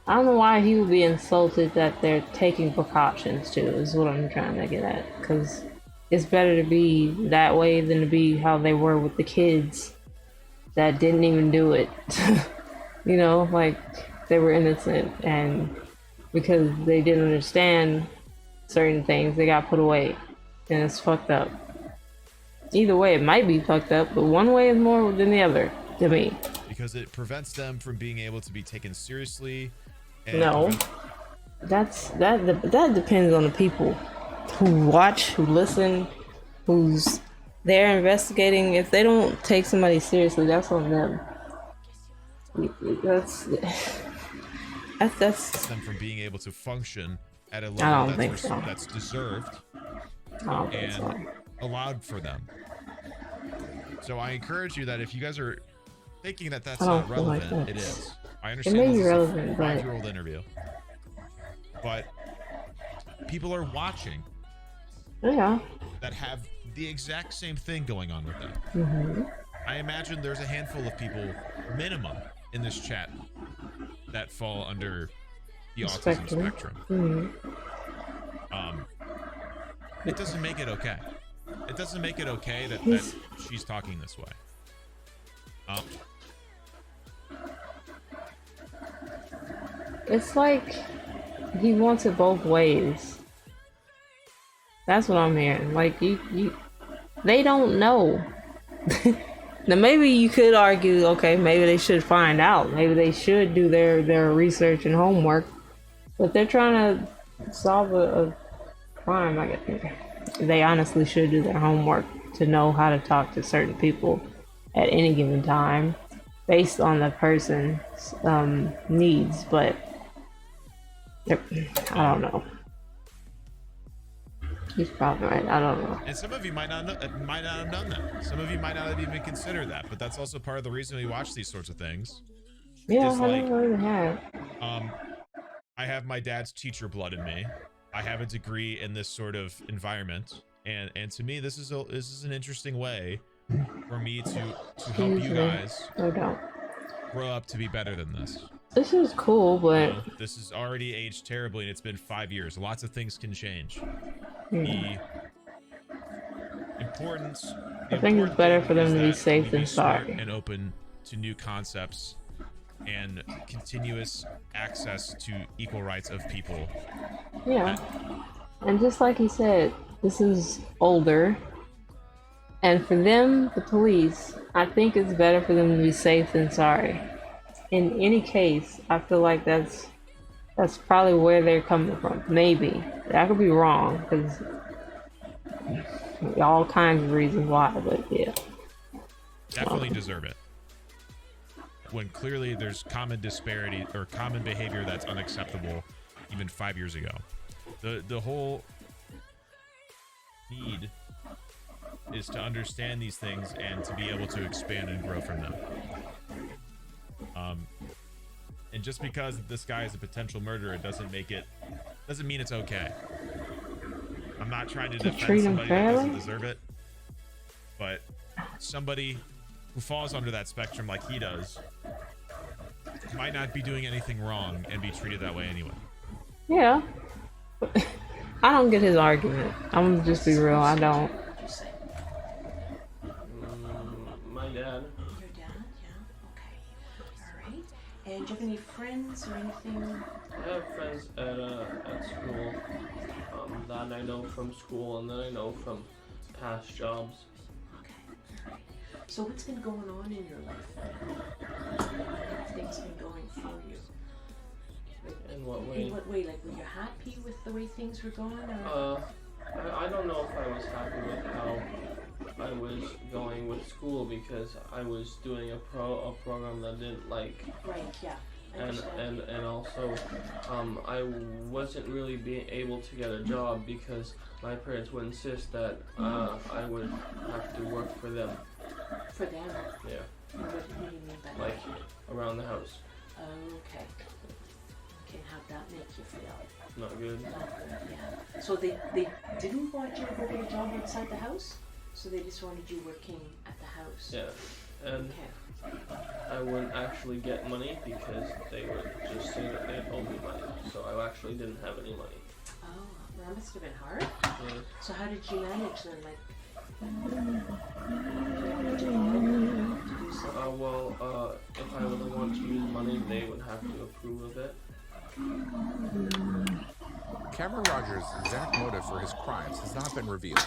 I don't know why he would be insulted that they're taking precautions too, is what I'm trying to get at. Because it's better to be that way than to be how they were with the kids that didn't even do it. You know, like, they were innocent, and because they didn't understand certain things, they got put away. And it's fucked up. Either way, it might be fucked up, but one way is more than the other, to me. Because it prevents them from being able to be taken seriously. And No. That depends on the people who watch, who listen, who's there investigating. If they don't take somebody seriously, that's on them. That's them from being able to function at a I level don't think so. that's deserved I don't think and so. allowed for them. So I encourage you that if you guys are thinking that that's I don't not feel like relevant, that. it is. I It understand may this be is relevant, a but 5-year-old interview, but people are watching yeah. that have the exact same thing going on with them. Mm-hmm. I imagine there's a handful of people, minimum, in this chat that fall under the autism spectrum. Mm-hmm. It doesn't make it okay. It doesn't make it okay that she's talking this way. It's like he wants it both ways. That's what I'm hearing. Like, they don't know. Now, maybe you could argue, okay, maybe they should find out. Maybe they should do their research and homework. But they're trying to solve a crime. I guess they honestly should do their homework to know how to talk to certain people at any given time based on the person's needs. But I don't know. He's probably right. I don't know. And some of you might not have done that. Some of you might not have even considered that. But that's also part of the reason we watch these sorts of things. Yeah, It's I like, never even have. I have my dad's teacher blood in me. I have a degree in this sort of environment, and to me, this is an interesting way for me to help you guys No doubt. grow up to be better than this. This is cool, but You know, this has already aged terribly, and it's been 5 years. Lots of things can change. Yeah. The importance. I think it's better for them to be safe than sorry. And open to new concepts and continuous access to equal rights of people. Yeah. And just like he said, this is older. And for them, the police, I think it's better for them to be safe than sorry. In any case, I feel like that's probably where they're coming from. Maybe. I could be wrong, because all kinds of reasons why, but yeah. Definitely deserve it. When clearly there's common disparity or common behavior that's unacceptable even 5 years ago. The whole need is to understand these things and to be able to expand and grow from them. And just because this guy is a potential murderer doesn't mean it's okay. I'm not trying to defend somebody that doesn't deserve it, but somebody who falls under that spectrum like he does might not be doing anything wrong and be treated that way anyway. Yeah. I don't get his argument. I'm gonna just be real, I don't. My dad. Your dad, yeah, okay. Alright. And do you have any friends or anything? I have friends at school that I know from school and that I know from past jobs. So what's been going on in your life? How have things been going for you? In what way? In what way? Like, were you happy with the way things were going? Or? I don't know if I was happy with how I was going with school because I was doing a program that I didn't like. Right, yeah. And also I wasn't really being able to get a job because my parents would insist that I would have to work for them. For them? Yeah. What do you mean by that? Like around the house. Okay. Okay, how'd that make you feel? Not good. Not good, yeah. So they didn't want you to go get a job outside the house? So they just wanted you working at the house? Yeah. And okay. I wouldn't actually get money because they would just say that they owed me money. So I actually didn't have any money. Oh, well, that must have been hard. Yeah. So how did you manage then? Like, if I would want to use money, they would have to approve of it. Cameron Rogers' exact motive for his crimes has not been revealed,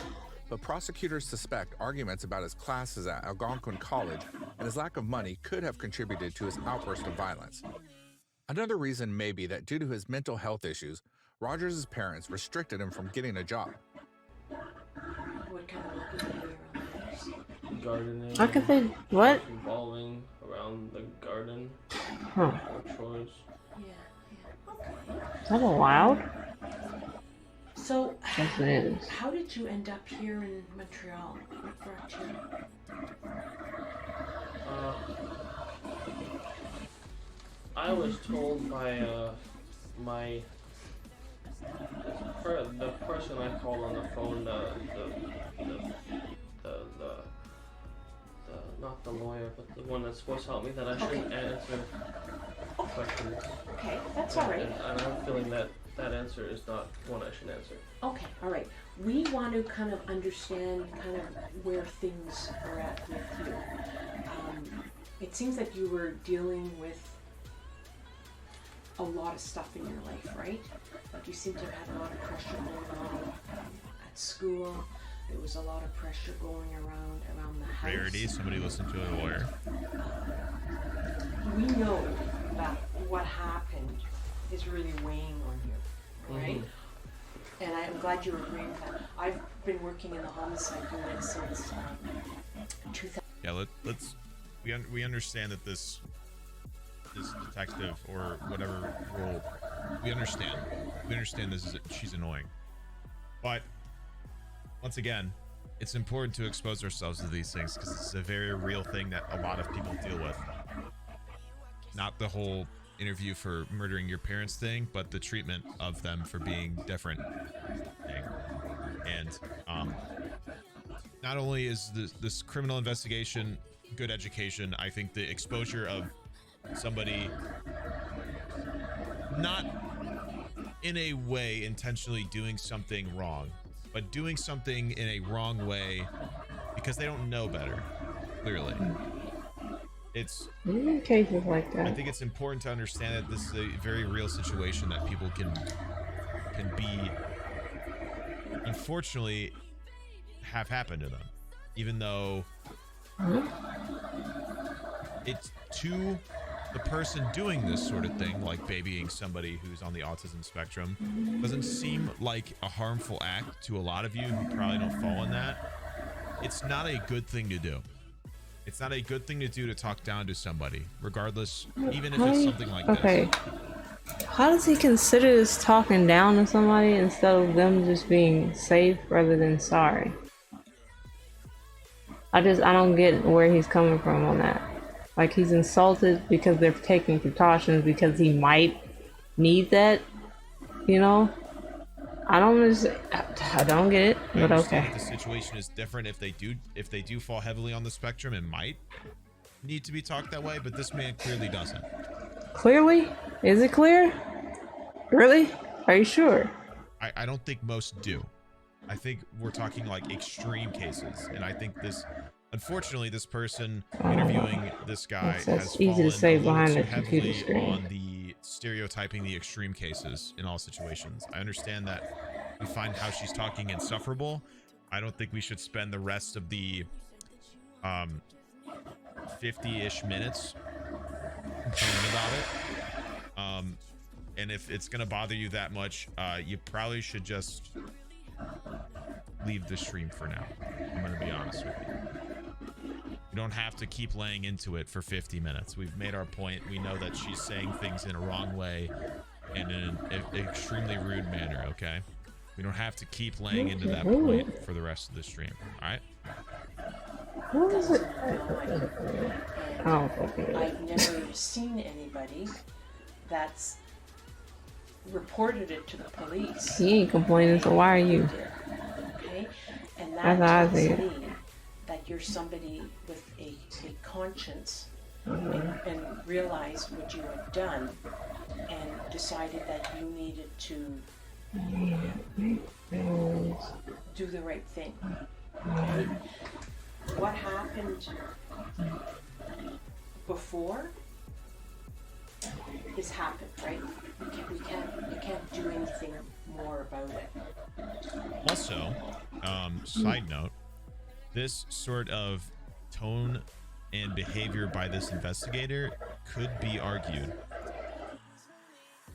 but prosecutors suspect arguments about his classes at Algonquin College and his lack of money could have contributed to his outburst of violence. Another reason may be that due to his mental health issues, Rogers' parents restricted him from getting a job. what kind of work did you do around the house? Gardening. I could say, what? Revolving around the garden. Huh. Or chores. Is that allowed? So, Yes, it is. how did you end up here in Montreal? What brought you? I was told by the person I called on the phone, not the lawyer, but the one that's supposed to help me, that I shouldn't answer questions. Okay, that's all right. And I'm feeling that answer is not one I should answer. Okay, all right. We want to kind of understand kind of where things are at with you. It seems like you were dealing with a lot of stuff in your life, right? Like you seem to have had a lot of pressure going on at school. There was a lot of pressure going around the house. Rarity, somebody listen to a lawyer. We know that what happened is really weighing on you, right? And I'm glad you're agreeing with that. I've been working in the homicide unit since 2000. Yeah, we understand that this detective or whatever role, we understand she's annoying, but once again, it's important to expose ourselves to these things because it's a very real thing that a lot of people deal with. Not the whole interview for murdering your parents thing, but the treatment of them for being different thing. And not only is this criminal investigation good education, I think the exposure of somebody not in a way intentionally doing something wrong, but doing something in a wrong way because they don't know better, clearly. It's cases like that. I think it's important to understand that this is a very real situation that people can be, unfortunately, have happened to them. even though it's to the person doing this sort of thing, like babying somebody who's on the autism spectrum, doesn't seem like a harmful act to a lot of you who probably don't fall in that. It's not a good thing to do. It's not a good thing to do to talk down to somebody, regardless, even if it's something like this. How does he consider this talking down to somebody instead of them just being safe rather than sorry? I don't get where he's coming from on that. Like, he's insulted because they're taking precautions because he might need that, you know? I don't get it, but okay. The situation is different if they do fall heavily on the spectrum. It might need to be talked that way, but this man clearly doesn't. Clearly? Is it clear? Really? Are you sure? I don't think most do. I think we're talking like extreme cases, and I think this, unfortunately, this person interviewing this guy has easy to say behind the heavily computer screen. on the stereotyping the extreme cases in all situations. I understand that we find how she's talking insufferable. I don't think we should spend the rest of the 50-ish minutes complaining about it. And if it's gonna bother you that much, you probably should just leave the stream for now. I'm gonna be honest with you. You don't have to keep laying into it for 50 minutes. We've made our point. We know that she's saying things in a wrong way and in an extremely rude manner, okay? We don't have to keep laying into that point for the rest of the stream, all right? What is it? I've never seen anybody that's reported it to the police. He ain't complaining, so why are you? Okay? And That's that how I tells see it. me that you're somebody with a conscience and realized what you had done and decided that you needed to do the right thing. Okay? What happened before has happened, right? You can't do anything more about it. Also, side note, this sort of tone and behavior by this investigator could be argued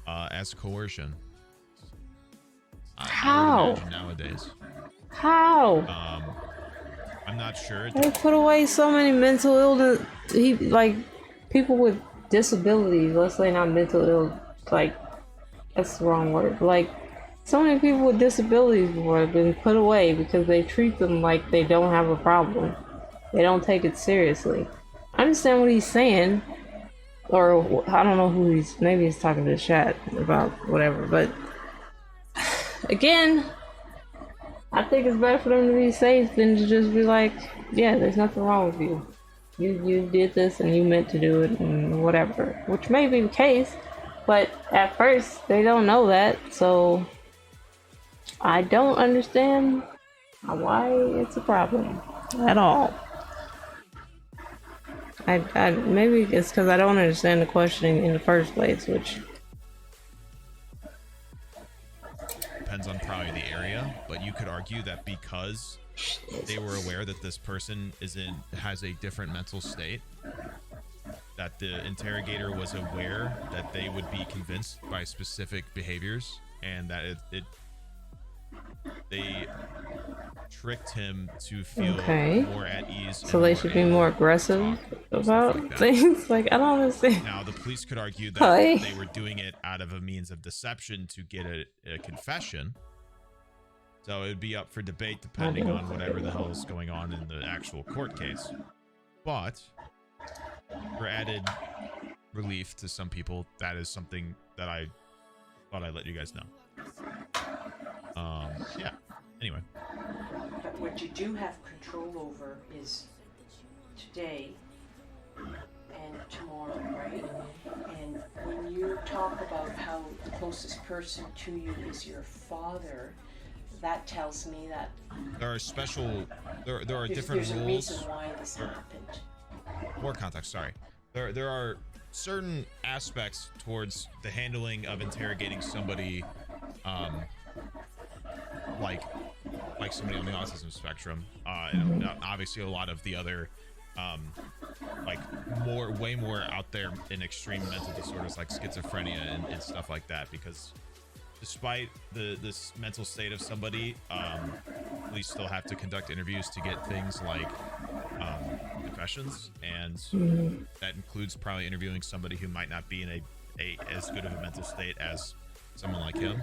as coercion. How? Nowadays. How? I'm not sure. They put away so many mental illness. People with disabilities. Let's say not mental ill. Like, that's the wrong word. Like, so many people with disabilities before have been put away because they treat them like they don't have a problem. They don't take it seriously. I understand what he's saying, or I don't know who maybe he's talking to the chat about whatever, but again, I think it's better for them to be safe than to just be like, yeah, there's nothing wrong with you. You did this and you meant to do it and whatever, which may be the case, but at first they don't know that, so I don't understand why it's a problem at all. I maybe it's because I don't understand the questioning in the first place, which depends on probably the area, but you could argue that because they were aware that this person has a different mental state, that the interrogator was aware that they would be convinced by specific behaviors, and that they tricked him to feel more at ease. So they should be more aggressive about things. Like, I don't understand. Now, the police could argue that they were doing it out of a means of deception to get a confession. So it would be up for debate depending on whatever the hell is going on in the actual court case. But for added relief to some people, that is something that I thought I'd let you guys know. Yeah. Anyway. But what you do have control over is today and tomorrow, right? And when you talk about how the closest person to you is your father, that tells me that there are special, there are different there's rules. a reason why this happened. More context, sorry. There are certain aspects towards the handling of interrogating somebody, like like somebody on the autism spectrum. And obviously a lot of the other like way more out there in extreme mental disorders like schizophrenia and stuff like that, because despite this mental state of somebody, police still have to conduct interviews to get things like confessions, and that includes probably interviewing somebody who might not be in a as good of a mental state as someone like him,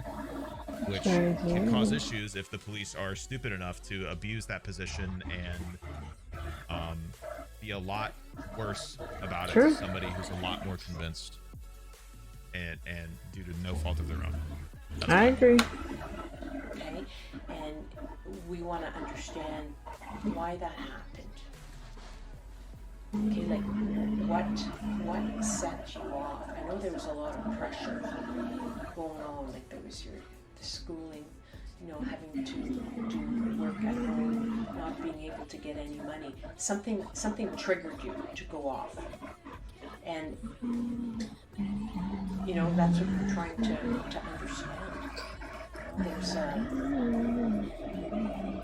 which can cause issues if the police are stupid enough to abuse that position and be a lot worse about it to somebody who's a lot more convinced and due to no fault of their own. I agree. Okay, and we want to understand why that happened. Okay, like what set you off? I know there was a lot of pressure going on. Like there was the schooling, you know, having to do work at home, not being able to get any money. Something triggered you to go off, and you know that's what we're trying to understand.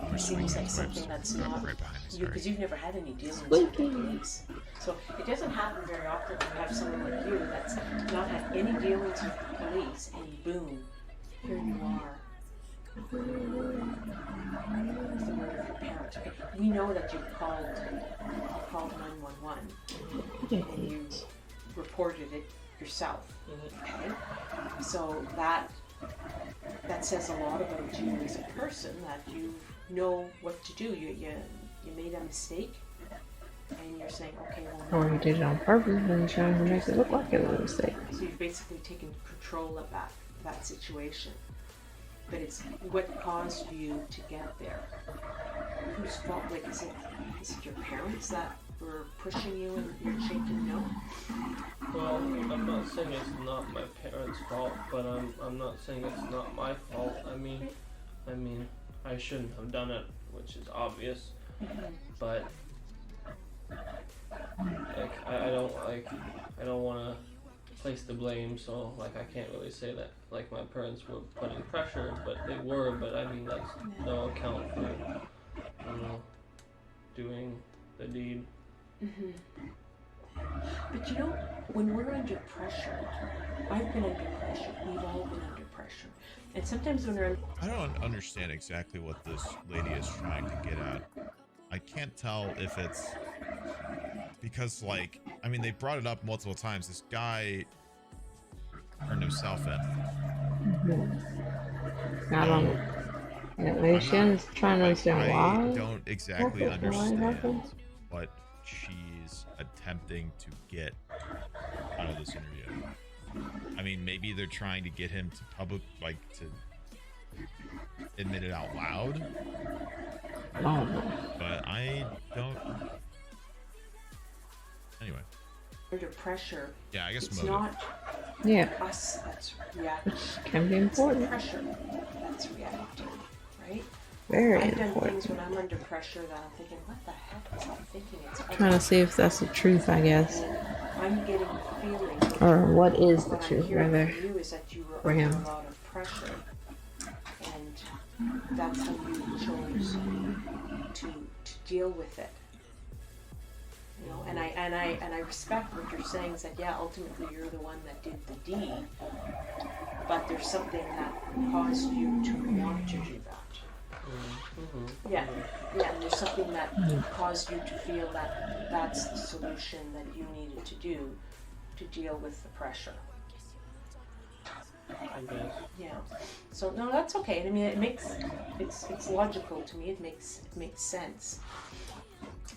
There seems like something that's not you, because you've never had any dealings with the police. So it doesn't happen very often to have someone like you that's not had any dealings with the police, and boom, here you are. The murder of your parents. Okay. We know that you called 911 and you reported it yourself. Okay, so that says a lot about you as a person, that you know what to do. You made a mistake, and you're saying, okay, well, Or you did it on purpose and trying to make it look like it was a mistake. so you've basically taken control of that situation. But it's what caused you to get there. Whose fault? Like, is it your parents that were pushing you and you're shaking no? Well, I'm not saying it's not my parents' fault, but I'm not saying it's not my fault. I mean, I shouldn't have done it, which is obvious. But like, I don't want to place the blame, so like I can't really say that like my parents were putting pressure, but they were. But I mean that's no account for, you know, doing the deed. But you know, when we're under pressure, I've been under pressure. We've all been under pressure, and sometimes when we're I don't understand exactly what this lady is trying to get at. I can't tell if it's because, like, I mean, they brought it up multiple times. This guy turned himself in. I don't know. Maybe Shannon's trying to understand why. I don't exactly understand what she's attempting to get out of this interview. I mean, maybe they're trying to get him to to admit it out loud. But I don't. Anyway. under pressure. Yeah, I guess it's motive. not us that's reacting. Can be important. It's the pressure that's reacting, right? Very I've done important. things when I'm under pressure that I'm thinking, what the heck was I thinking? It's Trying to see if that's the truth, I guess. And I'm getting the feeling. Or what is the I'm truth, hearing rather, from you is that you were for under him. a lot of pressure, and that's how you chose to deal with it. You know, and I respect what you're saying. Is that yeah, ultimately you're the one that did the deed, but there's something that caused you to want to do that. Yeah, and there's something that caused you to feel that that's the solution that you needed to do to deal with the pressure. I guess. Yeah. So no, that's okay. I mean, it's logical to me. It makes sense.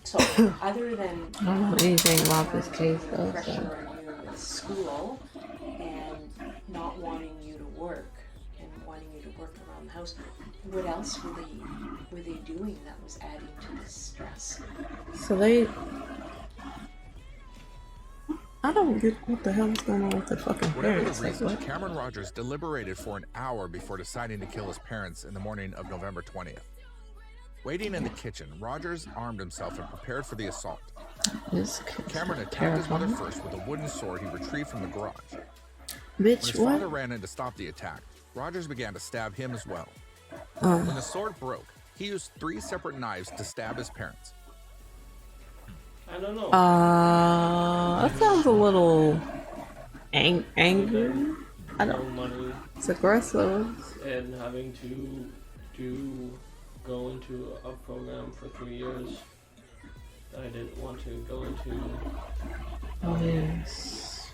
So other than I don't know anything about this case though. pressure on you with school and not wanting you to work and wanting you to work around the house, what else were they doing that was adding to this stress? So they. I don't get what the hell is going on with the fucking Whatever parents. the Like, reason, what? Cameron Rogers deliberated for an hour before deciding to kill his parents in the morning of November 20th. Waiting in the kitchen, Rogers armed himself and prepared for the assault. This Cameron attacked his mother first with a wooden sword he retrieved from the garage. Bitch, When his father what? ran in to stop the attack, Rogers began to stab him as well. Oh. When the sword broke, He used 3 separate knives to stab his parents. I don't know. That sounds a little angry. I don't. Money It's aggressive. and having to go into a program for 3 years that I didn't want to go into. Oh yes.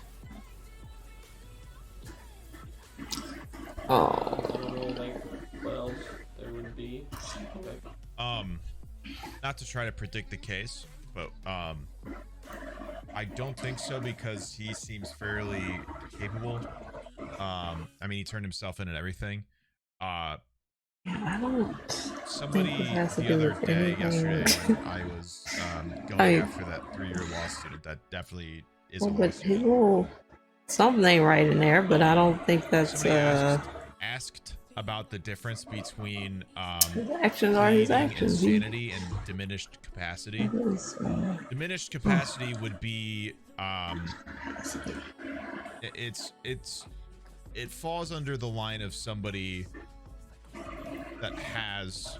Oh. I don't know, like, what else there would be. Like, Not to try to predict the case, but I don't think so because he seems fairly capable. I mean, he turned himself in and everything. I don't. Somebody think it has to the do other with day, anything. yesterday, when I was going after that 3-year law student, that definitely is a Well, but people, something ain't right in there, but I don't think that's Somebody asked about the difference between his actions are his pleading actions. He- insanity and diminished capacity. Yes, Diminished capacity would be it falls under the line of somebody that has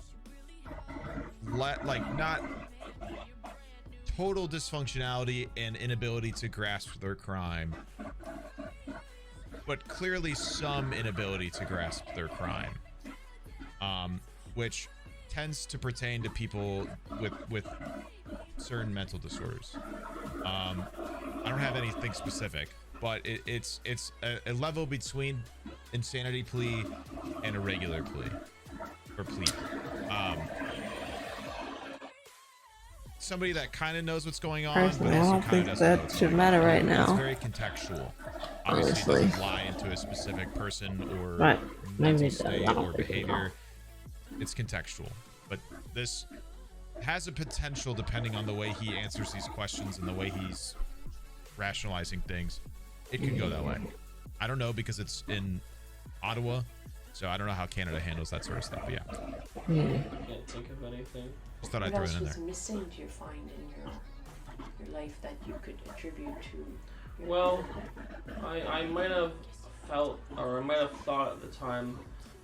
like not total dysfunctionality and inability to grasp their crime, but clearly some inability to grasp their crime, which tends to pertain to people with certain mental disorders. I don't have anything specific, but it's a level between insanity plea and a regular plea or plea. Somebody that kind of knows what's going on, Personally, but I also don't kind think of doesn't know that what's should going matter on. right It's now. very contextual. Obviously, it doesn't lie into a specific person or Right. Maybe mental it does. state I don't or think it behavior. It's contextual, but this has a potential, depending on the way he answers these questions and the way he's rationalizing things, it could go that way. I don't know because it's in Ottawa, so I don't know how Canada handles that sort of stuff. But yeah, I can't think of anything. just thought I'd What throw else it in was there. missing, do you find, in your life that you could attribute to your Well, I might have felt, or I might have thought at the time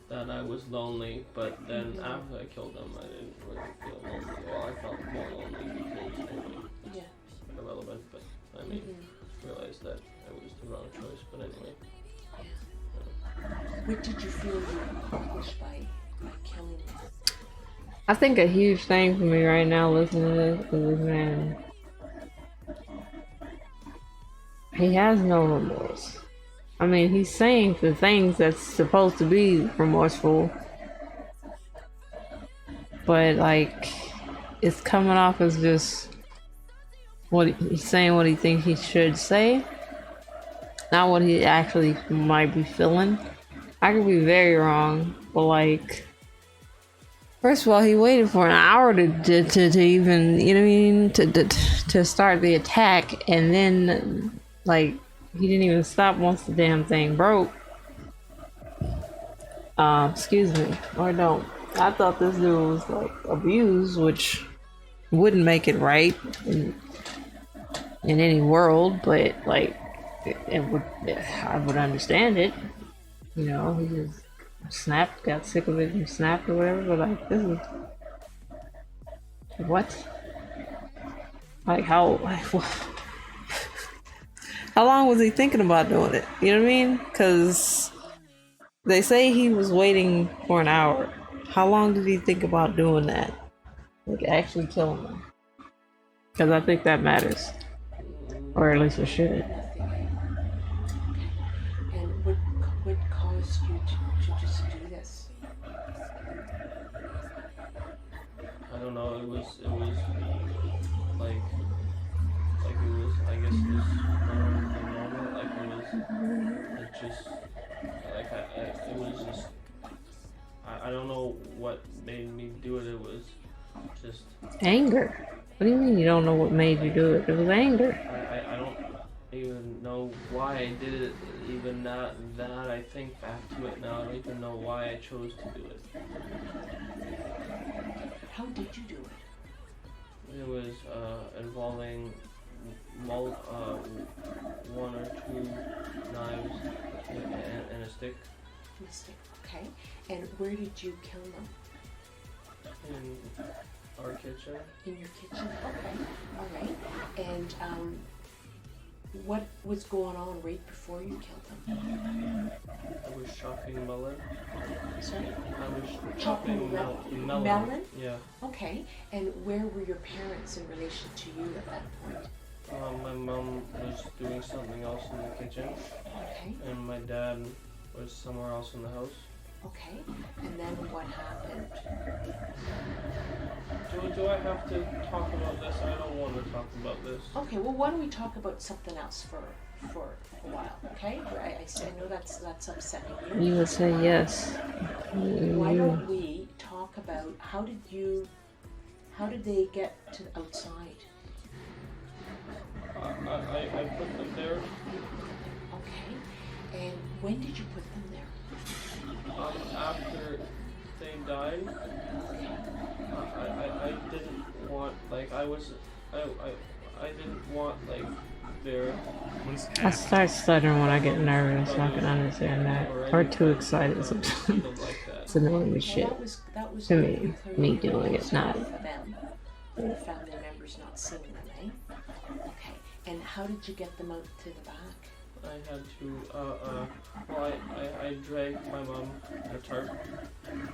that I was lonely, but then after I killed them, I didn't really feel lonely. Well, I felt more lonely because it was irrelevant, but I mean, realized that it was the wrong choice. But anyway. What did you feel you accomplished by killing them? I think a huge thing for me right now listening to this is this man. He has no remorse. I mean, he's saying the things that's supposed to be remorseful, but like, it's coming off as just he's saying what he thinks he should say, not what he actually might be feeling. I could be very wrong, but like, first of all, he waited for an hour to even, you know what I mean, to start the attack, and then like, he didn't even stop once the damn thing broke. Excuse me, or don't. I thought this dude was like abused, which wouldn't make it right in any world, but like, I would understand it. You know, he just snapped, got sick of it and snapped or whatever, but like, this is what? Like, how long was he thinking about doing it? You know what I mean? Because they say he was waiting for an hour. How long did he think about doing that? Like, actually killing them? Because I think that matters. Or at least it should. And what caused you to just do this? I don't know. It was like it was. I guess it was normal. Like it just like it was just. I don't know what made me do it. It was just Anger. What do you mean you don't know what made you do it? It was anger. I don't even know why I did it. Even that I think back to it now, I don't even know why I chose to do it. How did you do it? It was involving one or two knives and a stick. Mystic. Okay. And where did you kill them? In our kitchen. In your kitchen? Okay. All right. And what was going on right before you killed them? I was chopping melon. Sorry? I was Chopping melon. melon? Yeah. Okay. And where were your parents in relation to you at that point? My mom was doing something else in the kitchen. Okay. And my dad was somewhere else in the house. Okay. And then what happened? Do I have to talk about this? I don't want to talk about this. Okay. Well, why don't we talk about something else for a while? Okay. I know that's upsetting you. You would say yes. Why don't we talk about how did they get to the outside? I put them there. Okay. And when did you put them there? After they died. I didn't want I didn't want their. I start stuttering when I get nervous. I can understand that. Or too excited sometimes. It's annoying as shit. That was To me, me doing it, not. for them. For the family members not seeing them, eh? Okay. And how did you get them out to the back? I had to, I dragged my mom in a tarp, and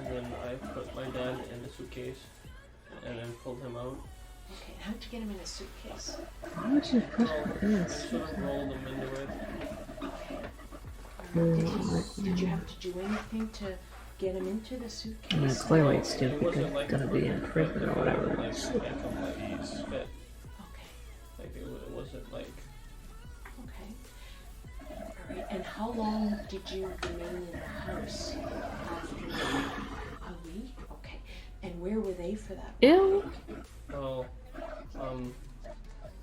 then I put my dad in a suitcase, and then pulled him out. Okay, and how'd you get him in a suitcase? Why would you put I sort of rolled him into it. Did you have to do anything to get him into the suitcase? I mean, clearly it's stupid because it's gonna be in prison or whatever. Like he's fit. Okay. Like it wasn't like. Okay. All right. And how long did you remain in the house after a week? Okay. And where were they for that? Ew. Oh,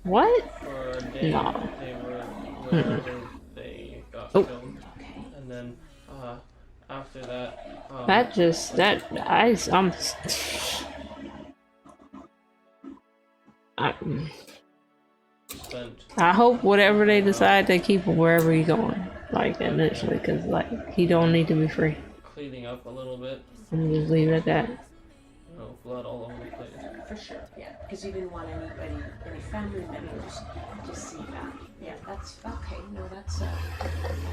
What? for a day No. they were where they got Oh. killed, and then after that. I hope whatever they decide, they keep him wherever he's going, like initially, because like he don't need to be free. Cleaning up a little bit. I'm gonna just leave it at that. You know, blood all over the place. For sure, yeah, because you didn't want any family members to see that. Yeah, that's okay. No, that's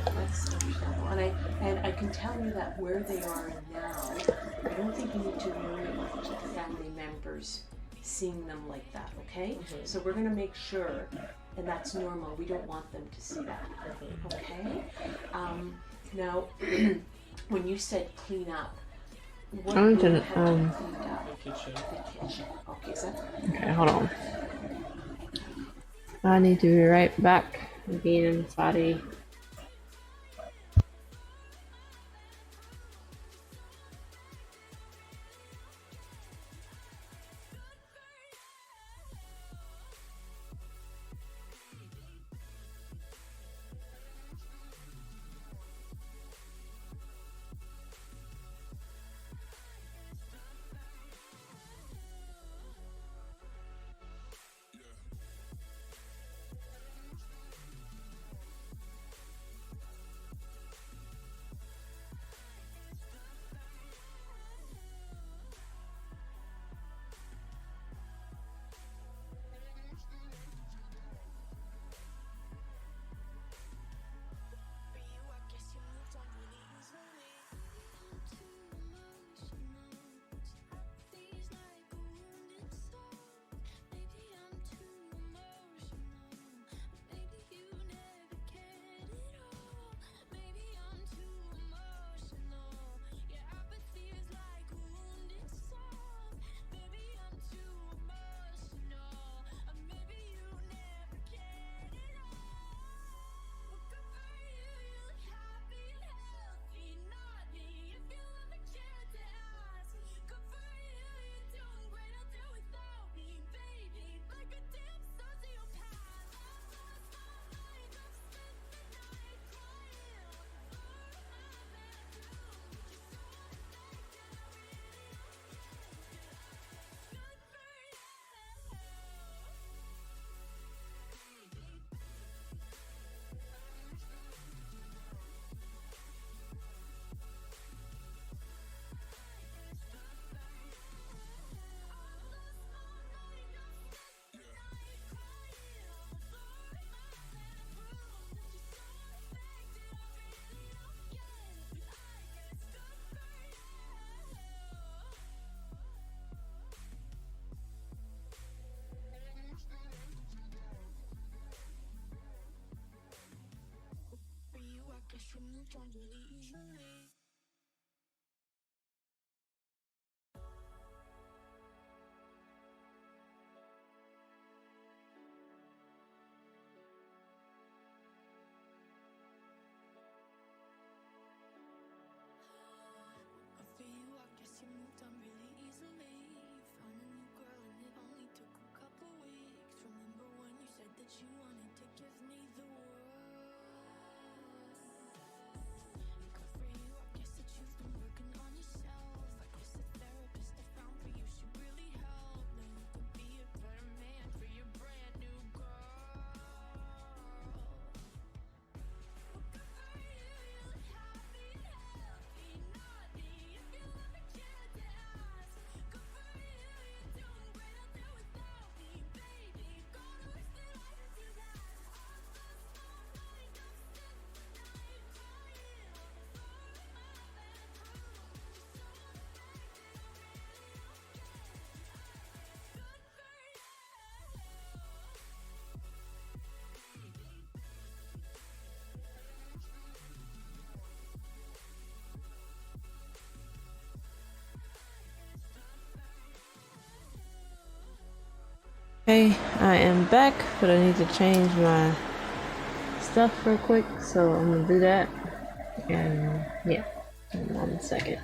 understandable. And I can tell you that where they are now, I don't think you need to worry about the family members seeing them like that. Okay, so we're gonna make sure, and that's normal. We don't want them to see that. Okay. Now, when you said clean up. What I'm room gonna, had you cleaned up? The kitchen. The kitchen. Okay, is that? Okay, hold on. I need to be right back. Being inside. you moved on really easily. For you, I guess you moved on really easily. You found a new girl and it only took a couple weeks. Remember when you said that you wanted to give me the world? Good for you, I guess that you've been working on yourself. I guess the therapist I found for you should really help. Now you could be a better man for your brand new girl. Well, good for you, you look happy and healthy, not me. If you ever cared to ask, good for you, you're doing great out there without me, baby. Gonna wish that I could do that. All those small nights I'm spent the night crying on the floor in my bedroom. Just so affected, I really don't get it. Good for you. Hey, I am back, but I need to change my stuff real quick, so I'm gonna do that. And yeah, in 1 second.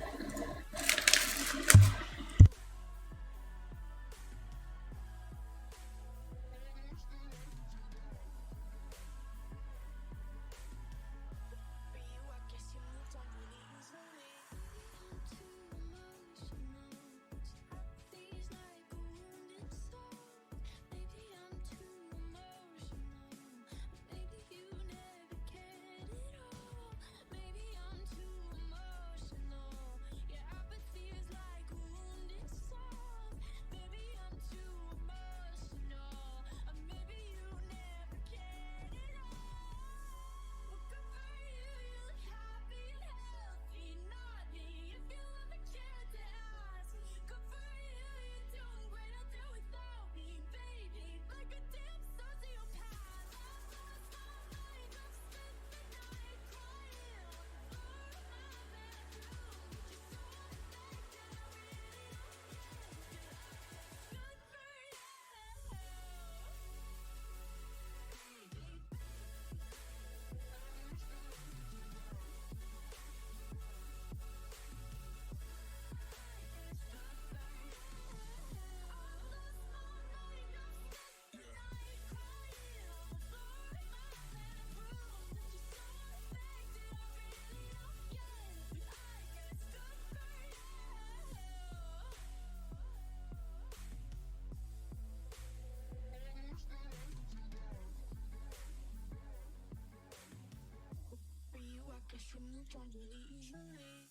For you, I guess you moved on really easily.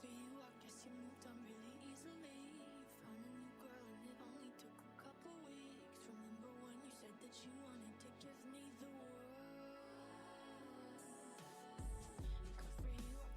For you, I guess you moved on really easily. You found a new girl and it only took a couple weeks. Remember when you said that you wanted to give me the world? Good for you, I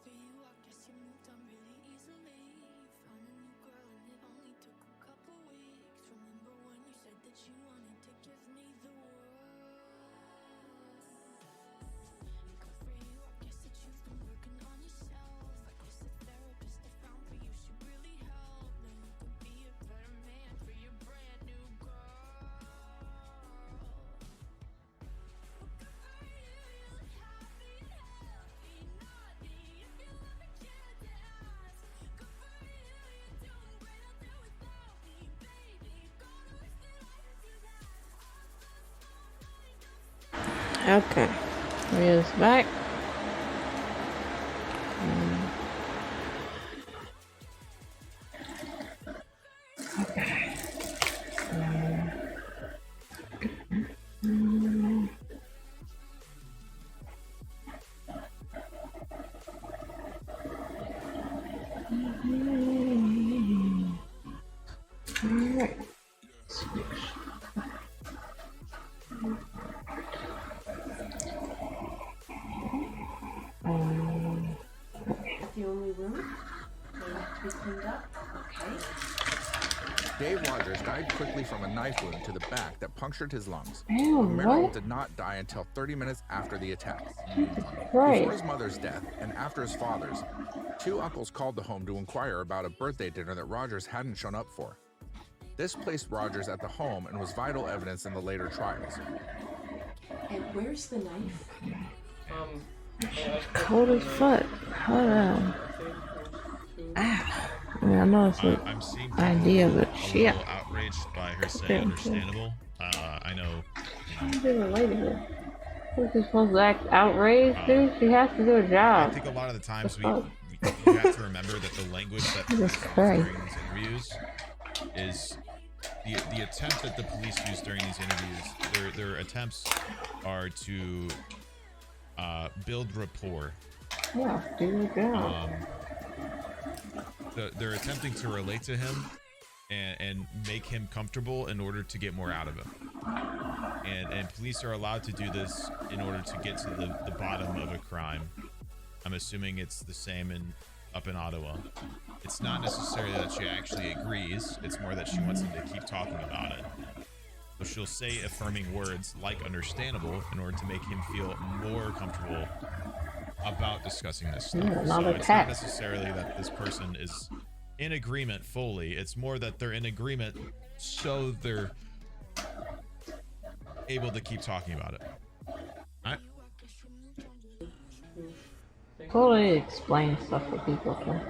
For you, I guess you moved on really easily. Found a new girl and it only took a couple weeks. Remember when you said that you wanted to give me the world? Good for you, I guess that you've been working on yourself. I guess the therapist I found for you should really help. Now you could be a better man for your brand new girl. Well, good for you, you look happy and healthy, naughty. If you love a kid to ask, good for you, you're doing great out there without me, baby. Gonna wish that I could do that. Okay. Wheels back. Alright. The only room? They have to be cleaned up? Okay. Dave Rogers died quickly from a knife wound to the back that punctured his lungs. Ew, Merrill what? did not die until 30 minutes after the attack. Christ. Before his mother's death and after his father's, two uncles called the home to inquire about a birthday dinner that Rogers hadn't shown up for. This placed Rogers at the home and was vital evidence in the later trials. And where's the knife? Cold as fuck. Hold on. I mean, I know it's an I'm seeing idea, but a shit. little outraged by her saying understandable. I know. She's relatable. What's she supposed to act outraged, dude? She has to do a job. I think a lot of the times The you have to remember that the language that Jesus police use Christ. during these interviews is the attempt that the police use during these interviews. Their attempts are to build rapport. Yeah, do a job. They're attempting to relate to him and make him comfortable in order to get more out of him. And police are allowed to do this in order to get to the bottom of a crime. I'm assuming it's the same up in Ottawa. It's not necessarily that she actually agrees, it's more that she wants him to keep talking about it. So she'll say affirming words like understandable in order to make him feel more comfortable about discussing this stuff. Yeah, So not it's attack. not necessarily that this person is in agreement fully. It's more that they're in agreement so they're able to keep talking about it. Alright? Totally explain stuff for people too.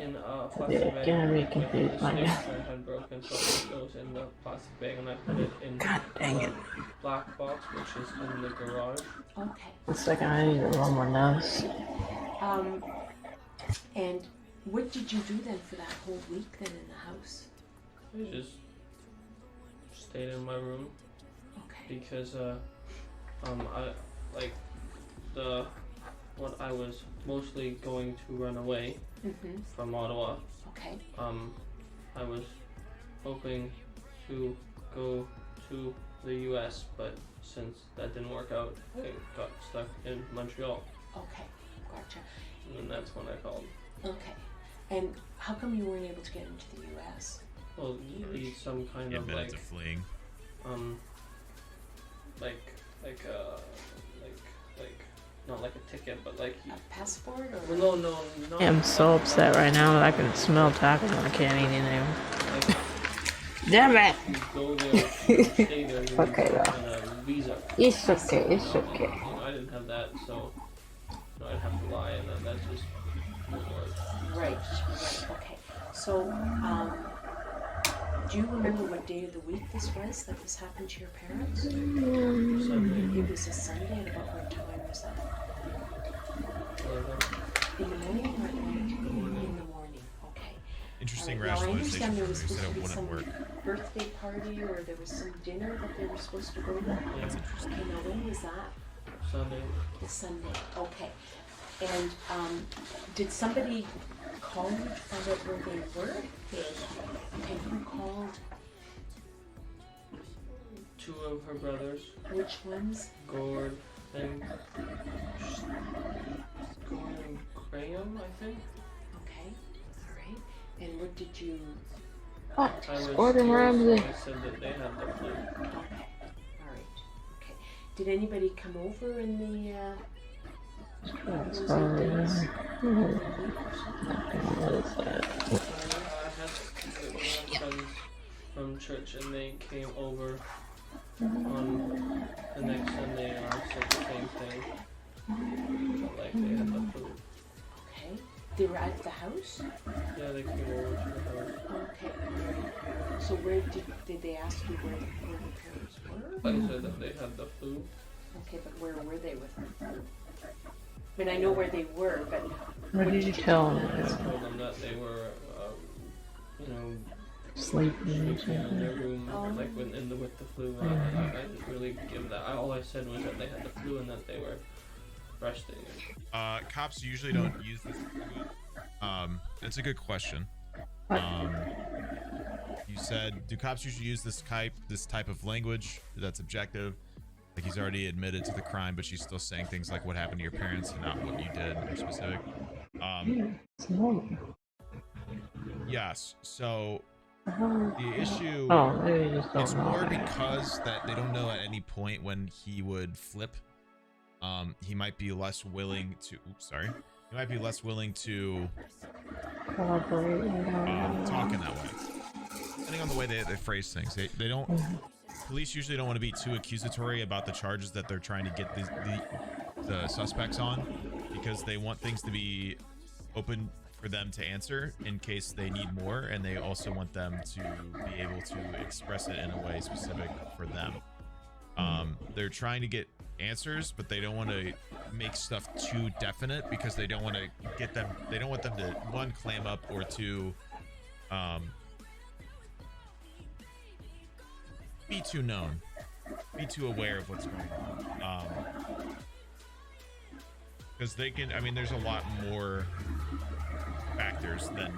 In a Yeah, plastic bag. getting me confused right The now. snake had broken, so it goes in the plastic bag, and I put it in God dang it. black box, which is in the garage. Okay. The second I need to roll my nose. And what did you do then for that whole week then in the house? I just stayed in my room. Okay. Because I like what I was mostly going to run away Mhm. from Ottawa. Okay. I was hoping to go to the US, but since that didn't work out, I got stuck in Montreal. Okay. Gotcha. And that's when I called. Okay. And how come you weren't able to get into the US? Well, you need some kind He of admitted like to fleeing. like not like a ticket, but like a passport or no, not. I'm so upset right now that I can smell taco and I can't eat it anymore. Damn it! You go there, you stay there, you Okay, need though. some kind of visa. It's okay, it's okay. You know, I didn't have that, so I'd have to lie, and that's just won't work. Right. Okay. So, do you remember what day of the week this was that this happened to your parents? Sunday. It was a Sunday, and about what time was that? In the morning or at night? In the morning. Okay. Interesting All right. Now, I rationalization understand there from was you supposed said to it be some wouldn't work. birthday party, or there was some dinner that they were supposed to go to. That's interesting. Okay. Now, when was that? Sunday. The Sunday. Okay. And did somebody call you to find out where they were? Yes. Okay, who called? Two of her brothers. Which ones? Gord and Graham, I think. Okay. All right. And what did you? Oh, I was Gordon curious, so Ramsay. I said that they had the flu. Okay. All right. Okay. Did anybody come over in the? That's those probably days? what is that? I had friends from church and they came over on the next Sunday and I said the same thing. Felt like they had the flu. Okay. They were at the house? Yeah, they came over to the house. Okay. So where did they ask you where the parents were? They said that they had the flu. Okay, but where were they with her? I mean, I know where they were, but What did you tell I them? told them that they were, you know, Sleeping or sleeping in their something. room, like with the flu. I didn't really give that. All I said was that they had the flu and that they were resting. Cops usually don't use this. It's a good question. You said, do cops usually use this type of language that's objective? Like he's already admitted to the crime, but she's still saying things like what happened to your parents and not what you did or specific. It's normal. Yes. So the issue, Maybe you just don't it's know. more because that they don't know at any point when he would flip. He might be less willing to. He might be less willing to Cooperate. talk in that way. Depending on the way they phrase things, they don't. Police usually don't want to be too accusatory about the charges that they're trying to get the suspects on, because they want things to be open for them to answer in case they need more, and they also want them to be able to express it in a way specific for them. They're trying to get answers, but they don't want to make stuff too definite because they don't want to get them. They don't want them to, one, clam up, or two, be too known, be too aware of what's going on. Because they can, I mean, there's a lot more factors than,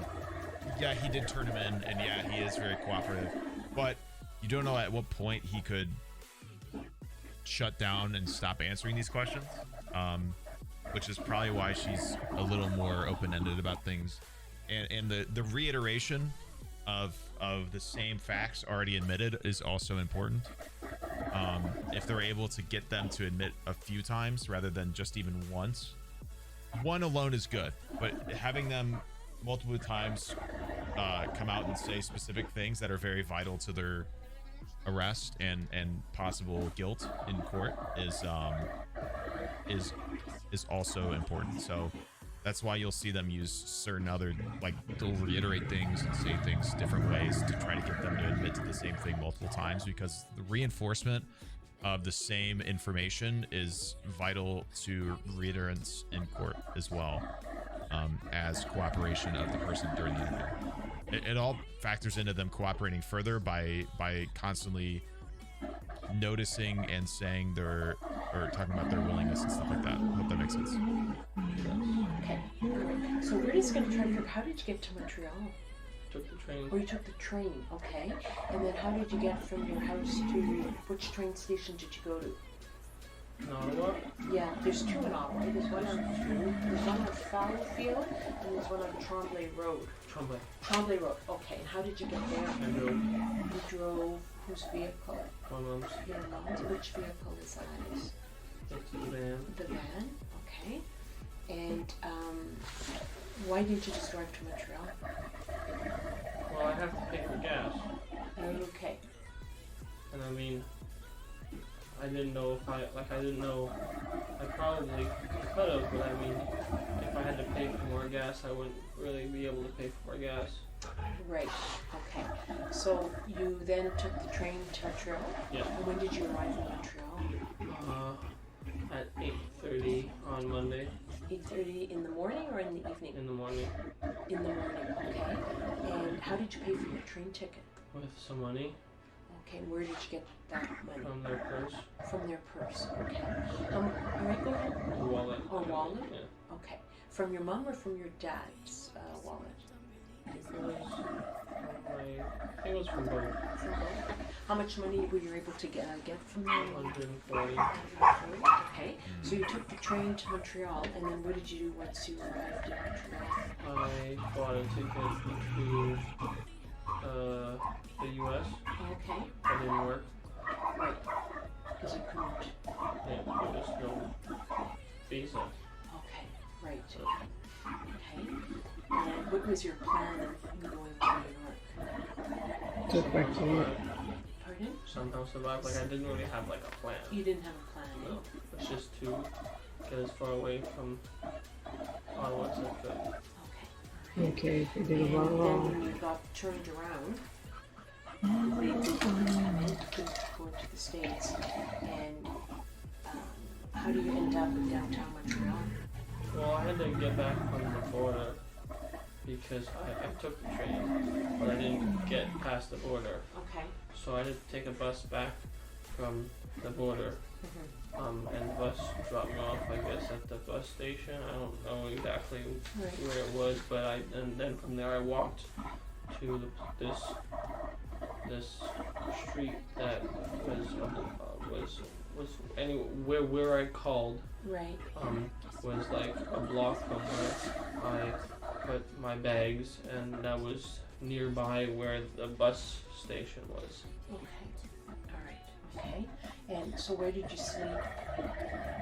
yeah, he did turn him in, and yeah, he is very cooperative, but you don't know at what point he could shut down and stop answering these questions, which is probably why she's a little more open-ended about things. And the reiteration of the same facts already admitted is also important. If they're able to get them to admit a few times rather than just even once, one alone is good, but having them multiple times come out and say specific things that are very vital to their arrest and possible guilt in court is also important. So that's why you'll see them use certain other, like, they'll reiterate things and say things different ways to try to get them to admit to the same thing multiple times, because the reinforcement of the same information is vital to reiterance in court as well, as cooperation of the person during the interview. It all factors into them cooperating further by constantly noticing and saying or talking about their willingness and stuff like that. I hope that makes sense. Okay. So we're just going to try to figure, how did you get to Montreal? Took the train. Oh, you took the train, okay. And then how did you get from your house to, which train station did you go to? In Ottawa? Yeah, there's two in Ottawa. There's one on Fallowfield and there's one on Tremblay Road. Tremblay Road, okay. And how did you get there? I drove. You drove whose vehicle? My mom's. Your mom's? Which vehicle is that? It's the van. The van, okay. And why didn't you just drive to Montreal? Well, I have to pay for gas. Okay. And I mean, I didn't know if I probably could have, but I mean, if I had to pay for more gas, I wouldn't really be able to pay for more gas. Right, okay. So you then took the train to Montreal? Yeah. And when did you arrive in Montreal? At 8:30 on Monday. 8:30 in the morning or in the evening? In the morning. In the morning, okay. And how did you pay for your train ticket? With some money. Okay, where did you get that money? From their purse. From their purse. Okay. Alright, go ahead. Wallet. Oh, wallet? Yeah. Okay. From your mom or from your dad's wallet? It was I think it was from both. From both? How much money were you able to get from them? 140. Okay. So you took the train to Montreal, and then what did you do once you arrived in Montreal? I bought a ticket to the U.S. Okay. That didn't work. Right. Because you couldn't. Yeah, there was no visa. Okay. Right. Okay. And what was your plan in going to New York? Just back to work. Pardon? Somehow survive. Like I didn't really have like a plan. You didn't have a plan. No, it's just to get as far away from Ottawa as I could. Okay, if you did it And then wrong. when you got turned around, you couldn't go to the States. And how do you end up in downtown Montreal? Well, I had to get back from the border because I took the train, but I didn't get past the border. Okay. So I had to take a bus back from the border. And the bus dropped me off, I guess, at the bus station. I don't know exactly where it was, but and then from there I walked to this street that was anywhere where I called. Right. Was like a block from where I put my bags, and that was nearby where the bus station was. Okay. All right. Okay. And so where did you sleep?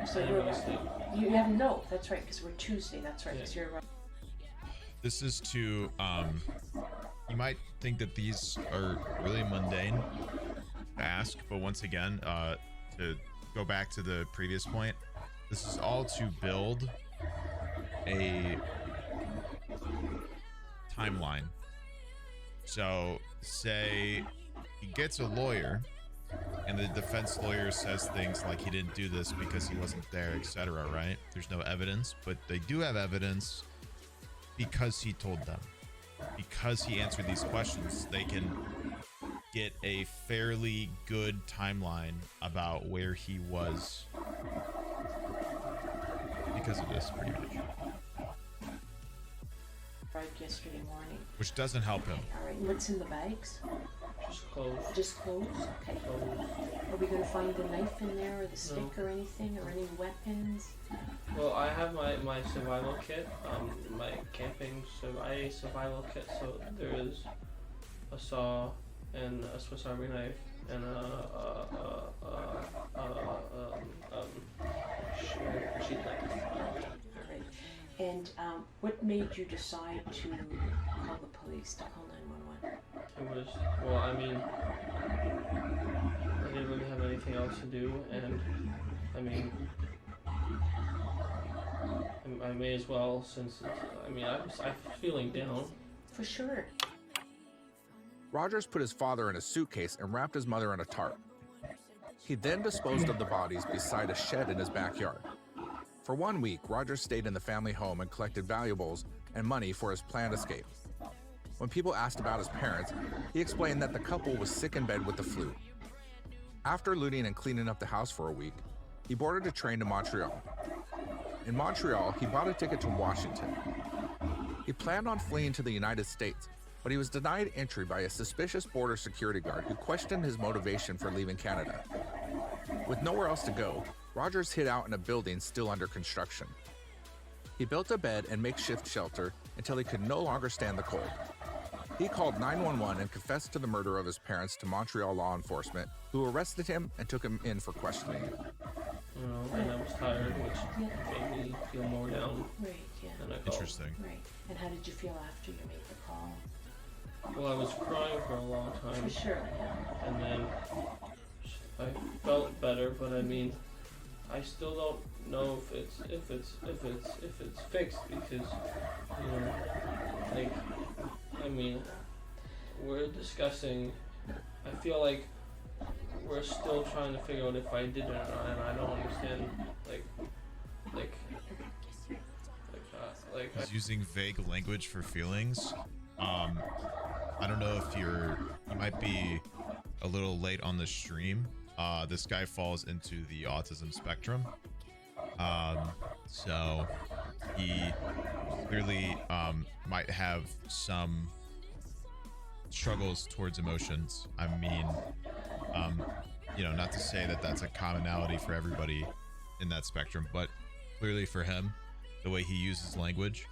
So I didn't really sleep. You have no. That's right, because we're Tuesday. That's right, because you're right. This is to you might think that these are really mundane to ask, but once again, to go back to the previous point, this is all to build a timeline. So say he gets a lawyer and the defense lawyer says things like he didn't do this because he wasn't there, etc., right? There's no evidence, but they do have evidence because he told them. Because he answered these questions, they can get a fairly good timeline about where he was because of this, pretty much. Arrived yesterday morning. Which doesn't help him. All right. What's in the bags? Just clothes. Just clothes? Okay. Are we going to find the knife in there, or the stick, or anything, or any weapons? Well, I have my survival kit, my camping survival kit. So there is a saw and a Swiss Army knife and sheet knife. All right. And what made you decide to call the police, to call 911? It was, well, I mean, I didn't really have anything else to do, and I mean, I may as well, since it's, I mean, I'm feeling down. For sure. Rogers put his father in a suitcase and wrapped his mother in a tarp. He then disposed of the bodies beside a shed in his backyard. For 1 week, Rogers stayed in the family home and collected valuables and money for his planned escape. When people asked about his parents, he explained that the couple was sick in bed with the flu. After looting and cleaning up the house for a week, he boarded a train to Montreal. In Montreal, he bought a ticket to Washington. He planned on fleeing to the United States, but he was denied entry by a suspicious border security guard who questioned his motivation for leaving Canada. With nowhere else to go, Rogers hid out in a building still under construction. He built a bed and makeshift shelter until he could no longer stand the cold. He called 911 and confessed to the murder of his parents to Montreal law enforcement, who arrested him and took him in for questioning. You know, and I was tired, which made me feel more down. Right, yeah. Than I felt. Interesting. Right. And how did you feel after you made the call? Well, I was crying for a long time. For sure, yeah. And then I felt better, but I mean, I still don't know if it's fixed, because, you know, like, I mean, we're discussing, I feel like we're still trying to figure out if I did it or not, and I don't understand, He's using vague language for feelings. I don't know if you might be a little late on the stream. This guy falls into the autism spectrum. So he clearly might have some struggles towards emotions. I mean, you know, not to say that that's a commonality for everybody in that spectrum, but clearly for him, the way he uses language.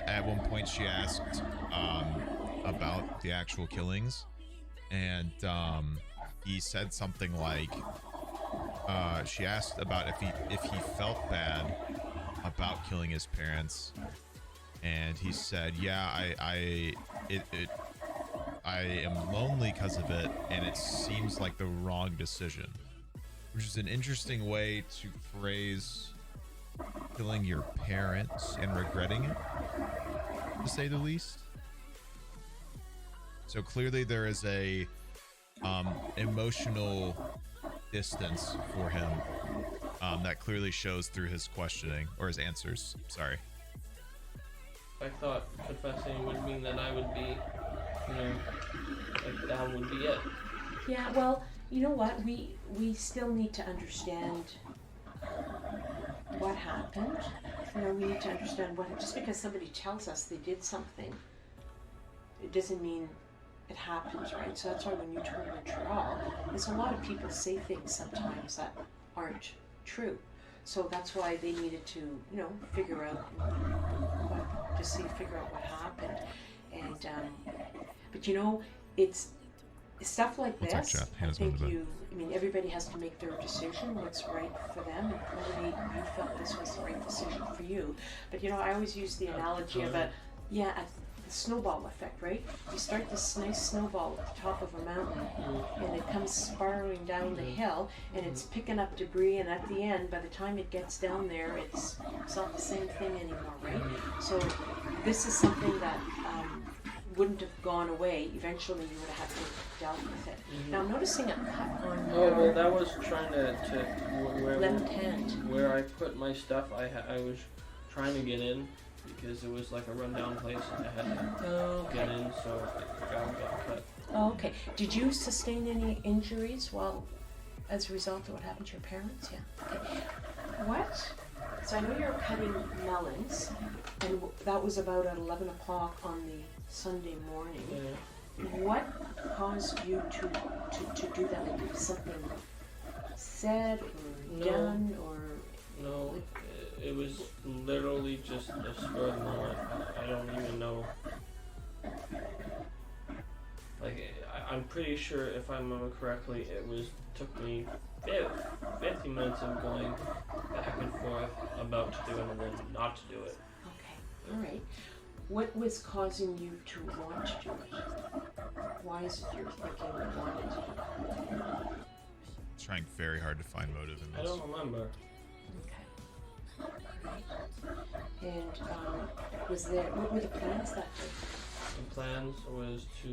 At one point she asked about the actual killings, and he said something like, she asked about if he felt bad about killing his parents, and he said, yeah, I am lonely because of it, and it seems like the wrong decision, which is an interesting way to phrase killing your parents and regretting it, to say the least. So clearly there is a emotional distance for him that clearly shows through his questioning, or his answers, sorry. I thought confessing would mean that I would be, you know, like that would be it. Yeah, well, you know what? We still need to understand what happened. You know, we need to understand what, just because somebody tells us they did something, it doesn't mean it happens, right? So that's why when you tour Montreal, there's a lot of people say things sometimes that aren't true. So that's why they needed to, you know, figure out what happened. And but you know, it's stuff like this. I mean, everybody has to make their decision, what's right for them, and clearly you felt this was the right decision for you. But you know, I always use the analogy of a snowball effect, right? You start this nice snowball at the top of a mountain, and it comes spiraling down the hill, and it's picking up debris, and at the end, by the time it gets down there, it's not the same thing anymore, right? So this is something that wouldn't have gone away. Eventually you would have to dealt with it. Now I'm noticing a cut on Oh, well, that was trying to left hand. Where I put my stuff, I was trying to get in, because it was like a rundown place and I had to get in, so I got cut. Oh, okay. Did you sustain any injuries as a result of what happened to your parents? Yeah. Okay. What? So I know you're cutting melons, and that was about at 11 o'clock on the Sunday morning. Yeah. What caused you to do that? Like, was something said or done or? No. It was literally just a spur of the moment. I don't even know. Like, I'm pretty sure, if I remember correctly, took me 50 minutes of going back and forth about to do it and then not to do it. Okay, all right. What was causing you to want to do it? Why is it you're thinking you wanted to do it? Trying very hard to find motive in this. I don't remember. And what were the plans that day? The plans was to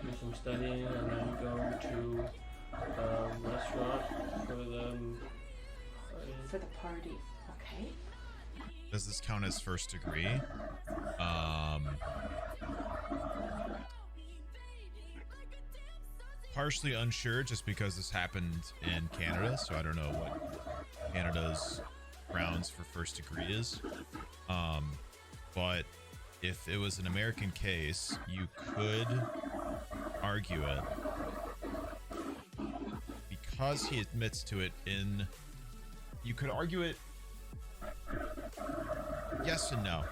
do some studying and then go to a restaurant for the party. Okay. Does this count as first degree? Partially unsure, just because this happened in Canada, so I don't know what Canada's grounds for first degree is. But if it was an American case, you could argue it because he admits to it you could argue it yes and no.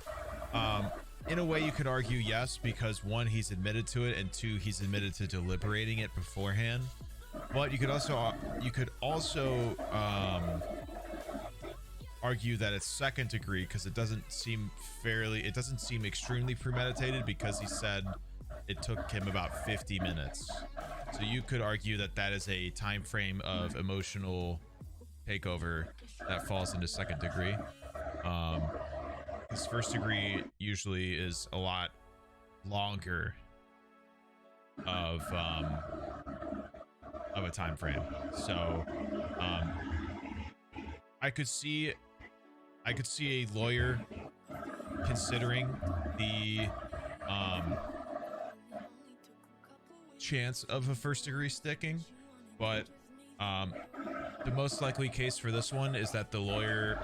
In a way, you could argue yes, because one, he's admitted to it, and two, he's admitted to deliberating it beforehand. But you could also argue that it's second degree, because it doesn't seem extremely premeditated, because he said it took him about 50 minutes. So you could argue that that is a time frame of emotional takeover that falls into second degree. His first degree usually is a lot longer of a time frame. So I could see a lawyer considering the chance of a first degree sticking, but the most likely case for this one is that the lawyer,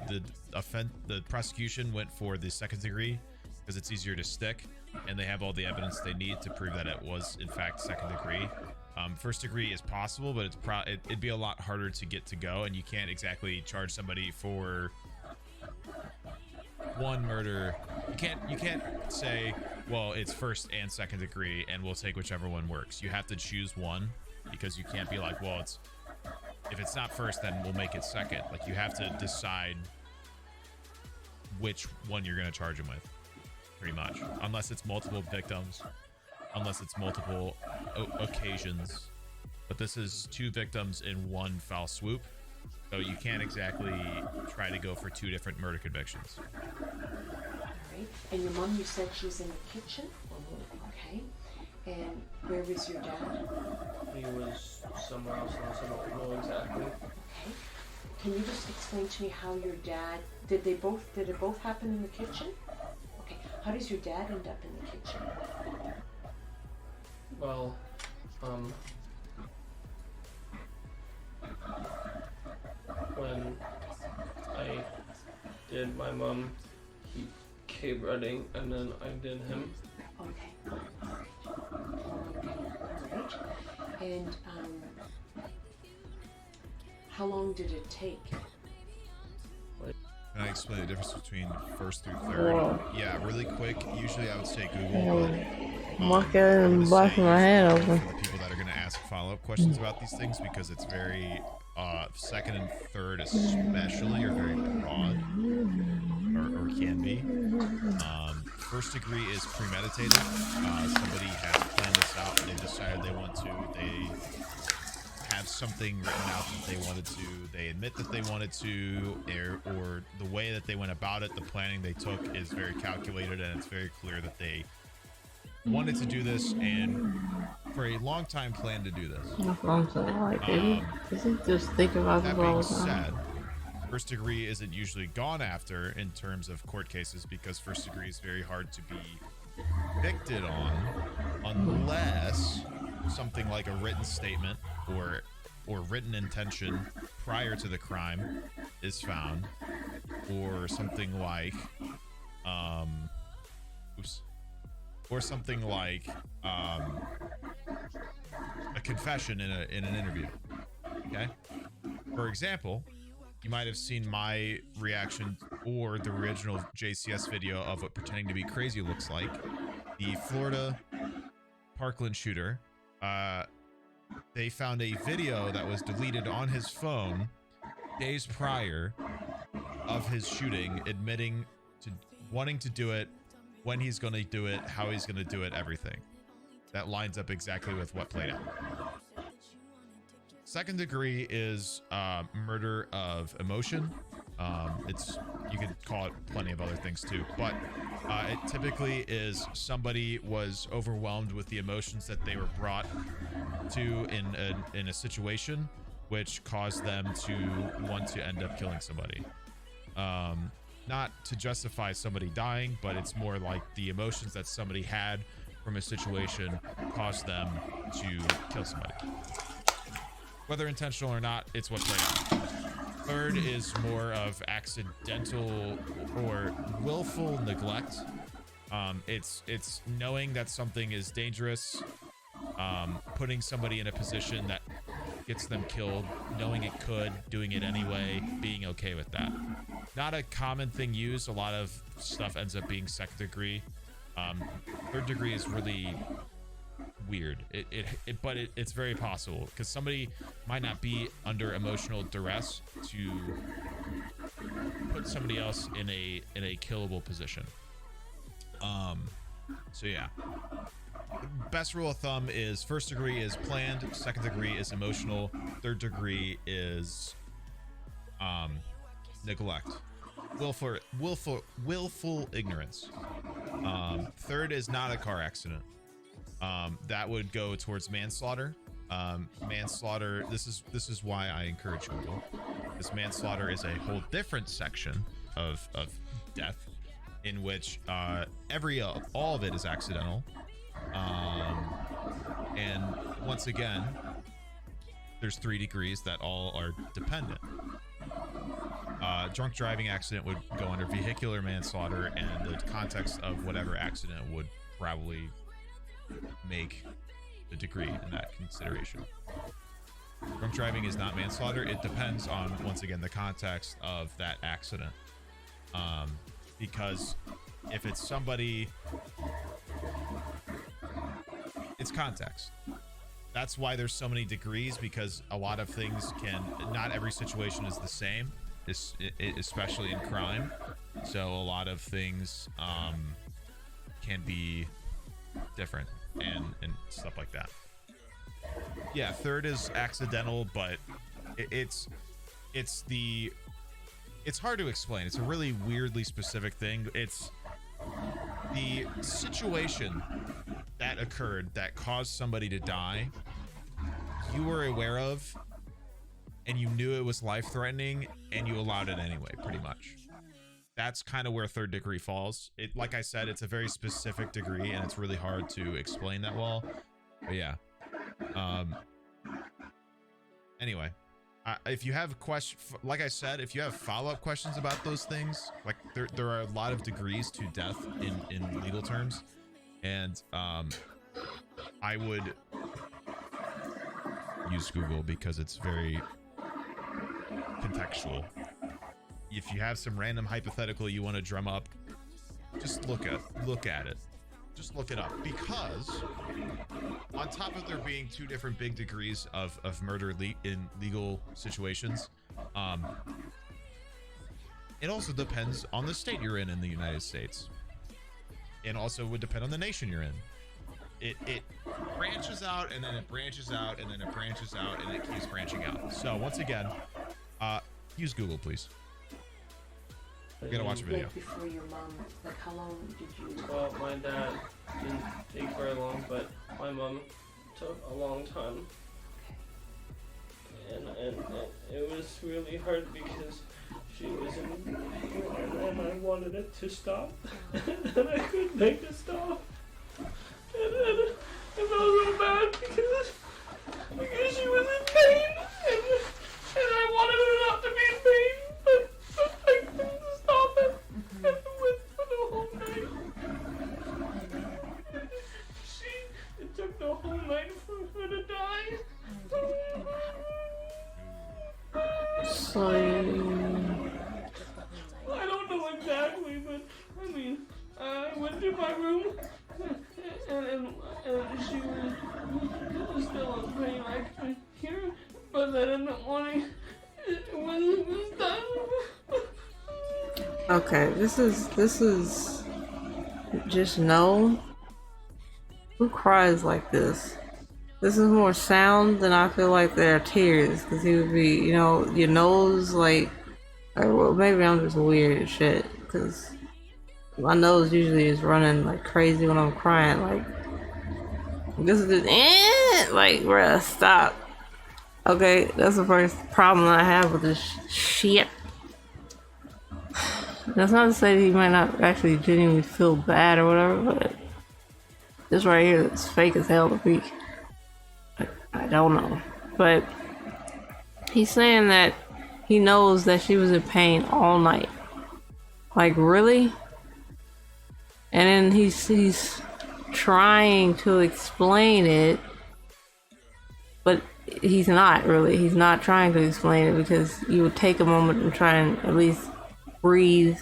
the prosecution went for the second degree because it's easier to stick, and they have all the evidence they need to prove that it was in fact second degree. First degree is possible, but it'd be a lot harder to get to go, and you can't exactly charge somebody for one murder. You can't say, well, it's first and second degree and we'll take whichever one works. You have to choose one, because you can't be like, well, if it's not first, then we'll make it second. Like, you have to decide which one you're going to charge him with, pretty much, unless it's multiple victims, unless it's multiple occasions. But this is 2 victims in one foul swoop, so you can't exactly try to go for 2 different murder convictions. Alright, and your mom, you said she was in the kitchen? Okay. And where was your dad? He was somewhere else, I don't know exactly. Okay. Can you just explain to me how your dad, did it both happen in the kitchen? Okay. How does your dad end up in the kitchen? Well, when I did my mom, he came running, and then I did him. Okay. Alright. And how long did it take? Can I explain the difference between first through third? Whoa. Yeah, really quick. Usually I would say Google, but I'm walking and blocking my head open. for the people that are going to ask follow-up questions about these things, because it's very second and third especially are very broad, or can be. First degree is premeditated. Somebody has planned this out. They decided they want to. They have something written out that they wanted to. They admit that they wanted to, or the way that they went about it, the planning they took is very calculated, and it's very clear that they wanted to do this and for a long time planned to do this. That's what I'm saying. Like, does he just think about this That all being the time? said, first degree isn't usually gone after in terms of court cases, because first degree is very hard to be convicted on unless something like a written statement or written intention prior to the crime is found, or something like a confession in an interview. Okay, for example, you might have seen my reaction or the original JCS video of what pretending to be crazy looks like. The Florida Parkland shooter, they found a video that was deleted on his phone days prior of his shooting, admitting to wanting to do it, when he's going to do it, how he's going to do it, everything. That lines up exactly with what played out. Second degree is murder of emotion. You could call it plenty of other things too, but it typically is somebody was overwhelmed with the emotions that they were brought to in a situation, which caused them to want to end up killing somebody. Not to justify somebody dying, but it's more like the emotions that somebody had from a situation caused them to kill somebody. Whether intentional or not, it's what played out. Third is more of accidental or willful neglect. It's knowing that something is dangerous, putting somebody in a position that gets them killed, knowing it could, doing it anyway, being okay with that. Not a common thing used. A lot of stuff ends up being second degree. Third degree is really weird. But it's very possible, because somebody might not be under emotional duress to put somebody else in a killable position. So yeah, best rule of thumb is first degree is planned, second degree is emotional, third degree is neglect, willful ignorance. Third is not a car accident. That would go towards manslaughter. Manslaughter, this is why I encourage Google, because manslaughter is a whole different section of death, in which all of it is accidental. And once again, there's 3 degrees that all are dependent. Drunk driving accident would go under vehicular manslaughter, and the context of whatever accident would probably make the degree in that consideration. Drunk driving is not manslaughter. It depends on, once again, the context of that accident. Because if it's somebody, it's context. That's why there's so many degrees, because a lot of things not every situation is the same, especially in crime. So a lot of things can be different and stuff like that. Yeah, third is accidental, but it's hard to explain. It's a really weirdly specific thing. It's the situation that occurred that caused somebody to die, you were aware of, and you knew it was life-threatening, and you allowed it anyway, pretty much. That's kind of where third degree falls. Like I said, it's a very specific degree, and it's really hard to explain that well. But yeah. Anyway, if you have like I said, if you have follow-up questions about those things, like there are a lot of degrees to death in legal terms, and I would use Google because it's very contextual. If you have some random hypothetical you want to drum up, just look at it. Just look it up, because on top of there being 2 different big degrees of murder in legal situations, it also depends on the state you're in the United States, and also would depend on the nation you're in. It branches out, and then it branches out, and then it branches out, and it keeps branching out. So once again, use Google, please. You gotta watch a video. Before your mom, like how long did you? Well, my dad didn't take very long, but my mom took a long time. And it was really hard because she was in, and I wanted it to stop, and I couldn't make it stop. And it felt real bad because she was in pain, and I wanted her not to be in pain, but I couldn't stop it. And it went for the whole night. It took the whole night for her to die. So I don't know exactly, but I mean, I went to my room, and she was still in pain. I could hear her, but then in the morning, it was done. okay, this is just no. Who cries like this? This is more sound than I feel like there are tears, because he would be, you know, your nose like, or well, maybe I'm just weird as shit, because my nose usually is running like crazy when I'm crying. Like, this is just, like, bruh, stop. Okay, that's the first problem I have with this shit. That's not to say that he might not actually genuinely feel bad or whatever, but this right here is fake as hell to me. I don't know. But he's saying that he knows that she was in pain all night. Like, really? And then he's trying to explain it, but he's not really. He's not trying to explain it, because you would take a moment and try and at least breathe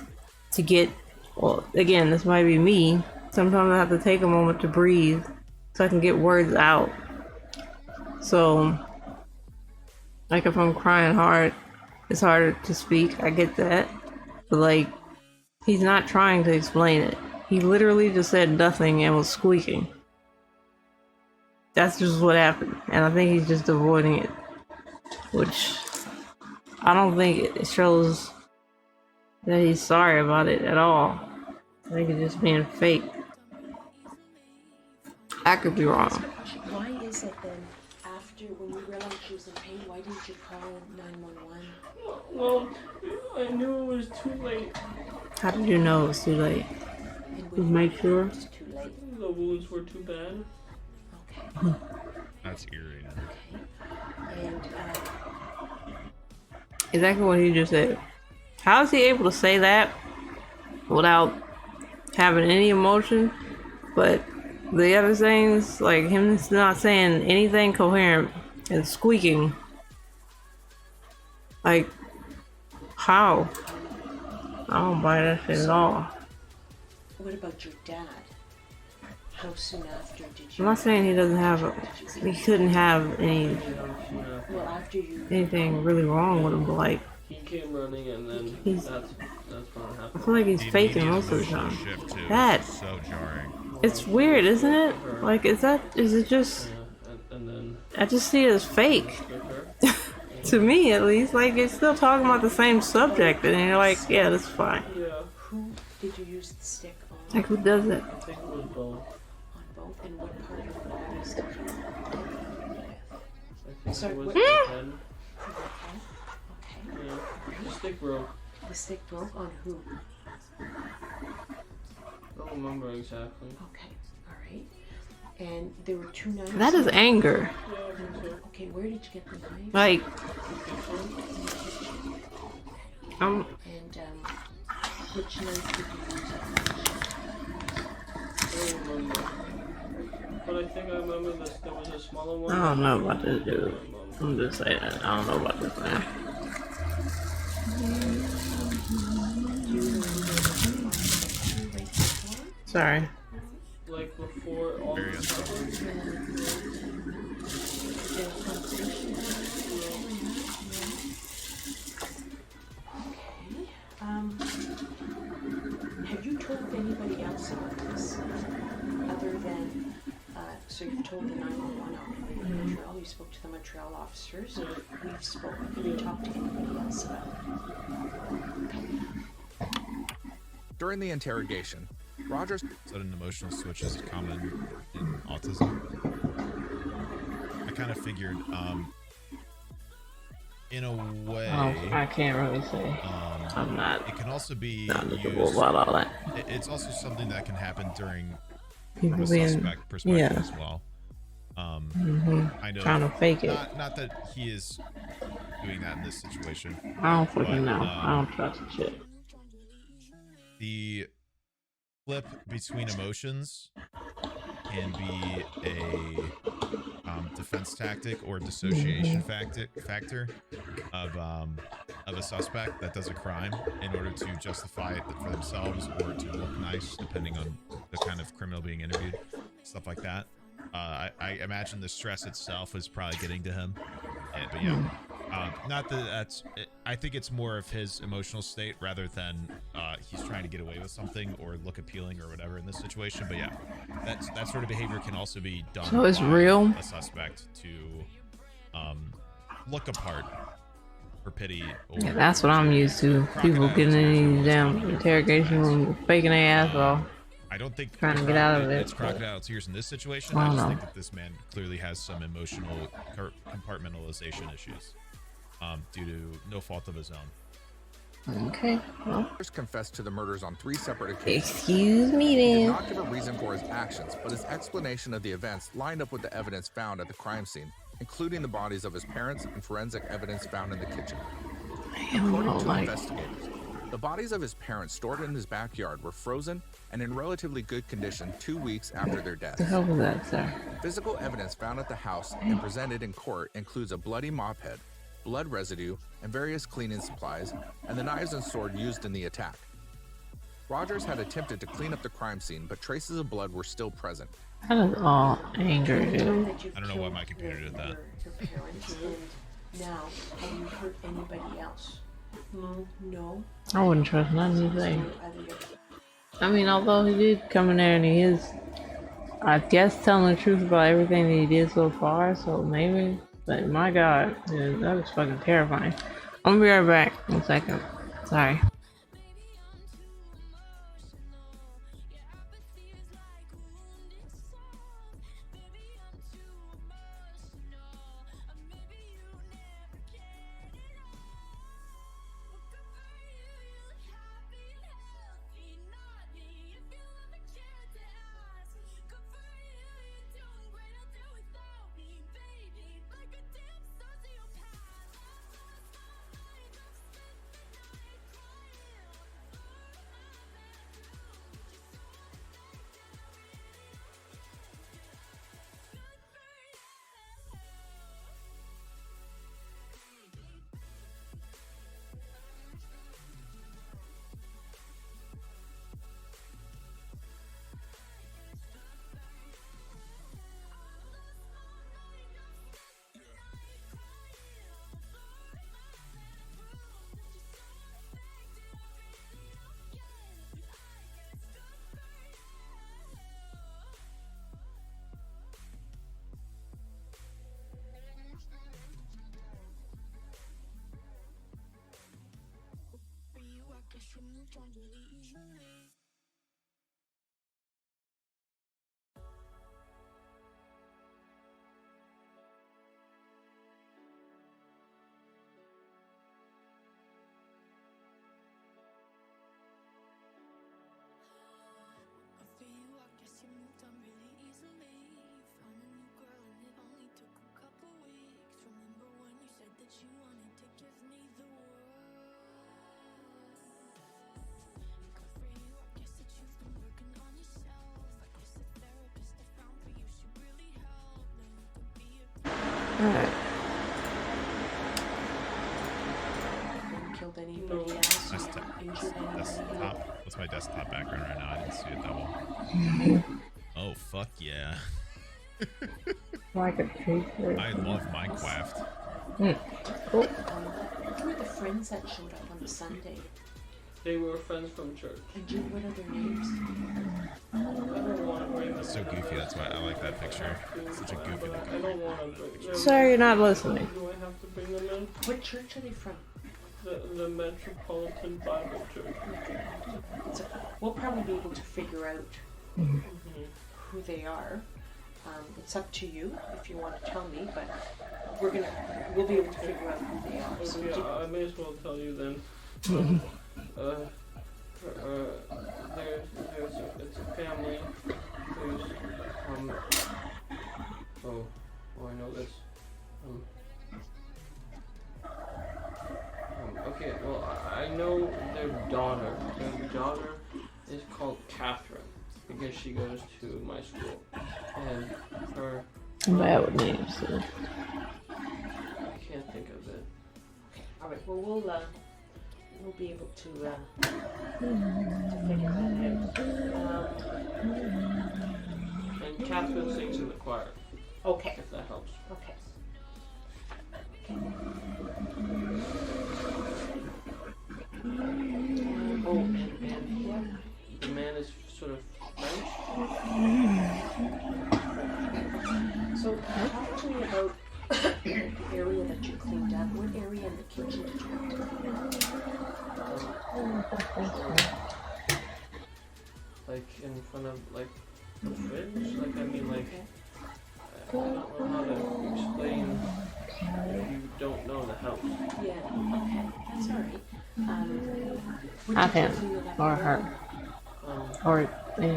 to get, well, again, this might be me. Sometimes I have to take a moment to breathe so I can get words out. So, like, if I'm crying hard, it's harder to speak. I get that. But, like, he's not trying to explain it. He literally just said nothing and was squeaking. That's just what happened. And I think he's just avoiding it. Which, I don't think it shows that he's sorry about it at all. I think it's just being fake. I could be wrong. Why is it then, after when you realized she was in pain, why didn't you call 911? Well, I knew it was too late. How did you know it was too late? Just make sure. The wounds were too bad. Okay. That's eerie. And Exactly what he just said. How is he able to say that without having any emotion? But the other things, like him not saying anything coherent and squeaking. Like, how? I don't buy that shit at all. what about your dad? How soon after did I'm you? not saying he doesn't have he couldn't have Well, after you. anything really wrong with him, but like, He came running and then He's- that's what I happened. feel like he's The faking immediate most of the emotional time. shift, too, That is so jarring. it's weird, isn't it? Like, is it just? And then I just see it as fake. To me, at least, like it's still talking about the same subject, and you're like, yeah, that's fine. Who did you use the stick on? Like, who does it? I think it was both. On both, and what part of the bodies did you I think Sorry, it was what- the head. Okay. Yeah. The stick broke. The stick broke on who? I don't remember exactly. Okay, alright. And there were 2 knives. That is anger. Okay, where did you get the knife? Like, And which knife did you use? I don't remember. But I think I remember this. There was a smaller one. I don't know about this dude. I'm just saying, I don't know about this man. Sorry. Like before all the stuff. Have you told anybody else about this? Other than, so you've told the 911 operator in Montreal, you spoke to the Montreal officers, we've spoken, have you talked to anybody else about it? During the interrogation, Rogers Sudden emotional switch is common in autism. I kind of figured, in a way. I can't really say. I'm not. It can also be knowledgeable used. about all that. It's also something that can happen during People from a being- suspect perspective yeah. as well. Kind of Trying to fake it. Not that he is doing that in this situation. I don't fucking but, know. I don't trust the shit. The flip between emotions can be a defense tactic or dissociation factor of a suspect that does a crime in order to justify it for themselves or to look nice, depending on the kind of criminal being interviewed, stuff like that. I imagine the stress itself is probably getting to him, but yeah. Not that that's. I think it's more of his emotional state rather than he's trying to get away with something or look appealing or whatever in this situation. But yeah, that sort of behavior can also be done. So it's by real? a suspect to look apart for pity. Or Yeah, that's what I'm used to. People getting in these damn interrogation rooms, faking their ass off. I don't think trying to get out of it. It's crocodile tears in this situation. I I don't just know. think that this man clearly has some emotional compartmentalization issues due to no fault of his own. Okay. Well. Rogers confessed to the murders on 3 separate occasions. Excuse me, He did then. not give a reason for his actions, but his explanation of the events lined up with the evidence found at the crime scene, including the bodies of his parents and forensic evidence found in the kitchen. According to investigators, the bodies of his parents stored in his backyard were frozen and in relatively good condition 2 weeks after their deaths. The hell was that, sir? Physical evidence found at the house and presented in court includes a bloody mop head, blood residue, and various cleaning supplies, and the knives and sword used in the attack. Rogers had attempted to clean up the crime scene, but traces of blood were still present. That is all anger, dude. I don't know why my computer did that. Your parents, and now, have you hurt anybody else? No? I wouldn't trust none of these things. Either your I mean, although he did come in there and he is, I guess, telling the truth about everything that he did so far, so maybe. But my god, dude, that was fucking terrifying. I'm gonna be right back. 1 second. Sorry. For you, I guess you moved on really easily. Found a new girl and it only took a couple weeks. Remember when you said that you wanted to give me the world? Good for you, I guess that you've been working on yourself. I guess the therapist I found for you should really help. Now you could be a Alright. Killed anybody else? That's Injured anybody? desktop. That's my desktop background right now. I didn't see it that well. Oh fuck yeah! Like a creature. I love Minecraft. Cool. Who were the friends that showed up on the Sunday? They were friends from church. And do you know what are their names? I don't want to bring That's so goofy. That's why I like that picture. Such a goofy I looking. don't want to bring them. Sorry, you're not listening. Do I have to bring them in? What church are they from? The Metropolitan Bible Church. So we'll probably be able to figure out who they are. It's up to you if you want to tell me, but we'll be able to figure out who they are. So Okay, I may as well tell you then. It's a family who's oh I know this. Okay, well I know their daughter. Their daughter is called Catherine because she goes to my school, and her. Bad names. So. I can't think of it. Okay, all right. Well, we'll be able to figure that out. And Catherine sings in the choir. Okay. If that helps. Okay. Oh, and the man is sort of French. So talk to me about the area that you cleaned up. What area in the kitchen did you have to clean up? Like in front of like the fridge. Like I mean like. I don't know how to explain if you don't know the house. Yeah. Okay. That's all right. Not him. Or her. Or me. We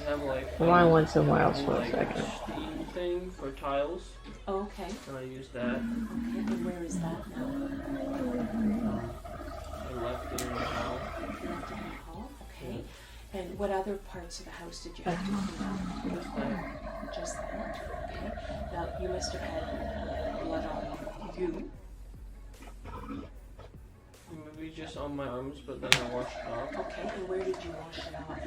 have like. Mine went somewhere else for a like second. steam thing for tiles. Oh, okay. And I use that. Okay. And where is that now? I left it in the hall. Left in the hall. Okay. And what other parts of the house did you have to clean up? Just that. Just that. Okay. Now you must have had blood on you. Maybe just on my arms, but then I washed it off. Okay. And where did you wash it off?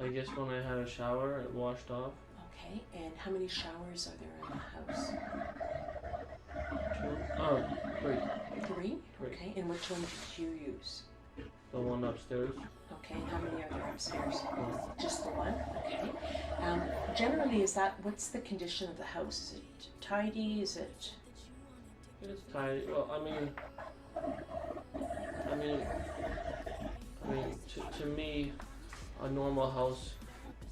I guess when I had a shower, it washed off. Okay. And how many showers are there in the house? 2. Oh, 3. 3? Okay. And which one did you use? The one upstairs. Okay, and how many are there upstairs? Just the one? Okay. Generally, what's the condition of the house? Is it tidy? Is it? It's tidy. Well, I mean, to me, a normal house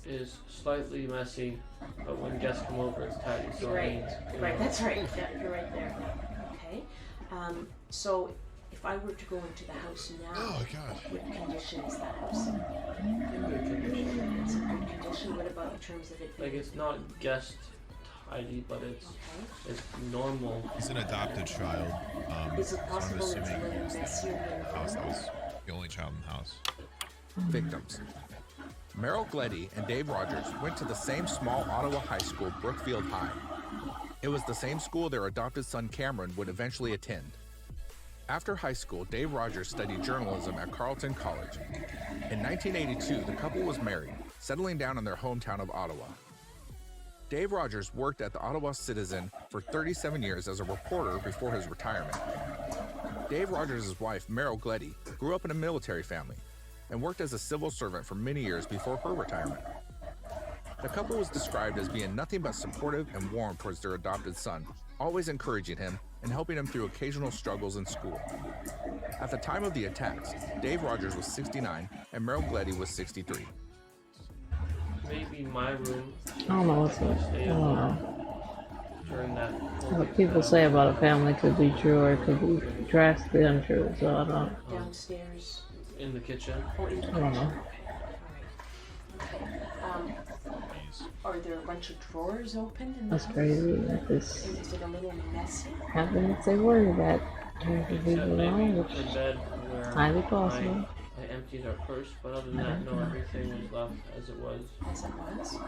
is slightly messy, but when guests come over, it's tidy. So Right, that's right. Yeah, you're right there. Okay. So if I were to go into the house now, what condition is that house in? Good condition. It's in good condition. What about in terms of it? Like it's not guest tidy, but it's normal. He's an adopted child. Is it so I'm possible it's a assuming little messier than house that was the only child in the house. Victims. Merrill Gleddy and Dave Rogers went to the same small Ottawa high school, Brookfield High. It was the same school their adopted son Cameron would eventually attend. After high school, Dave Rogers studied journalism at Carleton College. In 1982, the couple was married, settling down in their hometown of Ottawa. Dave Rogers worked at the Ottawa Citizen for 37 years as a reporter before his retirement. Dave Rogers' wife, Merrill Gleddy, grew up in a military family and worked as a civil servant for many years before her retirement. The couple was described as being nothing but supportive and warm towards their adopted son, always encouraging him and helping him through occasional struggles in school. At the time of the attacks, Dave Rogers was 69 and Merrill Gleddy was 63. Maybe my room. I don't know what's up. I don't know. During that. What people say about a family could be true or it could be drastically untrue, so I don't. Downstairs. In the kitchen. Oh, in the I don't kitchen. know. Are there a bunch of drawers open in the That's house? crazy. Like this And is it a little messy? happens everywhere that turns to people Maybe wrong, the which bed where highly possible. I emptied our purse, but other than that, no, everything was left as it was. As it was?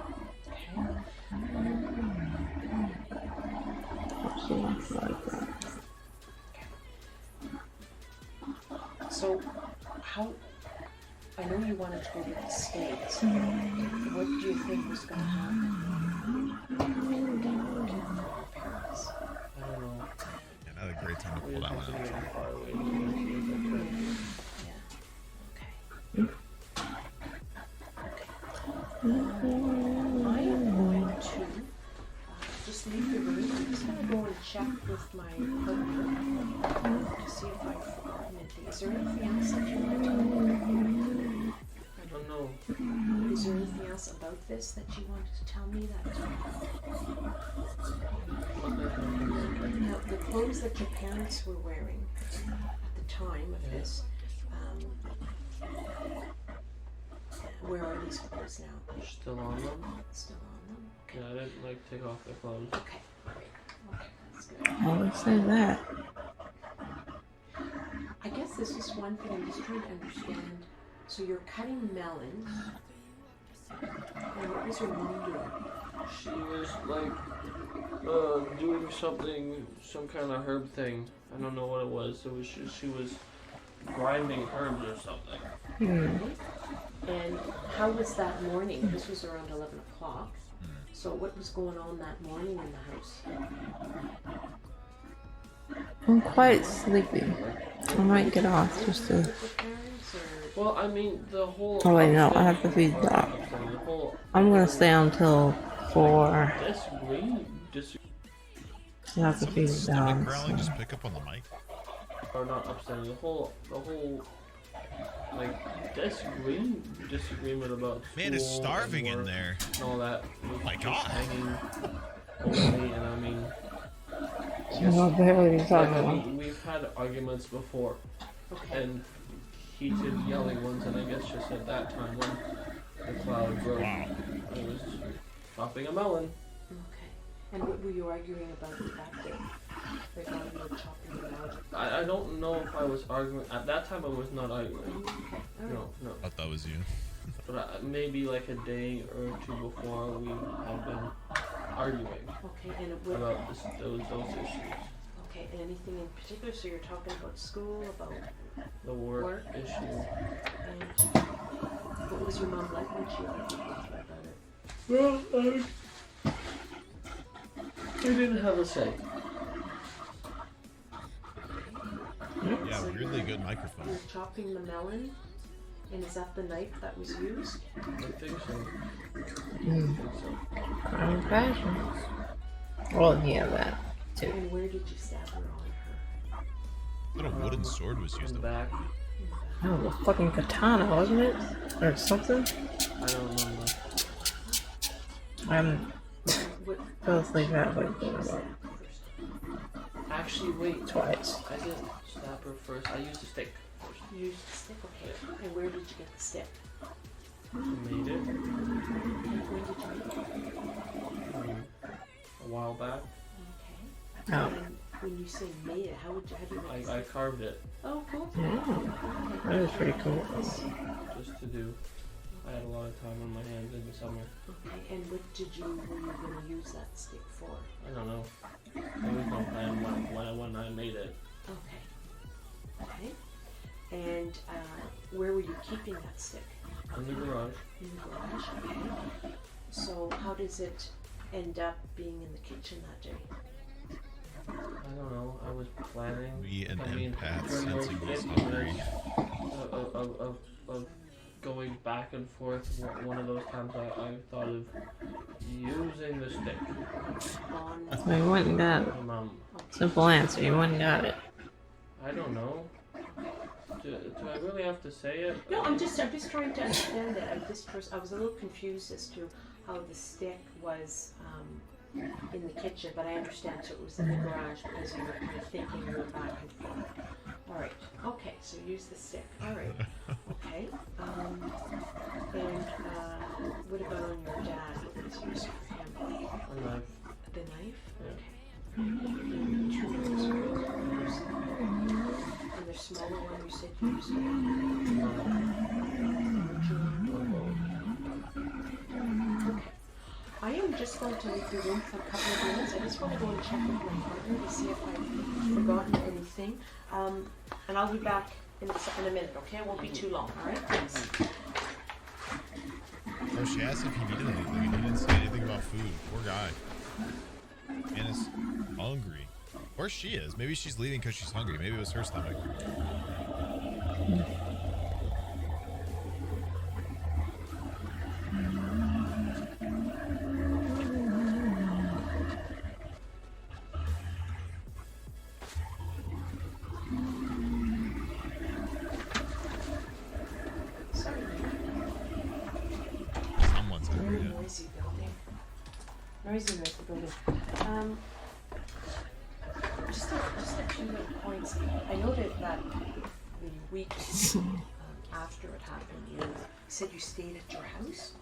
So, how? I know you wanted to go to the States. What do you think was going to happen? I don't know. Another great time to pull that one out. Far away as I could. I am going to just leave the room. I'm just going to go and check with my partner to see if I've forgotten anything. Is there anything else that you want to tell me? I don't know. Is there anything else about this that you wanted to tell me? Now, the clothes that your parents were wearing at the time of this, where are these clothes now? Still on them? Still on them? Yeah, I didn't like take off their clothes. Okay, okay, that's good. I would say that. I guess this is one thing I'm just trying to understand. So you're cutting melons. And what was your mom doing? She was like doing something, some kind of herb thing. I don't know what it was. It was she was grinding herbs or something. And how was that morning? This was around 11 o'clock. So what was going on that morning in the house? I'm quite sleepy. I might get off just to. Well, I mean, the whole. Oh wait, no, I have to feed the dog. I'm gonna stay until 4. I have to feed the dog. Growling, just pick up on the mic. Or not upsetting. The whole, like, disagreement about Man is school starving and in work there. and all that. Oh my God. Hanging over me, and I mean. What the hell are you talking about? We've had arguments before, and heated, yelling ones, and I guess just at that time when the cloud broke, I was chopping a melon. Okay. And what were you arguing about that day? Like while you were chopping the melon? I don't know if I was arguing. At that time, I was not arguing. No. I thought that was you. But maybe like a day or two before, we had been arguing Okay, and about those issues. Okay, and anything in particular? So you're talking about school, about The work issue. and what was your mom like when she argued with you about it? Well, I didn't have a say. Yeah, So weirdly good microphone. You're chopping the melon, and is that the knife that was used? I think so. Crime fashion. Well, yeah, that too. And where did you stab her on her? What a wooden sword was used. Back. Oh, the fucking katana, wasn't it? Or something? I don't remember. I'm fell asleep halfway through about Actually, wait. twice. I didn't stab her first. I used a stick first. You used the stick, okay. And where did you get the stick? I made it And when did you make it? a while back. Okay. Oh. And when you say made it, how do you make I it? carved it Oh, cool. That is pretty cool. just to do. I had a lot of time on my hands in the summer. Okay, and what were you going to use that stick for? I don't know. There was no plan when I made it. Okay. Okay. And where were you keeping that stick? In the garage. In the garage, okay. So how does it end up being in the kitchen that day? I don't know. I was planning. We and I mean, empaths when we're sensing this getting hungry. of going back and forth. One of those times I thought of using the stick. So you went and got it. Simple answer, you went and got it. I don't know. Do I really have to say it? No, I'm just trying to understand it. I was a little confused as to how the stick was in the kitchen, but I understand. So it was in the garage because you were kind of thinking you were back and forth. All right. Okay. So use the stick. All right. Okay. And what about on your dad? What was used for him? A knife. The knife. Okay. And the smaller one you said you used. Okay. I am just going to leave the room for a couple of minutes. I just want to go and check with my partner to see if I've forgotten anything. And I'll be back in a minute, okay? It won't be too long, all right? Thanks. Oh, she asked if he needed anything, and he didn't say anything about food. Poor guy. And is hungry. Or she is. Maybe she's leaving because she's hungry. Maybe it was her stomach. Someone's hungry. Yeah. Noisy building. Just a few little points. I noted that the week after it happened, you said you stayed at your house.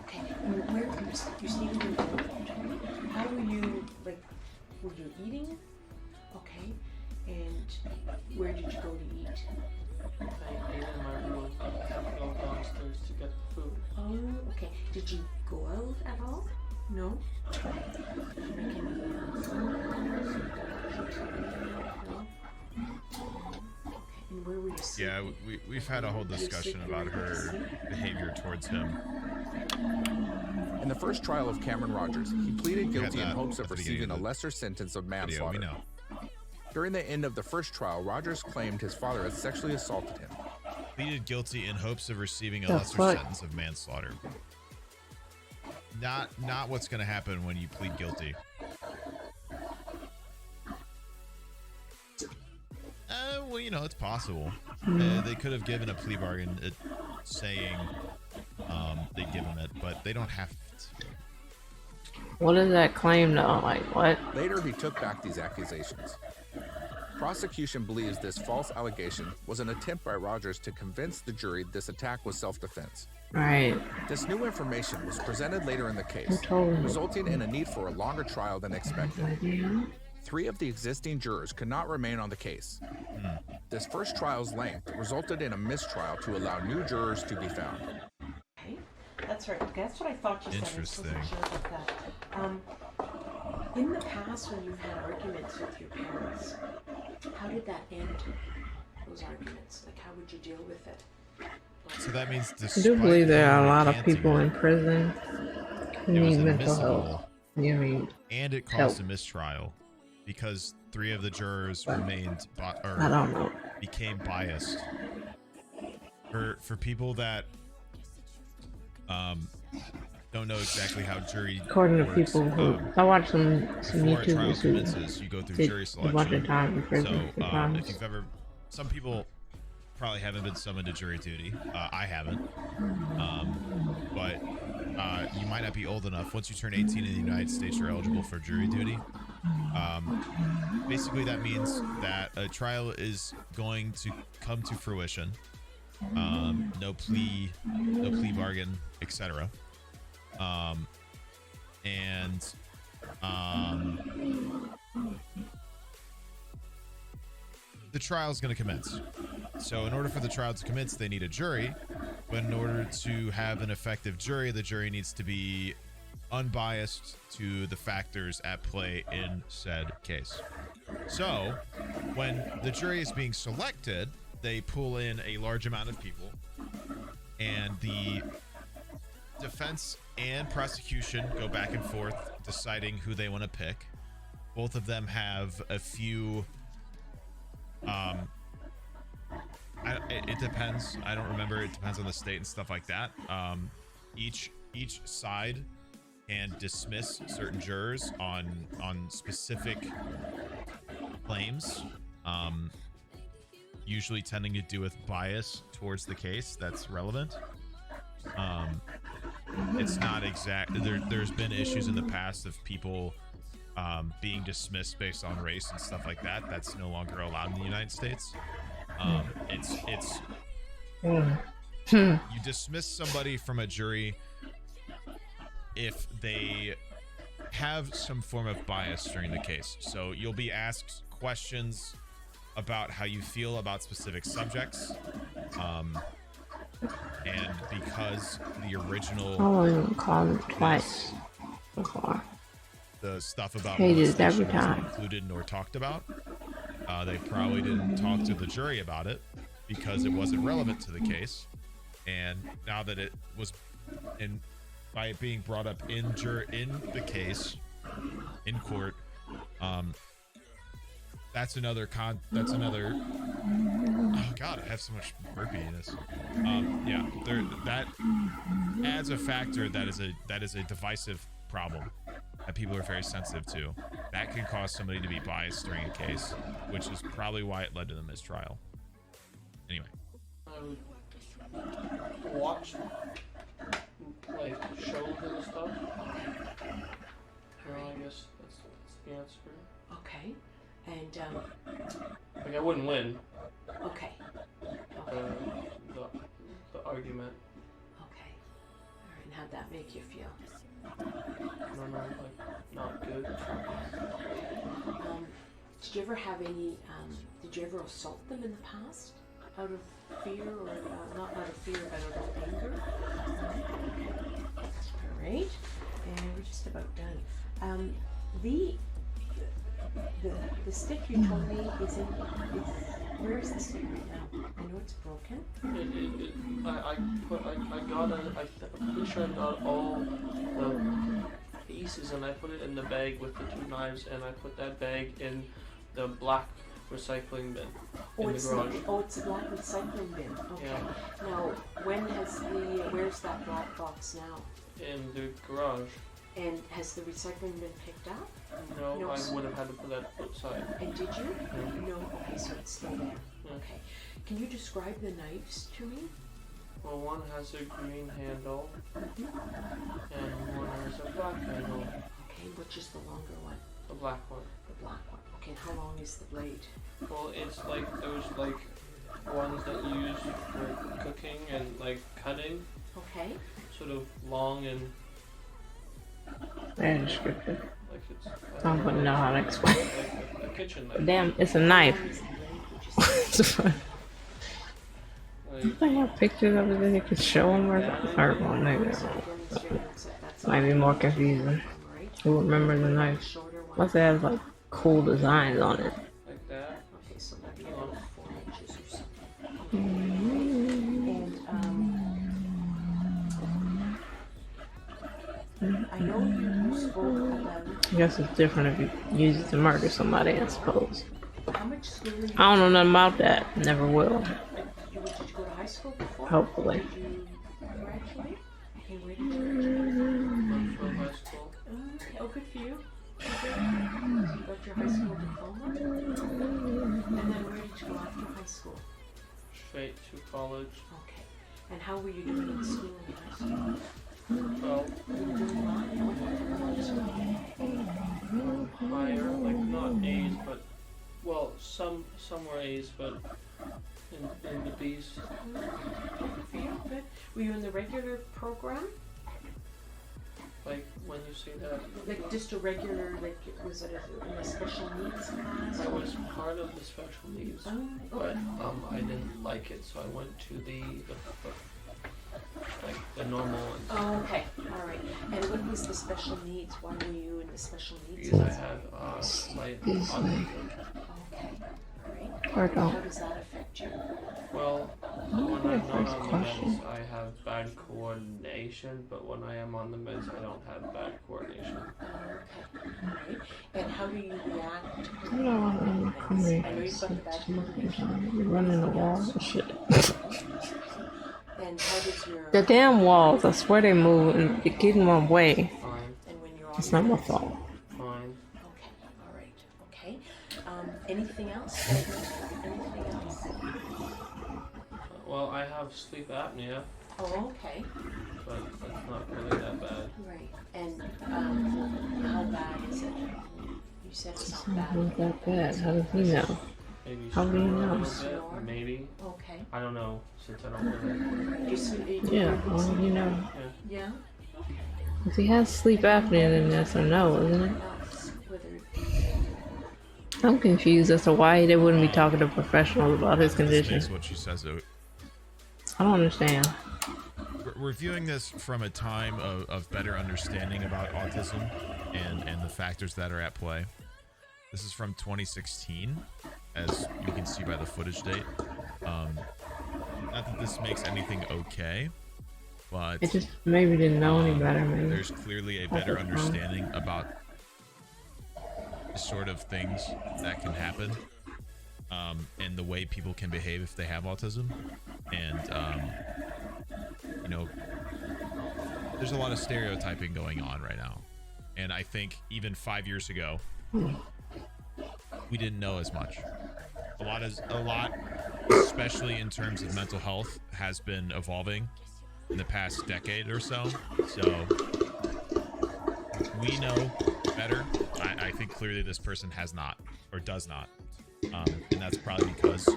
Okay, where you stayed in your dormitory? How were you, like, were you eating? Okay, and where did you go to eat? I ate in my room. I have to go downstairs to get food. Oh, okay. Did you go out at all? No? Did you make any And where were you sleeping? Yeah, we've had a whole discussion about her behavior towards him. In the first trial of Cameron Rogers, he pleaded guilty in hopes of receiving a lesser sentence of manslaughter. During the end of the first trial, Rogers claimed his father had sexually assaulted him. Pleaded guilty in hopes of receiving a lesser sentence of manslaughter. Not what's going to happen when you plead guilty. Well, you know, it's possible. They could have given a plea bargain saying they'd give him it, but they don't have to. What is that claim though? Like what? Later, he took back these accusations. Prosecution believes this false allegation was an attempt by Rogers to convince the jury this attack was self-defense. Right. This new information was presented later in the case, resulting in a need for a longer trial than expected. 3 of the existing jurors could not remain on the case. This first trial's length resulted in a mistrial to allow new jurors to be found. Okay, that's right. Okay, that's what I thought you said. Interesting. I wasn't sure about that. In the past, when you've had arguments with your parents, how did that end? Those arguments, like how would you deal with it? So that means I do believe there are a lot of people in prison who need mental health. You mean? And it caused a mistrial because 3 of the jurors remained I don't know. became biased. For people that don't know exactly how jury According to works, people who I watched some before a trial YouTubers who commences, you go through did jury a selection. bunch of time in prison. So if you've ever, some people probably haven't been summoned to jury duty. I haven't, but you might not be old enough. Once you turn 18 in the United States, you're eligible for jury duty. Basically, that means that a trial is going to come to fruition. No plea bargain, etc. The trial is going to commence. So in order for the trial to commence, they need a jury. But in order to have an effective jury, the jury needs to be unbiased to the factors at play in said case. So when the jury is being selected, they pull in a large amount of people, and the defense and prosecution go back and forth deciding who they want to pick. Both of them have a few it depends. I don't remember. It depends on the state and stuff like that. Each side can dismiss certain jurors on specific claims, usually tending to do with bias towards the case that's relevant. It's not exact. There's been issues in the past of people being dismissed based on race and stuff like that. That's no longer allowed in the United States. You dismiss somebody from a jury if they have some form of bias during the case. So you'll be asked questions about how you feel about specific subjects, and because the original I wasn't called twice before. The stuff about Pages every molestation time. wasn't included nor talked about, they probably didn't talk to the jury about it because it wasn't relevant to the case. And now that it was by it being brought up in the case in court, that's another oh god, I have so much burpiness. Yeah, that adds a factor that is a divisive problem that people are very sensitive to. That can cause somebody to be biased during a case, which is probably why it led to the mistrial. Anyway. I would watch like shows and stuff. Well, I guess that's the answer. Okay. And like I wouldn't win. okay. The argument. Okay. Alright, and how'd that make you feel? No, like not good. Did you ever have any did you ever assault them in the past? Out of fear or not out of fear but out of anger? Alright. And we're just about done. The stick you told me where is the stick right now? I know it's broken. I'm pretty sure I got all the pieces and I put it in the bag with the 2 knives and I put that bag in the black recycling bin in the garage. It's a black recycling bin. Okay. Yeah. Now, where's that black box now? In the garage. And has the recycling been picked up? No, I would have had to put that outside. And did you? No. No. Okay, so it's still there. Okay. Can you describe the knives to me? Well, one has a green handle, and one has a black handle. Okay, which is the longer one? The black one. The black one. Okay, and how long is the blade? Well, it's like those ones that you use for cooking and like cutting. Okay. Sort of long and. Very descriptive. Like it's. I wouldn't know how to explain. Like a kitchen knife. Damn, it's a knife. I have pictures of it that you could show them or one maybe. Might be more confusing. Who remember the knife? Plus it has like cool designs on it. Like that. Okay, so that'd be about 4 inches or something. And I know you spoke about. I guess it's different if you use it to murder somebody, I suppose. How much school I don't know nothing about that. Never will. Did you go to high school before? Hopefully. Did you graduate? Okay, where did you graduate? From high school. Okay, oh, good for you. So you got your high school diploma? And then where did you go after high school? Straight to college. Okay. And how were you doing in school in high school? Well, higher, like not A's, but well, some were A's, but in the B's. Good. Were you in the regular program? Like when you say that. Like just a regular, like was it in a special needs class? I was part of the special needs, but I didn't like it, so I went to the normal one. Oh, okay, all right. And what was the special needs? Why were you in the special needs? Because I had my autism. Okay, all right. Pardon. How does that affect you? Well, when when I'm not on the meds, I have bad coordination, but when I am on the meds, I don't have bad coordination. Okay, alright. And how do you react? I don't know I know you've got the bad coordination. You're running the walls and shit. And how does your... The damn walls, I swear they move and they get in my way. Fine. And when you're on It's not my fault. Fine. Okay, alright, okay. Anything else? Anything else? Well, I have sleep apnea, Oh, okay. but that's not really that bad. Right. And how bad is it? You said it's It's not not bad. that bad. How does he know? Maybe How do you snore a know? little bit, Snore? maybe. Okay. I don't know, since I don't really... You sleep, Yeah, well, you know. Yeah? If he has sleep apnea, then that's a no, isn't it? Else, whether I'm confused as to why they wouldn't be talking to professionals about his This condition. makes what she says. I don't understand. We're viewing this from a time of better understanding about autism and the factors that are at play. This is from 2016, as you can see by the footage date. Not that this makes anything okay, but It just maybe didn't know any better, maybe. there's clearly a better understanding about the sort of things that can happen, and the way people can behave if they have autism. And you know, there's a lot of stereotyping going on right now, and I think even 5 years ago we didn't know as much. A lot, especially in terms of mental health, has been evolving in the past decade or so. So we know better. I think clearly this person has not, or does not, and that's probably because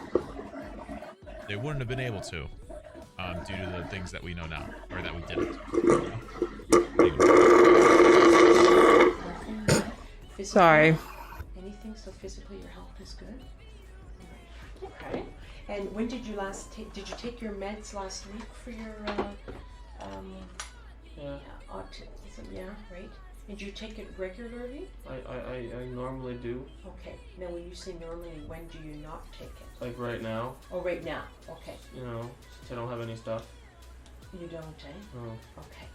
they wouldn't have been able to, due to the things that we know now, or that we didn't. physically, Sorry. anything, so physically your health is good? Right. Okay. And when did you last take, did you take your meds last week for your Yeah. autism? Yeah, right. Did you take it regularly? I normally do. Okay. Now when you say normally, when do you not take it? Like right now, Oh, right now. Okay. you know, since I don't have any stuff. You don't, eh? No. Okay.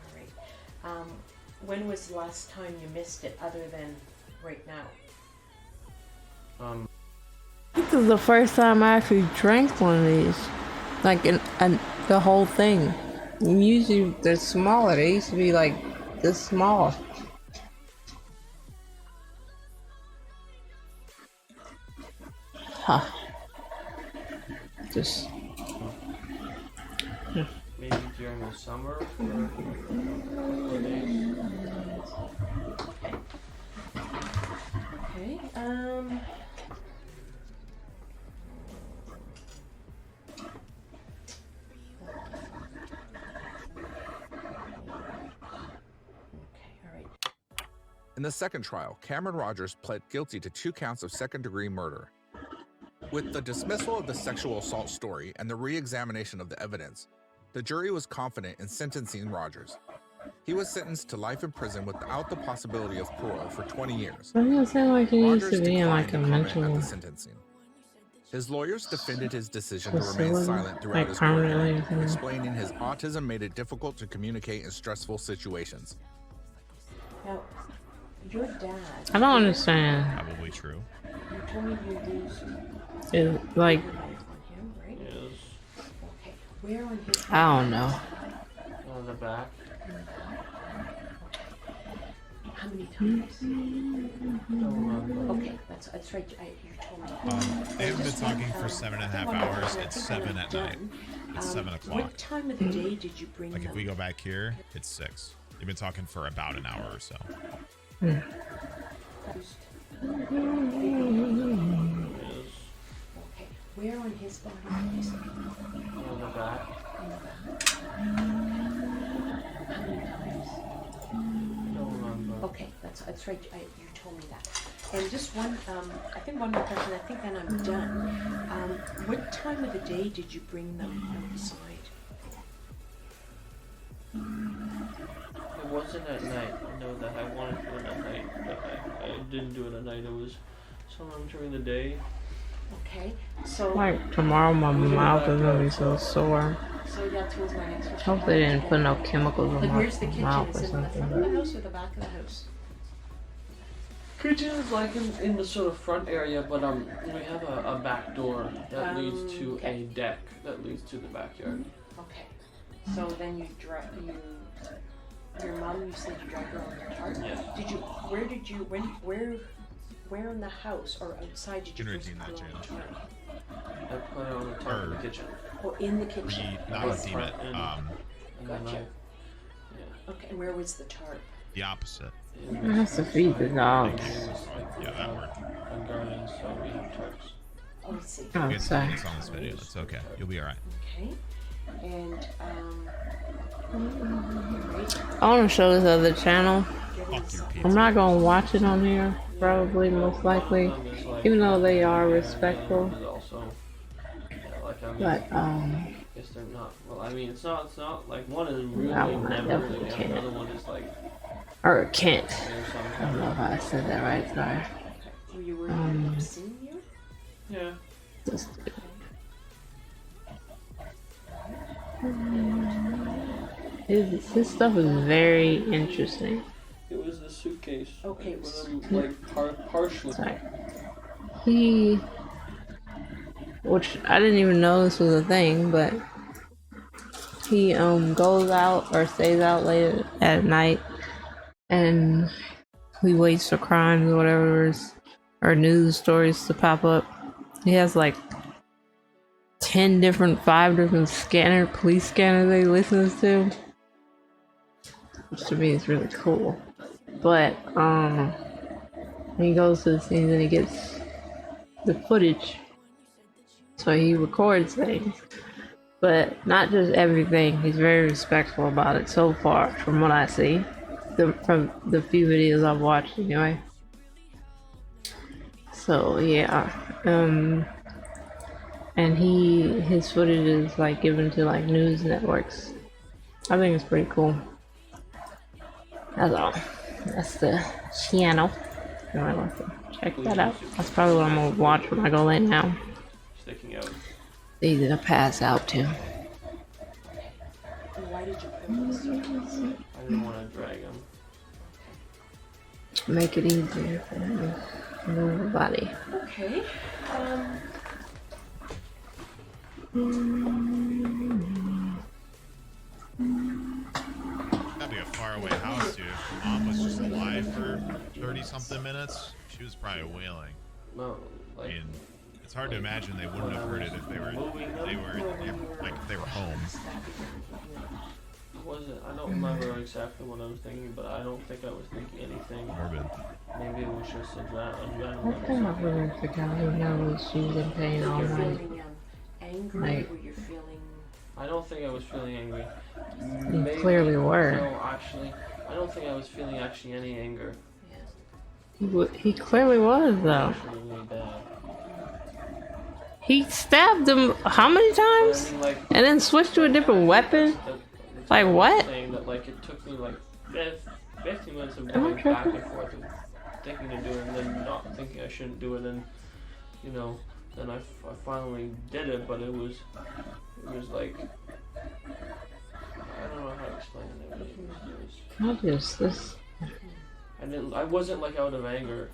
All right. When was the last time you missed it other than right now? This is the first time I actually drank one of these. Like, the whole thing. Usually they're smaller. They used to be like this small. Huh. Just. Maybe during the summer for a couple of days. Okay. In the second trial, Cameron Rogers pled guilty to 2 counts of second-degree murder. With the dismissal of the sexual assault story and the re-examination of the evidence, the jury was confident in sentencing Rogers. He was sentenced to life in prison without the possibility of parole for 20 years. Doesn't it sound like he used to Rogers be in declined like a to comment at mental the sentencing. His lawyers defended his decision to facility, remain silent throughout like his court permanently hearing, or something? explaining his autism made it difficult to communicate in stressful situations. Now, your dad. I don't understand. Probably true. You told me you used It, like, your knife on him, right? Yes. Okay. Where on his? I don't know. On the back. How many times? Okay, that's right. You told me. They haven't been talking for 7.5 hours. It's 7 at night. It's 7 o'clock. What time of the day did you bring Like them? if we go back here, it's 6. They've been talking for about an hour or so. Yes. Okay. Where on his body is it? On the back. How many times? I don't remember. Okay, that's right. You told me that. And just one, I think one more question. I think then I'm done. What time of the day did you bring them outside? It wasn't at night. I know that I wanted to do it at night, but I didn't do it at night. It was sometime during the day. Okay, so Like tomorrow, my mouth is gonna be so sore. so that was my next question. Hope they didn't put no chemicals in Like, my where's the kitchen? mouth Is or it in the front of something. the house or the back of the house? Kitchen is like in the sort of front area, but we have a back door that leads to okay. a deck that leads to the backyard. Okay, so then your mom, you said you dragged her on the tarp. Yeah. Where in the house or outside did you first Redeem put that, her on the Jane. tarp? I put it on the top of the kitchen. Oh, in the kitchen. Not Okay. redeem it. And then Gotcha. Yeah. Okay, and where was the tarp? The opposite. I have to feed the dogs. Yeah, that worked. And gardens, so we have tarps. Oh, I see. Oh, It's sorry. on this video. It's okay. You'll be alright. Okay, and I want to show this other channel. Fuck your pizza. I'm not gonna watch it on here, probably, most likely, even though they are respectful. But I guess they're not. Well, I mean, it's not like one is really That one I never definitely really. can't. The other one is like. or Kent. There's some I don't know if I said that right. Sorry. were you worried Um, of seeing you? Yeah. Just- His stuff is very interesting. It was the suitcase. Okay. When I'm like partially. Sorry. He, which I didn't even know this was a thing, but he goes out or stays out late at night, and he waits for crimes or whatever, or news stories to pop up. He has like 5 different police scanners that he listens to, which to me is really cool. But when he goes to the scenes and he gets the footage, so he records things, but not just everything. He's very respectful about it so far, from what I see, from the few videos I've watched anyway. So yeah, and his footage is like given to like news networks. I think it's pretty cool. That's all. That's the channel. You might want to check that out. That's probably what I'm gonna watch when I go lay now. Sticking out. Easy to pass out to. And why did you put him in the circles? I didn't want to drag him. Make it easier for him to move the body. Okay. That'd be a faraway house, dude. If Mom was just alive for 30-something minutes, she was probably wailing. No, like. I mean, it's hard to imagine they wouldn't have heard it if they were home. Wasn't I don't remember exactly what I was thinking, but I don't think I was thinking anything. Morbid. Maybe it was just a I kind of really forgot who knows she was in pain all You're night. feeling angry, Like- or you're feeling. I don't think I was feeling angry. You clearly were. No, actually, I don't think I was feeling actually any anger. He clearly was though. Actually, really bad. He stabbed him how many times? And then switched to a different weapon? Like what? Saying that like it took me like 15 minutes of Am I going back tripping? and forth and thinking to do it and then not thinking I shouldn't do it, and you know, then I finally did it, but it was like I don't know how to explain it. It was I wasn't like out of anger.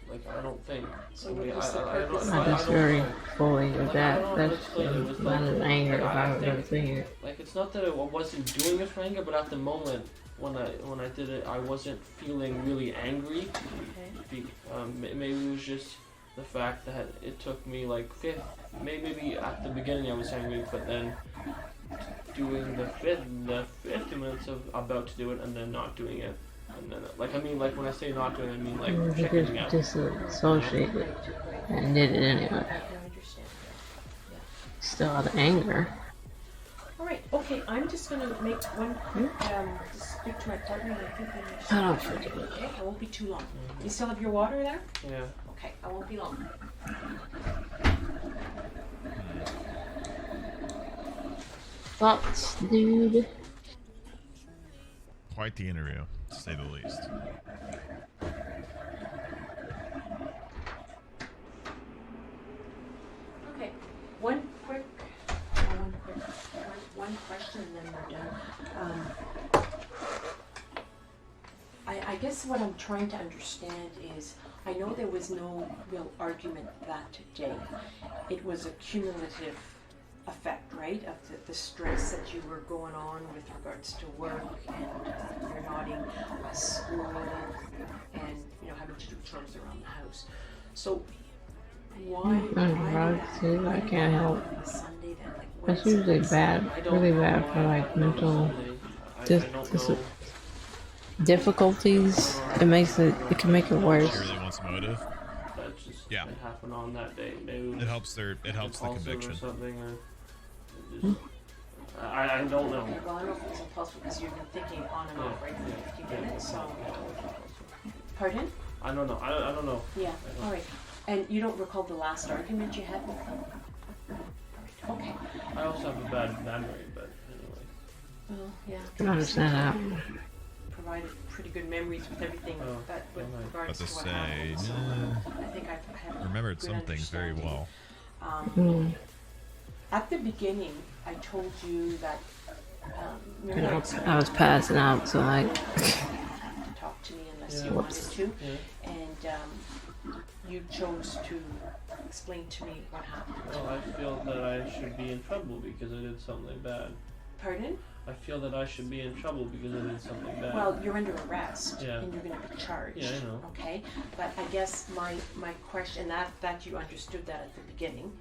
Like I don't think. So I mean, what was the I purpose? don't- I'm just very fully with I that. don't know how to That's explain it. It was not like- an anger if I I was think- ever seeing it. Like it's not that I wasn't doing it for anger, but at the moment when I did it, I wasn't feeling really angry. Maybe it was just the fact that it took me like maybe at the beginning I was angry, but then doing the 50 minutes of about to do it and then not doing it, and then like I mean like when I say not doing it, I mean like He checking out. just disassociated and did it anyway. I understand. Still out of anger. All right. Okay. I'm just gonna make one quick just speak to my partner, and I think we need to. I don't forget. Okay. I won't be too long. You still have your water there? Yeah. Okay. I won't be long. Thoughts, dude? Quite the interview, to say the least. one question, and then we're done. I guess what I'm trying to understand is, I know there was no real argument that day. It was a cumulative effect, right, of the stress that you were going on with regards to work and you're nodding school and having to do chores around the house. So why? I can't help. That's usually bad, really bad for like mental difficulties. It can make it worse. She really wants motive. That's just Yeah. it happened on that day. Maybe It helps the conviction. Or something, or just, I don't know. Okay, well, I don't know if it's impulsive because you've been thinking on and off, right, for 50 minutes, so. Pardon? I don't know. I don't know. Yeah, all right. And you don't recall the last argument you had with them? Okay. I also have a bad memory, but anyway. Well, yeah. I can understand that. Provided pretty good memories with everything that with regards But to to what say, happened. So nah. I think I have Remembered good some things very well. At the beginning, I told you that And I was passing out, so I. talk to me unless you wanted to, and you chose to explain to me what happened. Well, I feel that I should be in trouble because I did something bad. Pardon? I feel that I should be in trouble because I did something bad. Well, you're under arrest, Yeah. and you're going to be charged. Yeah, I know. Okay, but I guess my question, that you understood that at the beginning,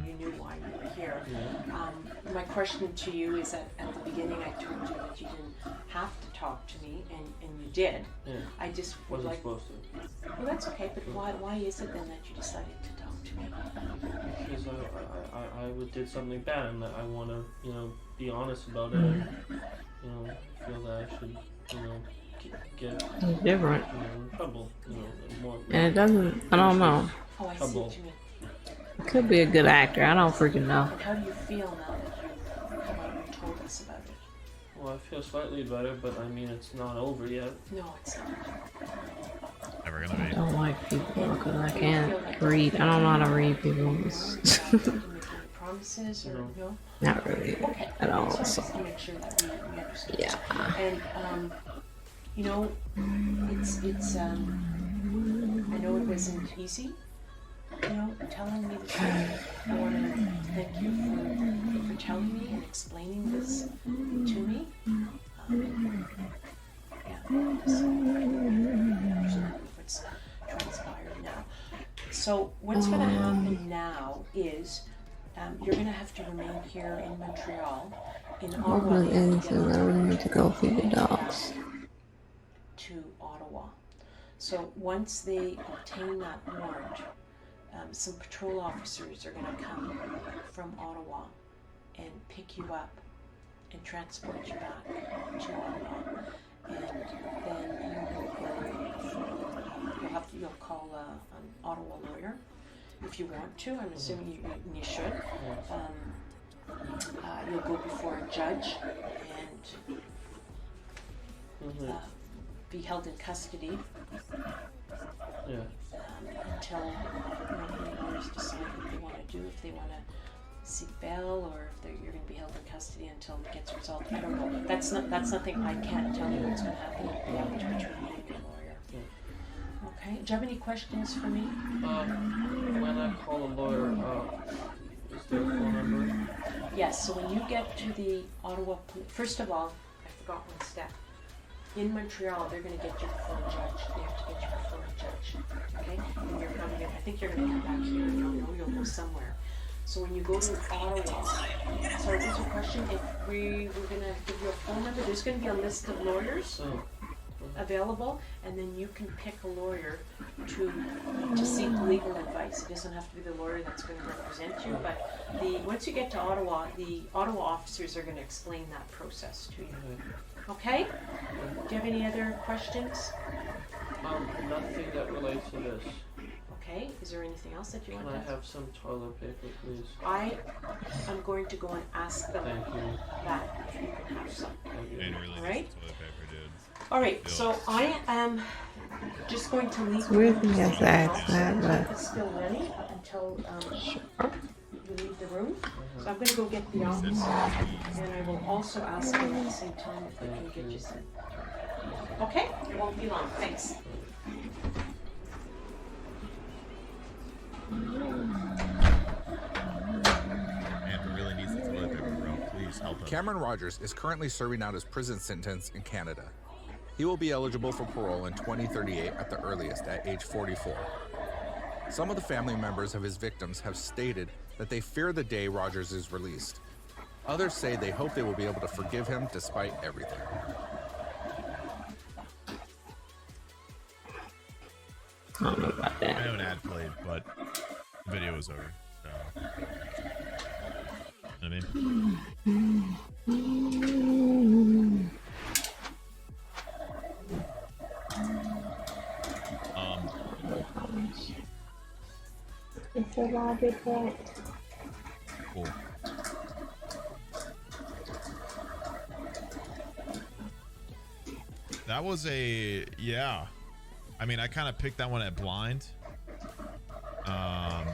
you knew why you were here. Yeah. My question to you is that at the beginning I told you that you didn't have to talk to me, and you did. Yeah. I just would Wasn't like. supposed to. Well, that's okay, but why is it then that you decided to talk to me? Because I did something bad, and that I want to, be honest about it. And, feel that I should, get It's different. in trouble. More. And it doesn't. I don't know. Oh, I see Trouble. what you mean. Could be a good actor. I don't freaking know. And how do you feel now that you've come out and told us about it? Well, I feel slightly better, but I mean, it's not over yet. No, it's not. Never gonna I be. don't like people because I can't read. I don't know how to read people. Promises or no? Not really Okay. at all. So So. just to make sure that we understand. Yeah. And it's I know it wasn't easy, telling me the truth. I want to thank you for telling me and explaining this to me. What's transpired now. So what's going to happen now is you're going to have to remain here in Montreal, in Ottawa. I need to go feed the dogs. To Ottawa. So once they obtain that warrant, some patrol officers are going to come from Ottawa and pick you up and transport you back to Ottawa. And then you'll call an Ottawa lawyer if you want to. I'm assuming you should. You'll go before a judge and be held in custody until the lawyers decide what they want to do, if they want to seek bail or if you're going to be held in custody until it gets resolved. I don't know. That's something I can't tell you what's going to happen. You have to between you and a lawyer. Okay. Do you have any questions for me? When I call a lawyer, is there a phone number? Yes. So when you get to the Ottawa police, first of all, I forgot one step. In Montreal, they're going to get you before a judge. They have to get you before a judge. Okay? And you're coming in. I think you're going to come back here. I don't know. You'll go somewhere. So when you go to Ottawa, sorry, what's your question? If we were going to give you a phone number, there's going to be a list of lawyers available, and then you can pick a lawyer to seek legal advice. It doesn't have to be the lawyer that's going to represent you, but once you get to Ottawa, the Ottawa officers are going to explain that process to you. Okay? Do you have any other questions? Nothing that relates to this. Okay. Is there anything else that you want to Can I ask? have some toilet paper, please? I am going to go and ask them Thank you. that if you can have some. All right? All right. So I am just going to leave. It's weird thing you have to ask that, but. It's still running up until you leave the the room. So I'm gonna go get the officer, and I will also ask him at the same time if I can get you set. Okay? It won't be long. Thanks. Amber really needs the toilet paper, bro. Please help him. Cameron Rogers is currently serving out his prison sentence in Canada. He will be eligible for parole in 2038 at the earliest, at age 44. Some of the family members of his victims have stated that they fear the day Rogers is released. Others say they hope they will be able to forgive him despite everything. I don't know about that. I know an ad played, but the video was over. So, you know what I mean? It's a logic that. Cool. That was yeah. I mean, I kind of picked that one at blind. That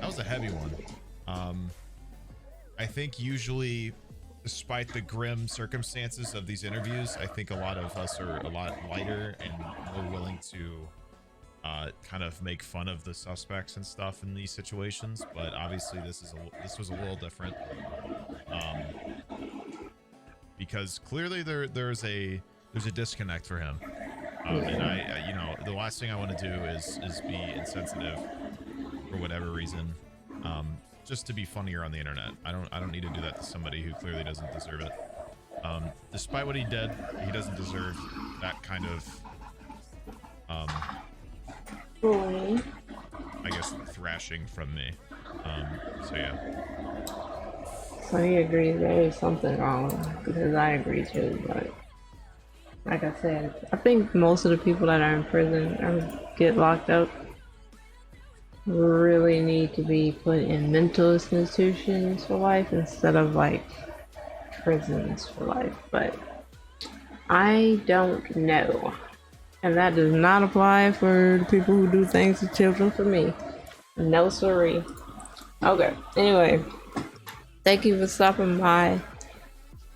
was a heavy one. I think usually, despite the grim circumstances of these interviews, I think a lot of us are a lot lighter and more willing to kind of make fun of the suspects and stuff in these situations. But obviously, this was a little different, because clearly there's a disconnect for him. And I you know, the last thing I want to do is be insensitive for whatever reason, just to be funnier on the internet. I don't need to do that to somebody who clearly doesn't deserve it. Despite what he did, he doesn't deserve that kind of I guess thrashing from me. So yeah. So he agrees there is something wrong, because I agree too, but like I said, I think most of the people that are in prison or get locked up really need to be put in mental institutions for life instead of like prisons for life. But I don't know. And that does not apply for the people who do things to children for me. No sorry. Okay, anyway. Thank you for stopping by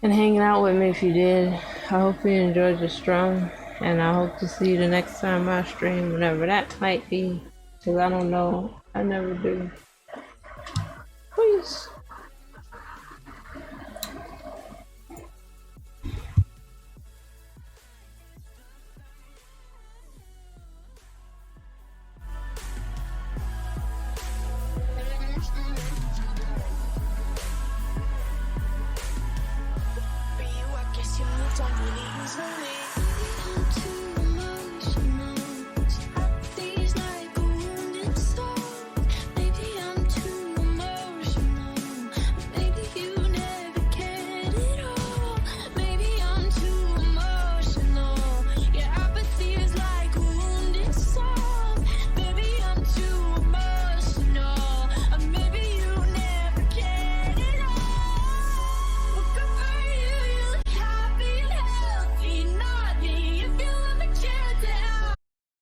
and hanging out with me if you did. I hope you enjoyed your stream, and I hope to see you the next time I stream, whenever that might be, because I don't know. I never do. Peace.